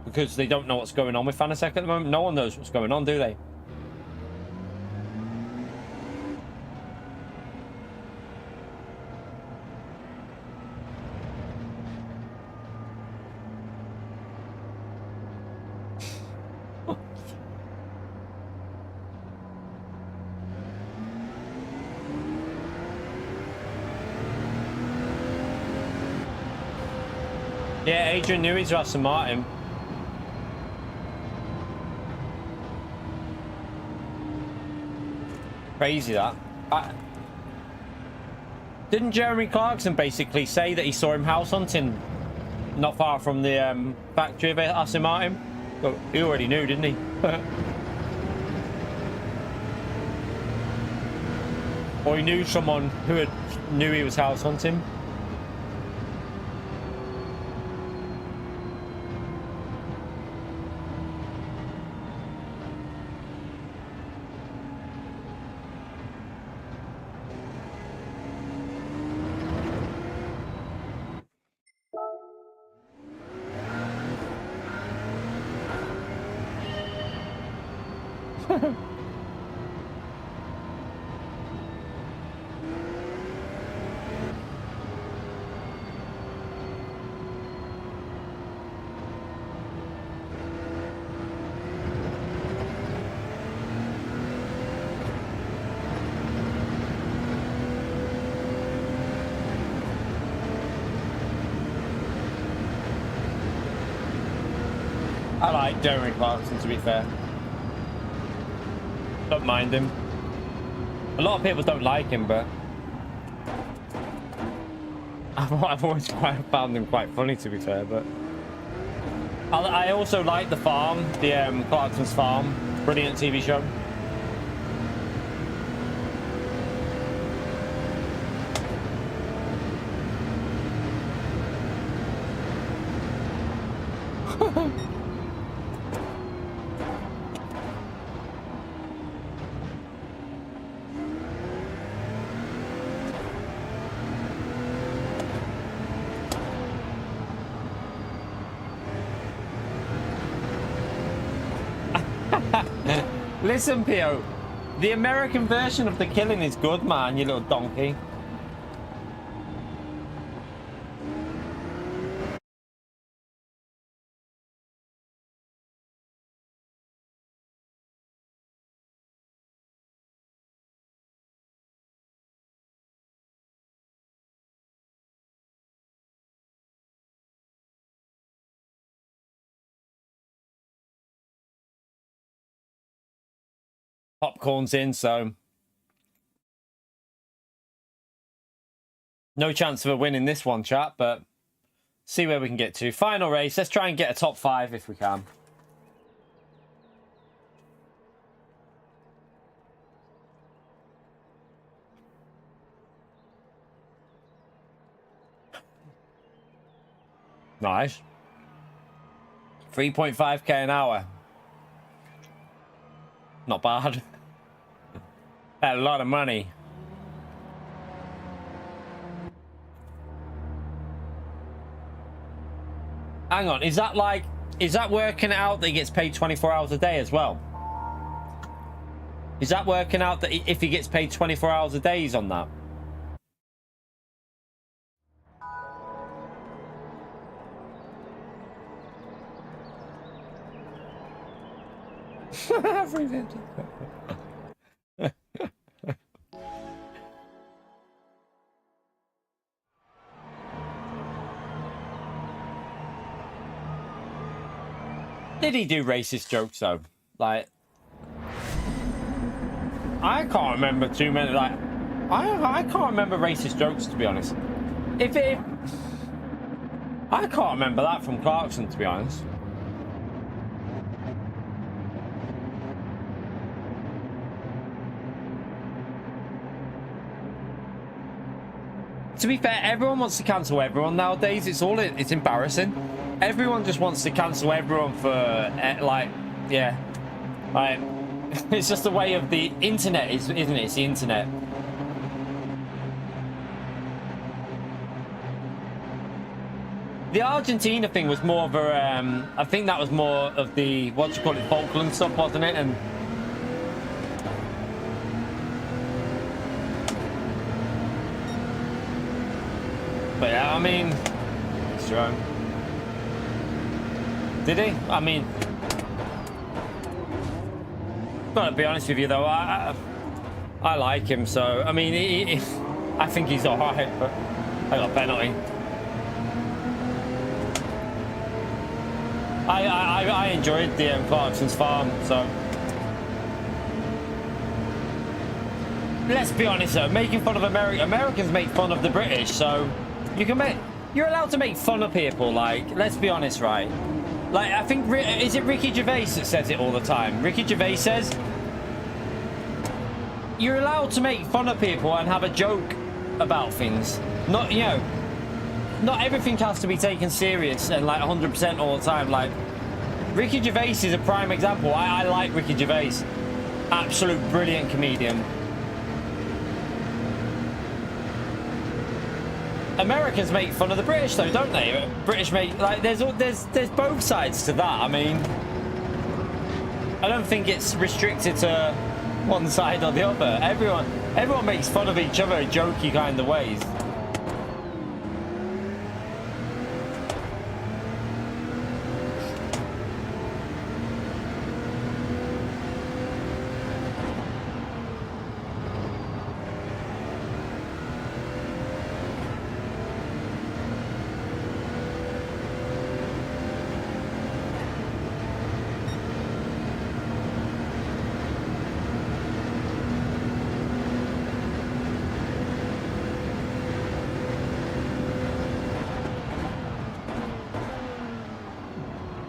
Speaker 2: because they don't know what's going on with Fanatec at the moment. No one knows what's going on, do they? Yeah, Adrian knew he's Aston Martin. Crazy that. Didn't Jeremy Clarkson basically say that he saw him house hunting not far from the factory of Aston Martin? Well, he already knew, didn't he? Or he knew someone who knew he was house hunting. I like Jeremy Clarkson, to be fair. Don't mind him. A lot of people don't like him, but I've always found him quite funny, to be fair. But I also like The Farm, the Clarkson's Farm. Brilliant TV show. Listen, Pio, the American version of the killing is good, man, you little donkey. Popcorn's in, so no chance of a win in this one, chat, but see where we can get to. Final race. Let's try and get a top 5 if we can. Nice. 3.5k an hour. Not bad. That's a lot of money. Hang on, is that working out that he gets paid 24 hours a day as well? Is that working out that if he gets paid 24 hours a day, he's on that? Did he do racist jokes though? Like, I can't remember too many. Like, I can't remember racist jokes, to be honest. I can't remember that from Clarkson, to be honest. To be fair, everyone wants to cancel everyone nowadays. It's embarrassing. Everyone just wants to cancel everyone for, like, yeah. Like, it's just a way of the internet, isn't it? It's the internet. The Argentina thing was more of a, I think that was more of the, what do you call it, Falkland stuff, wasn't it? And but yeah, I mean, it's true. Did he? I mean, gotta be honest with you though, I like him, so I mean, I think he's alright, but I got a penalty. I enjoyed the Clarkson's Farm, so let's be honest though, making fun of Americans make fun of the British, so you're allowed to make fun of people. Like, let's be honest, right? Like, I think, is it Ricky Gervais that says it all the time? Ricky Gervais says, you're allowed to make fun of people and have a joke about things. Not, you know, not everything has to be taken serious and, like, 100% all the time. Like, Ricky Gervais is a prime example. I like Ricky Gervais. Absolute brilliant comedian. Americans make fun of the British though, don't they? British make, like, there's both sides to that. I mean, I don't think it's restricted to one side or the other. Everyone makes fun of each other in jokey kind of ways.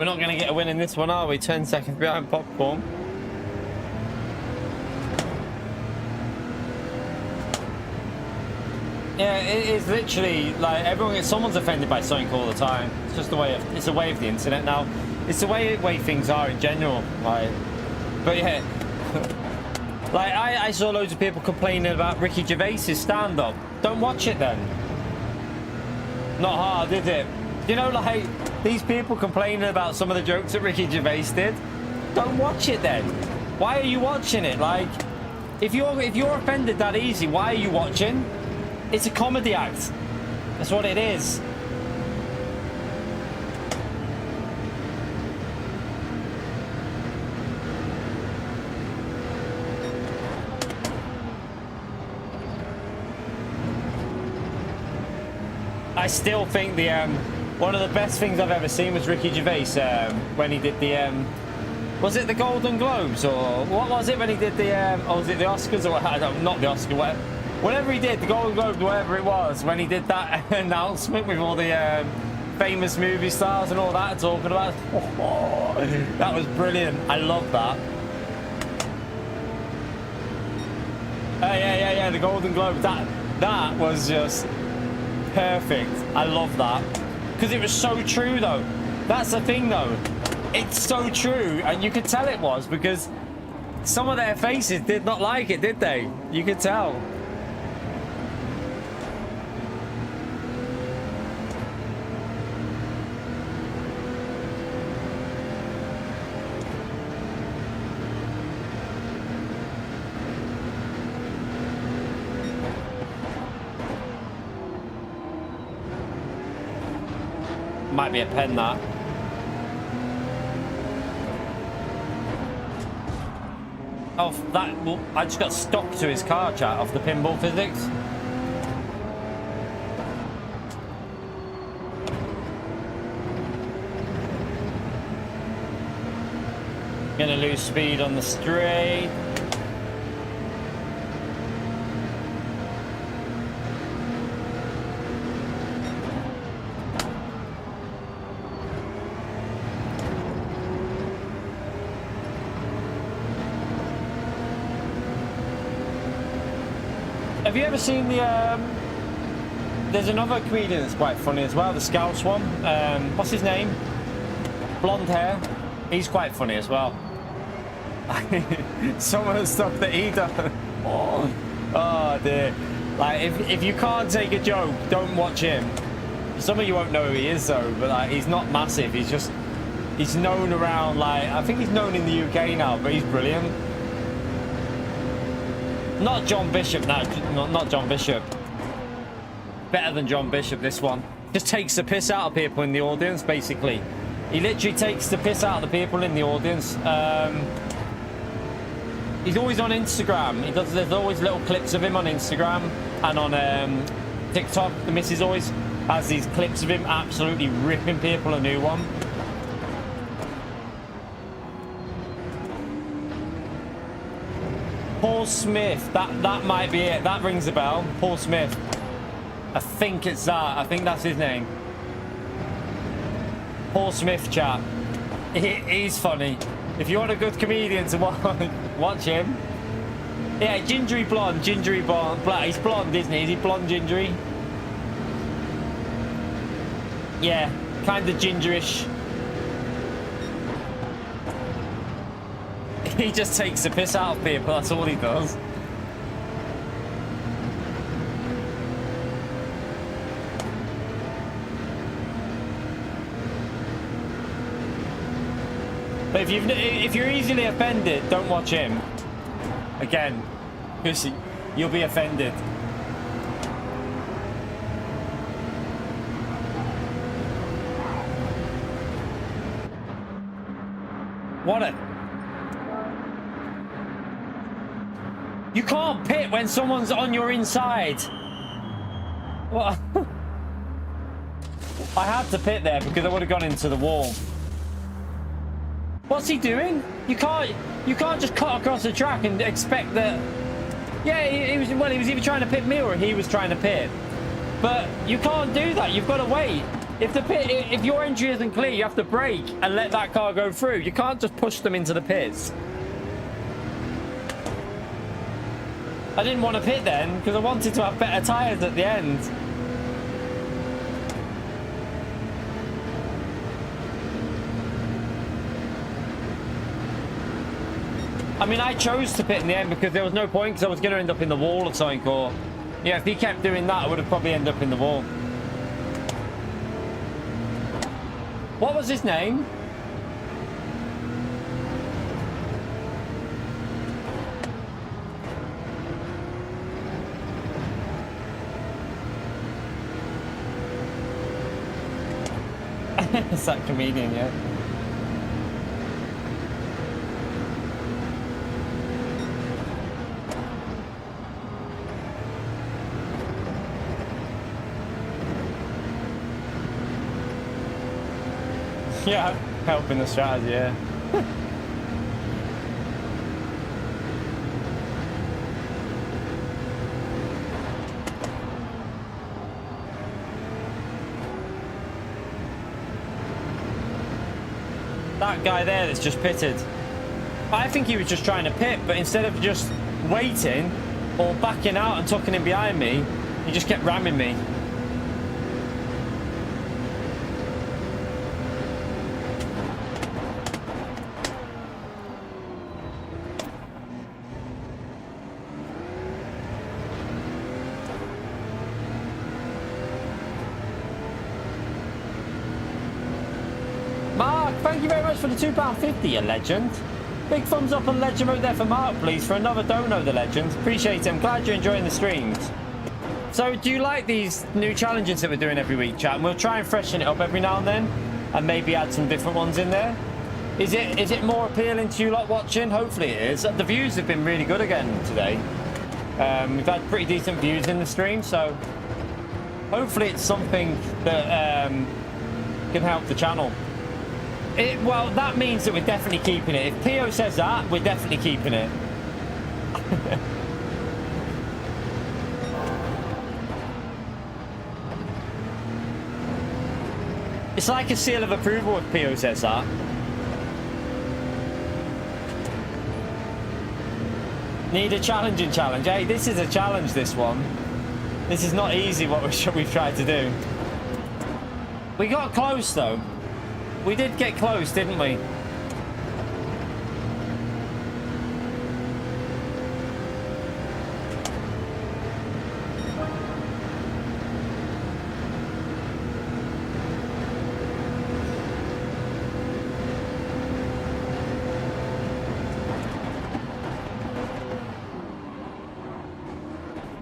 Speaker 2: We're not going to get a win in this one, are we? 10 seconds behind popcorn. Yeah, it is literally like everyone gets, someone's offended by something all the time. It's just the way of, it's a way of the internet now. It's the way things are in general. Like, but yeah, like I saw loads of people complaining about Ricky Gervais's stand-up. Don't watch it then. Not hard, is it? You know, like these people complaining about some of the jokes that Ricky Gervais did. Don't watch it then. Why are you watching it? Like, if you're offended that easy, why are you watching? It's a comedy act. That's what it is. I still think the one of the best things I've ever seen was Ricky Gervais when he did the was it the Golden Globes or what was it when he did the or was it the Oscars or I don't, not the Oscar, whatever he did, the Golden Globes, whatever it was, when he did that announcement with all the famous movie stars and all that talking about that was brilliant. I love that. Yeah, the Golden Globes, that was just perfect. I love that because it was so true though. That's the thing though, it's so true, and you could tell it was because some of their faces did not like it, did they? You could tell. Might be a pen that. Oh, that. Well, I just got stuck to his car, chat, off the pinball physics. Gonna lose speed on the straight. Have you ever seen the, there's another comedian that's quite funny as well, the Scouse one. What's his name? Blonde hair. He's quite funny as well. Some of the stuff that he does. Oh dear. Like, if you can't take a joke, don't watch him. Some of you won't know who he is though, but like, he's not massive. He's known around, like, I think he's known in the UK now, but he's brilliant. Not John Bishop, no, not John Bishop. Better than John Bishop, this one. Just takes the piss out of people in the audience, basically. He literally takes the piss out of the people in the audience. He's always on Instagram. There's always little clips of him on Instagram and on TikTok. The missus always has these clips of him absolutely ripping people a new one. Paul Smith, that might be it. That rings a bell. Paul Smith. I think it's that. I think that's his name. Paul Smith, chat. He's funny. If you want a good comedian to watch him. Yeah, gingery blonde. He's blonde, isn't he? Is he blonde gingery? Yeah, kind of gingerish. He just takes the piss out of people, that's all he does. But if you're easily offended, don't watch him. Again, because you'll be offended. What a... You can't pit when someone's on your inside. What? I had to pit there because I would have gone into the wall. What's he doing? You can't just cut across the track and expect that. Yeah, he was either trying to pit me or he was trying to pit. But you can't do that. You've got to wait. If the pit, if your entry isn't clear, you have to brake and let that car go through. You can't just push them into the pits. I didn't want to pit then because I wanted to have better tyres at the end. I mean, I chose to pit in the end because there was no point because I was going to end up in the wall or something. Or, yeah, if he kept doing that, I would have probably ended up in the wall. What was his name? It's that comedian, yeah. Yeah, helping the strategy, yeah. That guy there that's just pitted. I think he was just trying to pit, but instead of just waiting or backing out and tucking in behind me, he just kept ramming me. Mark, thank you very much for the £2.50, you legend. Big thumbs up on legend mode there for Mark, please, for another dono, the legend. Appreciate it. I'm glad you're enjoying the streams. So, do you like these new challenges that we're doing every week, chat? And we'll try and freshen it up every now and then, and maybe add some different ones in there. Is it more appealing to you lot watching? Hopefully it is. The views have been really good again today. We've had pretty decent views in the stream, so hopefully it's something that can help the channel. Well, that means that we're definitely keeping it. If PO says that, we're definitely keeping it. It's like a seal of approval if PO says that. Need a challenging challenge. Hey, this is a challenge, this one. This is not easy what we've tried to do. We got close, though. We did get close, didn't we?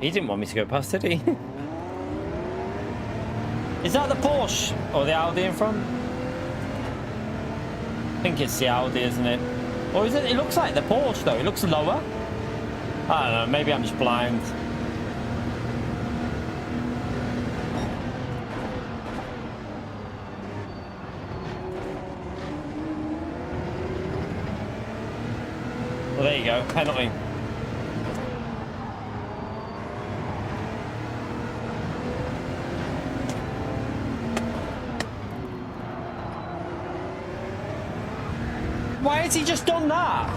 Speaker 2: He didn't want me to go past, did he? Is that the Porsche or the Audi in front? I think it's the Audi, isn't it? Or is it? It looks like the Porsche, though. It looks lower. I don't know. Maybe I'm just blind. Well, there you go. Penalty. Why has he just done that?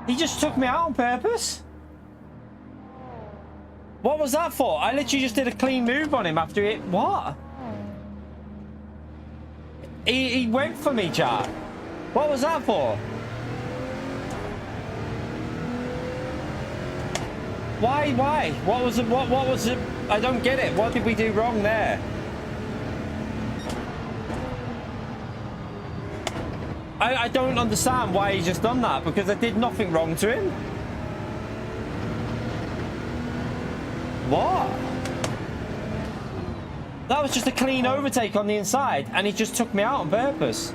Speaker 2: He just took me out on purpose? What was that for? I literally just did a clean move on him after it. What? He went for me, chat. What was that for? Why? What was it? What was it? I don't get it. What did we do wrong there? I don't understand why he's just done that, because I did nothing wrong to him. What? That was just a clean overtake on the inside, and he just took me out on purpose.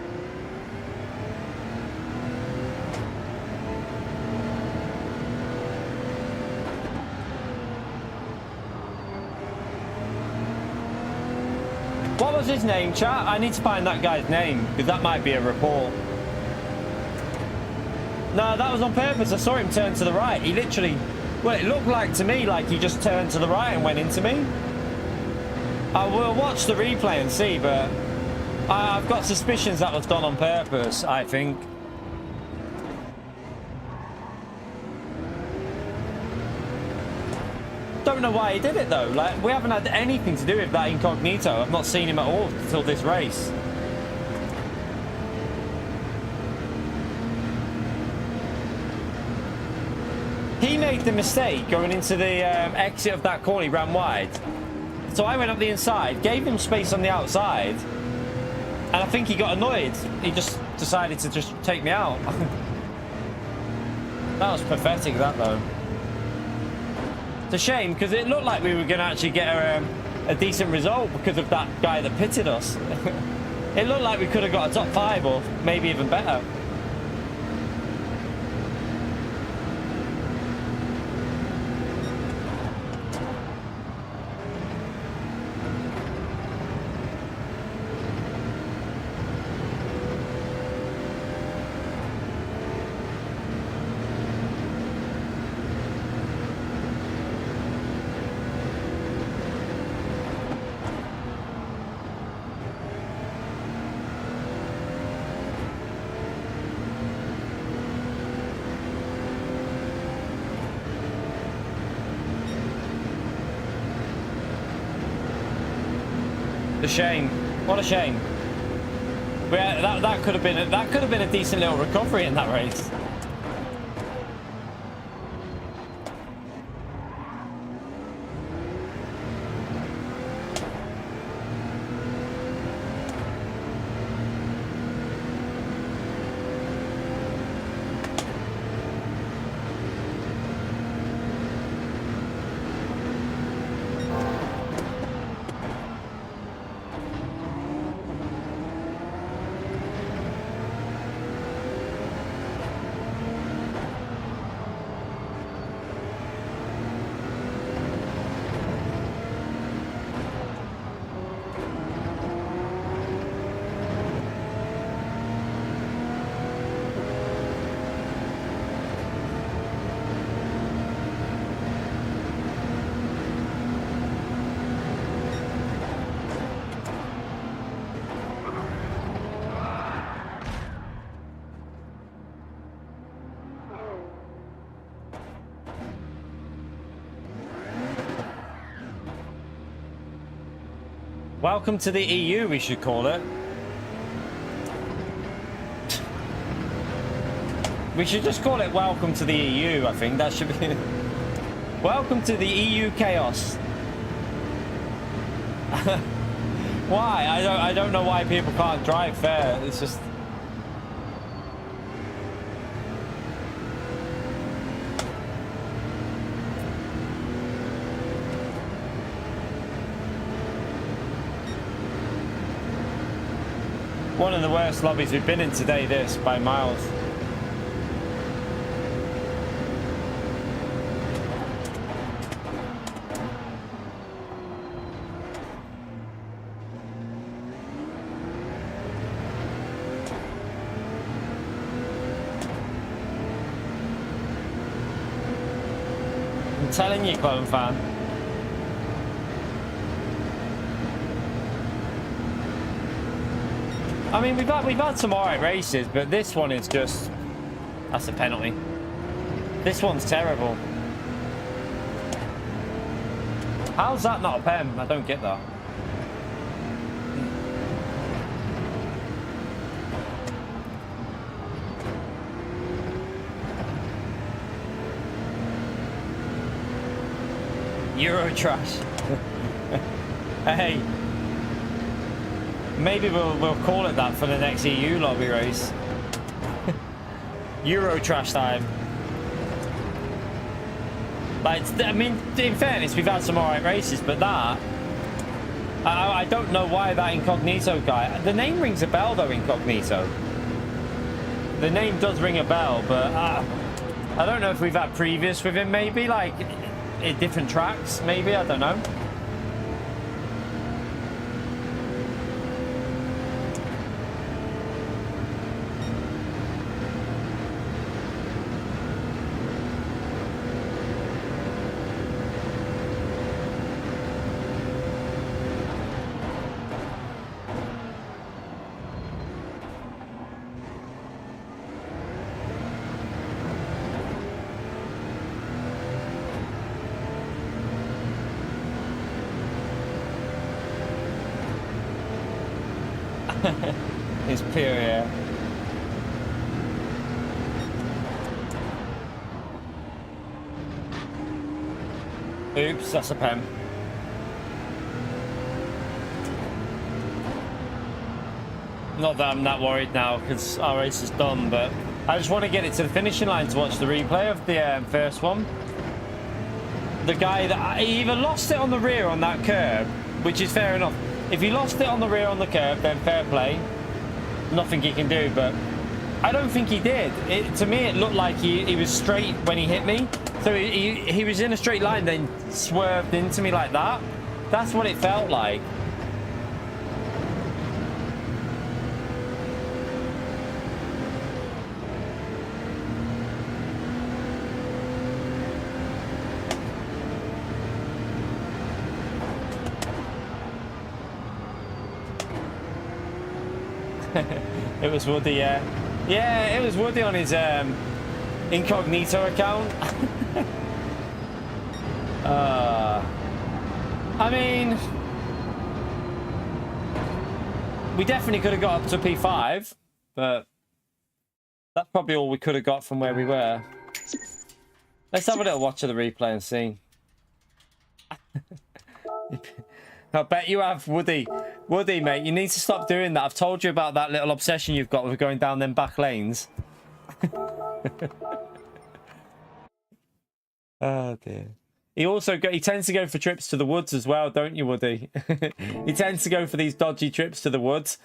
Speaker 2: What was his name, chat? I need to find that guy's name, because that might be a report. No, that was on purpose. I saw him turn to the right. He literally... Well, it looked like to me like he just turned to the right and went into me. I will watch the replay and see, but I've got suspicions that was done on purpose, I think. Don't know why he did it though. Like, we haven't had anything to do with that incognito. I've not seen him at all until this race. He made the mistake going into the exit of that corner. He ran wide. So I went up the inside, gave him space on the outside, and I think he got annoyed. He just decided to just take me out. That was pathetic, that though. It's a shame because it looked like we were going to actually get a decent result because of that guy that pitted us. It looked like we could have got a top 5 or maybe even better. A shame. What a shame. That could have been a decent little recovery in that race. Welcome to the EU, we should call it. We should just call it Welcome to the EU, I think. That should be... Welcome to the EU chaos. Why? I don't know why people can't drive fair. It's just... One of the worst lobbies we've been in today, this, by miles. I'm telling you, Clone fan. I mean, we've had some alright races, but this one is just... That's a penalty. This one's terrible. How's that not a pen? I don't get that. Euro trash. Hey. Maybe we'll call it that for the next EU lobby race. Euro trash time. Like, I mean, in fairness, we've had some alright races, but that... I don't know why that Incognito guy... The name rings a bell, though, Incognito. The name does ring a bell, but... I don't know if we've had previous with him, maybe, like, in different tracks, maybe, I don't know. It's pure, yeah. Oops, that's a pen. Not that I'm that worried now because our race is done, but I just want to get it to the finishing line to watch the replay of the first one. The guy that he either lost it on the rear on that curb, which is fair enough. If he lost it on the rear on the curb, then fair play. Nothing he can do, but I don't think he did. To me, it looked like he was straight when he hit me. So he was in a straight line, then swerved into me like that. That's what it felt like. It was Woody, yeah. Yeah, it was Woody on his incognito account. I mean, we definitely could have got up to P5, but that's probably all we could have got from where we were. Let's have a little watch of the replay and see. I bet you have, Woody. Woody, mate, you need to stop doing that. I've told you about that little obsession you've got with going down them back lanes. Oh, dear. He tends to go for trips to the woods as well, don't you, Woody? He tends to go for these dodgy trips to the woods.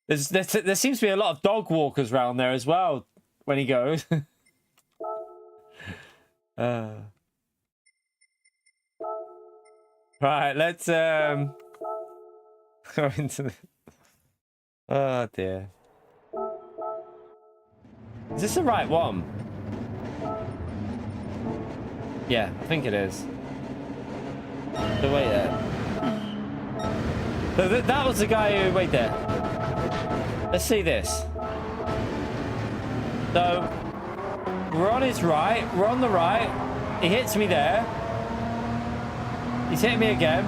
Speaker 2: There seems to be a lot of dog walkers around there as well when he goes. Right, let's go into the... Oh dear. Is this the right one? Yeah, I think it is. So wait there. So that was the guy who... Wait there. Let's see this. So we're on his right. We're on the right. He hits me there. He's hit me again.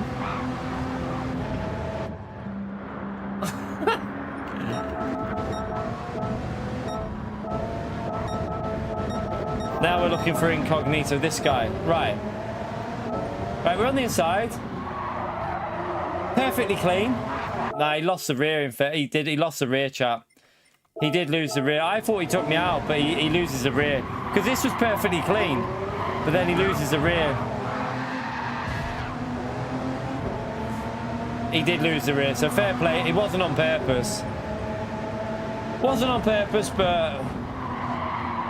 Speaker 2: Now we're looking for incognito. This guy. Right. Right, we're on the inside. Perfectly clean. Nah, he lost the rear. In fact, he lost the rear, chap. He did lose the rear. I thought he took me out, but he loses the rear. Because this was perfectly clean. But then he loses the rear. He did lose the rear, so fair play. It wasn't on purpose. Wasn't on purpose, but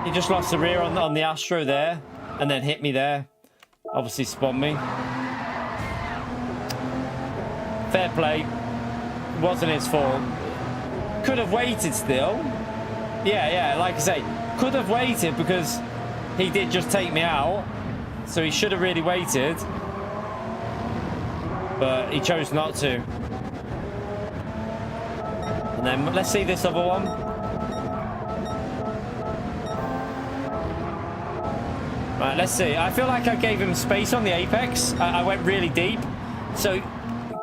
Speaker 2: he just lost the rear on the Astro there, and then hit me there. Obviously spun me. Fair play. Wasn't his fault. Could have waited still. Yeah, like I say, could have waited because he did just take me out. So he should have really waited. But he chose not to. And then let's see this other one. Right, let's see. I feel like I gave him space on the apex. I went really deep. So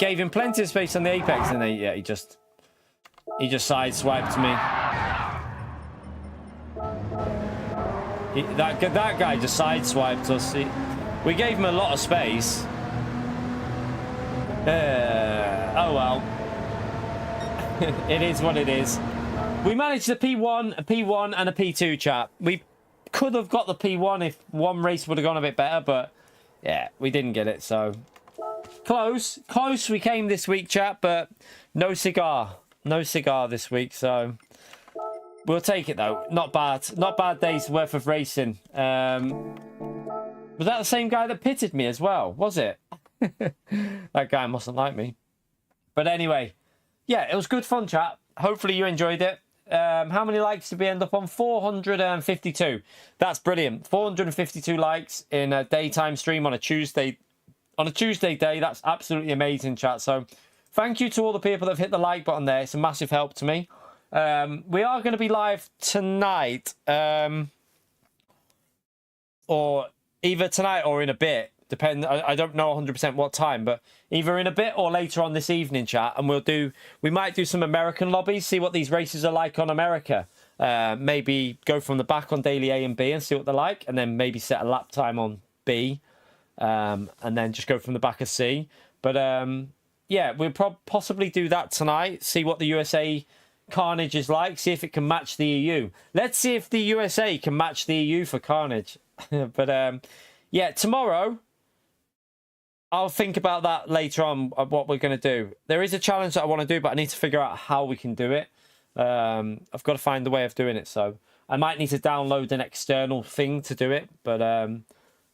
Speaker 2: gave him plenty of space on the apex, and then yeah, he just sideswiped me. That guy just sideswiped us. We gave him a lot of space. Oh well. It is what it is. We managed a P1, a P1, and a P2, chat. We could have got the P1 if one race would have gone a bit better, but yeah, we didn't get it, so close we came this week, chat, but no cigar this week, so we'll take it though. Not bad days worth of racing. Was that the same guy that pitted me as well? Was it? That guy mustn't like me. But anyway, yeah, it was good fun, chat. Hopefully you enjoyed it. How many likes did we end up on? 452. That's brilliant. 452 likes in a daytime stream on a Tuesday. On a Tuesday day, that's absolutely amazing, chat. So thank you to all the people that have hit the like button there. It's a massive help to me. We are going to be live tonight. Or either tonight or in a bit. I don't know 100% what time, but either in a bit or later on this evening, chat. And we might do some American lobbies, see what these races are like on America. Maybe go from the back on daily A and B and see what they're like, and then maybe set a lap time on B, and then just go from the back of C. But yeah, we'll possibly do that tonight. See what the USA Carnage is like. See if it can match the EU. Let's see if the USA can match the EU for Carnage. But yeah, tomorrow I'll think about that later on, what we're going to do. There is a challenge that I want to do, but I need to figure out how we can do it. I've got to find the way of doing it. So I might need to download an external thing to do it, but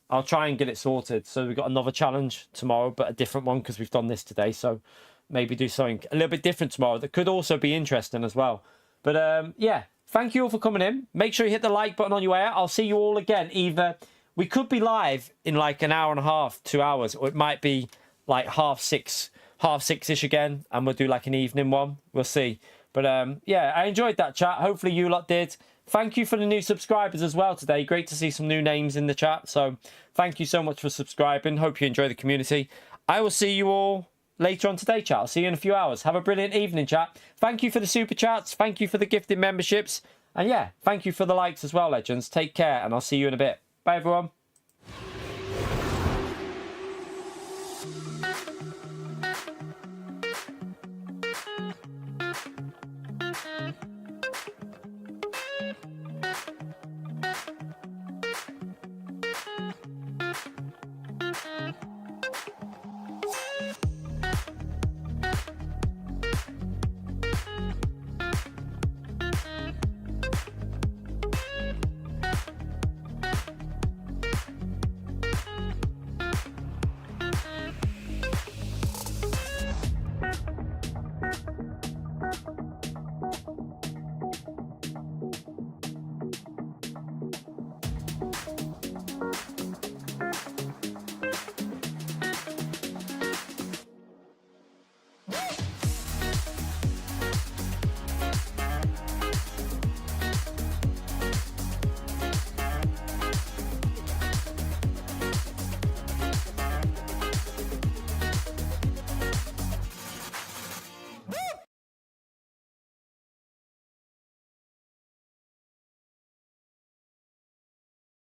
Speaker 2: I'll try and get it sorted. So we've got another challenge tomorrow, but a different one because we've done this today. So maybe do something a little bit different tomorrow that could also be interesting as well. But yeah, thank you all for coming in. Make sure you hit the like button on your way out. I'll see you all again. Either we could be live in like an hour and a half, 2 hours, or it might be like half six-ish again, and we'll do like an evening one. We'll see. But yeah, I enjoyed that chat. Hopefully you lot did. Thank you for the new subscribers as well today. Great to see some new names in the chat. So thank you so much for subscribing. Hope you enjoy the community. I will see you all later on today, chat. I'll see you in a few hours. Have a brilliant evening, chat. Thank you for the super chats. Thank you for the gifted memberships. And yeah, thank you for the likes as well, legends. Take care, and I'll see you in a bit. Bye, everyone.